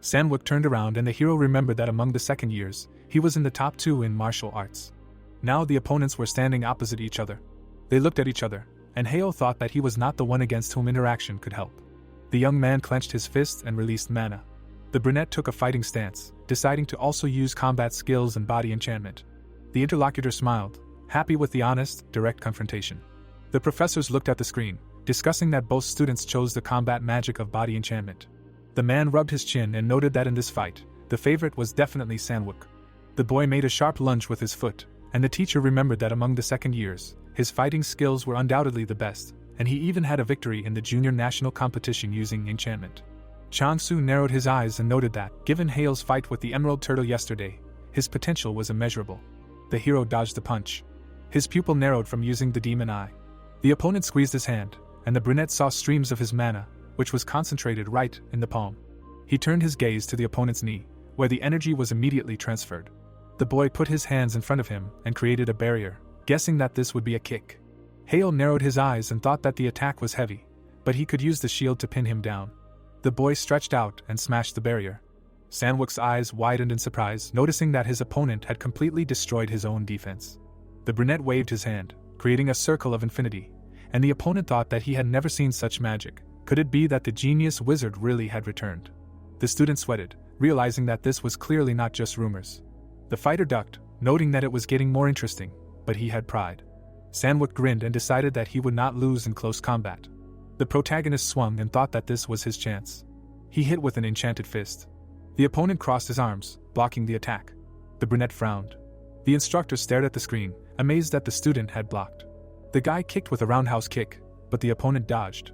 Sanwook turned around and the hero remembered that among the 2nd years, he was in the top 2 in martial arts. Now the opponents were standing opposite each other. They looked at each other, and Hale thought that he was not the one against whom interaction could help. The young man clenched his fist and released mana. The brunette took a fighting stance, deciding to also use combat skills and body enchantment. The interlocutor smiled, happy with the honest, direct confrontation. The professors looked at the screen, discussing that both students chose the combat magic of body enchantment. The man rubbed his chin and noted that in this fight, the favorite was definitely Sanwook. The boy made a sharp lunge with his foot, and the teacher remembered that among the 2nd years, his fighting skills were undoubtedly the best, and he even had a victory in the junior national competition using enchantment. Chang-Su narrowed his eyes and noted that, given Hale's fight with the emerald turtle yesterday, his potential was immeasurable. The hero dodged the punch. His pupil narrowed from using the demon eye. The opponent squeezed his hand, and the brunette saw streams of his mana, which was concentrated right in the palm. He turned his gaze to the opponent's knee, where the energy was immediately transferred. The boy put his hands in front of him and created a barrier, guessing that this would be a kick. Hale narrowed his eyes and thought that the attack was heavy, but he could use the shield to pin him down. The boy stretched out and smashed the barrier. Sandwook's eyes widened in surprise, noticing that his opponent had completely destroyed his own defense. The brunette waved his hand, creating a circle of infinity, and the opponent thought that he had never seen such magic. Could it be that the genius wizard really had returned? The student sweated, realizing that this was clearly not just rumors. The fighter ducked, noting that it was getting more interesting, but he had pride. Sandwook grinned and decided that he would not lose in close combat. The protagonist swung and thought that this was his chance. He hit with an enchanted fist. The opponent crossed his arms, blocking the attack. The brunette frowned. The instructor stared at the screen, amazed that the student had blocked. The guy kicked with a roundhouse kick, but the opponent dodged.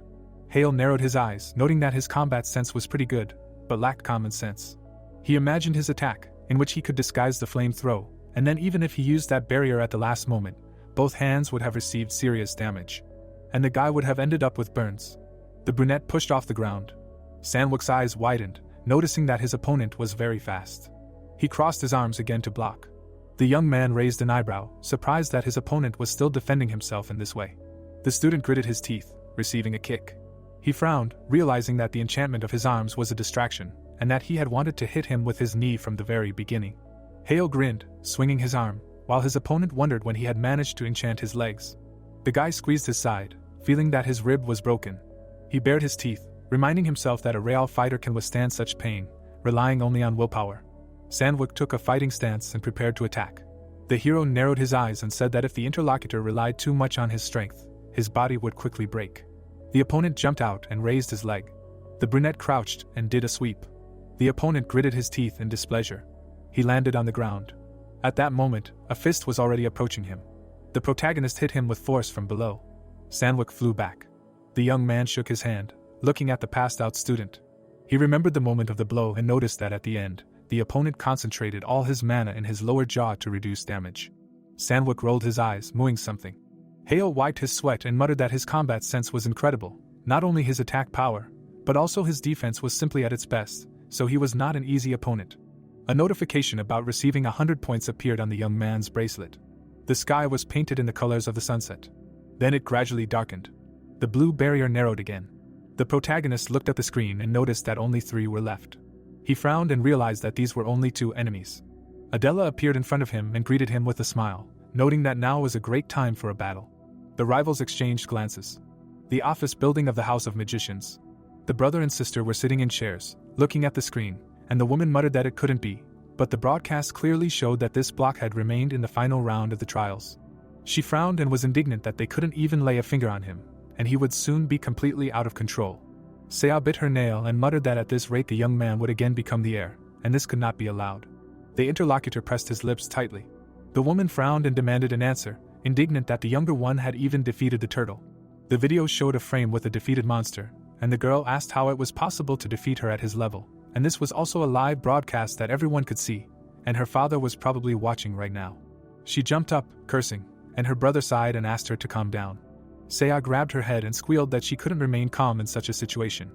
Hale narrowed his eyes, noting that his combat sense was pretty good, but lacked common sense. He imagined his attack, in which he could disguise the flame throw, and then even if he used that barrier at the last moment, both hands would have received serious damage. And the guy would have ended up with burns. The brunette pushed off the ground. Sandwook's eyes widened, noticing that his opponent was very fast. He crossed his arms again to block. The young man raised an eyebrow, surprised that his opponent was still defending himself in this way. The student gritted his teeth, receiving a kick. He frowned, realizing that the enchantment of his arms was a distraction, and that he had wanted to hit him with his knee from the very beginning. Hale grinned, swinging his arm, while his opponent wondered when he had managed to enchant his legs. The guy squeezed his side, feeling that his rib was broken. He bared his teeth, reminding himself that a real fighter can withstand such pain, relying only on willpower. Sandwook took a fighting stance and prepared to attack. The hero narrowed his eyes and said that if the interlocutor relied too much on his strength, his body would quickly break. The opponent jumped out and raised his leg. The brunette crouched and did a sweep. The opponent gritted his teeth in displeasure. He landed on the ground. At that moment, a fist was already approaching him. The protagonist hit him with force from below. Sandwook flew back. The young man shook his hand, looking at the passed-out student. He remembered the moment of the blow and noticed that at the end, the opponent concentrated all his mana in his lower jaw to reduce damage. Sandwook rolled his eyes, mooing something. Hale wiped his sweat and muttered that his combat sense was incredible. Not only his attack power, but also his defense was simply at its best, so he was not an easy opponent. A notification about receiving 100 points appeared on the young man's bracelet. The sky was painted in the colors of the sunset. Then it gradually darkened. The blue barrier narrowed again. The protagonist looked at the screen and noticed that only 3 were left. He frowned and realized that these were only 2 enemies. Adella appeared in front of him and greeted him with a smile, noting that now was a great time for a battle. The rivals exchanged glances. The office building of the House of Magicians. The brother and sister were sitting in chairs, looking at the screen, and the woman muttered that it couldn't be, but the broadcast clearly showed that this block had remained in the final round of the trials. She frowned and was indignant that they couldn't even lay a finger on him, and he would soon be completely out of control. Saya bit her nail and muttered that at this rate the young man would again become the heir, and this could not be allowed. The interlocutor pressed his lips tightly. The woman frowned and demanded an answer, indignant that the younger one had even defeated the turtle. The video showed a frame with a defeated monster, and the girl asked how it was possible to defeat her at his level, and this was also a live broadcast that everyone could see, and her father was probably watching right now. She jumped up, cursing, and her brother sighed and asked her to calm down. Saya grabbed her head and squealed that she couldn't remain calm in such a situation.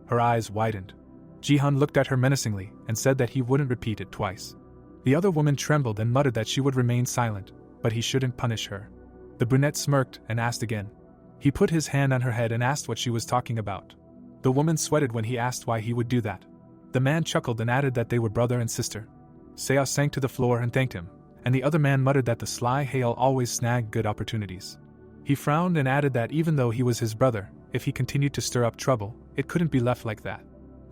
Her eyes widened. Jihan looked at her menacingly and said that he wouldn't repeat it twice. The other woman trembled and muttered that she would remain silent, but he shouldn't punish her. The brunette smirked and asked again. He put his hand on her head and asked what she was talking about. The woman sweated when he asked why he would do that. The man chuckled and added that they were brother and sister. Saya sank to the floor and thanked him, and the other man muttered that the sly Hale always snagged good opportunities. He frowned and added that even though he was his brother, if he continued to stir up trouble, it couldn't be left like that.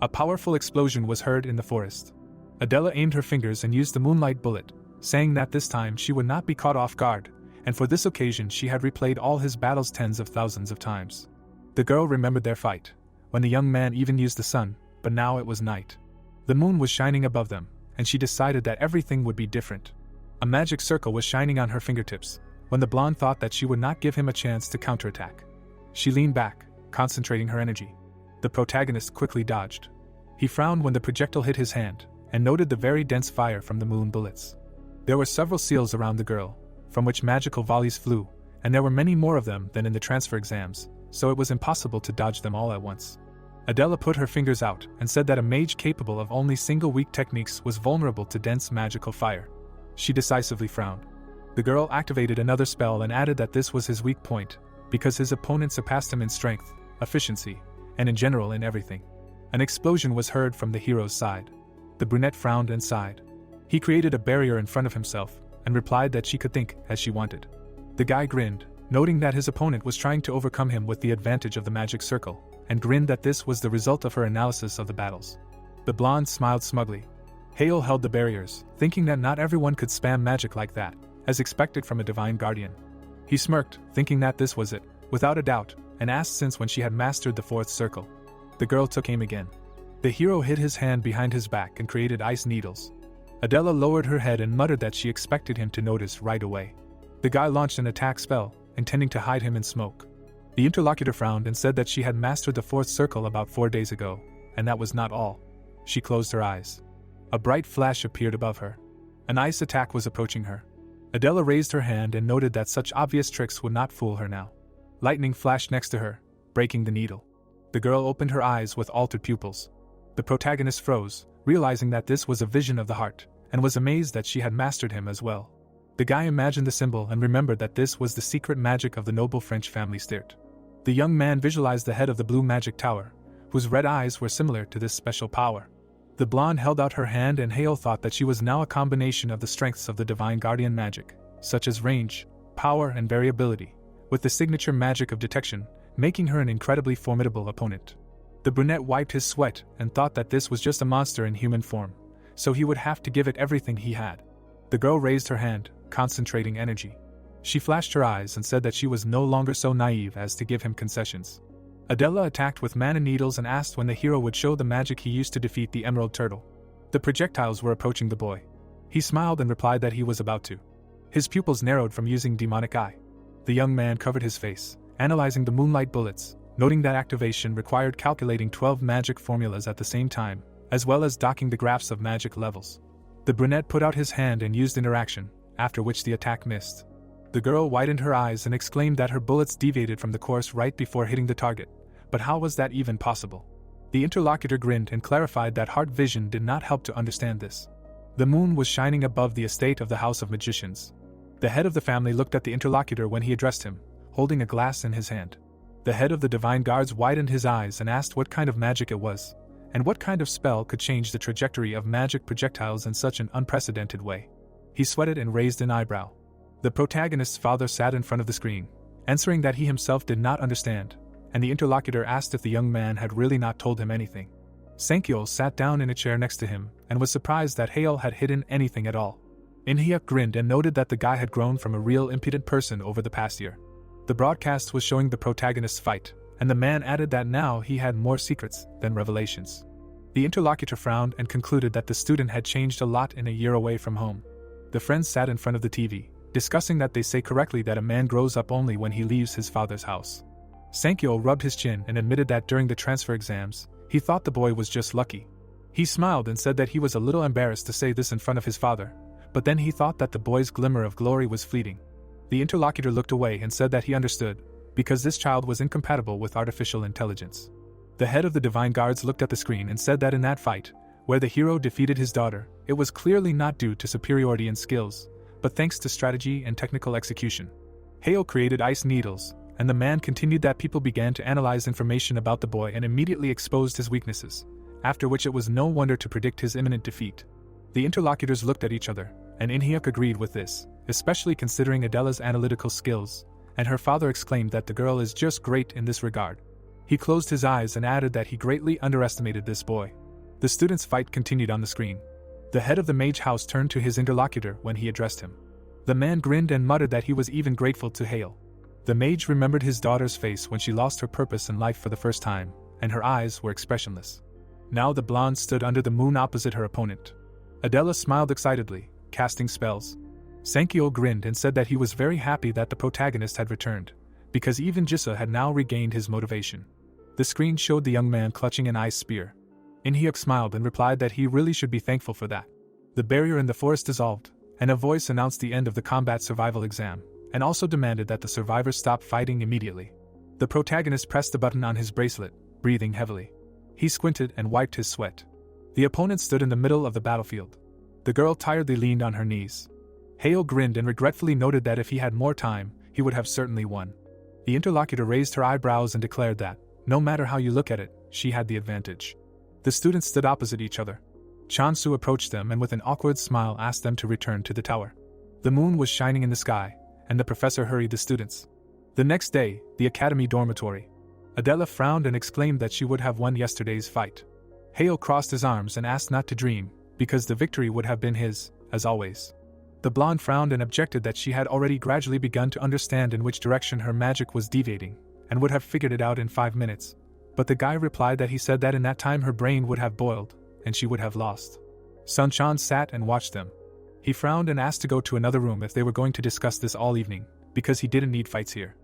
A powerful explosion was heard in the forest. Adella aimed her fingers and used the moonlight bullet, saying that this time she would not be caught off guard, and for this occasion she had replayed all his battles tens of thousands of times. The girl remembered their fight, when the young man even used the sun, but now it was night. The moon was shining above them, and she decided that everything would be different. A magic circle was shining on her fingertips, when the blonde thought that she would not give him a chance to counterattack. She leaned back, concentrating her energy. The protagonist quickly dodged. He frowned when the projectile hit his hand, and noted the very dense fire from the moon bullets. There were several seals around the girl, from which magical volleys flew, and there were many more of them than in the transfer exams, so it was impossible to dodge them all at once. Adella put her fingers out and said that a mage capable of only single weak techniques was vulnerable to dense magical fire. She decisively frowned. The girl activated another spell and added that this was his weak point, because his opponent surpassed him in strength, efficiency, and in general in everything. An explosion was heard from the hero's side. The brunette frowned and sighed. He created a barrier in front of himself, and replied that she could think as she wanted. The guy grinned, noting that his opponent was trying to overcome him with the advantage of the magic circle, and grinned that this was the result of her analysis of the battles. The blonde smiled smugly. Hale held the barriers, thinking that not everyone could spam magic like that, as expected from a divine guardian. He smirked, thinking that this was it, without a doubt, and asked since when she had mastered the fourth circle. The girl took aim again. The hero hid his hand behind his back and created ice needles. Adella lowered her head and muttered that she expected him to notice right away. The guy launched an attack spell, intending to hide him in smoke. The interlocutor frowned and said that she had mastered the fourth circle about 4 days ago, and that was not all. She closed her eyes. A bright flash appeared above her. An ice attack was approaching her. Adella raised her hand and noted that such obvious tricks would not fool her now. Lightning flashed next to her, breaking the needle. The girl opened her eyes with altered pupils. The protagonist froze, realizing that this was a vision of the heart, and was amazed that she had mastered him as well. The guy imagined the symbol and remembered that this was the secret magic of the noble French family Stirt. The young man visualized the head of the blue magic tower, whose red eyes were similar to this special power. The blonde held out her hand, and Hale thought that she was now a combination of the strengths of the divine guardian magic, such as range, power, and variability, with the signature magic of detection, making her an incredibly formidable opponent. The brunette wiped his sweat and thought that this was just a monster in human form, so he would have to give it everything he had. The girl raised her hand, concentrating energy. She flashed her eyes and said that she was no longer so naive as to give him concessions. Adella attacked with mana needles and asked when the hero would show the magic he used to defeat the Emerald Turtle. The projectiles were approaching the boy. He smiled and replied that he was about to. His pupils narrowed from using demonic eye. The young man covered his face, analyzing the moonlight bullets, noting that activation required calculating 12 magic formulas at the same time, as well as docking the graphs of magic levels. The brunette put out his hand and used interaction, after which the attack missed. The girl widened her eyes and exclaimed that her bullets deviated from the course right before hitting the target. But how was that even possible? The interlocutor grinned and clarified that heart vision did not help to understand this. The moon was shining above the estate of the House of Magicians. The head of the family looked at the interlocutor when he addressed him, holding a glass in his hand. The head of the divine guards widened his eyes and asked what kind of magic it was, and what kind of spell could change the trajectory of magic projectiles in such an unprecedented way. He sweated and raised an eyebrow. The protagonist's father sat in front of the screen, answering that he himself did not understand, and the interlocutor asked if the young man had really not told him anything. Sankyol sat down in a chair next to him and was surprised that Hale had hidden anything at all. Inhyuk grinned and noted that the guy had grown from a real impudent person over the past year. The broadcast was showing the protagonist's fight, and the man added that now he had more secrets than revelations. The interlocutor frowned and concluded that the student had changed a lot in a year away from home. The friends sat in front of the TV, discussing that they say correctly that a man grows up only when he leaves his father's house. Sankyol rubbed his chin and admitted that during the transfer exams, he thought the boy was just lucky. He smiled and said that he was a little embarrassed to say this in front of his father, but then he thought that the boy's glimmer of glory was fleeting. The interlocutor looked away and said that he understood, because this child was incompatible with artificial intelligence. The head of the Divine Guards looked at the screen and said that in that fight, where the hero defeated his daughter, it was clearly not due to superiority in skills, but thanks to strategy and technical execution. Hale created ice needles, and the man continued that people began to analyze information about the boy and immediately exposed his weaknesses, after which it was no wonder to predict his imminent defeat. The interlocutors looked at each other, and Inhyuk agreed with this, especially considering Adella's analytical skills, and her father exclaimed that the girl is just great in this regard. He closed his eyes and added that he greatly underestimated this boy. The students' fight continued on the screen. The head of the mage house turned to his interlocutor when he addressed him. The man grinned and muttered that he was even grateful to Hale. The mage remembered his daughter's face when she lost her purpose in life for the first time, and her eyes were expressionless. Now the blonde stood under the moon opposite her opponent. Adella smiled excitedly, casting spells. Sankyol grinned and said that he was very happy that the protagonist had returned, because even Jissa had now regained his motivation. The screen showed the young man clutching an ice spear. Inhyuk smiled and replied that he really should be thankful for that. The barrier in the forest dissolved, and a voice announced the end of the combat survival exam, and also demanded that the survivors stop fighting immediately. The protagonist pressed the button on his bracelet, breathing heavily. He squinted and wiped his sweat. The opponent stood in the middle of the battlefield. The girl tiredly leaned on her knees. Hale grinned and regretfully noted that if he had more time, he would have certainly won. The interlocutor raised her eyebrows and declared that, No matter how you look at it, she had the advantage. The students stood opposite each other. Chansu approached them and with an awkward smile asked them to return to the tower. The moon was shining in the sky, and the professor hurried the students. The next day, the academy dormitory. Adella frowned and exclaimed that she would have won yesterday's fight. Hale crossed his arms and asked not to dream, because the victory would have been his, as always. The blonde frowned and objected that she had already gradually begun to understand in which direction her magic was deviating, and would have figured it out in 5 minutes. But the guy replied that he said that in that time her brain would have boiled, and she would have lost. Sun-chan sat and watched them. He frowned and asked to go to another room if they were going to discuss this all evening, because he didn't need fights here.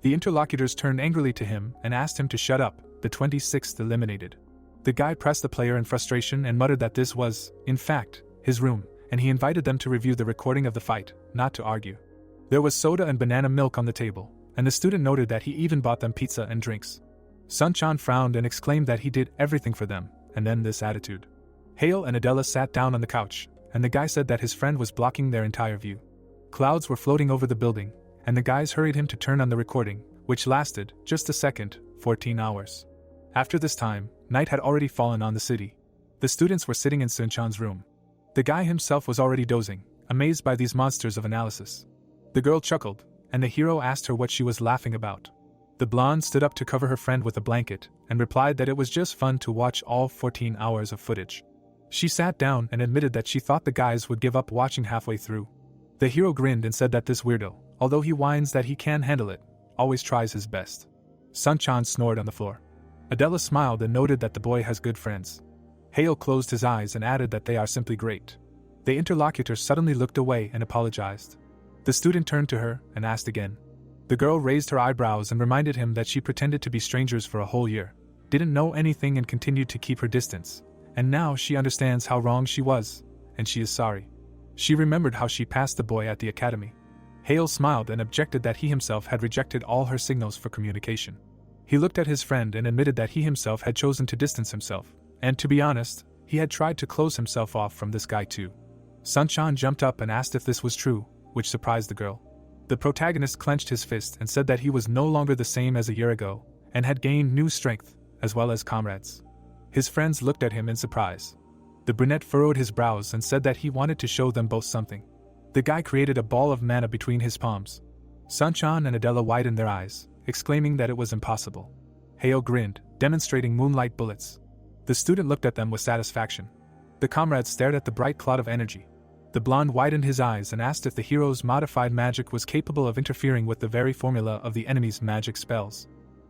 The interlocutors turned angrily to him and asked him to shut up, the 26th eliminated. The guy pressed the player in frustration and muttered that this was, in fact, his room, and he invited them to review the recording of the fight, not to argue. There was soda and banana milk on the table, and the student noted that he even bought them pizza and drinks. Sun-chan frowned and exclaimed that he did everything for them, and then this attitude. Hale and Adella sat down on the couch, and the guy said that his friend was blocking their entire view. Clouds were floating over the building, and the guys hurried him to turn on the recording, which lasted, just a second, 14 hours. After this time, night had already fallen on the city. The students were sitting in Sun-chan's room. The guy himself was already dozing, amazed by these monsters of analysis. The girl chuckled, and the hero asked her what she was laughing about. The blonde stood up to cover her friend with a blanket, and replied that it was just fun to watch all 14 hours of footage. She sat down and admitted that she thought the guys would give up watching halfway through. The hero grinned and said that this weirdo, although he whines that he can handle it, always tries his best. Sun-chan snored on the floor. Adella smiled and noted that the boy has good friends. Hale closed his eyes and added that they are simply great. The interlocutor suddenly looked away and apologized. The student turned to her and asked again. The girl raised her eyebrows and reminded him that she pretended to be strangers for a whole year, didn't know anything and continued to keep her distance, and now she understands how wrong she was, and she is sorry. She remembered how she passed the boy at the academy. Hale smiled and objected that he himself had rejected all her signals for communication. He looked at his friend and admitted that he himself had chosen to distance himself, and to be honest, he had tried to close himself off from this guy too. Sun-chan jumped up and asked if this was true, which surprised the girl. The protagonist clenched his fist and said that he was no longer the same as a year ago, and had gained new strength, as well as comrades. His friends looked at him in surprise. The brunette furrowed his brows and said that he wanted to show them both something. The guy created a ball of mana between his palms. Sun-chan and Adella widened their eyes, exclaiming that it was impossible. Hale grinned, demonstrating moonlight bullets. The student looked at them with satisfaction. The comrades stared at the bright cloud of energy. The blonde widened his eyes and asked if the hero's modified magic was capable of interfering with the very formula of the enemy's magic spells.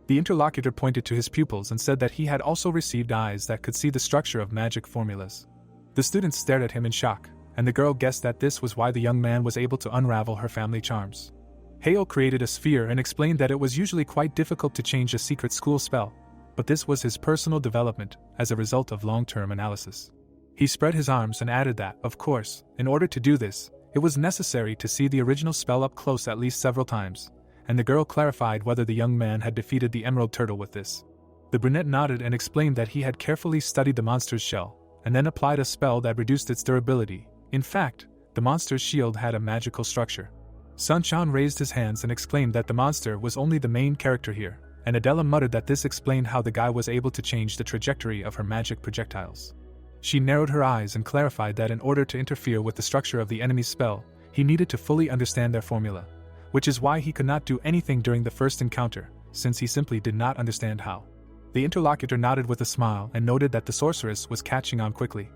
The interlocutor pointed to his pupils and said that he had also received eyes that could see the structure of magic formulas. The students stared at him in shock, and the girl guessed that this was why the young man was able to unravel her family charms. Hale created a sphere and explained that it was usually quite difficult to change a secret school spell, but this was his personal development as a result of long-term analysis. He spread his arms and added that, of course, in order to do this, it was necessary to see the original spell up close at least several times, and the girl clarified whether the young man had defeated the emerald turtle with this. The brunette nodded and explained that he had carefully studied the monster's shell, and then applied a spell that reduced its durability. In fact, the monster's shield had a magical structure. Sun-chan raised his hands and exclaimed that the monster was only the main character here, and Adella muttered that this explained how the guy was able to change the trajectory of her magic projectiles. She narrowed her eyes and clarified that in order to interfere with the structure of the enemy's spell, he needed to fully understand their formula, which is why he could not do anything during the first encounter, since he simply did not understand how. The interlocutor nodded with a smile and noted that the sorceress was catching on quickly.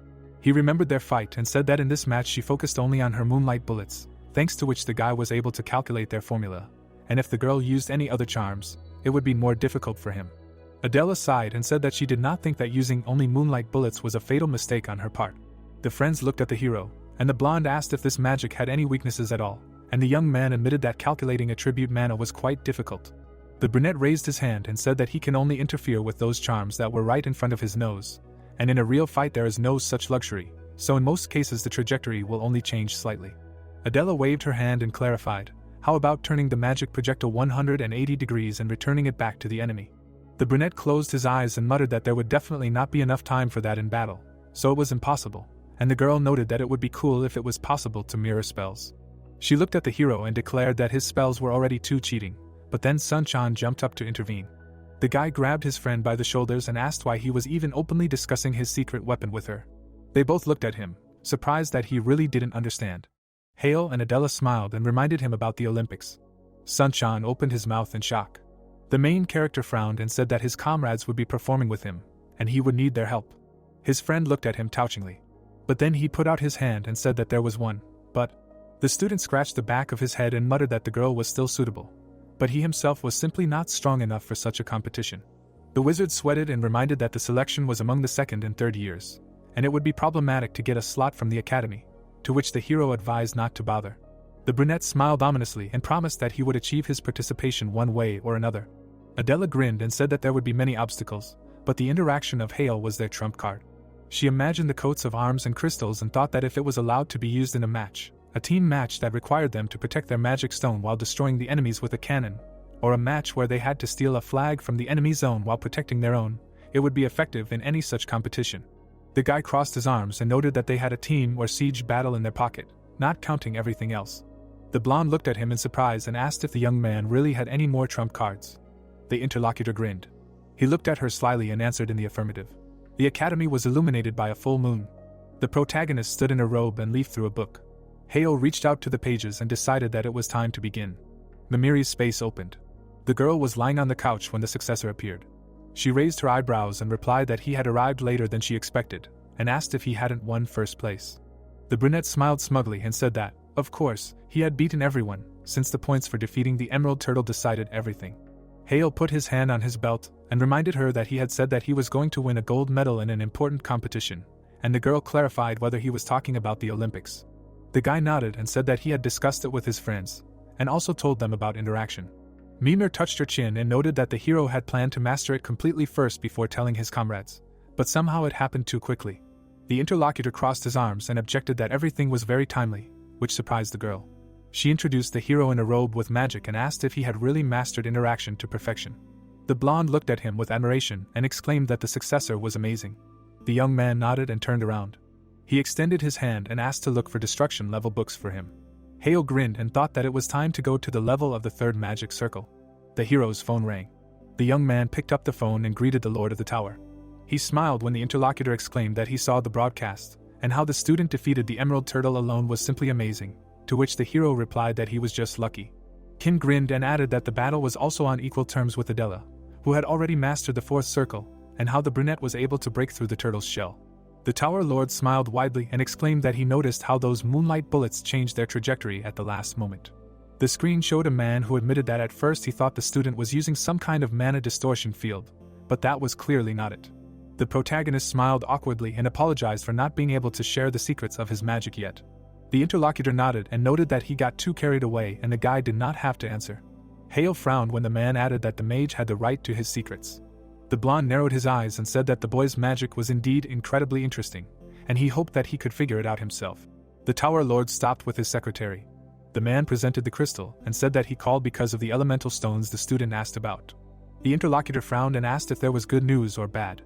He remembered their fight and said that in this match she focused only on her moonlight bullets, thanks to which the guy was able to calculate their formula, and if the girl used any other charms, it would be more difficult for him. Adella sighed and said that she did not think that using only moonlight bullets was a fatal mistake on her part. The friends looked at the hero, and the blonde asked if this magic had any weaknesses at all, and the young man admitted that calculating attribute mana was quite difficult. The brunette raised his hand and said that he can only interfere with those charms that were right in front of his nose, and in a real fight there is no such luxury, so in most cases the trajectory will only change slightly. Adella waved her hand and clarified, how about turning the magic projectile 180 degrees and returning it back to the enemy? The brunette closed his eyes and muttered that there would definitely not be enough time for that in battle, so it was impossible, and the girl noted that it would be cool if it was possible to mirror spells. She looked at the hero and declared that his spells were already too cheating, but then Sun-chan jumped up to intervene. The guy grabbed his friend by the shoulders and asked why he was even openly discussing his secret weapon with her. They both looked at him, surprised that he really didn't understand. Hale and Adella smiled and reminded him about the Olympics. Sunshine opened his mouth in shock. The main character frowned and said that his comrades would be performing with him, and he would need their help. His friend looked at him touchingly. But then he put out his hand and said that there was one, but... The student scratched the back of his head and muttered that the girl was still suitable. But he himself was simply not strong enough for such a competition. The wizard sweated and reminded that the selection was among the second and third years, and it would be problematic to get a slot from the academy, to which the hero advised not to bother. The brunette smiled ominously and promised that he would achieve his participation one way or another. Adella grinned and said that there would be many obstacles, but the interaction of Hale was their trump card. She imagined the coats of arms and crystals and thought that if it was allowed to be used in a match, a team match that required them to protect their magic stone while destroying the enemies with a cannon, or a match where they had to steal a flag from the enemy zone while protecting their own, it would be effective in any such competition. The guy crossed his arms and noted that they had a team or siege battle in their pocket, not counting everything else. The blonde looked at him in surprise and asked if the young man really had any more trump cards. The interlocutor grinned. He looked at her slyly and answered in the affirmative. The academy was illuminated by a full moon. The protagonist stood in a robe and leafed through a book. Hale reached out to the pages and decided that it was time to begin. Mimiri's space opened. The girl was lying on the couch when the successor appeared. She raised her eyebrows and replied that he had arrived later than she expected, and asked if he hadn't won first place. The brunette smiled smugly and said that, of course, he had beaten everyone, since the points for defeating the Emerald Turtle decided everything. Hale put his hand on his belt and reminded her that he had said that he was going to win a gold medal in an important competition, and the girl clarified whether he was talking about the Olympics. The guy nodded and said that he had discussed it with his friends, and also told them about interaction. Mimir touched her chin and noted that the hero had planned to master it completely first before telling his comrades, but somehow it happened too quickly. The interlocutor crossed his arms and objected that everything was very timely, which surprised the girl. She introduced the hero in a robe with magic and asked if he had really mastered interaction to perfection. The blonde looked at him with admiration and exclaimed that the successor was amazing. The young man nodded and turned around. He extended his hand and asked to look for destruction-level books for him. Hale grinned and thought that it was time to go to the level of the third magic circle. The hero's phone rang. The young man picked up the phone and greeted the Lord of the Tower. He smiled when the interlocutor exclaimed that he saw the broadcast, and how the student defeated the Emerald Turtle alone was simply amazing, to which the hero replied that he was just lucky. Kim grinned and added that the battle was also on equal terms with Adella, who had already mastered the fourth circle, and how the brunette was able to break through the turtle's shell. The Tower Lord smiled widely and exclaimed that he noticed how those moonlight bullets changed their trajectory at the last moment. The screen showed a man who admitted that at first he thought the student was using some kind of mana distortion field, but that was clearly not it. The protagonist smiled awkwardly and apologized for not being able to share the secrets of his magic yet. The interlocutor nodded and noted that he got too carried away and the guy did not have to answer. Hale frowned when the man added that the mage had the right to his secrets. The blonde narrowed his eyes and said that the boy's magic was indeed incredibly interesting, and he hoped that he could figure it out himself. The Tower Lord stopped with his secretary. The man presented the crystal and said that he called because of the elemental stones the student asked about. The interlocutor frowned and asked if there was good news or bad.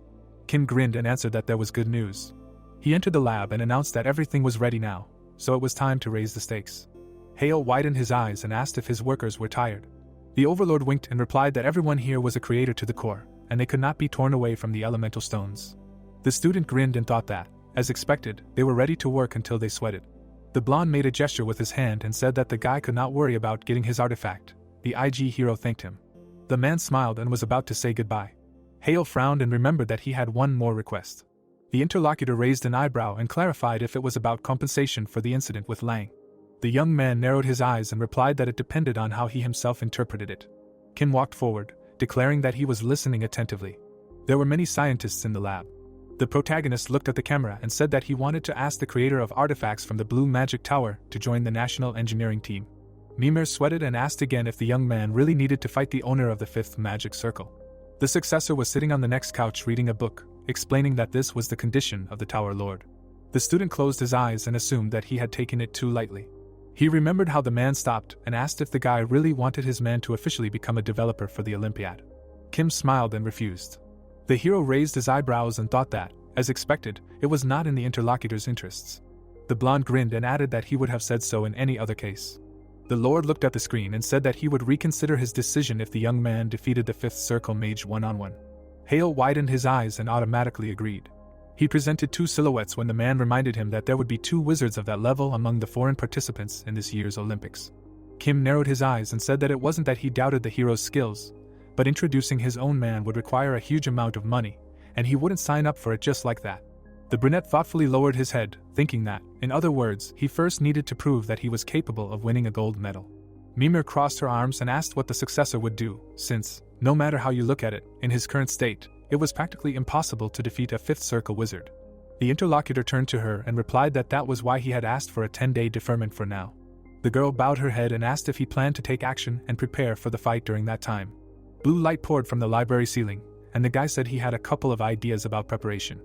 Kim grinned and answered that there was good news. He entered the lab and announced that everything was ready now, so it was time to raise the stakes. Hale widened his eyes and asked if his workers were tired. The Overlord winked and replied that everyone here was a creator to the core, and they could not be torn away from the elemental stones. The student grinned and thought that, as expected, they were ready to work until they sweated. The blonde made a gesture with his hand and said that the guy could not worry about getting his artifact. The IG hero thanked him. The man smiled and was about to say goodbye. Hale frowned and remembered that he had one more request. The interlocutor raised an eyebrow and clarified if it was about compensation for the incident with Lang. The young man narrowed his eyes and replied that it depended on how he himself interpreted it. Kim walked forward, declaring that he was listening attentively. There were many scientists in the lab. The protagonist looked at the camera and said that he wanted to ask the creator of artifacts from the Blue Magic Tower to join the national engineering team. Mimir sweated and asked again if the young man really needed to fight the owner of the fifth magic circle. The successor was sitting on the next couch reading a book, explaining that this was the condition of the Tower Lord. The student closed his eyes and assumed that he had taken it too lightly. He remembered how the man stopped and asked if the guy really wanted his man to officially become a developer for the Olympiad. Kim smiled and refused. The hero raised his eyebrows and thought that, as expected, it was not in the interlocutor's interests. The blonde grinned and added that he would have said so in any other case. The Lord looked at the screen and said that he would reconsider his decision if the young man defeated the 5th Circle Mage one-on-one. Hale widened his eyes and automatically agreed. He presented 2 silhouettes when the man reminded him that there would be 2 wizards of that level among the foreign participants in this year's Olympics. Kim narrowed his eyes and said that it wasn't that he doubted the hero's skills, but introducing his own man would require a huge amount of money, and he wouldn't sign up for it just like that. The brunette thoughtfully lowered his head, thinking that, in other words, he first needed to prove that he was capable of winning a gold medal. Mimir crossed her arms and asked what the successor would do, since, no matter how you look at it, in his current state, it was practically impossible to defeat a 5th Circle wizard. The interlocutor turned to her and replied that that was why he had asked for a 10-day deferment for now. The girl bowed her head and asked if he planned to take action and prepare for the fight during that time. Blue light poured from the library ceiling, and the guy said he had a couple of ideas about preparation.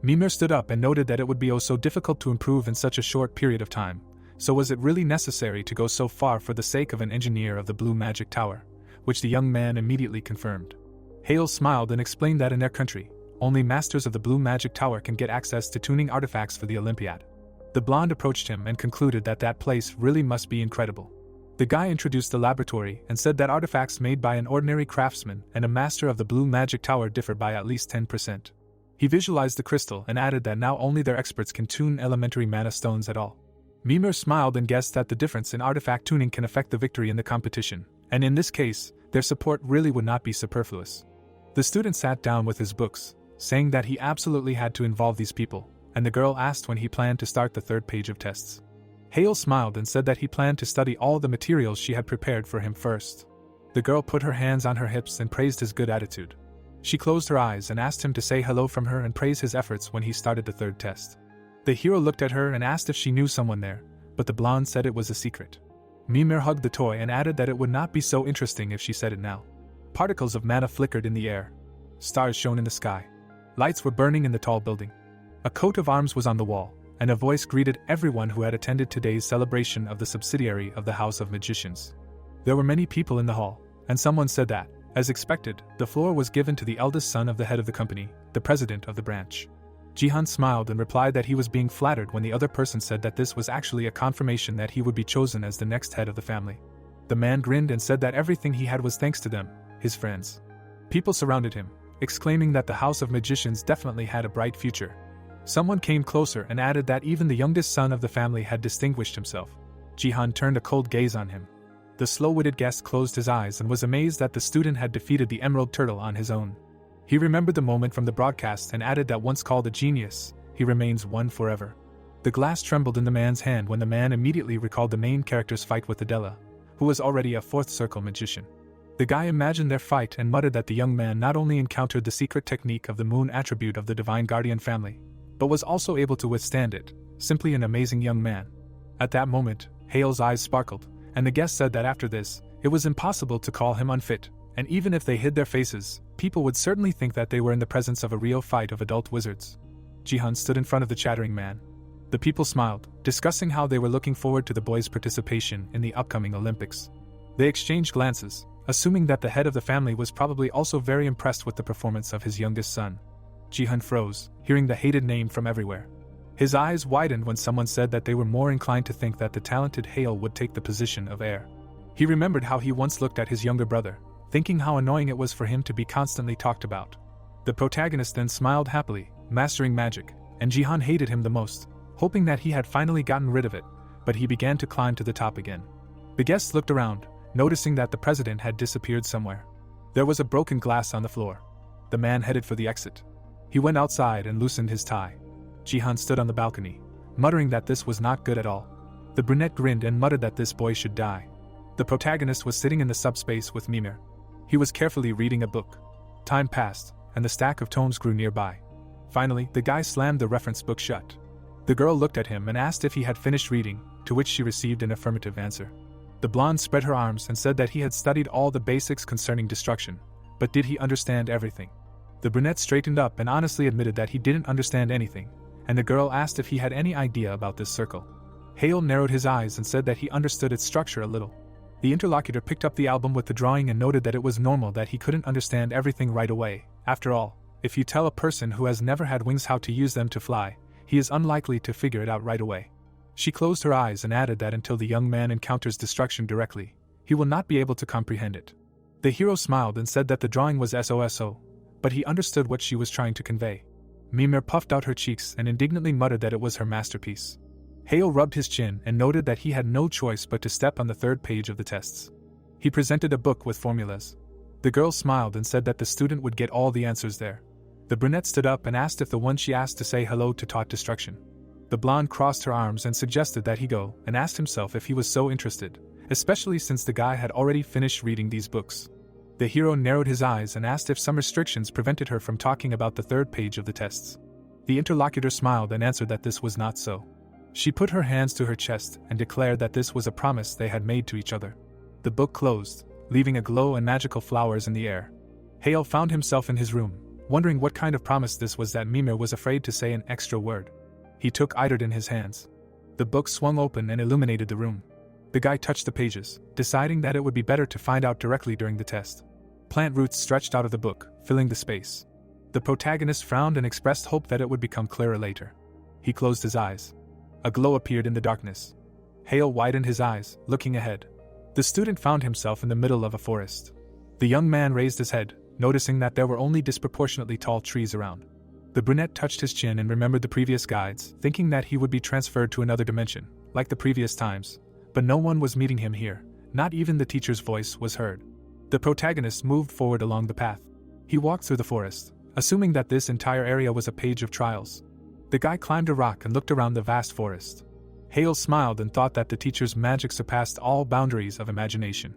Mimir stood up and noted that it would be oh so difficult to improve in such a short period of time, so was it really necessary to go so far for the sake of an engineer of the Blue Magic Tower, which the young man immediately confirmed. Hale smiled and explained that in their country, only masters of the Blue Magic Tower can get access to tuning artifacts for the Olympiad. The blonde approached him and concluded that that place really must be incredible. The guy introduced the laboratory and said that artifacts made by an ordinary craftsman and a master of the Blue Magic Tower differ by at least 10%. He visualized the crystal and added that now only their experts can tune elementary mana stones at all. Mimir smiled and guessed that the difference in artifact tuning can affect the victory in the competition, and in this case, their support really would not be superfluous. The student sat down with his books, saying that he absolutely had to involve these people, and the girl asked when he planned to start the 3rd page of tests. Hale smiled and said that he planned to study all the materials she had prepared for him first. The girl put her hands on her hips and praised his good attitude. She closed her eyes and asked him to say hello from her and praise his efforts when he started the 3rd test. The hero looked at her and asked if she knew someone there, but the blonde said it was a secret. Mimir hugged the toy and added that it would not be so interesting if she said it now. Particles of mana flickered in the air. Stars shone in the sky. Lights were burning in the tall building. A coat of arms was on the wall, and a voice greeted everyone who had attended today's celebration of the subsidiary of the House of Magicians. There were many people in the hall, and someone said that, as expected, the floor was given to the eldest son of the head of the company, the president of the branch. Jihan smiled and replied that he was being flattered when the other person said that this was actually a confirmation that he would be chosen as the next head of the family. The man grinned and said that everything he had was thanks to them, his friends. People surrounded him, exclaiming that the House of Magicians definitely had a bright future. Someone came closer and added that even the youngest son of the family had distinguished himself. Jihan turned a cold gaze on him. The slow-witted guest closed his eyes and was amazed that the student had defeated the Emerald Turtle on his own. He remembered the moment from the broadcast and added that once called a genius, he remains one forever. The glass trembled in the man's hand when the man immediately recalled the main character's fight with Adella, who was already a 4th Circle magician. The guy imagined their fight and muttered that the young man not only encountered the secret technique of the moon attribute of the Divine Guardian family, but was also able to withstand it, simply an amazing young man. At that moment, Hale's eyes sparkled, and the guest said that after this, it was impossible to call him unfit, and even if they hid their faces, people would certainly think that they were in the presence of a real fight of adult wizards. Jihan stood in front of the chattering man. The people smiled, discussing how they were looking forward to the boy's participation in the upcoming Olympics. They exchanged glances, assuming that the head of the family was probably also very impressed with the performance of his youngest son. Jihan froze, hearing the hated name from everywhere. His eyes widened when someone said that they were more inclined to think that the talented Hale would take the position of heir. He remembered how he once looked at his younger brother, thinking how annoying it was for him to be constantly talked about. The protagonist then smiled happily, mastering magic, and Jihan hated him the most, hoping that he had finally gotten rid of it, but he began to climb to the top again. The guests looked around, noticing that the president had disappeared somewhere. There was a broken glass on the floor. The man headed for the exit. He went outside and loosened his tie. Jihan stood on the balcony, muttering that this was not good at all. The brunette grinned and muttered that this boy should die. The protagonist was sitting in the subspace with Mimir. He was carefully reading a book. Time passed, and the stack of tomes grew nearby. Finally, the guy slammed the reference book shut. The girl looked at him and asked if he had finished reading, to which she received an affirmative answer. The blonde spread her arms and said that he had studied all the basics concerning destruction, but did he understand everything? The brunette straightened up and honestly admitted that he didn't understand anything, and the girl asked if he had any idea about this circle. Hale narrowed his eyes and said that he understood its structure a little. The interlocutor picked up the album with the drawing and noted that it was normal that he couldn't understand everything right away. After all, if you tell a person who has never had wings how to use them to fly, he is unlikely to figure it out right away. She closed her eyes and added that until the young man encounters destruction directly, he will not be able to comprehend it. The hero smiled and said that the drawing was SOSO, but he understood what she was trying to convey. Mimir puffed out her cheeks and indignantly muttered that it was her masterpiece. Hale rubbed his chin and noted that he had no choice but to step on the third page of the tests. He presented a book with formulas. The girl smiled and said that the student would get all the answers there. The brunette stood up and asked if the one she asked to say hello to taught destruction. The blonde crossed her arms and suggested that he go, and asked himself if he was so interested, especially since the guy had already finished reading these books. The hero narrowed his eyes and asked if some restrictions prevented her from talking about the third page of the tests. The interlocutor smiled and answered that this was not so. She put her hands to her chest and declared that this was a promise they had made to each other. The book closed, leaving a glow and magical flowers in the air. Hale found himself in his room, wondering what kind of promise this was that Mimir was afraid to say an extra word. He took Eidert in his hands. The book swung open and illuminated the room. The guy touched the pages, deciding that it would be better to find out directly during the test. Plant roots stretched out of the book, filling the space. The protagonist frowned and expressed hope that it would become clearer later. He closed his eyes. A glow appeared in the darkness. Hale widened his eyes, looking ahead. The student found himself in the middle of a forest. The young man raised his head, noticing that there were only disproportionately tall trees around. The brunette touched his chin and remembered the previous guides, thinking that he would be transferred to another dimension, like the previous times. But no one was meeting him here, not even the teacher's voice was heard. The protagonist moved forward along the path. He walked through the forest, assuming that this entire area was a page of trials. The guy climbed a rock and looked around the vast forest. Hale smiled and thought that the teacher's magic surpassed all boundaries of imagination.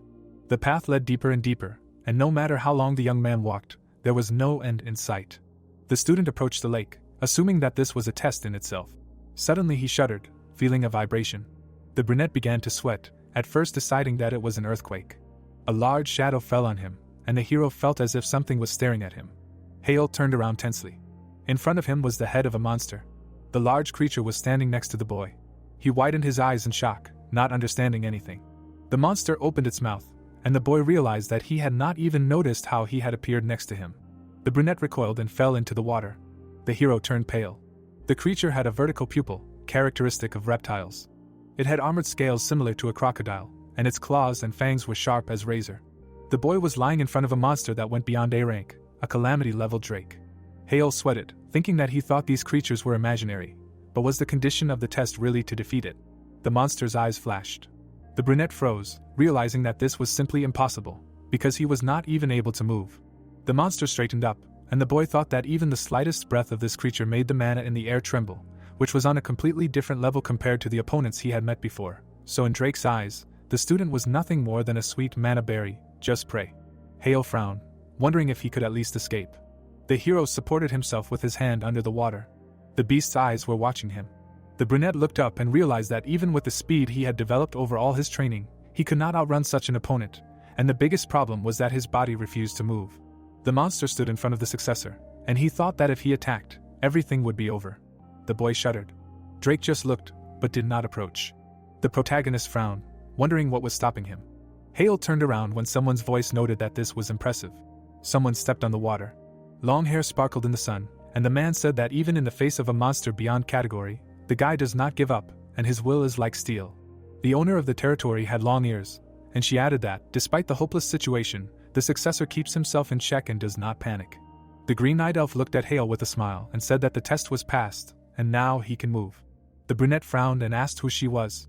The path led deeper and deeper, and no matter how long the young man walked, there was no end in sight. The student approached the lake, assuming that this was a test in itself. Suddenly he shuddered, feeling a vibration. The brunette began to sweat, at first deciding that it was an earthquake. A large shadow fell on him, and the hero felt as if something was staring at him. Hale turned around tensely. In front of him was the head of a monster. The large creature was standing next to the boy. He widened his eyes in shock, not understanding anything. The monster opened its mouth, and the boy realized that he had not even noticed how he had appeared next to him. The brunette recoiled and fell into the water. The hero turned pale. The creature had a vertical pupil, characteristic of reptiles. It had armored scales similar to a crocodile, and its claws and fangs were sharp as razor. The boy was lying in front of a monster that went beyond A rank, a calamity-level drake. Hale sweated, thinking that he thought these creatures were imaginary, but was the condition of the test really to defeat it? The monster's eyes flashed. The brunette froze, realizing that this was simply impossible, because he was not even able to move. The monster straightened up, and the boy thought that even the slightest breath of this creature made the mana in the air tremble, which was on a completely different level compared to the opponents he had met before. So in Drake's eyes, the student was nothing more than a sweet mana berry, just prey. Hale frowned, wondering if he could at least escape. The hero supported himself with his hand under the water. The beast's eyes were watching him. The brunette looked up and realized that even with the speed he had developed over all his training, he could not outrun such an opponent, and the biggest problem was that his body refused to move. The monster stood in front of the successor, and he thought that if he attacked, everything would be over. The boy shuddered. Drake just looked, but did not approach. The protagonist frowned, wondering what was stopping him. Hale turned around when someone's voice noted that this was impressive. Someone stepped on the water. Long hair sparkled in the sun, and the man said that even in the face of a monster beyond category, the guy does not give up, and his will is like steel. The owner of the territory had long ears, and she added that, despite the hopeless situation, the successor keeps himself in check and does not panic. The green night elf looked at Hale with a smile and said that the test was passed, and now he can move. The brunette frowned and asked who she was.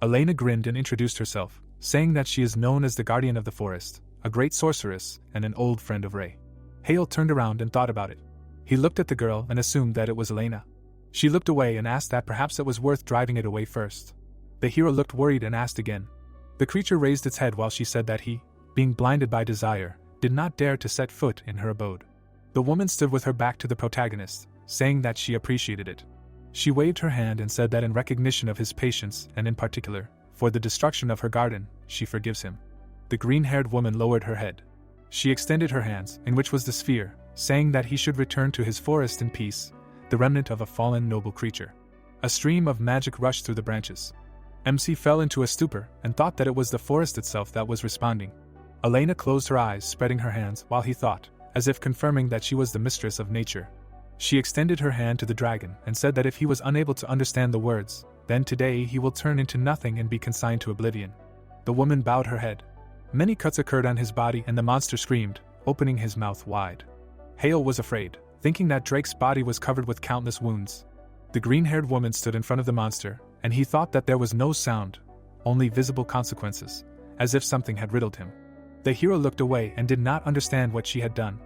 Elena grinned and introduced herself, saying that she is known as the Guardian of the Forest, a great sorceress, and an old friend of Ray. Hale turned around and thought about it. He looked at the girl and assumed that it was Elena. She looked away and asked that perhaps it was worth driving it away first. The hero looked worried and asked again. The creature raised its head while she said that he, being blinded by desire, did not dare to set foot in her abode. The woman stood with her back to the protagonist, saying that she appreciated it. She waved her hand and said that in recognition of his patience and in particular, for the destruction of her garden, she forgives him. The green-haired woman lowered her head. She extended her hands, in which was the sphere, saying that he should return to his forest in peace, the remnant of a fallen noble creature. A stream of magic rushed through the branches. MC fell into a stupor and thought that it was the forest itself that was responding. Elena closed her eyes, spreading her hands while he thought, as if confirming that she was the mistress of nature. She extended her hand to the dragon and said that if he was unable to understand the words, Then today he will turn into nothing and be consigned to oblivion. The woman bowed her head. Many cuts occurred on his body and the monster screamed, opening his mouth wide. Hale was afraid, thinking that Drake's body was covered with countless wounds. The green-haired woman stood in front of the monster, and he thought that there was no sound, only visible consequences, as if something had riddled him. The hero looked away and did not understand what she had done.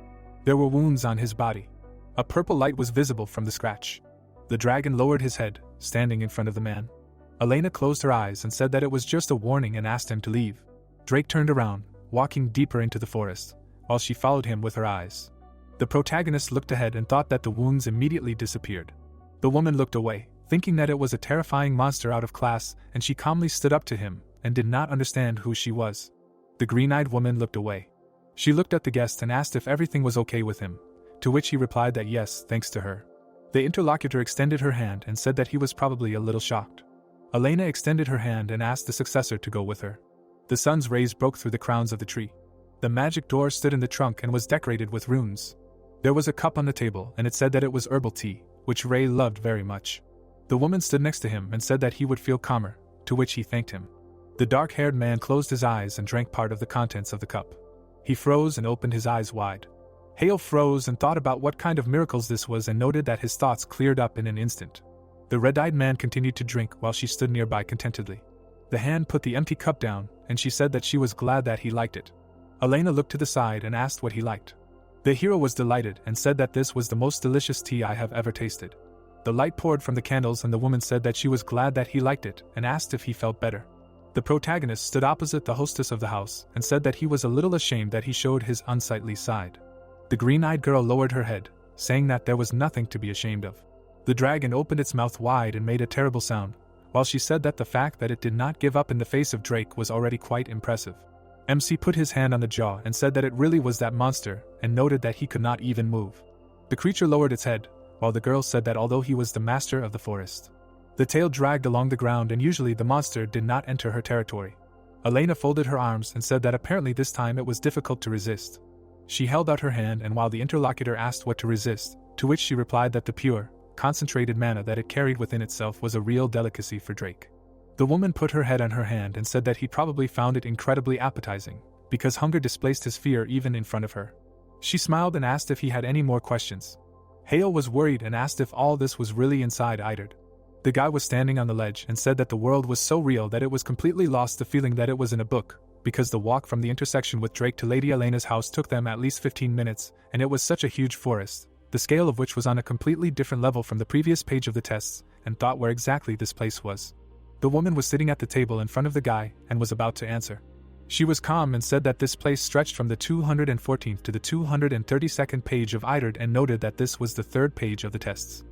There were wounds on his body. A purple light was visible from the scratch. The dragon lowered his head, standing in front of the man. Elena closed her eyes and said that it was just a warning and asked him to leave. Drake turned around, walking deeper into the forest, while she followed him with her eyes. The protagonist looked ahead and thought that the wounds immediately disappeared. The woman looked away, thinking that it was a terrifying monster out of class, and she calmly stood up to him and did not understand who she was. The green-eyed woman looked away. She looked at the guest and asked if everything was okay with him, to which he replied that yes, thanks to her. The interlocutor extended her hand and said that he was probably a little shocked. Elena extended her hand and asked the successor to go with her. The sun's rays broke through the crowns of the tree. The magic door stood in the trunk and was decorated with runes. There was a cup on the table and it said that it was herbal tea, which Ray loved very much. The woman stood next to him and said that he would feel calmer, to which he thanked him. The dark-haired man closed his eyes and drank part of the contents of the cup. He froze and opened his eyes wide. Hale froze and thought about what kind of miracles this was and noted that his thoughts cleared up in an instant. The red-eyed man continued to drink while she stood nearby contentedly. The hand put the empty cup down, and she said that she was glad that he liked it. Elena looked to the side and asked what he liked. The hero was delighted and said that this was the most delicious tea I have ever tasted. The light poured from the candles and the woman said that she was glad that he liked it and asked if he felt better. The protagonist stood opposite the hostess of the house and said that he was a little ashamed that he showed his unsightly side. The green-eyed girl lowered her head, saying that there was nothing to be ashamed of. The dragon opened its mouth wide and made a terrible sound, while she said that the fact that it did not give up in the face of Drake was already quite impressive. MC put his hand on the jaw and said that it really was that monster, and noted that he could not even move. The creature lowered its head, while the girl said that although he was the master of the forest, the tail dragged along the ground and usually the monster did not enter her territory. Elena folded her arms and said that apparently this time it was difficult to resist. She held out her hand and while the interlocutor asked what to resist, to which she replied that the pure, concentrated mana that it carried within itself was a real delicacy for Drake. The woman put her head on her hand and said that he probably found it incredibly appetizing, because hunger displaced his fear even in front of her. She smiled and asked if he had any more questions. Hale was worried and asked if all this was really inside Idard. The guy was standing on the ledge and said that the world was so real that it was completely lost the feeling that it was in a book, because the walk from the intersection with Drake to Lady Elena's house took them at least 15 minutes, and it was such a huge forest, the scale of which was on a completely different level from the previous page of the tests, and thought where exactly this place was. The woman was sitting at the table in front of the guy and was about to answer. She was calm and said that this place stretched from the 214th to the 232nd page of Idard and noted that this was the third page of the tests.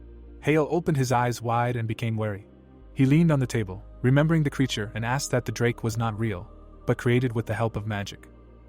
Hale opened his eyes wide and became wary. He leaned on the table, remembering the creature, and asked that the Drake was not real, but created with the help of magic.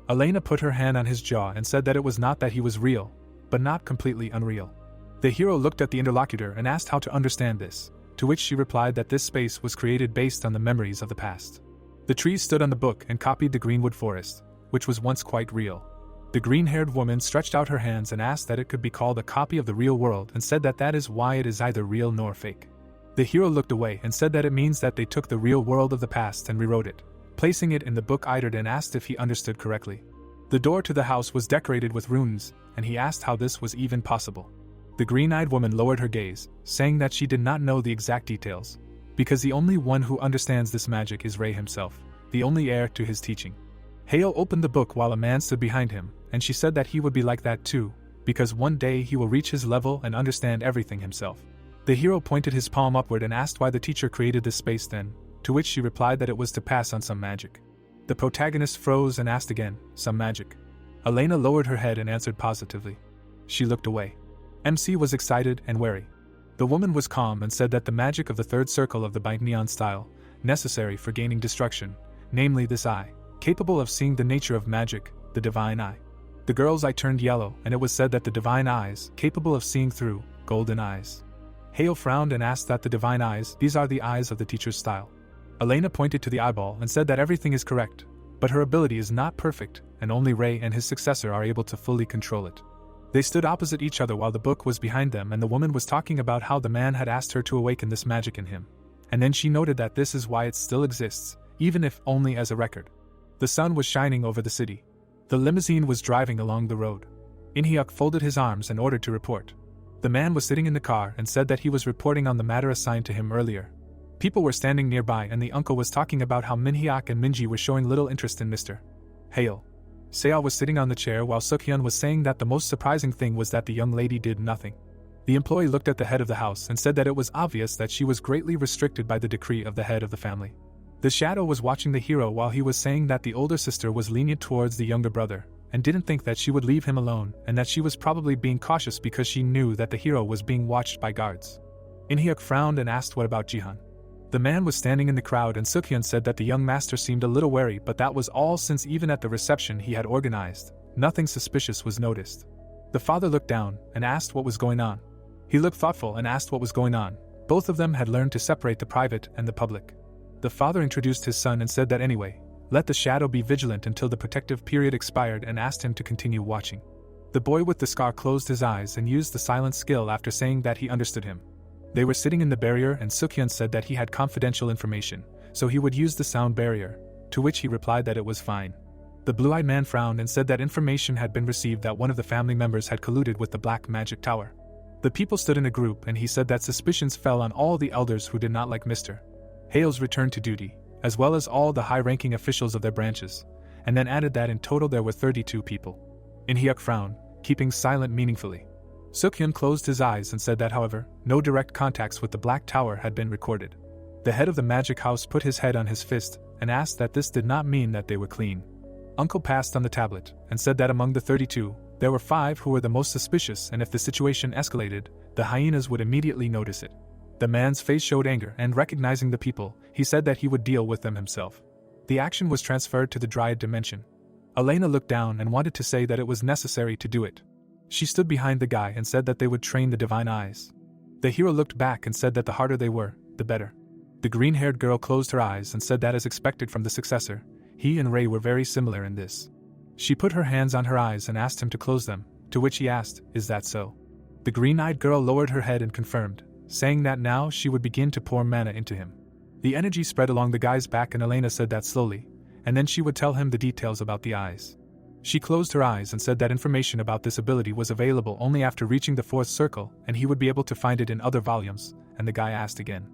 Elena put her hand on his jaw and said that it was not that he was real, but not completely unreal. The hero looked at the interlocutor and asked how to understand this, to which she replied that this space was created based on the memories of the past. The trees stood on the book and copied the greenwood forest, which was once quite real. The green-haired woman stretched out her hands and asked that it could be called a copy of the real world and said that that is why it is either real nor fake. The hero looked away and said that it means that they took the real world of the past and rewrote it, placing it in the book Idard and asked if he understood correctly. The door to the house was decorated with runes, and he asked how this was even possible. The green-eyed woman lowered her gaze, saying that she did not know the exact details, because the only one who understands this magic is Ray himself, the only heir to his teaching. Hale opened the book while a man stood behind him, and she said that he would be like that too, because one day he will reach his level and understand everything himself. The hero pointed his palm upward and asked why the teacher created this space then, to which she replied that it was to pass on some magic. The protagonist froze and asked again, some magic. Elena lowered her head and answered positively. She looked away. MC was excited and wary. The woman was calm and said that the magic of the third circle of the Neon style, necessary for gaining destruction, namely this eye, capable of seeing the nature of magic, the divine eye. The girl's eye turned yellow and it was said that the divine eyes, capable of seeing through, golden eyes. Hale frowned and asked that the divine eyes, these are the eyes of the teacher's style. Elena pointed to the eyeball and said that everything is correct, but her ability is not perfect and only Ray and his successor are able to fully control it. They stood opposite each other while the book was behind them and the woman was talking about how the man had asked her to awaken this magic in him, and then she noted that this is why it still exists, even if only as a record. The sun was shining over the city. The limousine was driving along the road. In-hyuk folded his arms and ordered to report. The man was sitting in the car and said that he was reporting on the matter assigned to him earlier. People were standing nearby and the uncle was talking about how Min-hyuk and Minji were showing little interest in Mr. Hale. Seo was sitting on the chair while Sukhyun was saying that the most surprising thing was that the young lady did nothing. The employee looked at the head of the house and said that it was obvious that she was greatly restricted by the decree of the head of the family. The shadow was watching the hero while he was saying that the older sister was lenient towards the younger brother, and didn't think that she would leave him alone, and that she was probably being cautious because she knew that the hero was being watched by guards. In-hyuk frowned and asked what about Jihan. The man was standing in the crowd and Sukhyun said that the young master seemed a little wary, but that was all since even at the reception he had organized, nothing suspicious was noticed. The father looked down and asked what was going on. He looked thoughtful and asked what was going on. Both of them had learned to separate the private and the public. The father introduced his son and said that anyway, let the shadow be vigilant until the protective period expired and asked him to continue watching. The boy with the scar closed his eyes and used the silent skill after saying that he understood him. They were sitting in the barrier and Sukhyun said that he had confidential information, so he would use the sound barrier, to which he replied that it was fine. The blue-eyed man frowned and said that information had been received that one of the family members had colluded with the Black Magic Tower. The people stood in a group and he said that suspicions fell on all the elders who did not like Mr. Hale's return to duty, as well as all the high-ranking officials of their branches, and then added that in total there were 32 people. In-hyuk frowned, keeping silent meaningfully. Sukhyun closed his eyes and said that however, no direct contacts with the Black Tower had been recorded. The head of the magic house put his head on his fist and asked that this did not mean that they were clean. Uncle passed on the tablet and said that among the 32, there were 5 who were the most suspicious, and if the situation escalated, the hyenas would immediately notice it. The man's face showed anger, and recognizing the people, he said that he would deal with them himself. The action was transferred to the Dryad dimension. Elena looked down and wanted to say that it was necessary to do it. She stood behind the guy and said that they would train the divine eyes. The hero looked back and said that the harder they were, the better. The green-haired girl closed her eyes and said that as expected from the successor, he and Ray were very similar in this. She put her hands on her eyes and asked him to close them, to which he asked, "Is that so?" The green-eyed girl lowered her head and confirmed, saying that now she would begin to pour mana into him. The energy spread along the guy's back and Elena said that slowly, and then she would tell him the details about the eyes. She closed her eyes and said that information about this ability was available only after reaching the 4th circle and he would be able to find it in other volumes, and the guy asked again.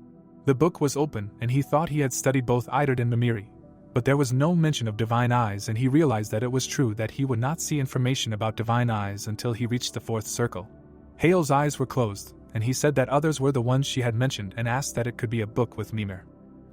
The book was open and he thought he had studied both Idard and Mimiri, but there was no mention of divine eyes and he realized that it was true that he would not see information about divine eyes until he reached the 4th circle. Hale's eyes were closed, and he said that others were the ones she had mentioned and asked that it could be a book with Mimir.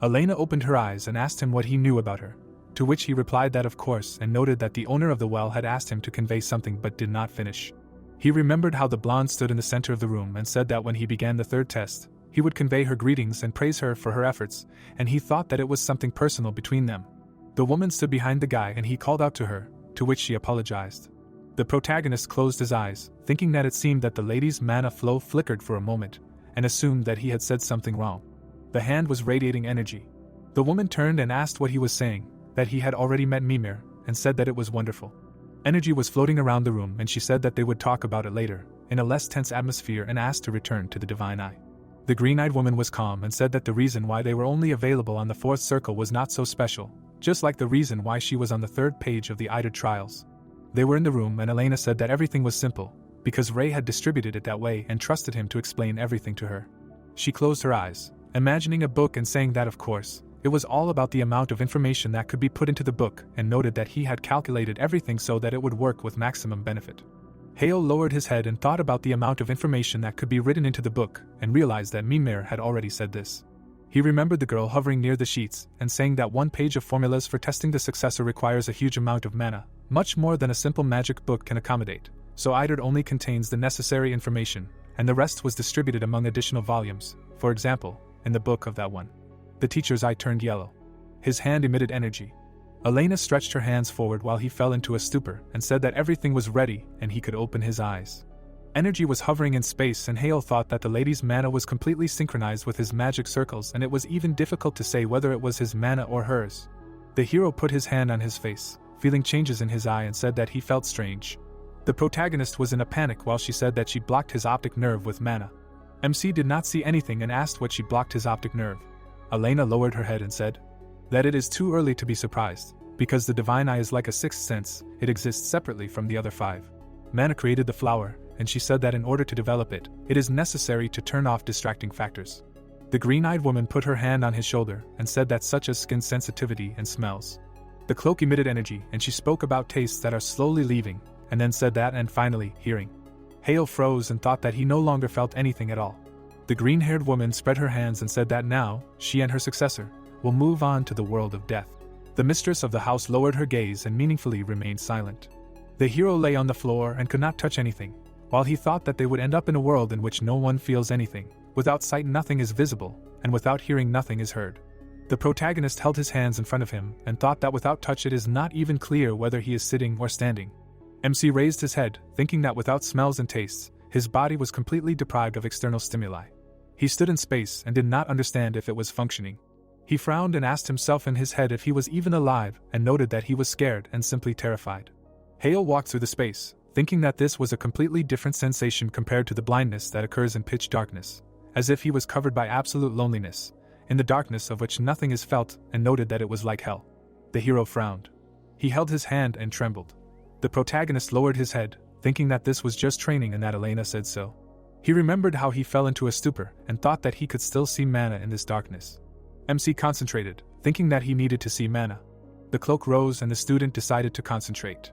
Elena opened her eyes and asked him what he knew about her, to which he replied that of course and noted that the owner of the well had asked him to convey something but did not finish. He remembered how the blonde stood in the center of the room and said that when he began the 3rd test, he would convey her greetings and praise her for her efforts, and he thought that it was something personal between them. The woman stood behind the guy and he called out to her, to which she apologized. The protagonist closed his eyes, thinking that it seemed that the lady's mana flow flickered for a moment, and assumed that he had said something wrong. The hand was radiating energy. The woman turned and asked what he was saying, that he had already met Mimir, and said that it was wonderful. Energy was floating around the room and she said that they would talk about it later, in a less tense atmosphere, and asked to return to the divine eye. The green-eyed woman was calm and said that the reason why they were only available on the 4th circle was not so special, just like the reason why she was on the 3rd page of the Idard trials. They were in the room and Elena said that everything was simple, because Ray had distributed it that way and trusted him to explain everything to her. She closed her eyes, imagining a book and saying that of course, it was all about the amount of information that could be put into the book, and noted that he had calculated everything so that it would work with maximum benefit. Hale lowered his head and thought about the amount of information that could be written into the book, and realized that Mimir had already said this. He remembered the girl hovering near the sheets and saying that 1 page of formulas for testing the successor requires a huge amount of mana, much more than a simple magic book can accommodate, so Idard only contains the necessary information, and the rest was distributed among additional volumes, for example, in the book of that one. The teacher's eye turned yellow. His hand emitted energy. Elena stretched her hands forward while he fell into a stupor and said that everything was ready and he could open his eyes. Energy was hovering in space and Hale thought that the lady's mana was completely synchronized with his magic circles, and it was even difficult to say whether it was his mana or hers. The hero put his hand on his face, feeling changes in his eye, and said that he felt strange. The protagonist was in a panic while she said that she blocked his optic nerve with mana. MC did not see anything and asked what she blocked his optic nerve. Elena lowered her head and said that it is too early to be surprised, because the divine eye is like a sixth sense, it exists separately from the other five. Mana created the flower, and she said that in order to develop it, it is necessary to turn off distracting factors. The green-eyed woman put her hand on his shoulder and said that such as skin sensitivity and smells. The cloak emitted energy, and she spoke about tastes that are slowly leaving, and then said that, and finally, hearing. Hale froze and thought that he no longer felt anything at all. The green-haired woman spread her hands and said that now, she and her successor, will move on to the world of death. The mistress of the house lowered her gaze and meaningfully remained silent. The hero lay on the floor and could not touch anything, while he thought that they would end up in a world in which no one feels anything, without sight nothing is visible, and without hearing nothing is heard. The protagonist held his hands in front of him and thought that without touch it is not even clear whether he is sitting or standing. MC raised his head, thinking that without smells and tastes, his body was completely deprived of external stimuli. He stood in space and did not understand if it was functioning. He frowned and asked himself in his head if he was even alive, and noted that he was scared and simply terrified. Hale walked through the space, thinking that this was a completely different sensation compared to the blindness that occurs in pitch darkness, as if he was covered by absolute loneliness, in the darkness of which nothing is felt, and noted that it was like hell. The hero frowned. He held his hand and trembled. The protagonist lowered his head, thinking that this was just training and that Elena said so. He remembered how he fell into a stupor and thought that he could still see mana in this darkness. MC concentrated, thinking that he needed to see mana. The cloak rose and the student decided to concentrate.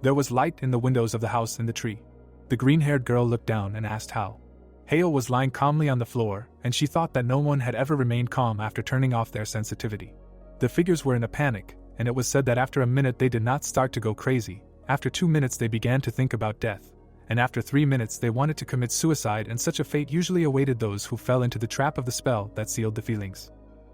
There was light in the windows of the house and the tree. The green-haired girl looked down and asked how. Hale was lying calmly on the floor, and she thought that no one had ever remained calm after turning off their sensitivity. The figures were in a panic, and it was said that after a minute they did not start to go crazy, after 2 minutes they began to think about death, and after 3 minutes they wanted to commit suicide, and such a fate usually awaited those who fell into the trap of the spell that sealed the feelings.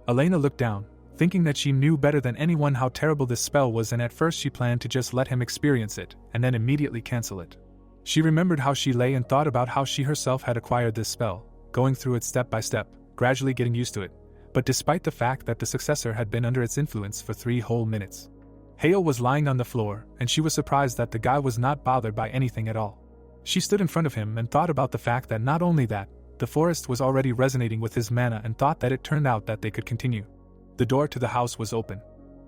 Elena looked down, thinking that she knew better than anyone how terrible this spell was, and at first she planned to just let him experience it, and then immediately cancel it. She remembered how she lay and thought about how she herself had acquired this spell, going through it step by step, gradually getting used to it, but despite the fact that the successor had been under its influence for 3 whole minutes. Hale was lying on the floor, and she was surprised that the guy was not bothered by anything at all. She stood in front of him and thought about the fact that not only that, the forest was already resonating with his mana, and thought that it turned out that they could continue. The door to the house was open.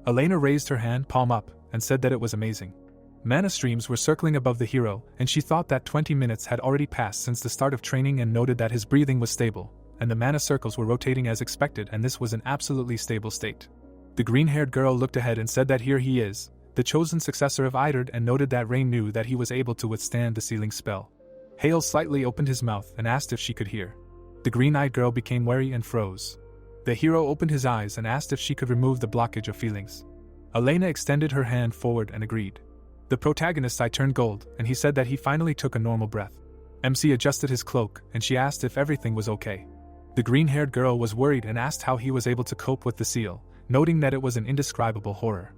Elena raised her hand palm up and said that it was amazing. Mana streams were circling above the hero, and she thought that 20 minutes had already passed since the start of training, and noted that his breathing was stable, and the mana circles were rotating as expected, and this was an absolutely stable state. The green-haired girl looked ahead and said that here he is, the chosen successor of Idard, and noted that Rain knew that he was able to withstand the sealing spell. Hale slightly opened his mouth and asked if she could hear. The green-eyed girl became wary and froze. The hero opened his eyes and asked if she could remove the blockage of feelings. Elena extended her hand forward and agreed. The protagonist's eye turned gold, and he said that he finally took a normal breath. MC adjusted his cloak, and she asked if everything was okay. The green-haired girl was worried and asked how he was able to cope with the seal, noting that it was an indescribable horror.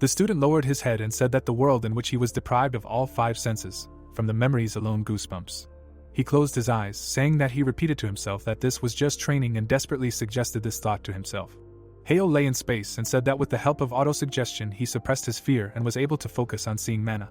The student lowered his head and said that the world in which he was deprived of all 5 senses, from the memories alone goosebumps. He closed his eyes, saying that he repeated to himself that this was just training, and desperately suggested this thought to himself. Hale lay in space and said that with the help of autosuggestion he suppressed his fear and was able to focus on seeing mana.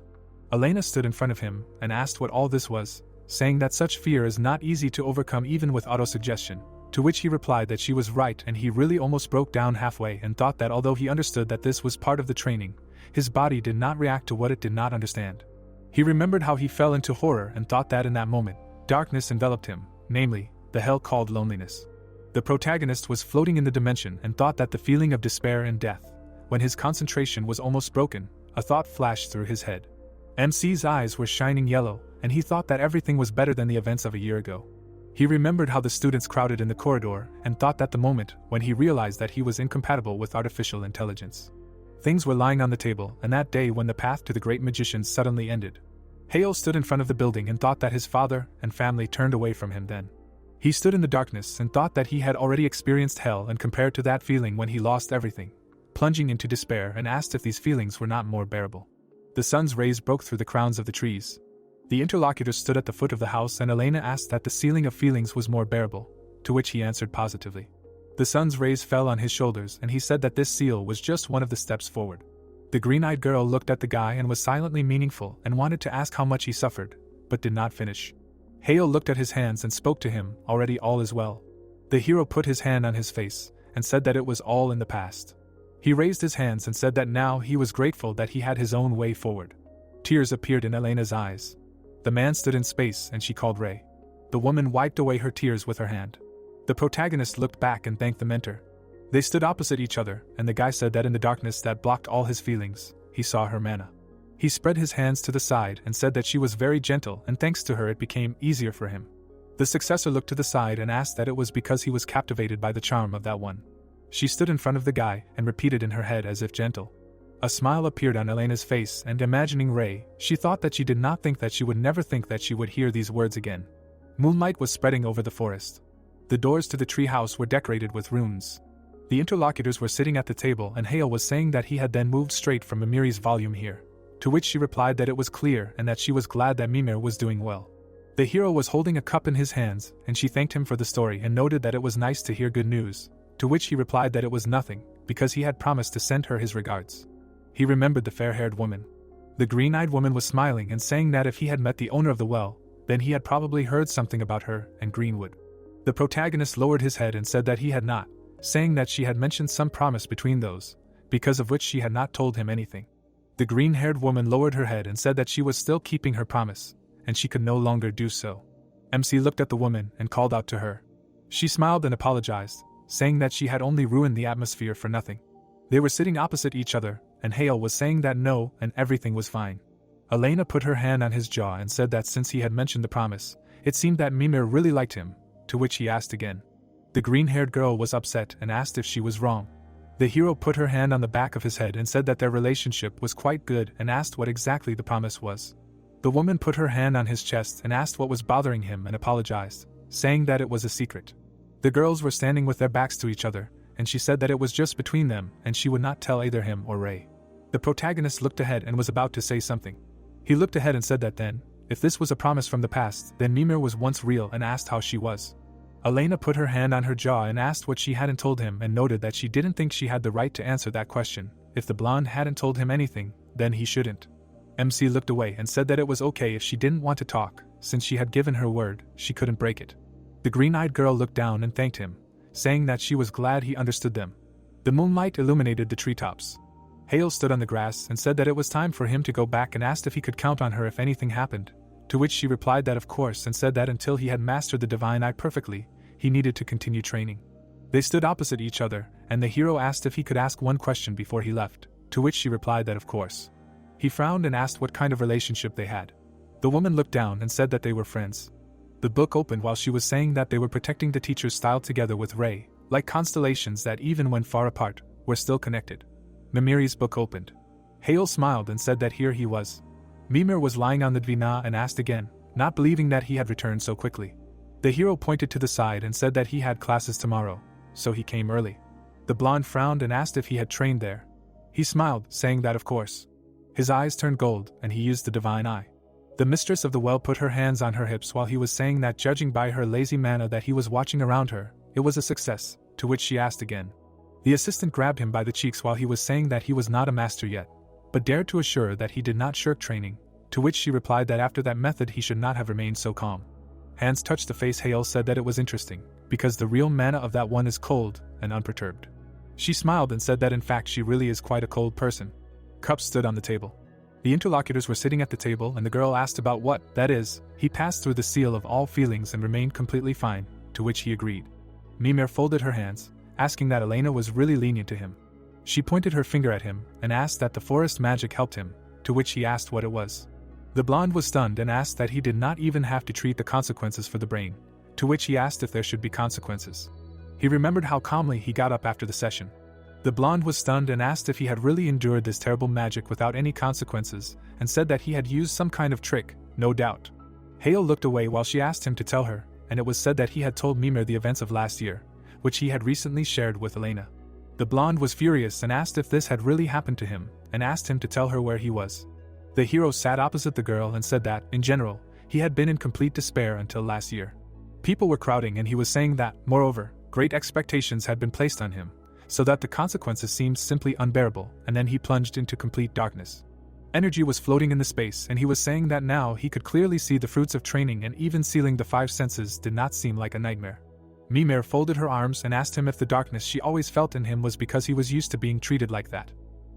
Elena stood in front of him and asked what all this was, saying that such fear is not easy to overcome even with autosuggestion, to which he replied that she was right, and he really almost broke down halfway and thought that although he understood that this was part of the training, his body did not react to what it did not understand. He remembered how he fell into horror and thought that in that moment, darkness enveloped him, namely, the hell called loneliness. The protagonist was floating in the dimension and thought that the feeling of despair and death. When his concentration was almost broken, a thought flashed through his head. MC's eyes were shining yellow, and he thought that everything was better than the events of a year ago. He remembered how the students crowded in the corridor and thought that the moment when he realized that he was incompatible with artificial intelligence. Things were lying on the table, and that day when the path to the great magician suddenly ended. Hale stood in front of the building and thought that his father and family turned away from him then. He stood in the darkness and thought that he had already experienced hell, and compared to that feeling when he lost everything, plunging into despair, and asked if these feelings were not more bearable. The sun's rays broke through the crowns of the trees. The interlocutors stood at the foot of the house, and Elena asked that the ceiling of feelings was more bearable, to which he answered positively. The sun's rays fell on his shoulders, and he said that this seal was just one of the steps forward. The green-eyed girl looked at the guy and was silently meaningful and wanted to ask how much he suffered, but did not finish. Hale looked at his hands and spoke to him, already all is well. The hero put his hand on his face, and said that it was all in the past. He raised his hands and said that now he was grateful that he had his own way forward. Tears appeared in Elena's eyes. The man stood in space and she called Ray. The woman wiped away her tears with her hand. The protagonist looked back and thanked the mentor. They stood opposite each other, and the guy said that in the darkness that blocked all his feelings, he saw her mana. He spread his hands to the side and said that she was very gentle, and thanks to her it became easier for him. The successor looked to the side and asked that it was because he was captivated by the charm of that one. She stood in front of the guy and repeated in her head as if gentle. A smile appeared on Elena's face, and imagining Ray, she thought that she did not think that she would never think that she would hear these words again. Moonlight was spreading over the forest. The doors to the tree house were decorated with runes. The interlocutors were sitting at the table, and Hale was saying that he had then moved straight from Mimiri's volume here. To which she replied that it was clear and that she was glad that Mimir was doing well. The hero was holding a cup in his hands, and she thanked him for the story and noted that it was nice to hear good news, to which he replied that it was nothing, because he had promised to send her his regards. He remembered the fair-haired woman. The green-eyed woman was smiling and saying that if he had met the owner of the well, then he had probably heard something about her and Greenwood. The protagonist lowered his head and said that he had not, saying that she had mentioned some promise between those, because of which she had not told him anything. The green-haired woman lowered her head and said that she was still keeping her promise, and she could no longer do so. MC looked at the woman and called out to her. She smiled and apologized, saying that she had only ruined the atmosphere for nothing. They were sitting opposite each other, and Hale was saying that no, and everything was fine. Elena put her hand on his jaw and said that since he had mentioned the promise, it seemed that Mimir really liked him, to which he asked again. The green-haired girl was upset and asked if she was wrong. The hero put her hand on the back of his head and said that their relationship was quite good and asked what exactly the promise was. The woman put her hand on his chest and asked what was bothering him and apologized, saying that it was a secret. The girls were standing with their backs to each other, and she said that it was just between them and she would not tell either him or Ray. The protagonist looked ahead and was about to say something. He looked ahead and said that then, if this was a promise from the past, then Mimir was once real and asked how she was. Elena put her hand on her jaw and asked what she hadn't told him and noted that she didn't think she had the right to answer that question. If the blonde hadn't told him anything, then he shouldn't. MC looked away and said that it was okay if she didn't want to talk, since she had given her word, she couldn't break it. The green-eyed girl looked down and thanked him, saying that she was glad he understood them. The moonlight illuminated the treetops. Hale stood on the grass and said that it was time for him to go back and asked if he could count on her if anything happened, to which she replied that of course and said that until he had mastered the divine eye perfectly, he needed to continue training. They stood opposite each other, and the hero asked if he could ask one question before he left, to which she replied that of course. He frowned and asked what kind of relationship they had. The woman looked down and said that they were friends. The book opened while she was saying that they were protecting the teacher's style together with Ray, like constellations that even when far apart, were still connected. Mimiri's book opened. Hale smiled and said that here he was. Mimir was lying on the Dvina and asked again, not believing that he had returned so quickly. The hero pointed to the side and said that he had classes tomorrow, so he came early. The blonde frowned and asked if he had trained there. He smiled, saying that of course. His eyes turned gold, and he used the divine eye. The mistress of the well put her hands on her hips while he was saying that judging by her lazy manner that he was watching around her, it was a success, to which she asked again. The assistant grabbed him by the cheeks while he was saying that he was not a master yet, but dared to assure that he did not shirk training, to which she replied that after that method he should not have remained so calm. Hands touched the face. Hale said that it was interesting, because the real mana of that one is cold and unperturbed. She smiled and said that in fact she really is quite a cold person. Cups stood on the table. The interlocutors were sitting at the table and the girl asked about what, that is, he passed through the seal of all feelings and remained completely fine, to which he agreed. Mimir folded her hands, asking that Elena was really lenient to him. She pointed her finger at him and asked that the forest magic helped him, to which he asked what it was. The blonde was stunned and asked that he did not even have to treat the consequences for the brain, to which he asked if there should be consequences. He remembered how calmly he got up after the session. The blonde was stunned and asked if he had really endured this terrible magic without any consequences, and said that he had used some kind of trick, no doubt. Hale looked away while she asked him to tell her, and it was said that he had told Mimir the events of last year, which he had recently shared with Elena. The blonde was furious and asked if this had really happened to him, and asked him to tell her where he was. The hero sat opposite the girl and said that, in general, he had been in complete despair until last year. People were crowding and he was saying that, moreover, great expectations had been placed on him, so that the consequences seemed simply unbearable, and then he plunged into complete darkness. Energy was floating in the space and he was saying that now he could clearly see the fruits of training and even sealing the five senses did not seem like a nightmare. Mimir folded her arms and asked him if the darkness she always felt in him was because he was used to being treated like that.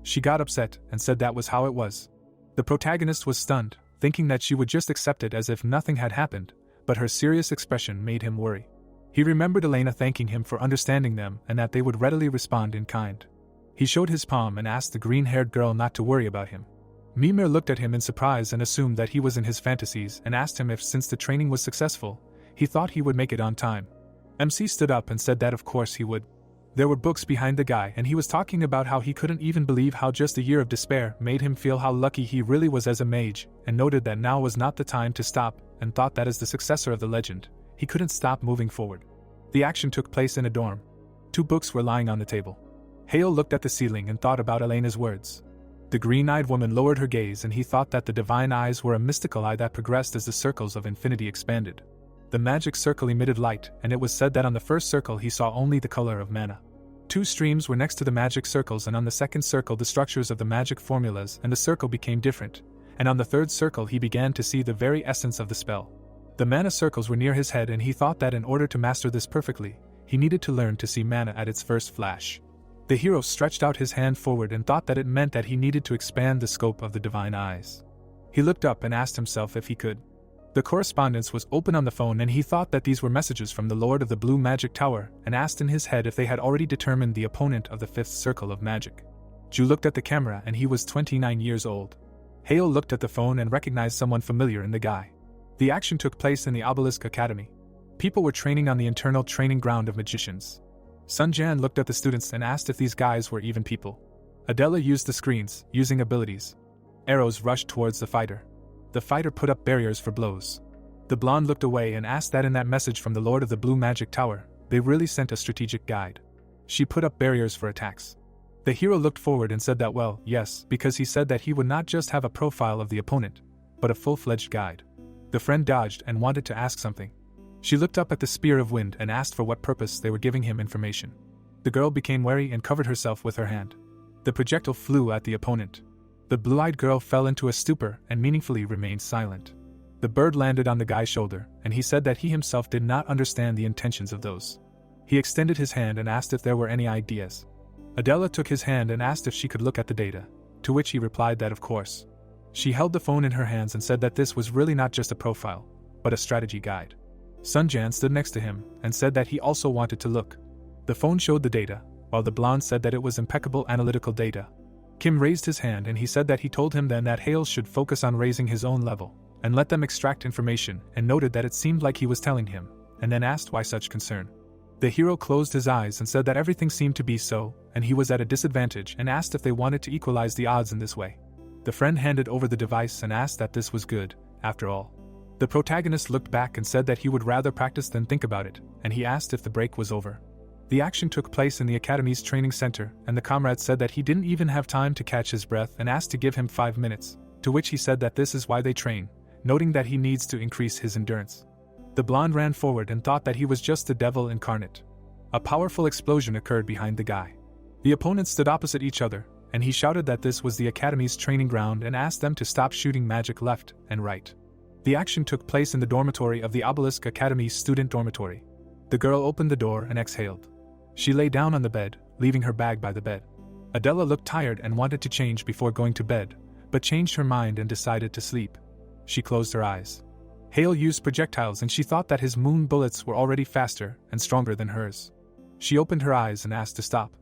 She got upset and said that was how it was. The protagonist was stunned, thinking that she would just accept it as if nothing had happened, but her serious expression made him worry. He remembered Elena thanking him for understanding them and that they would readily respond in kind. He showed his palm and asked the green-haired girl not to worry about him. Mimir looked at him in surprise and assumed that he was in his fantasies and asked him if, since the training was successful, he thought he would make it on time. MC stood up and said that of course he would. There were books behind the guy and he was talking about how he couldn't even believe how just a year of despair made him feel how lucky he really was as a mage, and noted that now was not the time to stop, and thought that as the successor of the legend, he couldn't stop moving forward. The action took place in a dorm. 2 books were lying on the table. Hale looked at the ceiling and thought about Elena's words. The green-eyed woman lowered her gaze and he thought that the divine eyes were a mystical eye that progressed as the circles of infinity expanded. The magic circle emitted light, and it was said that on the first circle he saw only the color of mana. 2 streams were next to the magic circles, and on the second circle the structures of the magic formulas, and the circle became different, and on the third circle he began to see the very essence of the spell. The mana circles were near his head and he thought that in order to master this perfectly, he needed to learn to see mana at its first flash. The hero stretched out his hand forward and thought that it meant that he needed to expand the scope of the divine eyes. He looked up and asked himself if he could. The correspondence was open on the phone and he thought that these were messages from the Lord of the Blue Magic Tower, and asked in his head if they had already determined the opponent of the 5th circle of magic. Ju looked at the camera and he was 29 years old. Hale looked at the phone and recognized someone familiar in the guy. The action took place in the Obelisk Academy. People were training on the internal training ground of magicians. Sun Jan looked at the students and asked if these guys were even people. Adella used the screens, using abilities. Arrows rushed towards the fighter. The fighter put up barriers for blows. The blonde looked away and asked that in that message from the Lord of the Blue Magic Tower, they really sent a strategic guide. She put up barriers for attacks. The hero looked forward and said that well, yes, because he said that he would not just have a profile of the opponent, but a full-fledged guide. The friend dodged and wanted to ask something. She looked up at the spear of wind and asked for what purpose they were giving him information. The girl became wary and covered herself with her hand. The projectile flew at the opponent. The blue-eyed girl fell into a stupor and meaningfully remained silent. The bird landed on the guy's shoulder, and he said that he himself did not understand the intentions of those. He extended his hand and asked if there were any ideas. Adella took his hand and asked if she could look at the data, to which he replied that of course. She held the phone in her hands and said that this was really not just a profile, but a strategy guide. Sun Jan stood next to him and said that he also wanted to look. The phone showed the data, while the blonde said that it was impeccable analytical data. Kim raised his hand and he said that he told him then that Hale should focus on raising his own level, and let them extract information, and noted that it seemed like he was telling him, and then asked why such concern. The hero closed his eyes and said that everything seemed to be so, and he was at a disadvantage, and asked if they wanted to equalize the odds in this way. The friend handed over the device and asked that this was good, after all. The protagonist looked back and said that he would rather practice than think about it, and he asked if the break was over. The action took place in the Academy's training center, and the comrade said that he didn't even have time to catch his breath and asked to give him 5 minutes, to which he said that this is why they train, noting that he needs to increase his endurance. The blonde ran forward and thought that he was just the devil incarnate. A powerful explosion occurred behind the guy. The opponents stood opposite each other, and he shouted that this was the Academy's training ground and asked them to stop shooting magic left and right. The action took place in the dormitory of the Obelisk Academy's student dormitory. The girl opened the door and exhaled. She lay down on the bed, leaving her bag by the bed. Adella looked tired and wanted to change before going to bed, but changed her mind and decided to sleep. She closed her eyes. Hale used projectiles and she thought that his moon bullets were already faster and stronger than hers. She opened her eyes and asked to stop.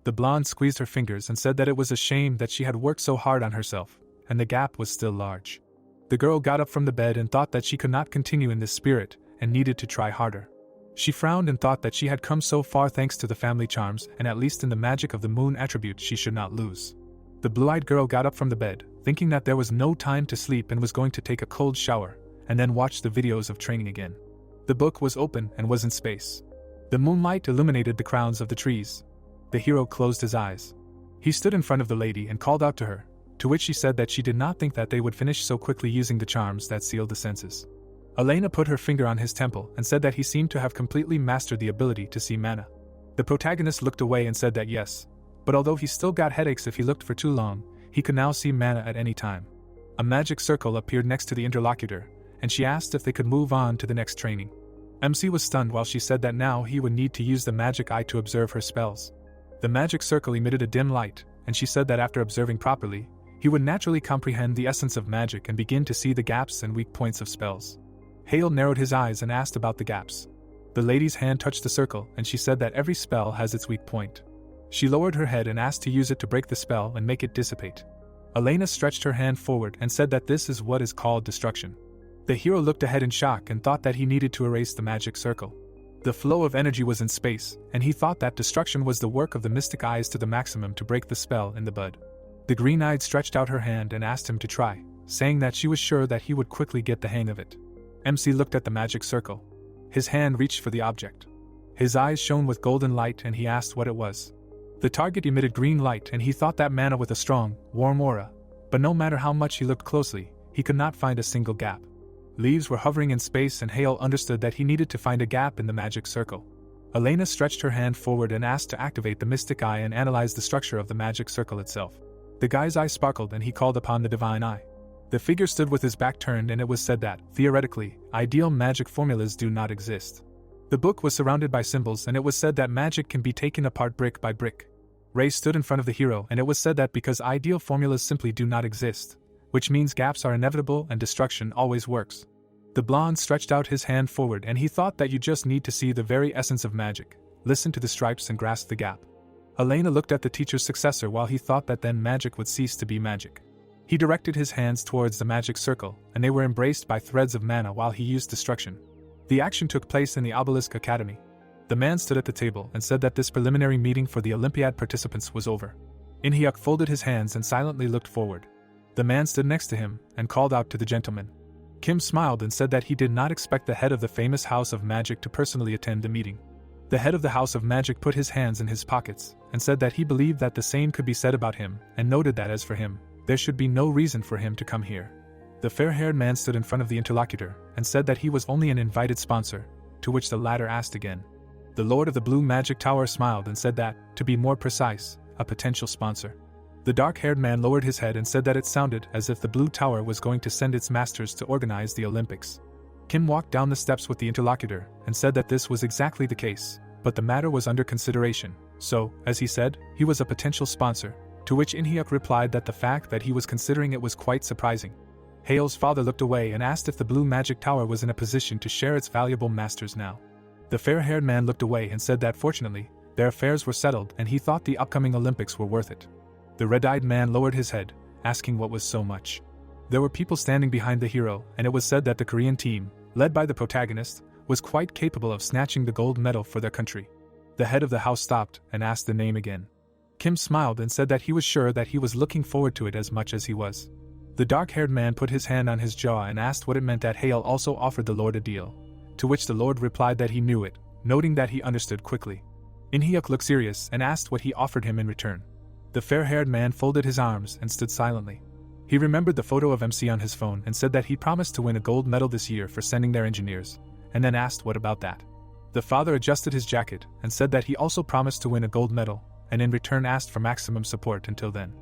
The blonde squeezed her fingers and said that it was a shame that she had worked so hard on herself, and the gap was still large. The girl got up from the bed and thought that she could not continue in this spirit and needed to try harder. She frowned and thought that she had come so far thanks to the family charms, and at least in the magic of the moon attribute she should not lose. The blue-eyed girl got up from the bed, thinking that there was no time to sleep and was going to take a cold shower, and then watch the videos of training again. The book was open and was in space. The moonlight illuminated the crowns of the trees. The hero closed his eyes. He stood in front of the lady and called out to her, to which she said that she did not think that they would finish so quickly using the charms that sealed the senses. Elena put her finger on his temple and said that he seemed to have completely mastered the ability to see mana. The protagonist looked away and said that yes, but although he still got headaches if he looked for too long, he could now see mana at any time. A magic circle appeared next to the interlocutor, and she asked if they could move on to the next training. MC was stunned while she said that now he would need to use the magic eye to observe her spells. The magic circle emitted a dim light, and she said that after observing properly, he would naturally comprehend the essence of magic and begin to see the gaps and weak points of spells. Hale narrowed his eyes and asked about the gaps. The lady's hand touched the circle, and she said that every spell has its weak point. She lowered her head and asked to use it to break the spell and make it dissipate. Elena stretched her hand forward and said that this is what is called destruction. The hero looked ahead in shock and thought that he needed to erase the magic circle. The flow of energy was in space, and he thought that destruction was the work of the mystic eyes to the maximum to break the spell in the bud. The green-eyed stretched out her hand and asked him to try, saying that she was sure that he would quickly get the hang of it. MC looked at the magic circle. His hand reached for the object. His eyes shone with golden light and he asked what it was. The target emitted green light and he thought that mana with a strong, warm aura, but no matter how much he looked closely, he could not find a single gap. Leaves were hovering in space and Hale understood that he needed to find a gap in the magic circle. Elena stretched her hand forward and asked to activate the mystic eye and analyze the structure of the magic circle itself. The guy's eye sparkled and he called upon the divine eye. The figure stood with his back turned and it was said that, theoretically, ideal magic formulas do not exist. The book was surrounded by symbols and it was said that magic can be taken apart brick by brick. Ray stood in front of the hero and it was said that because ideal formulas simply do not exist, which means gaps are inevitable and destruction always works. The blonde stretched out his hand forward and he thought that you just need to see the very essence of magic, listen to the stripes and grasp the gap. Elena looked at the teacher's successor while he thought that then magic would cease to be magic. He directed his hands towards the magic circle, and they were embraced by threads of mana while he used destruction. The action took place in the Obelisk Academy. The man stood at the table and said that this preliminary meeting for the Olympiad participants was over. Inhyuk folded his hands and silently looked forward. The man stood next to him and called out to the gentleman. Kim smiled and said that he did not expect the head of the famous House of Magic to personally attend the meeting. The head of the House of Magic put his hands in his pockets and said that he believed that the same could be said about him and noted that as for him, there should be no reason for him to come here. The fair-haired man stood in front of the interlocutor and said that he was only an invited sponsor, to which the latter asked again. The Lord of the Blue Magic Tower smiled and said that, to be more precise, a potential sponsor. The dark-haired man lowered his head and said that it sounded as if the Blue Tower was going to send its masters to organize the Olympics. Kim walked down the steps with the interlocutor and said that this was exactly the case, but the matter was under consideration, so, as he said, he was a potential sponsor, to which Inhyuk replied that the fact that he was considering it was quite surprising. Hale's father looked away and asked if the Blue Magic Tower was in a position to share its valuable masters now. The fair-haired man looked away and said that fortunately, their affairs were settled and he thought the upcoming Olympics were worth it. The red-eyed man lowered his head, asking what was so much. There were people standing behind the hero, and it was said that the Korean team, led by the protagonist, was quite capable of snatching the gold medal for their country. The head of the house stopped and asked the name again. Kim smiled and said that he was sure that he was looking forward to it as much as he was. The dark-haired man put his hand on his jaw and asked what it meant that Hale also offered the Lord a deal, to which the Lord replied that he knew it, noting that he understood quickly. Inhyuk looked serious and asked what he offered him in return. The fair-haired man folded his arms and stood silently. He remembered the photo of MC on his phone and said that he promised to win a gold medal this year for sending their engineers, and then asked what about that. The father adjusted his jacket and said that he also promised to win a gold medal, and in return asked for maximum support until then.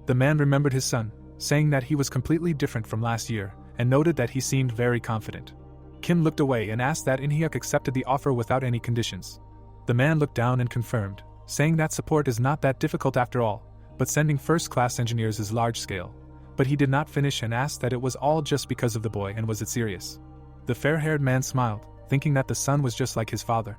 The man remembered his son, saying that he was completely different from last year, and noted that he seemed very confident. Kim looked away and asked that Inhyuk accepted the offer without any conditions. The man looked down and confirmed, saying that support is not that difficult after all, but sending first-class engineers is large-scale. But he did not finish and asked that it was all just because of the boy and was it serious. The fair-haired man smiled, thinking that the son was just like his father.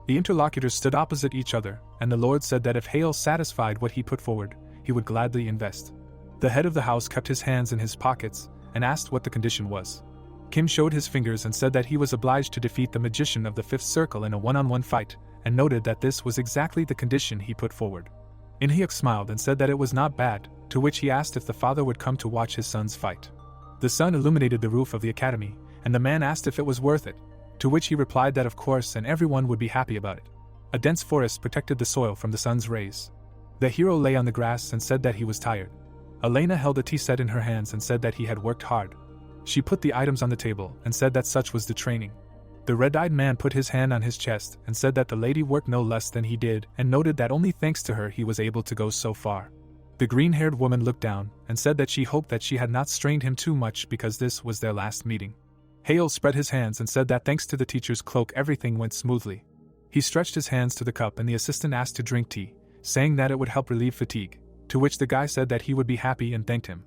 The interlocutors stood opposite each other, and the Lord said that if Hale satisfied what he put forward, he would gladly invest. The head of the house kept his hands in his pockets and asked what the condition was. Kim showed his fingers and said that he was obliged to defeat the magician of the fifth circle in a one-on-one fight, and noted that this was exactly the condition he put forward. Inhyuk smiled and said that it was not bad, to which he asked if the father would come to watch his son's fight. The sun illuminated the roof of the academy, and the man asked if it was worth it, to which he replied that of course and everyone would be happy about it. A dense forest protected the soil from the sun's rays. The hero lay on the grass and said that he was tired. Elena held a tea set in her hands and said that he had worked hard. She put the items on the table and said that such was the training. The red-eyed man put his hand on his chest and said that the lady worked no less than he did and noted that only thanks to her he was able to go so far. The green-haired woman looked down and said that she hoped that she had not strained him too much because this was their last meeting. Hale spread his hands and said that thanks to the teacher's cloak everything went smoothly. He stretched his hands to the cup and the assistant asked to drink tea, saying that it would help relieve fatigue, to which the guy said that he would be happy and thanked him.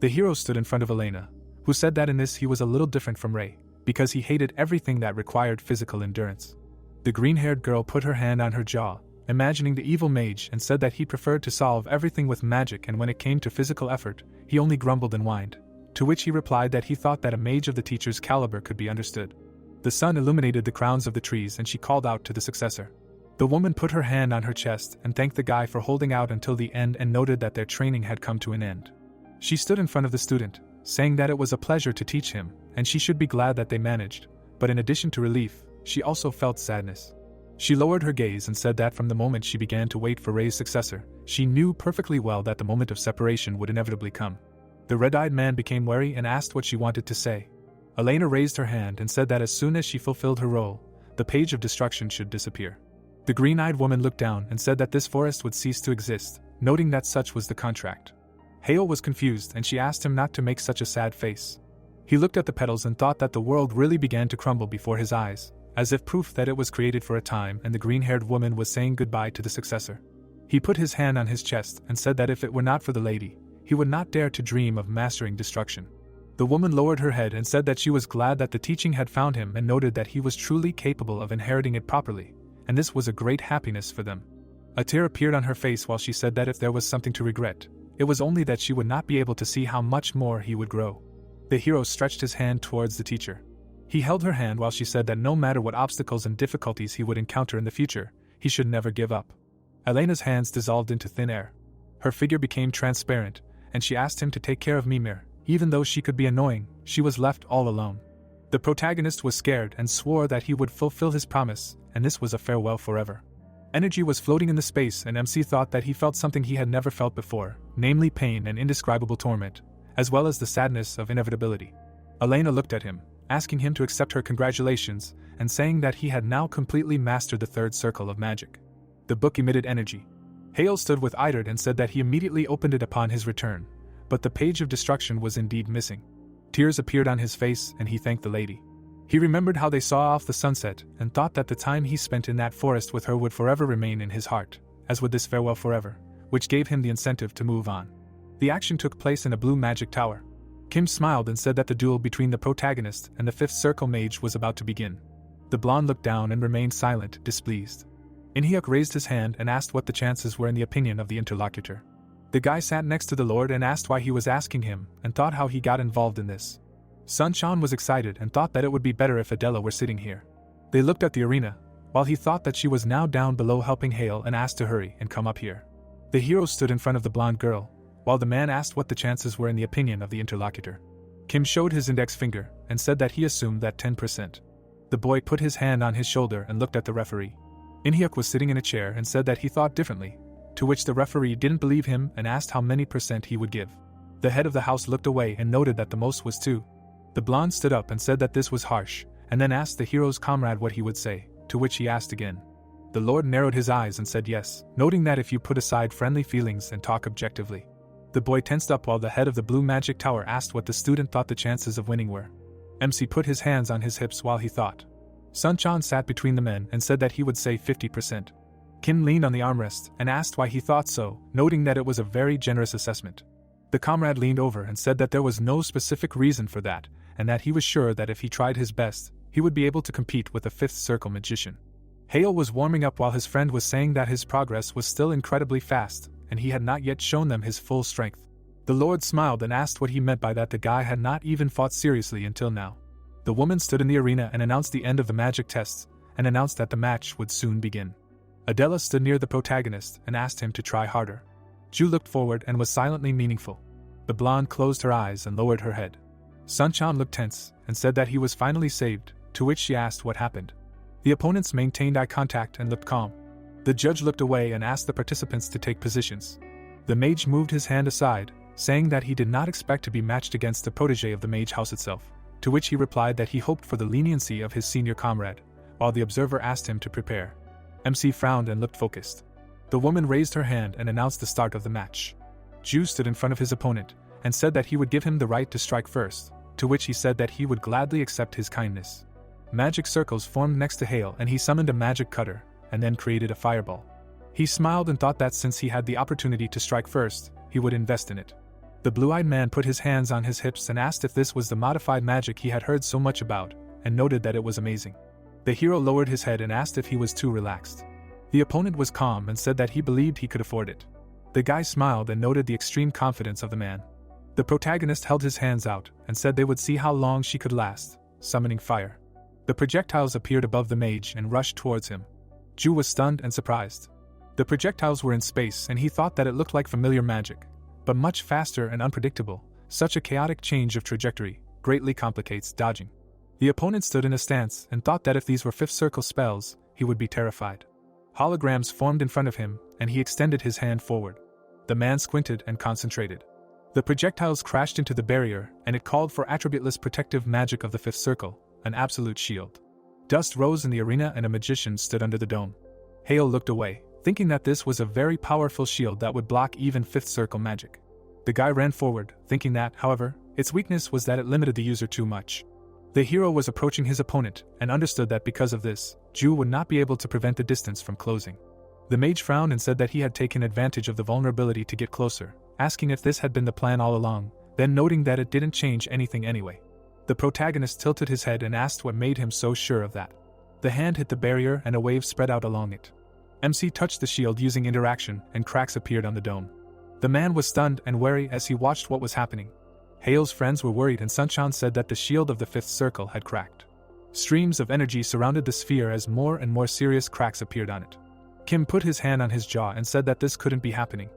The hero stood in front of Elena, who said that in this he was a little different from Ray, because he hated everything that required physical endurance. The green-haired girl put her hand on her jaw, imagining the evil mage, and said that he preferred to solve everything with magic, and when it came to physical effort, he only grumbled and whined, to which he replied that he thought that a mage of the teacher's caliber could be understood. The sun illuminated the crowns of the trees and she called out to the successor. The woman put her hand on her chest and thanked the guy for holding out until the end and noted that their training had come to an end. She stood in front of the student, saying that it was a pleasure to teach him, and she should be glad that they managed, but in addition to relief, she also felt sadness. She lowered her gaze and said that from the moment she began to wait for Ray's successor, she knew perfectly well that the moment of separation would inevitably come. The red-eyed man became wary and asked what she wanted to say. Elena raised her hand and said that as soon as she fulfilled her role, the page of destruction should disappear. The green-eyed woman looked down and said that this forest would cease to exist, noting that such was the contract. Hale was confused and she asked him not to make such a sad face. He looked at the petals and thought that the world really began to crumble before his eyes, as if proof that it was created for a time, and the green-haired woman was saying goodbye to the successor. He put his hand on his chest and said that if it were not for the lady, he would not dare to dream of mastering destruction. The woman lowered her head and said that she was glad that the teaching had found him and noted that he was truly capable of inheriting it properly, and this was a great happiness for them. A tear appeared on her face while she said that if there was something to regret, it was only that she would not be able to see how much more he would grow. The hero stretched his hand towards the teacher. He held her hand while she said that no matter what obstacles and difficulties he would encounter in the future, he should never give up. Elena's hands dissolved into thin air. Her figure became transparent, and she asked him to take care of Mimir. Even though she could be annoying, she was left all alone. The protagonist was scared and swore that he would fulfill his promise, and this was a farewell forever. Energy was floating in the space, and MC thought that he felt something he had never felt before, namely pain and indescribable torment, as well as the sadness of inevitability. Elena looked at him, asking him to accept her congratulations, and saying that he had now completely mastered the third circle of magic. The book emitted energy. Hale stood with Idred and said that he immediately opened it upon his return, but the page of destruction was indeed missing. Tears appeared on his face and he thanked the lady. He remembered how they saw off the sunset and thought that the time he spent in that forest with her would forever remain in his heart, as would this farewell forever, which gave him the incentive to move on. The action took place in a blue magic tower. Kim smiled and said that the duel between the protagonist and the fifth circle mage was about to begin. The blonde looked down and remained silent, displeased. Inhyuk raised his hand and asked what the chances were in the opinion of the interlocutor. The guy sat next to the lord and asked why he was asking him, and thought how he got involved in this. Sun-chan was excited and thought that it would be better if Adella were sitting here. They looked at the arena, while he thought that she was now down below helping Hale and asked to hurry and come up here. The hero stood in front of the blonde girl, while the man asked what the chances were in the opinion of the interlocutor. Kim showed his index finger and said that he assumed that 10%. The boy put his hand on his shoulder and looked at the referee. Inhyuk was sitting in a chair and said that he thought differently, to which the referee didn't believe him and asked how many percent he would give. The head of the house looked away and noted that the most was 2. The blonde stood up and said that this was harsh, and then asked the hero's comrade what he would say, to which he asked again. The lord narrowed his eyes and said yes, noting that if you put aside friendly feelings and talk objectively. The boy tensed up while the head of the blue magic tower asked what the student thought the chances of winning were. MC put his hands on his hips while he thought. Sun-chan sat between the men and said that he would say 50%. Kim leaned on the armrest and asked why he thought so, noting that it was a very generous assessment. The comrade leaned over and said that there was no specific reason for that, and that he was sure that if he tried his best, he would be able to compete with the fifth circle magician. Hale was warming up while his friend was saying that his progress was still incredibly fast, and he had not yet shown them his full strength. The lord smiled and asked what he meant by that the guy had not even fought seriously until now. The woman stood in the arena and announced the end of the magic tests, and announced that the match would soon begin. Adella stood near the protagonist and asked him to try harder. Ju looked forward and was silently meaningful. The blonde closed her eyes and lowered her head. Sun-chan looked tense and said that he was finally saved, to which she asked what happened. The opponents maintained eye contact and looked calm. The judge looked away and asked the participants to take positions. The mage moved his hand aside, saying that he did not expect to be matched against the protege of the mage house itself, to which he replied that he hoped for the leniency of his senior comrade, while the observer asked him to prepare. MC frowned and looked focused. The woman raised her hand and announced the start of the match. Ju stood in front of his opponent and said that he would give him the right to strike first, to which he said that he would gladly accept his kindness. Magic circles formed next to Hale and he summoned a magic cutter, and then created a fireball. He smiled and thought that since he had the opportunity to strike first, he would invest in it. The blue-eyed man put his hands on his hips and asked if this was the modified magic he had heard so much about, and noted that it was amazing. The hero lowered his head and asked if he was too relaxed. The opponent was calm and said that he believed he could afford it. The guy smiled and noted the extreme confidence of the man. The protagonist held his hands out and said they would see how long she could last, summoning fire. The projectiles appeared above the mage and rushed towards him. Ju was stunned and surprised. The projectiles were in space and he thought that it looked like familiar magic, but much faster and unpredictable. Such a chaotic change of trajectory greatly complicates dodging. The opponent stood in a stance and thought that if these were fifth circle spells, he would be terrified. Holograms formed in front of him, and he extended his hand forward. The man squinted and concentrated. The projectiles crashed into the barrier, and it called for attributeless protective magic of the fifth circle, an absolute shield. Dust rose in the arena and a magician stood under the dome. Hale looked away, thinking that this was a very powerful shield that would block even fifth circle magic. The guy ran forward, thinking that, however, its weakness was that it limited the user too much. The hero was approaching his opponent, and understood that because of this, Ju would not be able to prevent the distance from closing. The mage frowned and said that he had taken advantage of the vulnerability to get closer, asking if this had been the plan all along, then noting that it didn't change anything anyway. The protagonist tilted his head and asked what made him so sure of that. The hand hit the barrier and a wave spread out along it. MC touched the shield using interaction and cracks appeared on the dome. The man was stunned and wary as he watched what was happening. Hale's friends were worried and Sunshine said that the shield of the fifth circle had cracked. Streams of energy surrounded the sphere as more and more serious cracks appeared on it. Kim put his hand on his jaw and said that this couldn't be happening.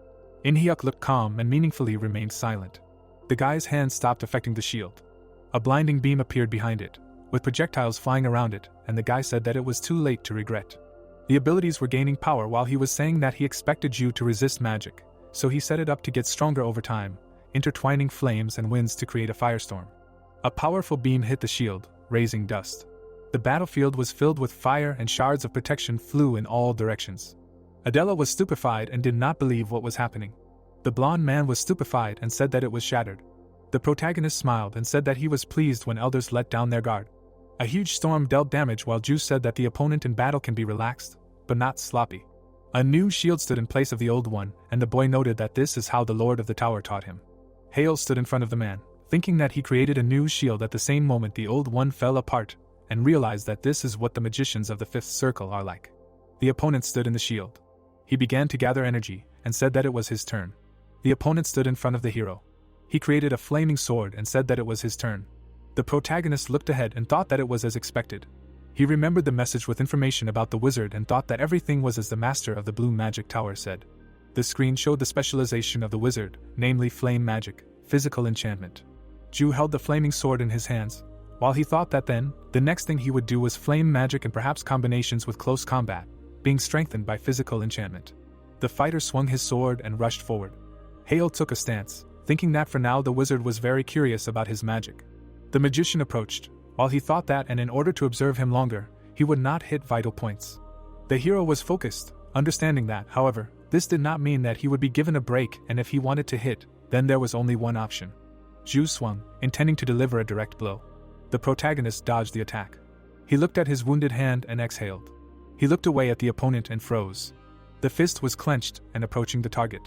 In-hyuk looked calm and meaningfully remained silent. The guy's hand stopped affecting the shield. A blinding beam appeared behind it, with projectiles flying around it, and the guy said that it was too late to regret. The abilities were gaining power while he was saying that he expected you to resist magic, so he set it up to get stronger over time, intertwining flames and winds to create a firestorm. A powerful beam hit the shield, raising dust. The battlefield was filled with fire and shards of protection flew in all directions. Adella was stupefied and did not believe what was happening. The blonde man was stupefied and said that it was shattered. The protagonist smiled and said that he was pleased when elders let down their guard. A huge storm dealt damage while Ju said that the opponent in battle can be relaxed, but not sloppy. A new shield stood in place of the old one, and the boy noted that this is how the Lord of the Tower taught him. Hale stood in front of the man, thinking that he created a new shield at the same moment the old one fell apart, and realized that this is what the magicians of the fifth circle are like. The opponent stood in the shield. He began to gather energy, and said that it was his turn. The opponent stood in front of the hero. He created a flaming sword and said that it was his turn. The protagonist looked ahead and thought that it was as expected. He remembered the message with information about the wizard and thought that everything was as the master of the Blue Magic Tower said. The screen showed the specialization of the wizard, namely flame magic, physical enchantment. Ju held the flaming sword in his hands, while he thought that then, the next thing he would do was flame magic and perhaps combinations with close combat, being strengthened by physical enchantment. The fighter swung his sword and rushed forward. Hale took a stance, thinking that for now the wizard was very curious about his magic. The magician approached, while he thought that and in order to observe him longer, he would not hit vital points. The hero was focused, understanding that, however, this did not mean that he would be given a break and if he wanted to hit, then there was only one option. Ju swung, intending to deliver a direct blow. The protagonist dodged the attack. He looked at his wounded hand and exhaled. He looked away at the opponent and froze. The fist was clenched and approaching the target.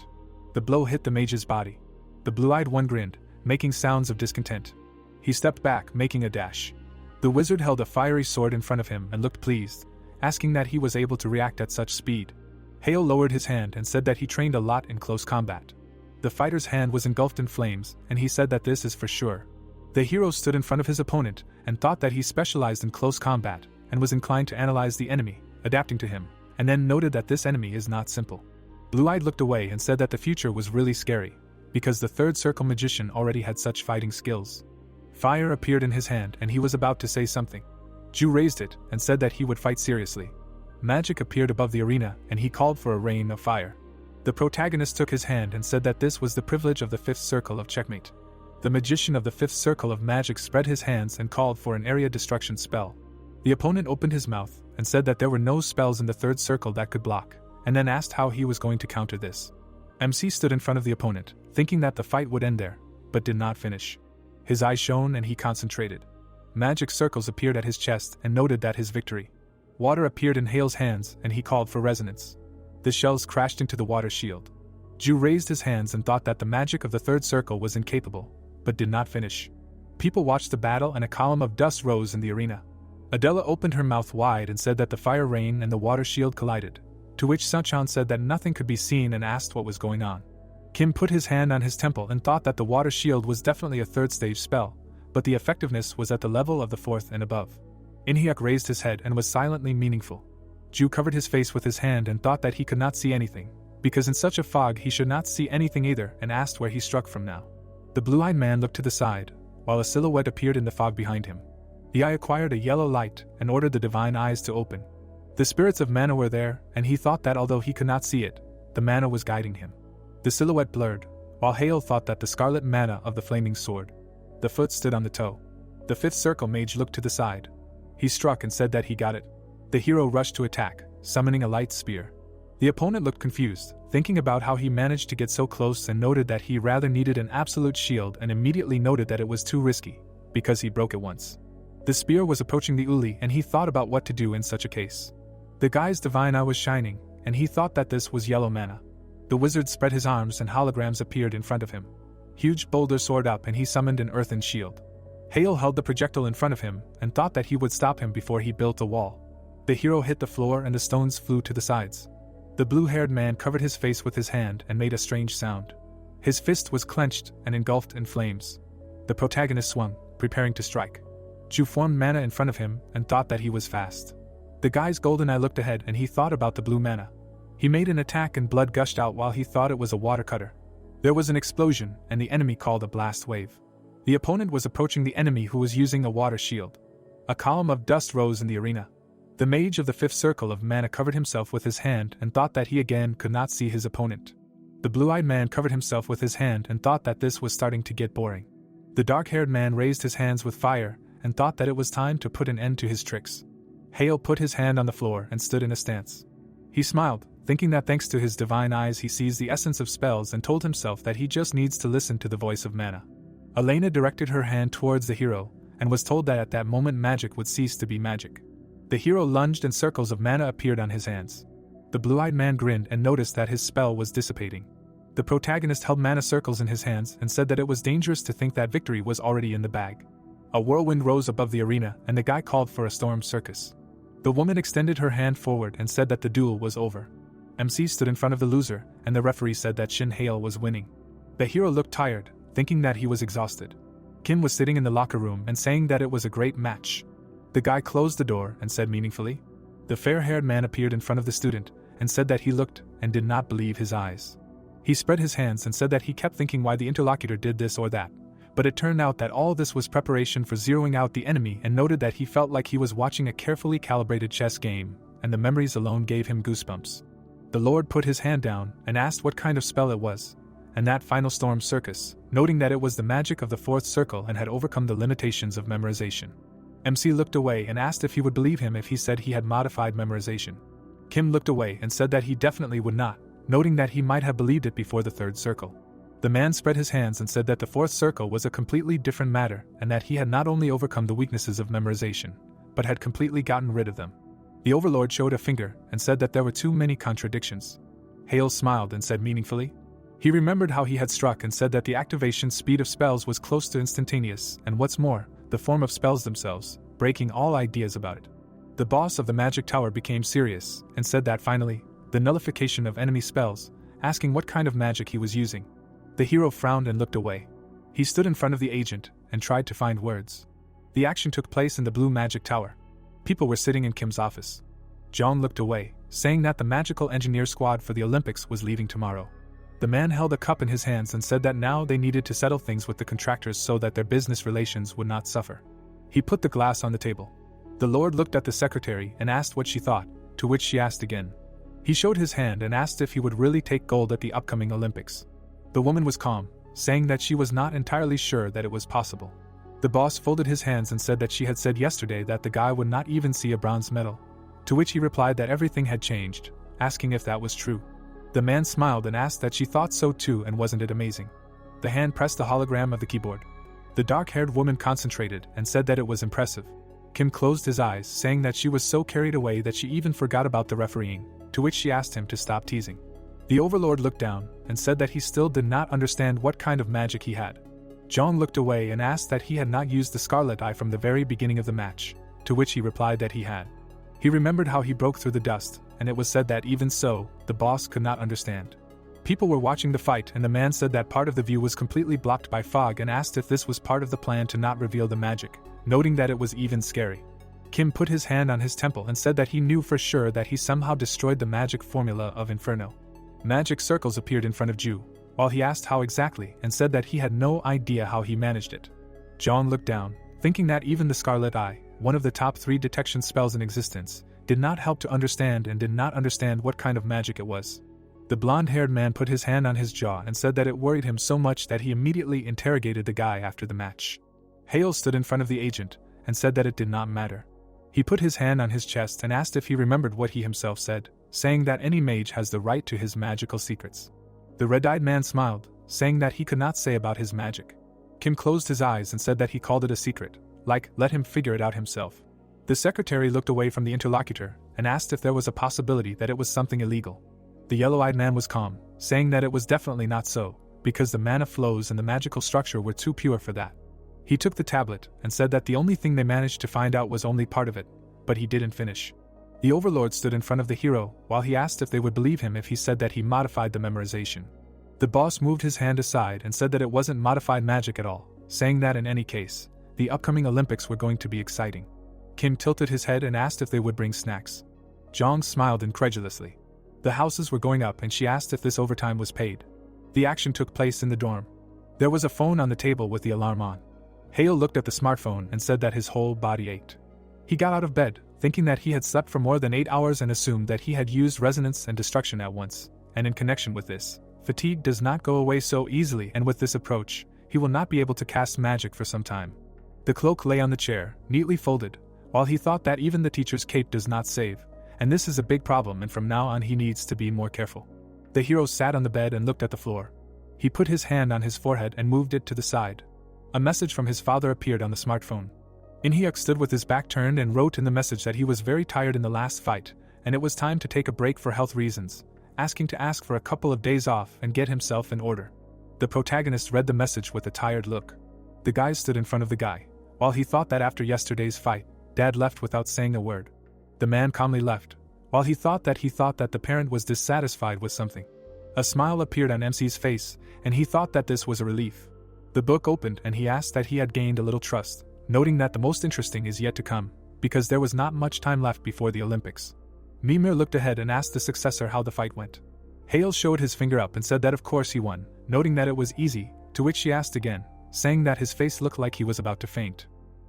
The blow hit the mage's body. The blue-eyed one grinned, making sounds of discontent. He stepped back, making a dash. The wizard held a fiery sword in front of him and looked pleased, asking that he was able to react at such speed. Hale lowered his hand and said that he trained a lot in close combat. The fighter's hand was engulfed in flames, and he said that this is for sure. The hero stood in front of his opponent and thought that he specialized in close combat and was inclined to analyze the enemy, adapting to him, and then noted that this enemy is not simple. Blue-eyed looked away and said that the future was really scary, because the third circle magician already had such fighting skills. Fire appeared in his hand and he was about to say something. Ju raised it and said that he would fight seriously. Magic appeared above the arena and he called for a rain of fire. The protagonist took his hand and said that this was the privilege of the fifth circle of checkmate. The magician of the fifth circle of magic spread his hands and called for an area destruction spell. The opponent opened his mouth and said that there were no spells in the third circle that could block, and then asked how he was going to counter this. MC stood in front of the opponent, thinking that the fight would end there, but did not finish. His eyes shone and he concentrated. Magic circles appeared at his chest and noted that his victory. Water appeared in Hale's hands and he called for resonance. The shells crashed into the water shield. Ju raised his hands and thought that the magic of the third circle was incapable, but did not finish. People watched the battle and a column of dust rose in the arena. Adella opened her mouth wide and said that the fire rain and the water shield collided, to which Sunchan said that nothing could be seen and asked what was going on. Kim put his hand on his temple and thought that the water shield was definitely a third stage spell, but the effectiveness was at the level of the fourth and above. Inhyuk raised his head and was silently meaningful. Ju covered his face with his hand and thought that he could not see anything, because in such a fog he should not see anything either, and asked where he struck from now. The blue-eyed man looked to the side, while a silhouette appeared in the fog behind him. The eye acquired a yellow light and ordered the divine eyes to open. The spirits of mana were there, and he thought that although he could not see it, the mana was guiding him. The silhouette blurred, while Hale thought that the scarlet mana of the flaming sword. The foot stood on the toe. The fifth circle mage looked to the side. He struck and said that he got it. The hero rushed to attack, summoning a light spear. The opponent looked confused, thinking about how he managed to get so close, and noted that he rather needed an absolute shield, and immediately noted that it was too risky, because he broke it once. The spear was approaching the uli and he thought about what to do in such a case. The guy's divine eye was shining, and he thought that this was yellow mana. The wizard spread his arms and holograms appeared in front of him. Huge boulders soared up and he summoned an earthen shield. Hale held the projectile in front of him and thought that he would stop him before he built a wall. The hero hit the floor and the stones flew to the sides. The blue-haired man covered his face with his hand and made a strange sound. His fist was clenched and engulfed in flames. The protagonist swung, preparing to strike. Ju formed mana in front of him and thought that he was fast. The guy's golden eye looked ahead and he thought about the blue mana. He made an attack and blood gushed out while he thought it was a water cutter. There was an explosion and the enemy called a blast wave. The opponent was approaching the enemy who was using a water shield. A column of dust rose in the arena. The mage of the fifth circle of mana covered himself with his hand and thought that he again could not see his opponent. The blue-eyed man covered himself with his hand and thought that this was starting to get boring. The dark-haired man raised his hands with fire and thought that it was time to put an end to his tricks. Hale put his hand on the floor and stood in a stance. He smiled, thinking that thanks to his divine eyes he sees the essence of spells, and told himself that he just needs to listen to the voice of mana. Elena directed her hand towards the hero, and was told that at that moment magic would cease to be magic. The hero lunged and circles of mana appeared on his hands. The blue-eyed man grinned and noticed that his spell was dissipating. The protagonist held mana circles in his hands and said that it was dangerous to think that victory was already in the bag. A whirlwind rose above the arena and the guy called for a storm circus. The woman extended her hand forward and said that the duel was over. MC stood in front of the loser and the referee said that Shin Hale was winning. The hero looked tired, thinking that he was exhausted. Kim was sitting in the locker room and saying that it was a great match. The guy closed the door and said meaningfully. The fair-haired man appeared in front of the student and said that he looked and did not believe his eyes. He spread his hands and said that he kept thinking why the interlocutor did this or that, but it turned out that all this was preparation for zeroing out the enemy, and noted that he felt like he was watching a carefully calibrated chess game, and the memories alone gave him goosebumps. The Lord put his hand down and asked what kind of spell it was, and that final storm circus, noting that it was the magic of the fourth circle and had overcome the limitations of memorization. MC looked away and asked if he would believe him if he said he had modified memorization. Kim looked away and said that he definitely would not, noting that he might have believed it before the third circle. The man spread his hands and said that the fourth circle was a completely different matter and that he had not only overcome the weaknesses of memorization, but had completely gotten rid of them. The overlord showed a finger and said that there were too many contradictions. Hale smiled and said meaningfully. He remembered how he had struck and said that the activation speed of spells was close to instantaneous, and what's more, the form of spells themselves, breaking all ideas about it. The boss of the magic tower became serious and said that finally, the nullification of enemy spells, asking what kind of magic he was using. The hero frowned and looked away. He stood in front of the agent and tried to find words. The action took place in the blue magic tower. People were sitting in Kim's office. John looked away, saying that the magical engineer squad for the Olympics was leaving tomorrow. The man held a cup in his hands and said that now they needed to settle things with the contractors so that their business relations would not suffer. He put the glass on the table. The Lord looked at the secretary and asked what she thought, to which she asked again. He showed his hand and asked if he would really take gold at the upcoming Olympics. The woman was calm, saying that she was not entirely sure that it was possible. The boss folded his hands and said that she had said yesterday that the guy would not even see a bronze medal, to which he replied that everything had changed, asking if that was true. The man smiled and asked that she thought so too, and wasn't it amazing. The hand pressed the hologram of the keyboard. The dark-haired woman concentrated and said that it was impressive. Kim closed his eyes, saying that she was so carried away that she even forgot about the refereeing, to which she asked him to stop teasing. The overlord looked down and said that he still did not understand what kind of magic he had. Zhang looked away and asked that he had not used the scarlet eye from the very beginning of the match, to which he replied that he had. He remembered how he broke through the dust, and it was said that even so, the boss could not understand. People were watching the fight, and the man said that part of the view was completely blocked by fog and asked if this was part of the plan to not reveal the magic, noting that it was even scary. Kim put his hand on his temple and said that he knew for sure that he somehow destroyed the magic formula of Inferno. Magic circles appeared in front of Ju, while he asked how exactly and said that he had no idea how he managed it. Zhang looked down, thinking that even the Scarlet Eye, one of the top 3 detection spells in existence, did not help to understand and did not understand what kind of magic it was. The blonde-haired man put his hand on his jaw and said that it worried him so much that he immediately interrogated the guy after the match. Hale stood in front of the agent and said that it did not matter. He put his hand on his chest and asked if he remembered what he himself said, saying that any mage has the right to his magical secrets. The red-eyed man smiled, saying that he could not say about his magic. Kim closed his eyes and said that he called it a secret, like, let him figure it out himself. The secretary looked away from the interlocutor and asked if there was a possibility that it was something illegal. The yellow-eyed man was calm, saying that it was definitely not so, because the mana flows and the magical structure were too pure for that. He took the tablet and said that the only thing they managed to find out was only part of it, but he didn't finish. The overlord stood in front of the hero while he asked if they would believe him if he said that he modified the memorization. The boss moved his hand aside and said that it wasn't modified magic at all, saying that in any case, the upcoming Olympics were going to be exciting. Kim tilted his head and asked if they would bring snacks. Zhang smiled incredulously. The houses were going up and she asked if this overtime was paid. The action took place in the dorm. There was a phone on the table with the alarm on. Hale looked at the smartphone and said that his whole body ached. He got out of bed, thinking that he had slept for more than 8 hours and assumed that he had used resonance and destruction at once, and in connection with this, fatigue does not go away so easily, and with this approach, he will not be able to cast magic for some time. The cloak lay on the chair, neatly folded, while he thought that even the teacher's cape does not save, and this is a big problem and from now on he needs to be more careful. The hero sat on the bed and looked at the floor. He put his hand on his forehead and moved it to the side. A message from his father appeared on the smartphone. In-hyuk stood with his back turned and wrote in the message that he was very tired in the last fight, and it was time to take a break for health reasons, asking to ask for a couple of days off and get himself in order. The protagonist read the message with a tired look. The guy stood in front of the guy, while he thought that after yesterday's fight, Dad left without saying a word. The man calmly left, while he thought that the parent was dissatisfied with something. A smile appeared on MC's face, and he thought that this was a relief. The book opened and he asked that he had gained a little trust, noting that the most interesting is yet to come, because there was not much time left before the Olympics. Mimir looked ahead and asked the successor how the fight went. Hale showed his finger up and said that of course he won, noting that it was easy, to which she asked again, saying that his face looked like he was about to faint.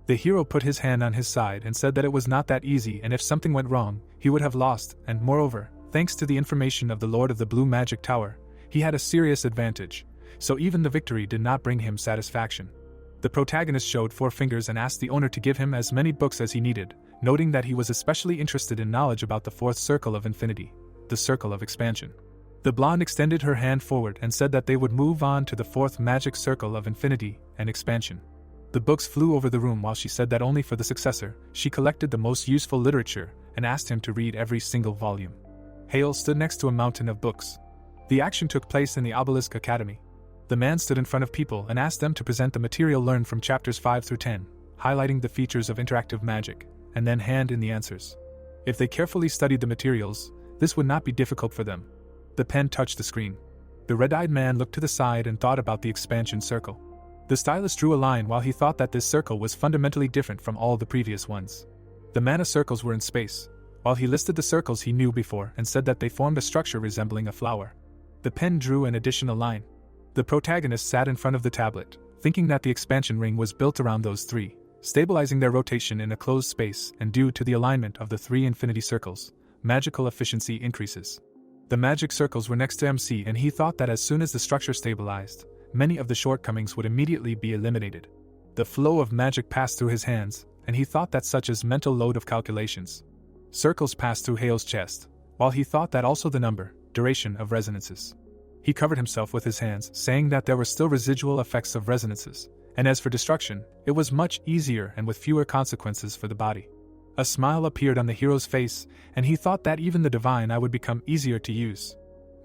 The hero put his hand on his side and said that it was not that easy, and if something went wrong, he would have lost, and moreover, thanks to the information of the Lord of the Blue Magic Tower, he had a serious advantage, so even the victory did not bring him satisfaction. The protagonist showed 4 fingers and asked the owner to give him as many books as he needed, noting that he was especially interested in knowledge about the 4th circle of infinity, the circle of expansion. The blonde extended her hand forward and said that they would move on to the 4th magic circle of infinity and expansion. The books flew over the room while she said that only for the successor, she collected the most useful literature and asked him to read every single volume. Hale stood next to a mountain of books. The action took place in the Obelisk Academy. The man stood in front of people and asked them to present the material learned from chapters 5 through 10, highlighting the features of interactive magic, and then hand in the answers. If they carefully studied the materials, this would not be difficult for them. The pen touched the screen. The red-eyed man looked to the side and thought about the expansion circle. The stylist drew a line while he thought that this circle was fundamentally different from all the previous ones. The mana circles were in space, while he listed the circles he knew before and said that they formed a structure resembling a flower. The pen drew an additional line. The protagonist sat in front of the tablet, thinking that the expansion ring was built around those 3, stabilizing their rotation in a closed space, and due to the alignment of the 3 infinity circles, magical efficiency increases. The magic circles were next to MC, and he thought that as soon as the structure stabilized, many of the shortcomings would immediately be eliminated. The flow of magic passed through his hands, and he thought that such as mental load of calculations. Circles passed through Hale's chest, while he thought that also the number, duration of resonances. He covered himself with his hands, saying that there were still residual effects of resonances, and as for destruction, it was much easier and with fewer consequences for the body. A smile appeared on the hero's face, and he thought that even the divine eye would become easier to use.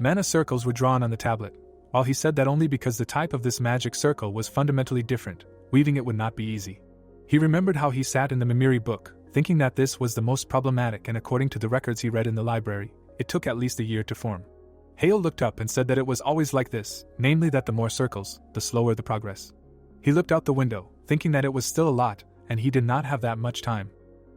Mana circles were drawn on the tablet, while he said that only because the type of this magic circle was fundamentally different, weaving it would not be easy. He remembered how he sat in the Mimiri book, thinking that this was the most problematic, and according to the records he read in the library, it took at least a year to form. Hale looked up and said that it was always like this, namely that the more circles, the slower the progress. He looked out the window, thinking that it was still a lot, and he did not have that much time.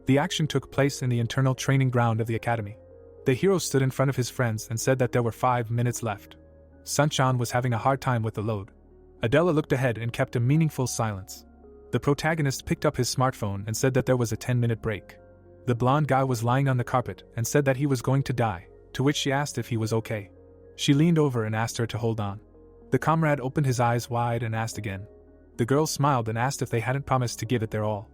The action took place in the internal training ground of the academy. The hero stood in front of his friends and said that there were 5 minutes left. Sunchan was having a hard time with the load. Adella looked ahead and kept a meaningful silence. The protagonist picked up his smartphone and said that there was a 10-minute break. The blonde guy was lying on the carpet and said that he was going to die, to which she asked if he was okay. She leaned over and asked her to hold on. The comrade opened his eyes wide and asked again. The girl smiled and asked if they hadn't promised to give it their all.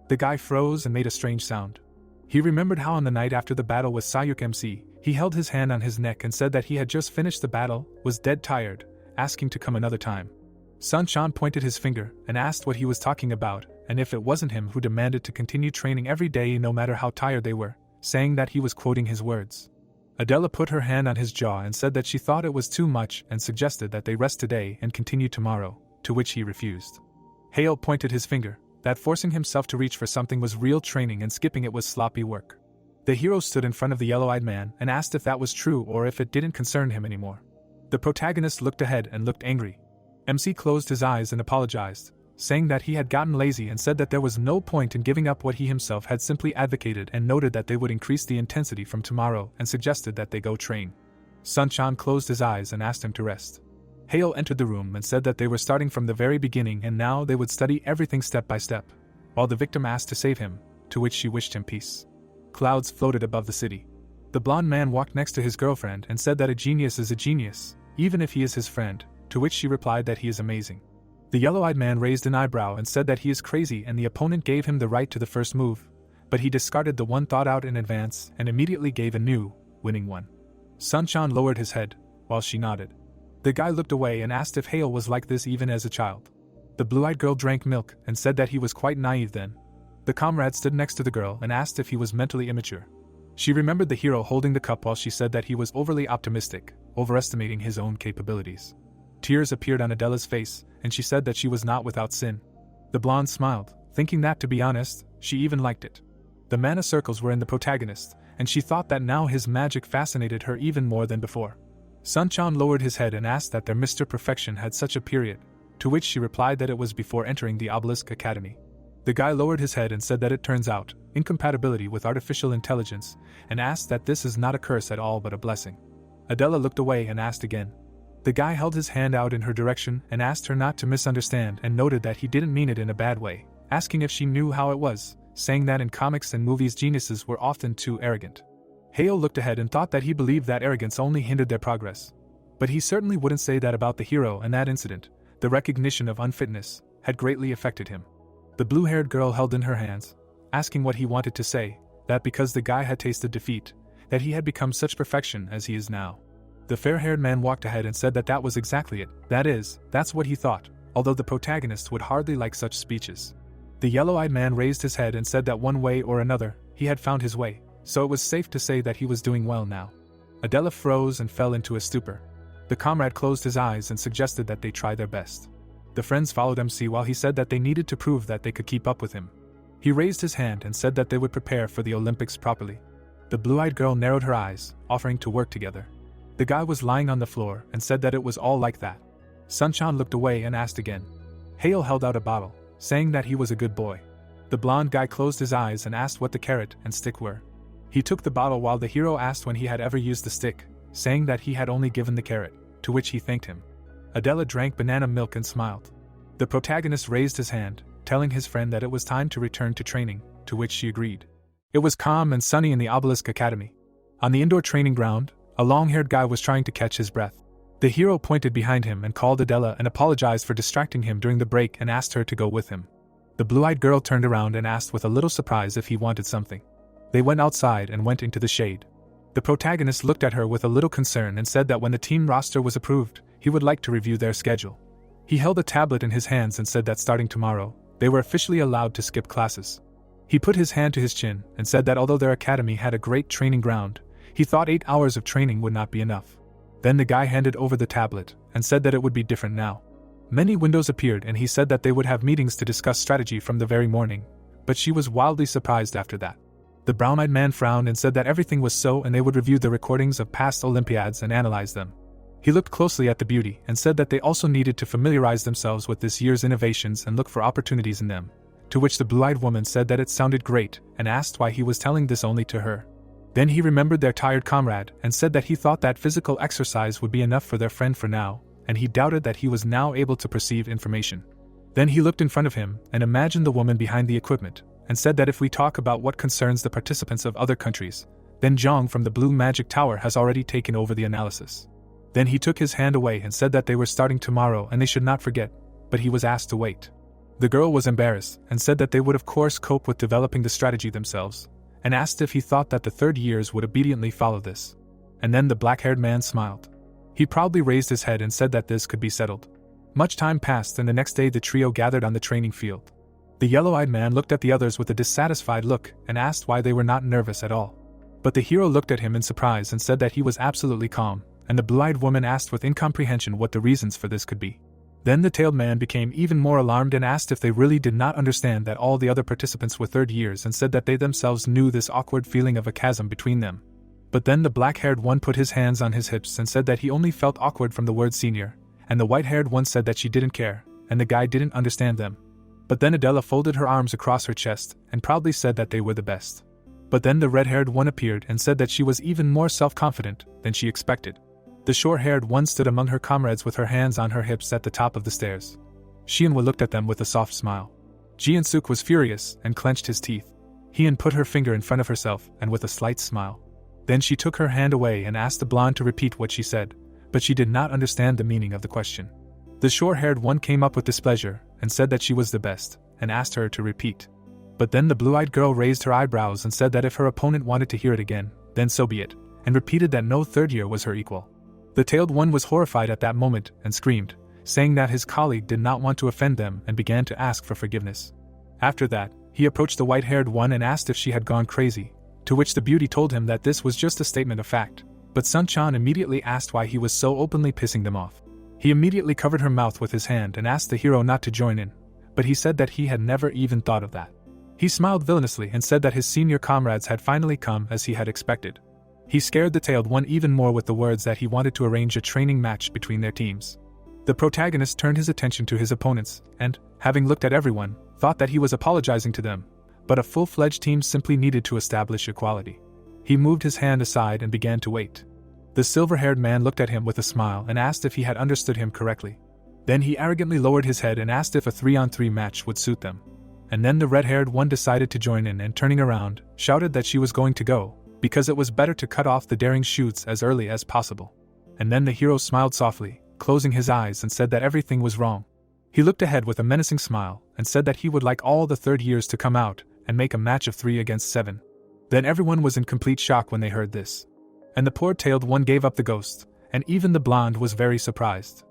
The guy froze and made a strange sound. He remembered how on the night after the battle with Sayuk MC, he held his hand on his neck and said that he had just finished the battle, was dead tired, asking to come another time. Sunchan pointed his finger and asked what he was talking about, and if it wasn't him who demanded to continue training every day no matter how tired they were, saying that he was quoting his words. Adella put her hand on his jaw and said that she thought it was too much and suggested that they rest today and continue tomorrow, to which he refused. Hale pointed his finger, that forcing himself to reach for something was real training and skipping it was sloppy work. The hero stood in front of the yellow-eyed man and asked if that was true or if it didn't concern him anymore. The protagonist looked ahead and looked angry. MC closed his eyes and apologized, saying that he had gotten lazy and said that there was no point in giving up what he himself had simply advocated, and noted that they would increase the intensity from tomorrow and suggested that they go train. Sunchan closed his eyes and asked him to rest. Hale entered the room and said that they were starting from the very beginning and now they would study everything step by step, while the victim asked to save him, to which she wished him peace. Clouds floated above the city. The blonde man walked next to his girlfriend and said that a genius is a genius, even if he is his friend, to which she replied that he is amazing. The yellow-eyed man raised an eyebrow and said that he is crazy and the opponent gave him the right to the first move, but he discarded the one thought out in advance and immediately gave a new, winning one. Sunchan lowered his head, while she nodded. The guy looked away and asked if Hale was like this even as a child. The blue-eyed girl drank milk and said that he was quite naive then. The comrade stood next to the girl and asked if he was mentally immature. She remembered the hero holding the cup while she said that he was overly optimistic, overestimating his own capabilities. Tears appeared on Adella's face, and she said that she was not without sin. The blonde smiled, thinking that, to be honest, she even liked it. The mana circles were in the protagonist, and she thought that now his magic fascinated her even more than before. Sunchan lowered his head and asked that their Mr. Perfection had such a period, to which she replied that it was before entering the Obelisk Academy. The guy lowered his head and said that it turns out, incompatibility with artificial intelligence, and asked that this is not a curse at all but a blessing. Adella looked away and asked again. The guy held his hand out in her direction and asked her not to misunderstand and noted that he didn't mean it in a bad way, asking if she knew how it was, saying that in comics and movies geniuses were often too arrogant. Hale looked ahead and thought that he believed that arrogance only hindered their progress. But he certainly wouldn't say that about the hero, and that incident, the recognition of unfitness, had greatly affected him. The blue-haired girl held in her hands, asking what he wanted to say, that because the guy had tasted defeat, that he had become such perfection as he is now. The fair-haired man walked ahead and said that that was exactly it, that is, that's what he thought, although the protagonist would hardly like such speeches. The yellow-eyed man raised his head and said that one way or another, he had found his way, so it was safe to say that he was doing well now. Adella froze and fell into a stupor. The comrade closed his eyes and suggested that they try their best. The friends followed MC while he said that they needed to prove that they could keep up with him. He raised his hand and said that they would prepare for the Olympics properly. The blue-eyed girl narrowed her eyes, offering to work together. The guy was lying on the floor and said that it was all like that. Sunchan looked away and asked again. Hale held out a bottle, saying that he was a good boy. The blonde guy closed his eyes and asked what the carrot and stick were. He took the bottle while the hero asked when he had ever used the stick, saying that he had only given the carrot, to which he thanked him. Adella drank banana milk and smiled. The protagonist raised his hand, telling his friend that it was time to return to training, to which she agreed. It was calm and sunny in the Obelisk Academy. On the indoor training ground, a long-haired guy was trying to catch his breath. The hero pointed behind him and called Adella and apologized for distracting him during the break and asked her to go with him. The blue-eyed girl turned around and asked with a little surprise if he wanted something. They went outside and went into the shade. The protagonist looked at her with a little concern and said that when the team roster was approved, he would like to review their schedule. He held a tablet in his hands and said that starting tomorrow, they were officially allowed to skip classes. He put his hand to his chin and said that although their academy had a great training ground, he thought 8 hours of training would not be enough. Then the guy handed over the tablet and said that it would be different now. Many windows appeared and he said that they would have meetings to discuss strategy from the very morning, but she was wildly surprised after that. The brown-eyed man frowned and said that everything was so and they would review the recordings of past Olympiads and analyze them. He looked closely at the beauty and said that they also needed to familiarize themselves with this year's innovations and look for opportunities in them, to which the blue-eyed woman said that it sounded great and asked why he was telling this only to her. Then he remembered their tired comrade and said that he thought that physical exercise would be enough for their friend for now, and he doubted that he was now able to perceive information. Then he looked in front of him and imagined the woman behind the equipment, and said that if we talk about what concerns the participants of other countries, then Zhang from the Blue Magic Tower has already taken over the analysis. Then he took his hand away and said that they were starting tomorrow and they should not forget, but he was asked to wait. The girl was embarrassed and said that they would of course cope with developing the strategy themselves, and asked if he thought that the third years would obediently follow this. And then the black-haired man smiled. He proudly raised his head and said that this could be settled. Much time passed and the next day the trio gathered on the training field. The yellow-eyed man looked at the others with a dissatisfied look and asked why they were not nervous at all. But the hero looked at him in surprise and said that he was absolutely calm, and the blue-eyed woman asked with incomprehension what the reasons for this could be. Then the tailed man became even more alarmed and asked if they really did not understand that all the other participants were third years and said that they themselves knew this awkward feeling of a chasm between them. But then the black-haired one put his hands on his hips and said that he only felt awkward from the word senior, and the white-haired one said that she didn't care, and the guy didn't understand them. But then Adella folded her arms across her chest and proudly said that they were the best. But then the red-haired one appeared and said that she was even more self-confident than she expected. The short-haired one stood among her comrades with her hands on her hips at the top of the stairs. Xianhua looked at them with a soft smile. Jiansuk was furious and clenched his teeth. Hian put her finger in front of herself and with a slight smile. Then she took her hand away and asked the blonde to repeat what she said, but she did not understand the meaning of the question. The short-haired one came up with displeasure and said that she was the best, and asked her to repeat. But then the blue-eyed girl raised her eyebrows and said that if her opponent wanted to hear it again, then so be it, and repeated that no third year was her equal. The tailed one was horrified at that moment and screamed, saying that his colleague did not want to offend them and began to ask for forgiveness. After that, he approached the white-haired one and asked if she had gone crazy, to which the beauty told him that this was just a statement of fact, but Sun Chan immediately asked why he was so openly pissing them off. He immediately covered her mouth with his hand and asked the hero not to join in, but he said that he had never even thought of that. He smiled villainously and said that his senior comrades had finally come as he had expected. He scared the tailed one even more with the words that he wanted to arrange a training match between their teams. The protagonist turned his attention to his opponents and, having looked at everyone, thought that he was apologizing to them, but a full-fledged team simply needed to establish equality. He moved his hand aside and began to wait. The silver-haired man looked at him with a smile and asked if he had understood him correctly. Then he arrogantly lowered his head and asked if a 3-on-3 match would suit them. And then the red-haired one decided to join in and turning around, shouted that she was going to go, because it was better to cut off the daring shoots as early as possible. And then the hero smiled softly, closing his eyes and said that everything was wrong. He looked ahead with a menacing smile and said that he would like all the third years to come out and make a match of 3 against 7. Then everyone was in complete shock when they heard this. And the poor tailed one gave up the ghost, and even the blonde was very surprised.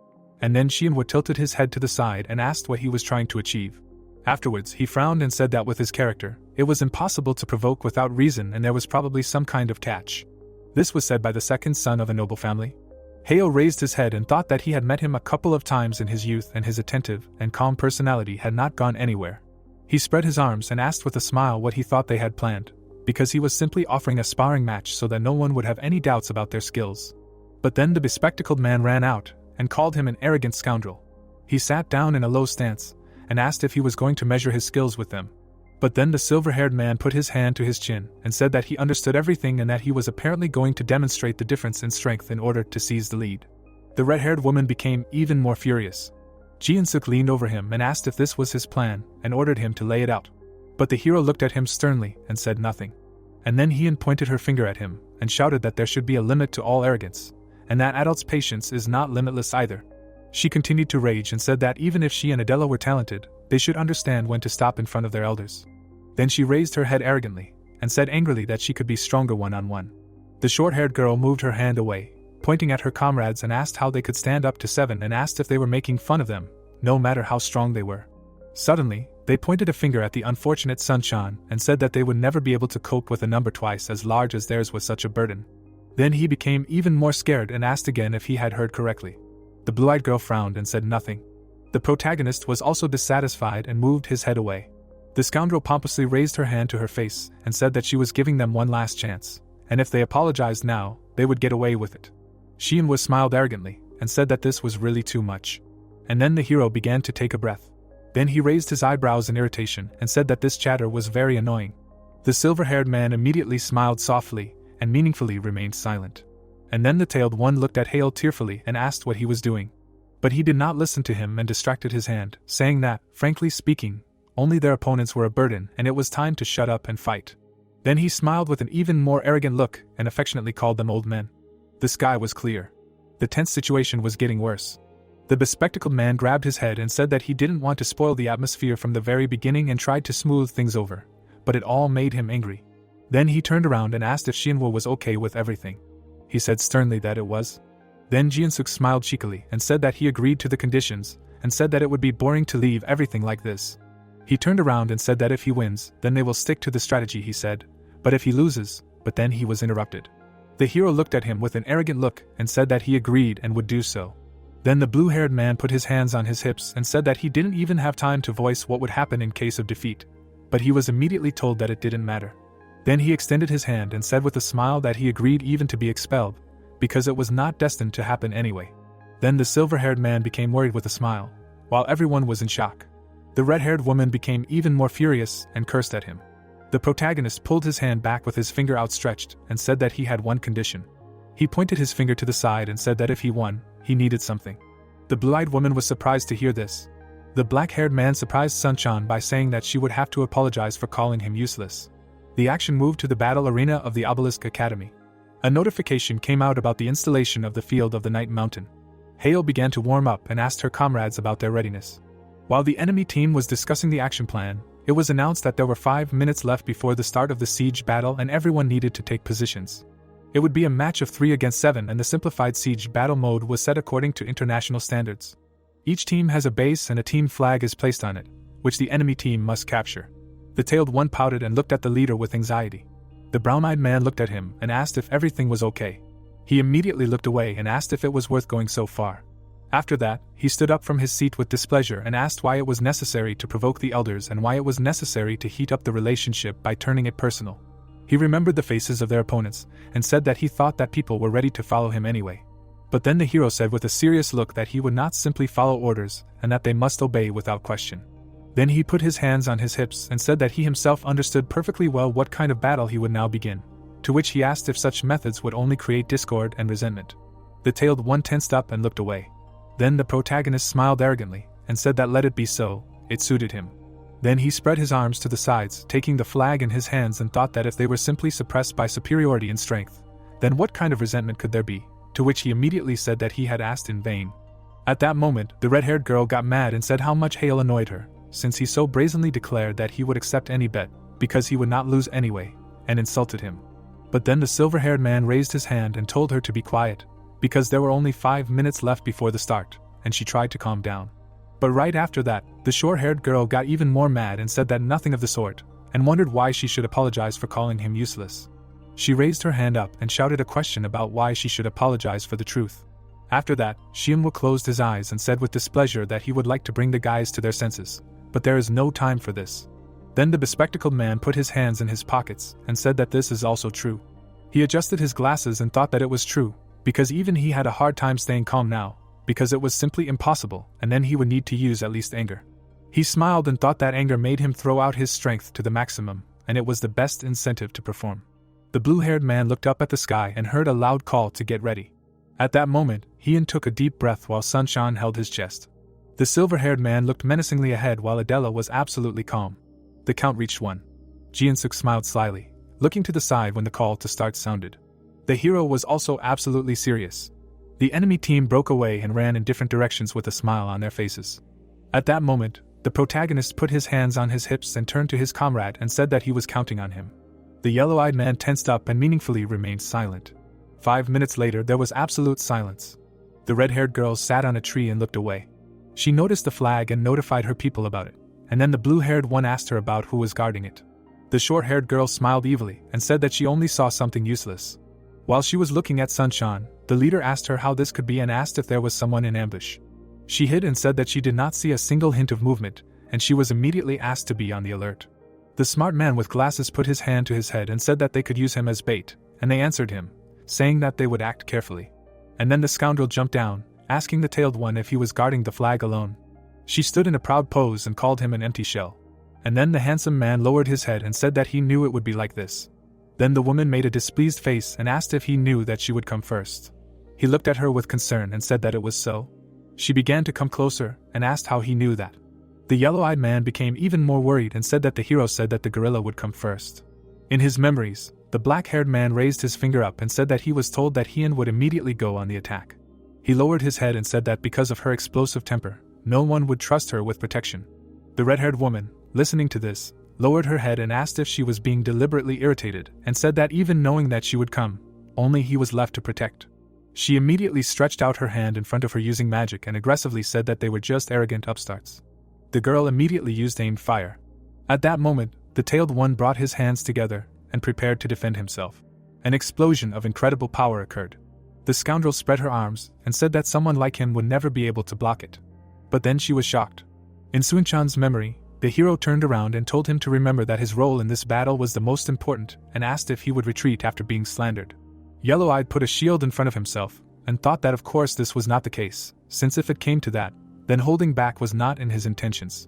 And then Xianhua tilted his head to the side and asked what he was trying to achieve. Afterwards, he frowned and said that with his character, it was impossible to provoke without reason and there was probably some kind of catch. This was said by the second son of a noble family. Heo raised his head and thought that he had met him a couple of times in his youth and his attentive and calm personality had not gone anywhere. He spread his arms and asked with a smile what he thought they had planned, because he was simply offering a sparring match so that no one would have any doubts about their skills. But then the bespectacled man ran out and called him an arrogant scoundrel. He sat down in a low stance and asked if he was going to measure his skills with them. But then the silver-haired man put his hand to his chin and said that he understood everything and that he was apparently going to demonstrate the difference in strength in order to seize the lead. The red-haired woman became even more furious. Jiansuk leaned over him and asked if this was his plan and ordered him to lay it out. But the hero looked at him sternly and said nothing. And then Hian pointed her finger at him and shouted that there should be a limit to all arrogance, and that adults' patience is not limitless either. She continued to rage and said that even if she and Adella were talented, they should understand when to stop in front of their elders. Then she raised her head arrogantly and said angrily that she could be stronger one-on-one. The short-haired girl moved her hand away, pointing at her comrades and asked how they could stand up to 7 and asked if they were making fun of them, no matter how strong they were. Suddenly, they pointed a finger at the unfortunate Sunshine and said that they would never be able to cope with a number twice as large as theirs with such a burden. Then he became even more scared and asked again if he had heard correctly. The blue-eyed girl frowned and said nothing. The protagonist was also dissatisfied and moved his head away. The scoundrel pompously raised her hand to her face and said that she was giving them one last chance, and if they apologized now, they would get away with it. Xian smiled arrogantly and said that this was really too much. And then the hero began to take a breath. Then he raised his eyebrows in irritation and said that this chatter was very annoying. The silver-haired man immediately smiled softly and meaningfully remained silent. And then the tailed one looked at Hale tearfully and asked what he was doing. But he did not listen to him and distracted his hand, saying that, frankly speaking, only their opponents were a burden and it was time to shut up and fight. Then he smiled with an even more arrogant look and affectionately called them old men. The sky was clear. The tense situation was getting worse. The bespectacled man grabbed his head and said that he didn't want to spoil the atmosphere from the very beginning and tried to smooth things over, but it all made him angry. Then he turned around and asked if Xianwu was okay with everything. He said sternly that it was. Then Jiansuk smiled cheekily and said that he agreed to the conditions, and said that it would be boring to leave everything like this. He turned around and said that if he wins, then they will stick to the strategy, he said, but if he loses, but then he was interrupted. The hero looked at him with an arrogant look and said that he agreed and would do so. Then the blue-haired man put his hands on his hips and said that he didn't even have time to voice what would happen in case of defeat, but he was immediately told that it didn't matter. Then he extended his hand and said with a smile that he agreed even to be expelled, because it was not destined to happen anyway. Then the silver-haired man became worried with a smile, while everyone was in shock. The red-haired woman became even more furious and cursed at him. The protagonist pulled his hand back with his finger outstretched and said that he had one condition. He pointed his finger to the side and said that if he won, he needed something. The blue-eyed woman was surprised to hear this. The black-haired man surprised Sunchan by saying that she would have to apologize for calling him useless. The action moved to the battle arena of the Obelisk Academy. A notification came out about the installation of the Field of the Night Mountain. Hale began to warm up and asked her comrades about their readiness. While the enemy team was discussing the action plan, it was announced that there were 5 minutes left before the start of the siege battle and everyone needed to take positions. It would be a match of 3 against 7 and the simplified siege battle mode was set according to international standards. Each team has a base and a team flag is placed on it, which the enemy team must capture. The tailed one pouted and looked at the leader with anxiety. The brown-eyed man looked at him and asked if everything was okay. He immediately looked away and asked if it was worth going so far. After that, he stood up from his seat with displeasure and asked why it was necessary to provoke the elders and why it was necessary to heat up the relationship by turning it personal. He remembered the faces of their opponents and said that he thought that people were ready to follow him anyway. But then the hero said with a serious look that he would not simply follow orders and that they must obey without question. Then he put his hands on his hips and said that he himself understood perfectly well what kind of battle he would now begin, to which he asked if such methods would only create discord and resentment. The tailed one tensed up and looked away. Then the protagonist smiled arrogantly and said that let it be so, it suited him. Then he spread his arms to the sides, taking the flag in his hands and thought that if they were simply suppressed by superiority in strength, then what kind of resentment could there be, to which he immediately said that he had asked in vain. At that moment, the red-haired girl got mad and said how much Hale annoyed her, since he so brazenly declared that he would accept any bet, because he would not lose anyway, and insulted him. But then the silver-haired man raised his hand and told her to be quiet, because there were only 5 minutes left before the start, and she tried to calm down. But right after that, the short-haired girl got even more mad and said that nothing of the sort, and wondered why she should apologize for calling him useless. She raised her hand up and shouted a question about why she should apologize for the truth. After that, Xianwu closed his eyes and said with displeasure that he would like to bring the guys to their senses, but there is no time for this. Then the bespectacled man put his hands in his pockets and said that this is also true. He adjusted his glasses and thought that it was true, because even he had a hard time staying calm now, because it was simply impossible, and then he would need to use at least anger. He smiled and thought that anger made him throw out his strength to the maximum, and it was the best incentive to perform. The blue-haired man looked up at the sky and heard a loud call to get ready. At that moment, he took a deep breath while Sunshine held his chest. The silver-haired man looked menacingly ahead while Adella was absolutely calm. The count reached 1. Jiansuk smiled slyly, looking to the side when the call to start sounded. The hero was also absolutely serious. The enemy team broke away and ran in different directions with a smile on their faces. At that moment, the protagonist put his hands on his hips and turned to his comrade and said that he was counting on him. The yellow-eyed man tensed up and meaningfully remained silent. 5 minutes later, there was absolute silence. The red-haired girl sat on a tree and looked away. She noticed the flag and notified her people about it, and then the blue-haired one asked her about who was guarding it. The short-haired girl smiled evilly and said that she only saw something useless. While she was looking at Sunshine, the leader asked her how this could be and asked if there was someone in ambush. She hid and said that she did not see a single hint of movement, and she was immediately asked to be on the alert. The smart man with glasses put his hand to his head and said that they could use him as bait, and they answered him, saying that they would act carefully. And then the scoundrel jumped down, asking the tailed one if he was guarding the flag alone. She stood in a proud pose and called him an empty shell. And then the handsome man lowered his head and said that he knew it would be like this. Then the woman made a displeased face and asked if he knew that she would come first. He looked at her with concern and said that it was so. She began to come closer and asked how he knew that. The yellow-eyed man became even more worried and said that the hero said that the gorilla would come first. In his memories, the black-haired man raised his finger up and said that he was told that Heian would immediately go on the attack. He lowered his head and said that because of her explosive temper, no one would trust her with protection. The red-haired woman, listening to this, lowered her head and asked if she was being deliberately irritated and said that even knowing that she would come, only he was left to protect. She immediately stretched out her hand in front of her using magic and aggressively said that they were just arrogant upstarts. The girl immediately used aimed fire. At that moment, the tailed one brought his hands together and prepared to defend himself. An explosion of incredible power occurred. The scoundrel spread her arms and said that someone like him would never be able to block it. But then she was shocked. In Sunchan's memory, the hero turned around and told him to remember that his role in this battle was the most important and asked if he would retreat after being slandered. Yellow-eyed put a shield in front of himself and thought that of course this was not the case, since if it came to that, then holding back was not in his intentions.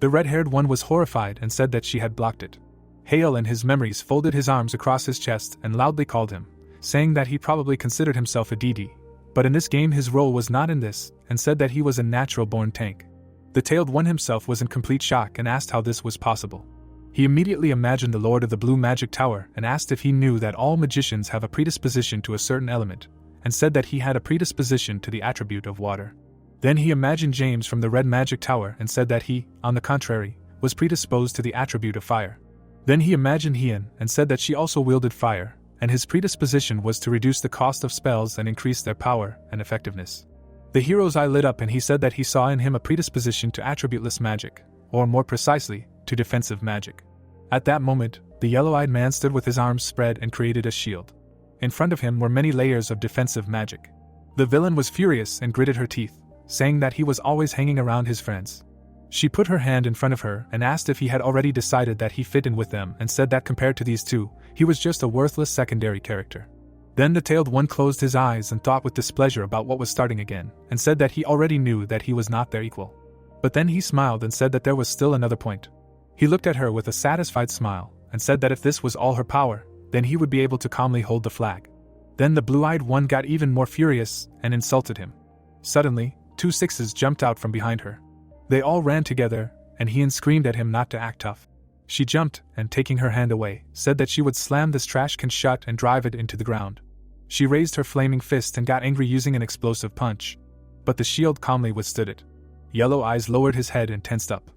The red-haired one was horrified and said that she had blocked it. Hale in his memories folded his arms across his chest and loudly called him, saying that he probably considered himself a DD, but in this game his role was not in this, and said that he was a natural-born tank. The tailed one himself was in complete shock and asked how this was possible. He immediately imagined the Lord of the Blue Magic Tower and asked if he knew that all magicians have a predisposition to a certain element, and said that he had a predisposition to the attribute of water. Then he imagined James from the Red Magic Tower and said that he, on the contrary, was predisposed to the attribute of fire. Then he imagined Heian and said that she also wielded fire, and his predisposition was to reduce the cost of spells and increase their power and effectiveness. The hero's eye lit up and he said that he saw in him a predisposition to attributeless magic, or more precisely, to defensive magic. At that moment, the yellow-eyed man stood with his arms spread and created a shield. In front of him were many layers of defensive magic. The villain was furious and gritted her teeth, saying that he was always hanging around his friends. She put her hand in front of her and asked if he had already decided that he fit in with them and said that compared to these two, he was just a worthless secondary character. Then the tailed one closed his eyes and thought with displeasure about what was starting again, and said that he already knew that he was not their equal. But then he smiled and said that there was still another point. He looked at her with a satisfied smile, and said that if this was all her power, then he would be able to calmly hold the flag. Then the blue-eyed one got even more furious and insulted him. Suddenly, 2 sixes jumped out from behind her. They all ran together, and Heian screamed at him not to act tough. She jumped, and taking her hand away, said that she would slam this trash can shut and drive it into the ground. She raised her flaming fist and got angry using an explosive punch. But the shield calmly withstood it. Yellow Eyes lowered his head and tensed up.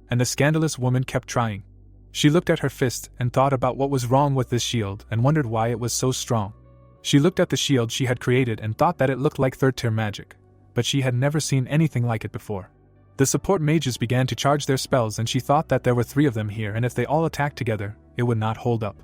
And the scandalous woman kept trying. She looked at her fist and thought about what was wrong with this shield and wondered why it was so strong. She looked at the shield she had created and thought that it looked like third-tier magic, but she had never seen anything like it before. The support mages began to charge their spells and she thought that there were 3 of them here and if they all attacked together, it would not hold up.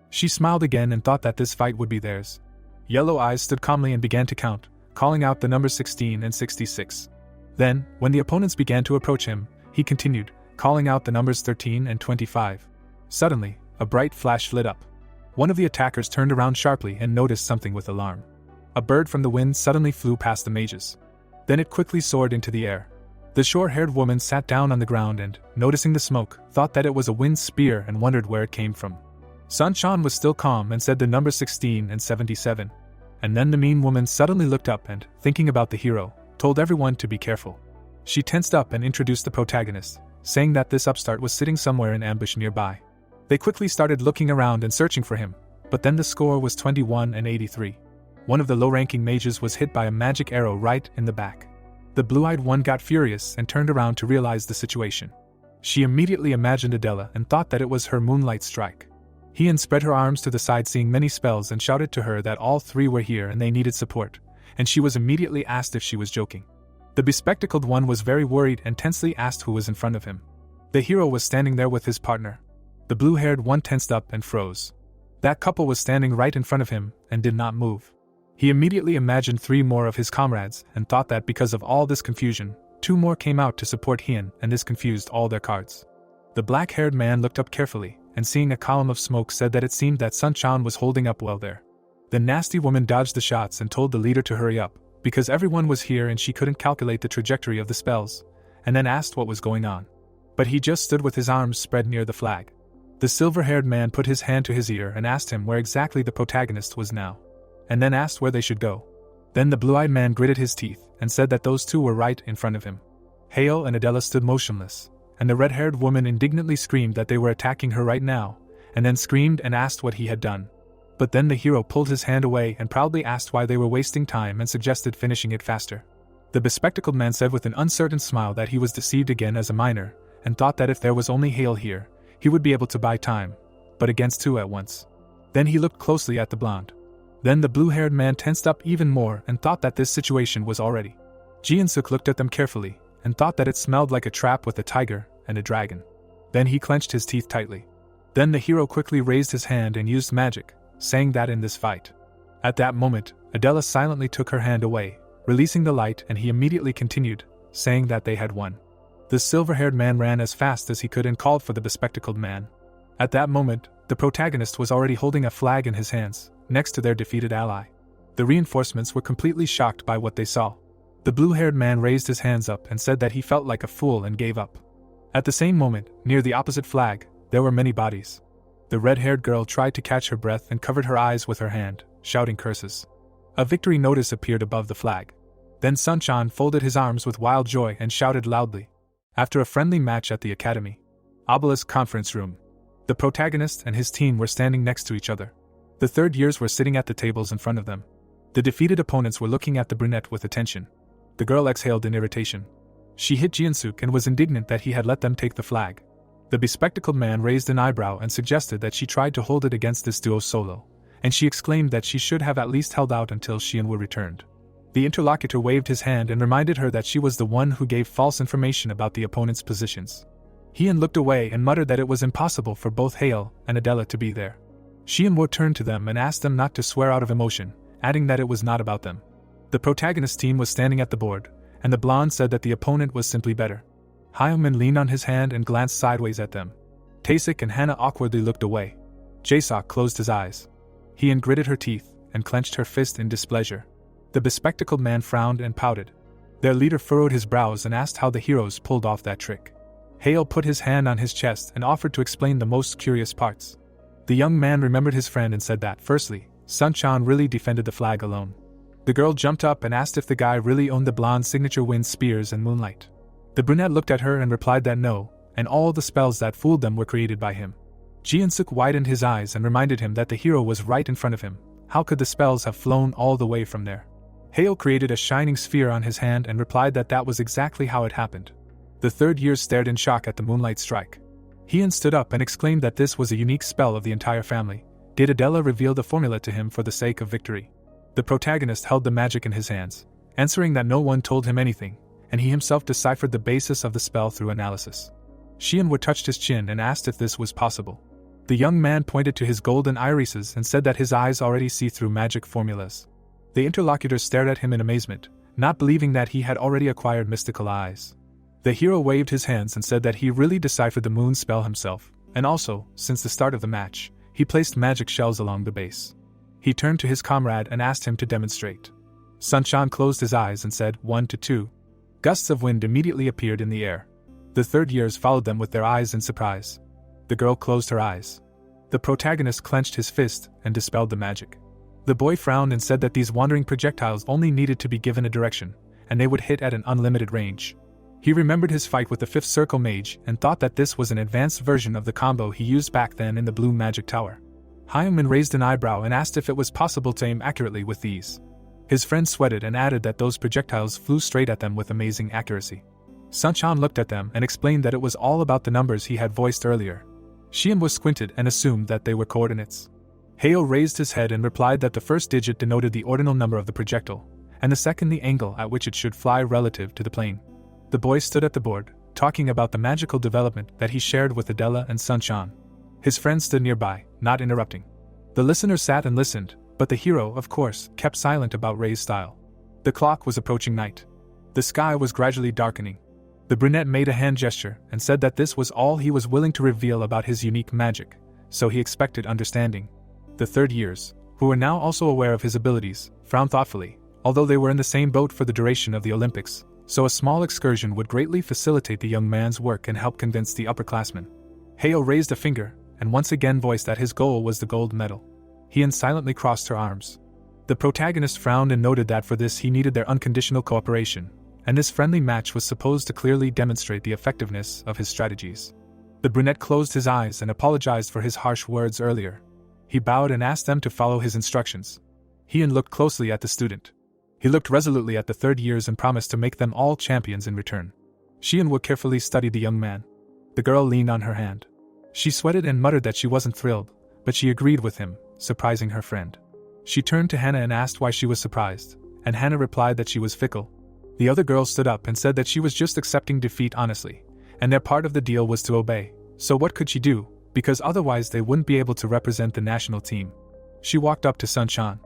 She smiled again and thought that this fight would be theirs. Yellow Eyes stood calmly and began to count, calling out the numbers 16 and 66. Then, when the opponents began to approach him, he continued, calling out the numbers 13 and 25. Suddenly, a bright flash lit up. One of the attackers turned around sharply and noticed something with alarm. A bird from the wind suddenly flew past the mages. Then it quickly soared into the air. The short-haired woman sat down on the ground and, noticing the smoke, thought that it was a wind spear and wondered where it came from. Sun-chan was still calm and said the numbers 16 and 77. And then the mean woman suddenly looked up and, thinking about the hero, told everyone to be careful. She tensed up and introduced the protagonist, saying that this upstart was sitting somewhere in ambush nearby. They quickly started looking around and searching for him, but then the score was 21 and 83. One of the low-ranking mages was hit by a magic arrow right in the back. The blue-eyed one got furious and turned around to realize the situation. She immediately imagined Adella and thought that it was her moonlight strike. Heian spread her arms to the side seeing many spells and shouted to her that all 3 were here and they needed support, and she was immediately asked if she was joking. The bespectacled one was very worried and tensely asked who was in front of him. The hero was standing there with his partner. The blue-haired one tensed up and froze. That couple was standing right in front of him and did not move. He immediately imagined 3 more of his comrades and thought that because of all this confusion, 2 more came out to support Hien, and this confused all their cards. The black-haired man looked up carefully, and seeing a column of smoke said that it seemed that Sun-chan was holding up well there. The nasty woman dodged the shots and told the leader to hurry up, because everyone was here and she couldn't calculate the trajectory of the spells, and then asked what was going on. But he just stood with his arms spread near the flag. The silver-haired man put his hand to his ear and asked him where exactly the protagonist was now, and then asked where they should go. Then the blue-eyed man gritted his teeth and said that those 2 were right in front of him. Hale and Adella stood motionless, and the red-haired woman indignantly screamed that they were attacking her right now, and then screamed and asked what he had done. But then the hero pulled his hand away and proudly asked why they were wasting time and suggested finishing it faster. The bespectacled man said with an uncertain smile that he was deceived again as a minor, and thought that if there was only Hale here, he would be able to buy time, but against 2 at once. Then he looked closely at the blonde. Then the blue-haired man tensed up even more and thought that this situation was already. Ji-in-suk looked at them carefully, and thought that it smelled like a trap with a tiger and a dragon. Then he clenched his teeth tightly. Then the hero quickly raised his hand and used magic, saying that in this fight. At that moment, Adella silently took her hand away, releasing the light, and he immediately continued, saying that they had won. The silver-haired man ran as fast as he could and called for the bespectacled man. At that moment, the protagonist was already holding a flag in his hands, next to their defeated ally. The reinforcements were completely shocked by what they saw. The blue-haired man raised his hands up and said that he felt like a fool and gave up. At the same moment, near the opposite flag, there were many bodies. The red-haired girl tried to catch her breath and covered her eyes with her hand, shouting curses. A victory notice appeared above the flag. Then Sun-chan folded his arms with wild joy and shouted loudly. After a friendly match at the academy. Obelisk conference room. The protagonist and his team were standing next to each other. The 3rd years were sitting at the tables in front of them. The defeated opponents were looking at the brunette with attention. The girl exhaled in irritation. She hit Ji-in-suk and was indignant that he had let them take the flag. The bespectacled man raised an eyebrow and suggested that she tried to hold it against this duo solo, and she exclaimed that she should have at least held out until Xianwu returned. The interlocutor waved his hand and reminded her that she was the one who gave false information about the opponent's positions. Hien looked away and muttered that it was impossible for both Hale and Adella to be there. Xianwu turned to them and asked them not to swear out of emotion, adding that it was not about them. The protagonist team was standing at the board, and the blonde said that the opponent was simply better. Hyomin leaned on his hand and glanced sideways at them. Taesik and Hannah awkwardly looked away. Jaesok closed his eyes. Hien gritted her teeth and clenched her fist in displeasure. The bespectacled man frowned and pouted. Their leader furrowed his brows and asked how the heroes pulled off that trick. Hale put his hand on his chest and offered to explain the most curious parts. The young man remembered his friend and said that, firstly, Sun-chan really defended the flag alone. The girl jumped up and asked if the guy really owned the blonde's signature wind spears and moonlight. The brunette looked at her and replied that no, and all the spells that fooled them were created by him. Ji-in-suk widened his eyes and reminded him that the hero was right in front of him. How could the spells have flown all the way from there? Hale created a shining sphere on his hand and replied that that was exactly how it happened. The 3rd year stared in shock at the moonlight strike. Hien stood up and exclaimed that this was a unique spell of the entire family. Did Adella reveal the formula to him for the sake of victory? The protagonist held the magic in his hands, answering that no one told him anything, and he himself deciphered the basis of the spell through analysis. Xianwu touched his chin and asked if this was possible. The young man pointed to his golden irises and said that his eyes already see through magic formulas. The interlocutor stared at him in amazement, not believing that he had already acquired mystical eyes. The hero waved his hands and said that he really deciphered the moon spell himself, and also, since the start of the match, he placed magic shells along the base. He turned to his comrade and asked him to demonstrate. Sun-chan closed his eyes and said 1 to 2. Gusts of wind immediately appeared in the air. The 3rd years followed them with their eyes in surprise. The girl closed her eyes. The protagonist clenched his fist and dispelled the magic. The boy frowned and said that these wandering projectiles only needed to be given a direction, and they would hit at an unlimited range. He remembered his fight with the 5th Circle Mage and thought that this was an advanced version of the combo he used back then in the Blue Magic Tower. Hyomin raised an eyebrow and asked if it was possible to aim accurately with these. His friend sweated and added that those projectiles flew straight at them with amazing accuracy. Sun-chan looked at them and explained that it was all about the numbers he had voiced earlier. Xianwu squinted and assumed that they were coordinates. Hale raised his head and replied that the first digit denoted the ordinal number of the projectile, and the second the angle at which it should fly relative to the plane. The boy stood at the board, talking about the magical development that he shared with Adella and Sunshine. His friend stood nearby, not interrupting. The listener sat and listened, but the hero, of course, kept silent about Rei's style. The clock was approaching night. The sky was gradually darkening. The brunette made a hand gesture and said that this was all he was willing to reveal about his unique magic, so he expected understanding. The third years, who were now also aware of his abilities, frowned thoughtfully, although they were in the same boat for the duration of the Olympics, so a small excursion would greatly facilitate the young man's work and help convince the upperclassmen. Heo raised a finger, and once again voiced that his goal was the gold medal. Hien silently crossed her arms. The protagonist frowned and noted that for this he needed their unconditional cooperation, and this friendly match was supposed to clearly demonstrate the effectiveness of his strategies. The brunette closed his eyes and apologized for his harsh words earlier. He bowed and asked them to follow his instructions. Hien looked closely at the student. He looked resolutely at the third years and promised to make them all champions in return. Hien would carefully study the young man. The girl leaned on her hand. She sweated and muttered that she wasn't thrilled, but she agreed with him, surprising her friend. She turned to Hannah and asked why she was surprised, and Hannah replied that she was fickle. The other girl stood up and said that she was just accepting defeat honestly, and their part of the deal was to obey. So what could she do, because otherwise they wouldn't be able to represent the national team. She walked up to Sunshine.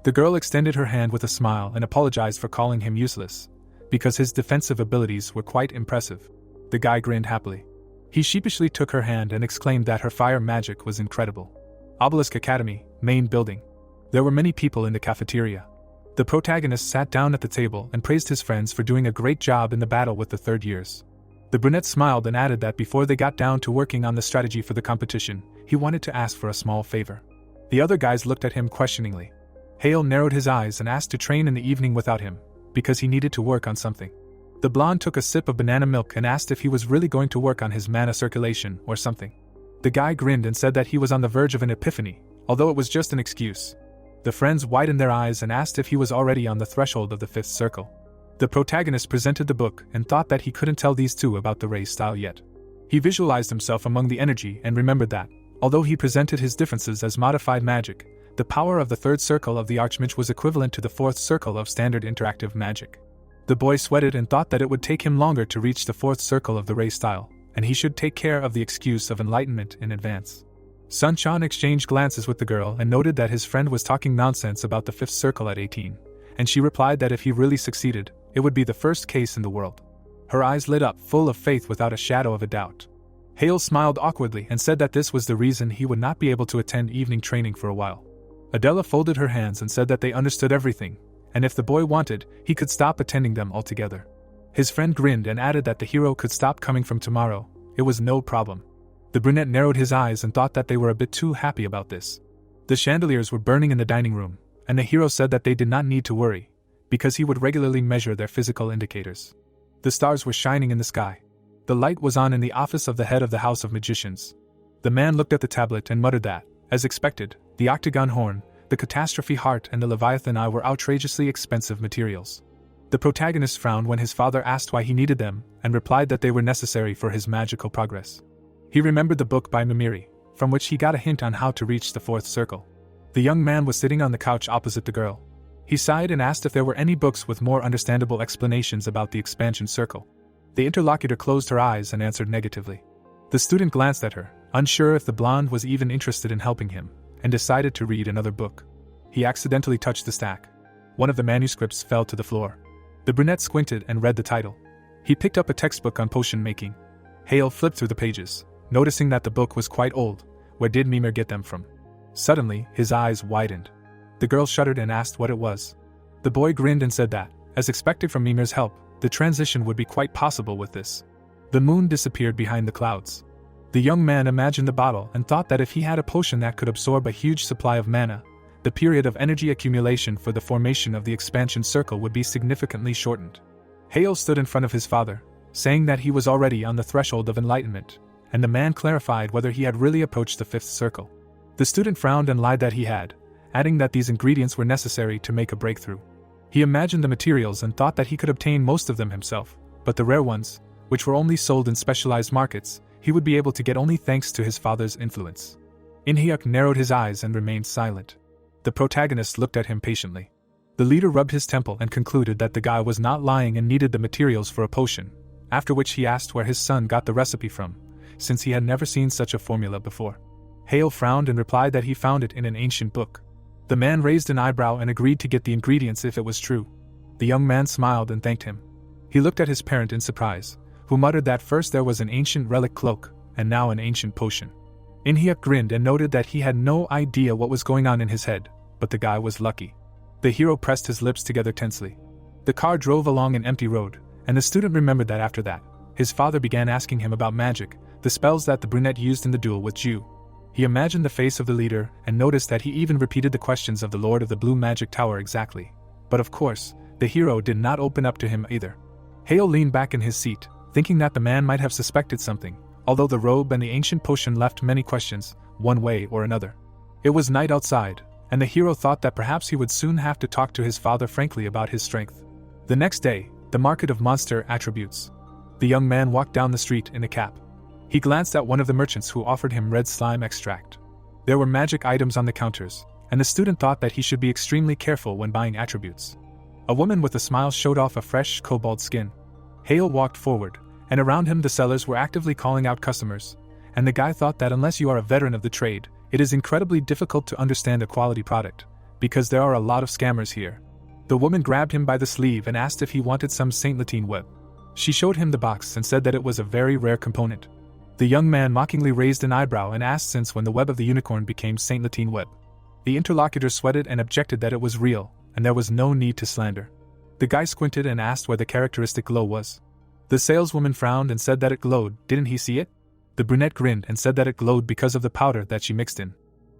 The girl extended her hand with a smile and apologized for calling him useless, because his defensive abilities were quite impressive. The guy grinned happily. He sheepishly took her hand and exclaimed that her fire magic was incredible. Obelisk Academy, main building. There were many people in the cafeteria. The protagonist sat down at the table and praised his friends for doing a great job in the battle with the third years. The brunette smiled and added that before they got down to working on the strategy for the competition, he wanted to ask for a small favor. The other guys looked at him questioningly. Hale narrowed his eyes and asked to train in the evening without him, because he needed to work on something. The blonde took a sip of banana milk and asked if he was really going to work on his mana circulation or something. The guy grinned and said that he was on the verge of an epiphany, although it was just an excuse. The friends widened their eyes and asked if he was already on the threshold of the fifth circle. The protagonist presented the book and thought that he couldn't tell these two about the Rei style yet. He visualized himself among the energy and remembered that, although he presented his differences as modified magic, the power of the third circle of the Archmage was equivalent to the fourth circle of standard interactive magic. The boy sweated and thought that it would take him longer to reach the fourth circle of the Rei style, and he should take care of the excuse of enlightenment in advance. Sunshine exchanged glances with the girl and noted that his friend was talking nonsense about the fifth circle at 18, and she replied that if he really succeeded, it would be the first case in the world. Her eyes lit up, full of faith without a shadow of a doubt. Hale smiled awkwardly and said that this was the reason he would not be able to attend evening training for a while. Adella folded her hands and said that they understood everything, and if the boy wanted, he could stop attending them altogether. His friend grinned and added that the hero could stop coming from tomorrow. It was no problem. The brunette narrowed his eyes and thought that they were a bit too happy about this. The chandeliers were burning in the dining room, and the hero said that they did not need to worry, because he would regularly measure their physical indicators. The stars were shining in the sky. The light was on in the office of the head of the House of Magicians. The man looked at the tablet and muttered that, as expected, the octagon horn, the catastrophe heart and the Leviathan eye were outrageously expensive materials. The protagonist frowned when his father asked why he needed them, and replied that they were necessary for his magical progress. He remembered the book by Mimiri, from which he got a hint on how to reach the fourth circle. The young man was sitting on the couch opposite the girl. He sighed and asked if there were any books with more understandable explanations about the expansion circle. The interlocutor closed her eyes and answered negatively. The student glanced at her, unsure if the blonde was even interested in helping him, and decided to read another book. He accidentally touched the stack. One of the manuscripts fell to the floor. The brunette squinted and read the title. He picked up a textbook on potion making. Hale flipped through the pages, noticing that the book was quite old. Where did Mimir get them from? Suddenly, his eyes widened. The girl shuddered and asked what it was. The boy grinned and said that, as expected from Mimir's help, the transition would be quite possible with this. The moon disappeared behind the clouds. The young man imagined the bottle and thought that if he had a potion that could absorb a huge supply of mana, the period of energy accumulation for the formation of the expansion circle would be significantly shortened. Hale stood in front of his father, saying that he was already on the threshold of enlightenment, and the man clarified whether he had really approached the fifth circle. The student frowned and lied that he had, adding that these ingredients were necessary to make a breakthrough. He imagined the materials and thought that he could obtain most of them himself, but the rare ones, which were only sold in specialized markets, he would be able to get only thanks to his father's influence. Inhyuk narrowed his eyes and remained silent. The protagonist looked at him patiently. The leader rubbed his temple and concluded that the guy was not lying and needed the materials for a potion, after which he asked where his son got the recipe from, since he had never seen such a formula before. Hale frowned and replied that he found it in an ancient book. The man raised an eyebrow and agreed to get the ingredients if it was true. The young man smiled and thanked him. He looked at his parent in surprise, who muttered that first there was an ancient relic cloak, and now an ancient potion. Inhyuk grinned and noted that he had no idea what was going on in his head, but the guy was lucky. The hero pressed his lips together tensely. The car drove along an empty road, and the student remembered that after that, his father began asking him about magic, the spells that the brunette used in the duel with Ju. He imagined the face of the leader and noticed that he even repeated the questions of the Lord of the Blue Magic Tower exactly. But of course, the hero did not open up to him either. Hale leaned back in his seat, thinking that the man might have suspected something, although the robe and the ancient potion left many questions, one way or another. It was night outside, and the hero thought that perhaps he would soon have to talk to his father frankly about his strength. The next day, the market of monster attributes. The young man walked down the street in a cap. He glanced at one of the merchants who offered him red slime extract. There were magic items on the counters, and the student thought that he should be extremely careful when buying attributes. A woman with a smile showed off a fresh cobalt skin. Hale walked forward, and around him the sellers were actively calling out customers, and the guy thought that unless you are a veteran of the trade, it is incredibly difficult to understand a quality product, because there are a lot of scammers here. The woman grabbed him by the sleeve and asked if he wanted some Saint Latine web. She showed him the box and said that it was a very rare component. The young man mockingly raised an eyebrow and asked since when the web of the unicorn became Saint Latine web. The interlocutor sweated and objected that it was real, and there was no need to slander. The guy squinted and asked where the characteristic glow was. The saleswoman frowned and said that it glowed. Didn't he see it? The brunette grinned and said that it glowed because of the powder that she mixed in.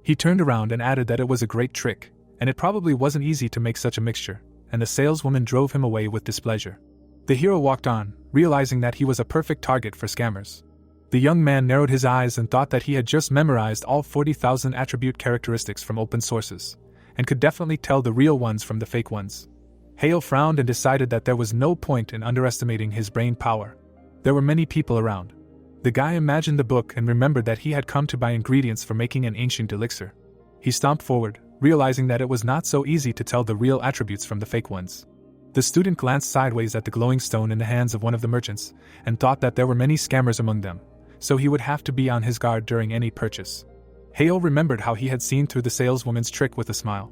He turned around and added that it was a great trick, and it probably wasn't easy to make such a mixture, and the saleswoman drove him away with displeasure. The hero walked on, realizing that he was a perfect target for scammers. The young man narrowed his eyes and thought that he had just memorized all 40,000 attribute characteristics from open sources, and could definitely tell the real ones from the fake ones. Hale frowned and decided that there was no point in underestimating his brain power. There were many people around. The guy imagined the book and remembered that he had come to buy ingredients for making an ancient elixir. He stomped forward, realizing that it was not so easy to tell the real attributes from the fake ones. The student glanced sideways at the glowing stone in the hands of one of the merchants, and thought that there were many scammers among them, so he would have to be on his guard during any purchase. Hale remembered how he had seen through the saleswoman's trick with a smile.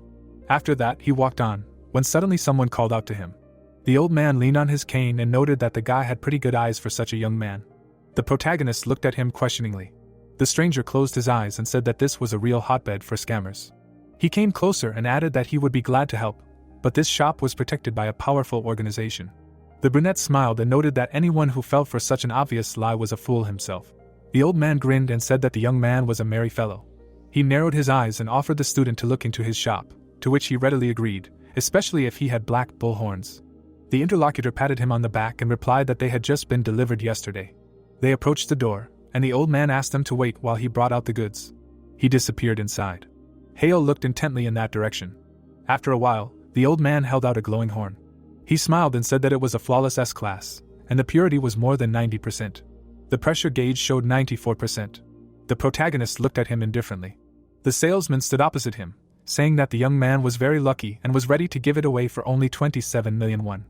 After that, he walked on, when suddenly someone called out to him. The old man leaned on his cane and noted that the guy had pretty good eyes for such a young man. The protagonist looked at him questioningly. The stranger closed his eyes and said that this was a real hotbed for scammers. He came closer and added that he would be glad to help, but this shop was protected by a powerful organization. The brunette smiled and noted that anyone who fell for such an obvious lie was a fool himself. The old man grinned and said that the young man was a merry fellow. He narrowed his eyes and offered the student to look into his shop, to which he readily agreed, especially if he had black bull horns. The interlocutor patted him on the back and replied that they had just been delivered yesterday. They approached the door, and the old man asked them to wait while he brought out the goods. He disappeared inside. Hale looked intently in that direction. After a while, the old man held out a glowing horn. He smiled and said that it was a flawless S-class, and the purity was more than 90%. The pressure gauge showed 94%. The protagonist looked at him indifferently. The salesman stood opposite him, saying that the young man was very lucky and was ready to give it away for only 27 million won.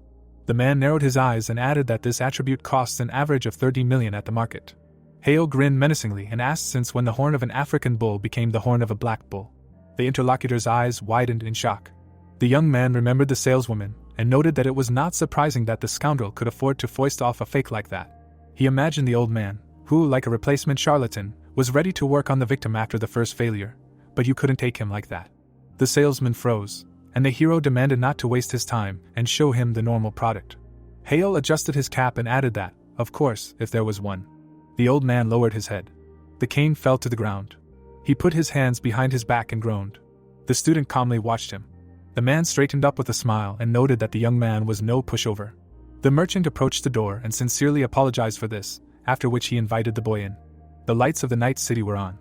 The man narrowed his eyes and added that this attribute costs an average of 30 million at the market. Hale grinned menacingly and asked since when the horn of an African bull became the horn of a black bull. The interlocutor's eyes widened in shock. The young man remembered the saleswoman and noted that it was not surprising that the scoundrel could afford to foist off a fake like that. He imagined the old man, who, like a replacement charlatan, was ready to work on the victim after the first failure, but you couldn't take him like that. The salesman froze, and the hero demanded not to waste his time and show him the normal product. Hale adjusted his cap and added that, of course, if there was one. The old man lowered his head. The cane fell to the ground. He put his hands behind his back and groaned. The student calmly watched him. The man straightened up with a smile and noted that the young man was no pushover. The merchant approached the door and sincerely apologized for this, after which he invited the boy in. The lights of the night city were on.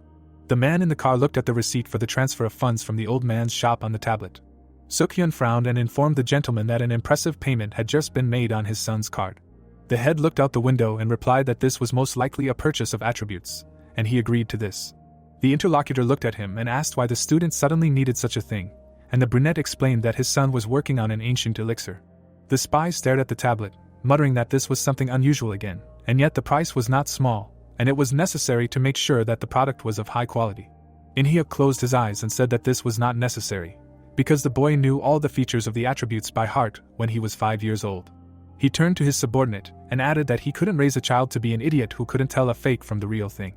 The man in the car looked at the receipt for the transfer of funds from the old man's shop on the tablet. Sukhyun frowned and informed the gentleman that an impressive payment had just been made on his son's card. The head looked out the window and replied that this was most likely a purchase of attributes, and he agreed to this. The interlocutor looked at him and asked why the student suddenly needed such a thing, and the brunette explained that his son was working on an ancient elixir. The spy stared at the tablet, muttering that this was something unusual again, and yet the price was not small, and it was necessary to make sure that the product was of high quality. Inhyuk closed his eyes and said that this was not necessary, because the boy knew all the features of the attributes by heart when he was 5 years old. He turned to his subordinate and added that he couldn't raise a child to be an idiot who couldn't tell a fake from the real thing.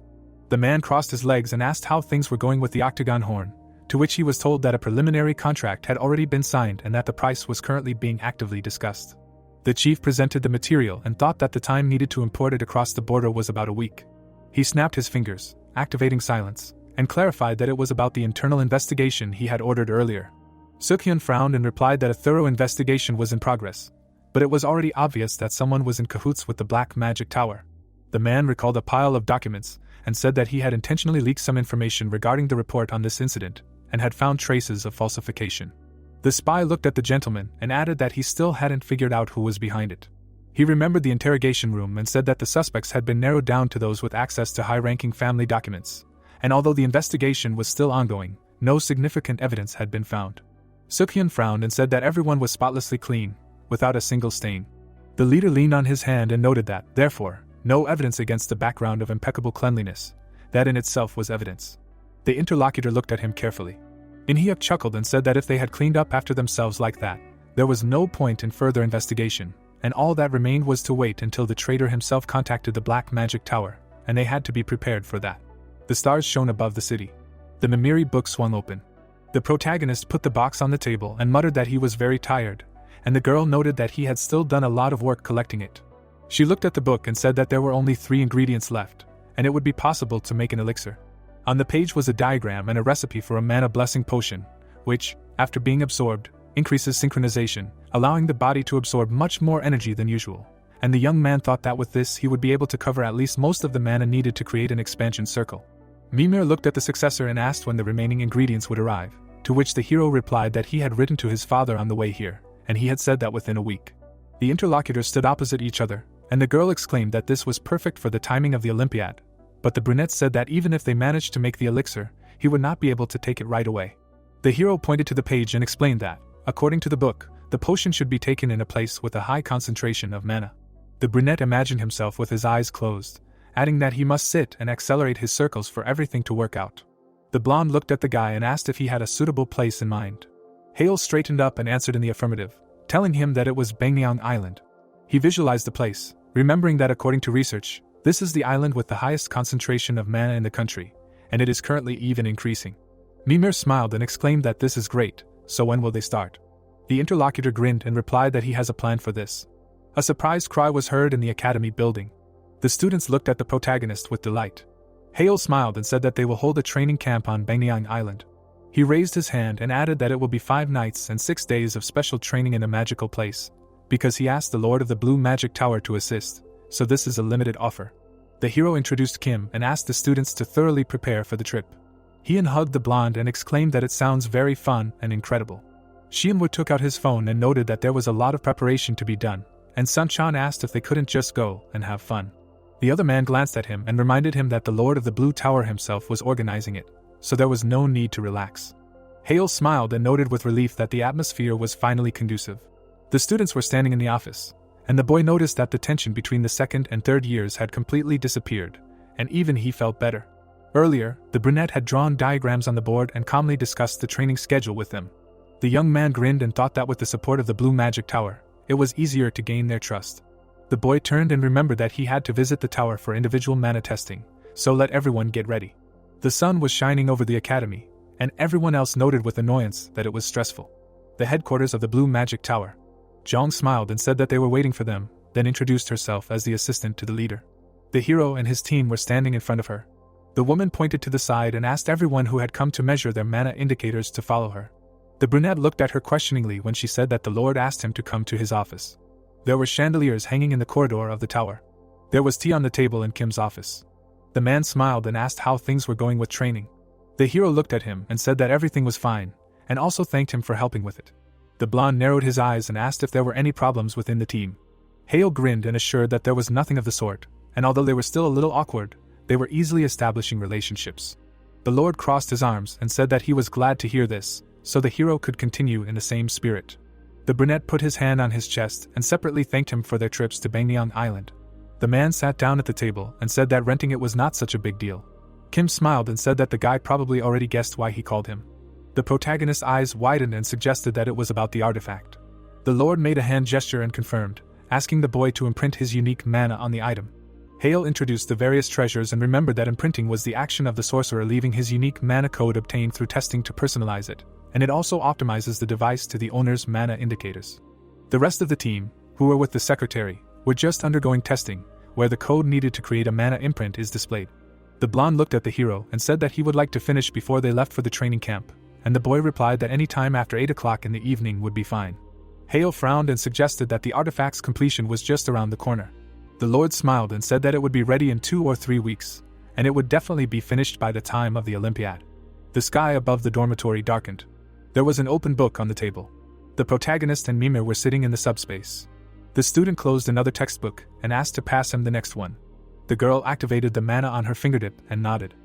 The man crossed his legs and asked how things were going with the octagon horn, to which he was told that a preliminary contract had already been signed and that the price was currently being actively discussed. The chief presented the material and thought that the time needed to import it across the border was about a week. He snapped his fingers, activating silence, and clarified that it was about the internal investigation he had ordered earlier. Sukhyun frowned and replied that a thorough investigation was in progress, but it was already obvious that someone was in cahoots with the Black Magic Tower. The man recalled a pile of documents and said that he had intentionally leaked some information regarding the report on this incident and had found traces of falsification. The spy looked at the gentleman and added that he still hadn't figured out who was behind it. He remembered the interrogation room and said that the suspects had been narrowed down to those with access to high-ranking family documents, and although the investigation was still ongoing, no significant evidence had been found. Sukhyun frowned and said that everyone was spotlessly clean, without a single stain. The leader leaned on his hand and noted that, therefore, no evidence against the background of impeccable cleanliness. That in itself was evidence. The interlocutor looked at him carefully. Inhyuk chuckled and said that if they had cleaned up after themselves like that, there was no point in further investigation, and all that remained was to wait until the traitor himself contacted the Black Magic Tower, and they had to be prepared for that. The stars shone above the city. The Mimiri book swung open. The protagonist put the box on the table and muttered that he was very tired, and the girl noted that he had still done a lot of work collecting it. She looked at the book and said that there were only 3 ingredients left, and it would be possible to make an elixir. On the page was a diagram and a recipe for a mana blessing potion, which, after being absorbed, increases synchronization, allowing the body to absorb much more energy than usual. And the young man thought that with this he would be able to cover at least most of the mana needed to create an expansion circle. Mimir looked at the successor and asked when the remaining ingredients would arrive, to which the hero replied that he had written to his father on the way here, and he had said that within a week. The interlocutors stood opposite each other, and the girl exclaimed that this was perfect for the timing of the Olympiad, but the brunette said that even if they managed to make the elixir, he would not be able to take it right away. The hero pointed to the page and explained that, according to the book, the potion should be taken in a place with a high concentration of mana. The brunette imagined himself with his eyes closed, adding that he must sit and accelerate his circles for everything to work out. The blonde looked at the guy and asked if he had a suitable place in mind. Hale straightened up and answered in the affirmative, telling him that it was Bangyang Island. He visualized the place, remembering that according to research, this is the island with the highest concentration of mana in the country, and it is currently even increasing. Mimir smiled and exclaimed that this is great, so when will they start? The interlocutor grinned and replied that he has a plan for this. A surprised cry was heard in the academy building. The students looked at the protagonist with delight. Hale smiled and said that they will hold a training camp on Bangyang Island. He raised his hand and added that it will be 5 nights and 6 days of special training in a magical place, because he asked the Lord of the Blue Magic Tower to assist, so this is a limited offer. The hero introduced Kim and asked the students to thoroughly prepare for the trip. He hugged the blonde and exclaimed that it sounds very fun and incredible. Shienwood took out his phone and noted that there was a lot of preparation to be done, and Sunchan asked if they couldn't just go and have fun. The other man glanced at him and reminded him that the Lord of the Blue Tower himself was organizing it, so there was no need to relax. Hale smiled and noted with relief that the atmosphere was finally conducive. The students were standing in the office, and the boy noticed that the tension between the 2nd and 3rd years had completely disappeared, and even he felt better. Earlier, the brunette had drawn diagrams on the board and calmly discussed the training schedule with them. The young man grinned and thought that with the support of the Blue Magic Tower, it was easier to gain their trust. The boy turned and remembered that he had to visit the tower for individual mana testing, so let everyone get ready. The sun was shining over the academy, and everyone else noted with annoyance that it was stressful. The headquarters of the Blue Magic Tower. Zhang smiled and said that they were waiting for them, then introduced herself as the assistant to the leader. The hero and his team were standing in front of her. The woman pointed to the side and asked everyone who had come to measure their mana indicators to follow her. The brunette looked at her questioningly when she said that the Lord asked him to come to his office. There were chandeliers hanging in the corridor of the tower. There was tea on the table in Kim's office. The man smiled and asked how things were going with training. The hero looked at him and said that everything was fine, and also thanked him for helping with it. The blonde narrowed his eyes and asked if there were any problems within the team. Hale grinned and assured that there was nothing of the sort, and although they were still a little awkward, they were easily establishing relationships. The Lord crossed his arms and said that he was glad to hear this, so the hero could continue in the same spirit. The brunette put his hand on his chest and separately thanked him for their trips to Bangyang Island. The man sat down at the table and said that renting it was not such a big deal. Kim smiled and said that the guy probably already guessed why he called him. The protagonist's eyes widened and suggested that it was about the artifact. The Lord made a hand gesture and confirmed, asking the boy to imprint his unique mana on the item. Hale introduced the various treasures and remembered that imprinting was the action of the sorcerer leaving his unique mana code obtained through testing to personalize it, and it also optimizes the device to the owner's mana indicators. The rest of the team, who were with the secretary, were just undergoing testing, where the code needed to create a mana imprint is displayed. The blonde looked at the hero and said that he would like to finish before they left for the training camp, and the boy replied that any time after 8 o'clock in the evening would be fine. Hale frowned and suggested that the artifact's completion was just around the corner. The Lord smiled and said that it would be ready in 2 or 3 weeks, and it would definitely be finished by the time of the Olympiad. The sky above the dormitory darkened. There was an open book on the table. The protagonist and Mimir were sitting in the subspace. The student closed another textbook and asked to pass him the next one. The girl activated the mana on her fingertip and nodded.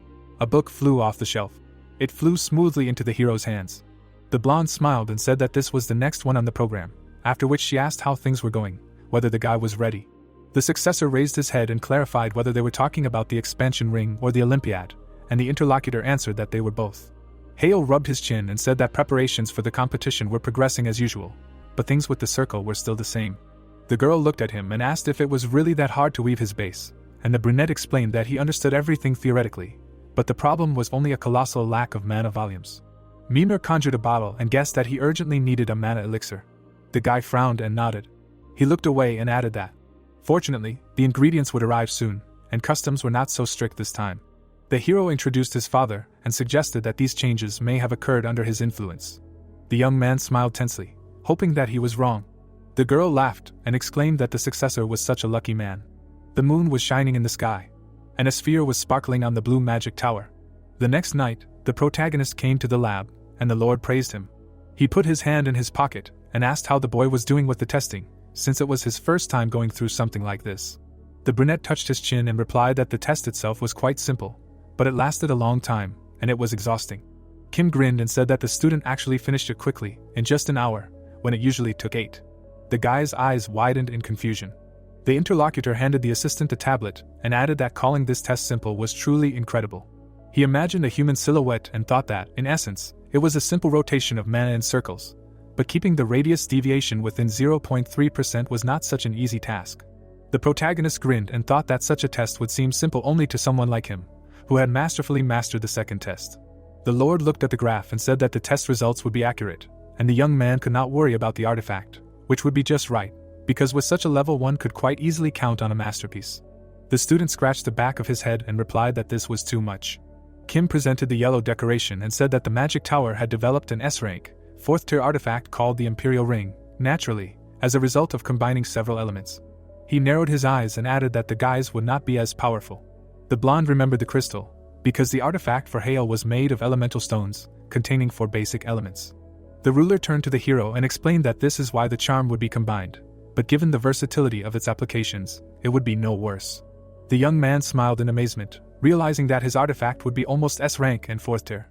A book flew off the shelf. It flew smoothly into the hero's hands. The blonde smiled and said that this was the next one on the program, after which she asked how things were going, whether the guy was ready. The successor raised his head and clarified whether they were talking about the expansion ring or the Olympiad, and the interlocutor answered that they were both. Hale rubbed his chin and said that preparations for the competition were progressing as usual, but things with the circle were still the same. The girl looked at him and asked if it was really that hard to weave his base, and the brunette explained that he understood everything theoretically, but the problem was only a colossal lack of mana volumes. Mimir conjured a bottle and guessed that he urgently needed a mana elixir. The guy frowned and nodded. He looked away and added that, fortunately, the ingredients would arrive soon, and customs were not so strict this time. The hero introduced his father and suggested that these changes may have occurred under his influence. The young man smiled tensely, hoping that he was wrong. The girl laughed and exclaimed that the successor was such a lucky man. The moon was shining in the sky, and a sphere was sparkling on the blue magic tower. The next night, the protagonist came to the lab, and the Lord praised him. He put his hand in his pocket and asked how the boy was doing with the testing, since it was his first time going through something like this. The brunette touched his chin and replied that the test itself was quite simple, but it lasted a long time, and it was exhausting. Kim grinned and said that the student actually finished it quickly, in just an hour, when it usually took 8. The guy's eyes widened in confusion. The interlocutor handed the assistant a tablet and added that calling this test simple was truly incredible. He imagined a human silhouette and thought that, in essence, it was a simple rotation of mana in circles, but keeping the radius deviation within 0.3% was not such an easy task. The protagonist grinned and thought that such a test would seem simple only to someone like him, who had masterfully mastered the second test. The Lord looked at the graph and said that the test results would be accurate, and the young man could not worry about the artifact, which would be just right, because with such a level one could quite easily count on a masterpiece. The student scratched the back of his head and replied that this was too much. Kim presented the yellow decoration and said that the magic tower had developed an S-rank, 4th-tier artifact called the Imperial Ring, naturally, as a result of combining several elements. He narrowed his eyes and added that the guys would not be as powerful. The blonde remembered the crystal, because the artifact for Hale was made of elemental stones, containing 4 basic elements. The ruler turned to the hero and explained that this is why the charm would be combined, but given the versatility of its applications, it would be no worse. The young man smiled in amazement, realizing that his artifact would be almost S-rank and 4th tier.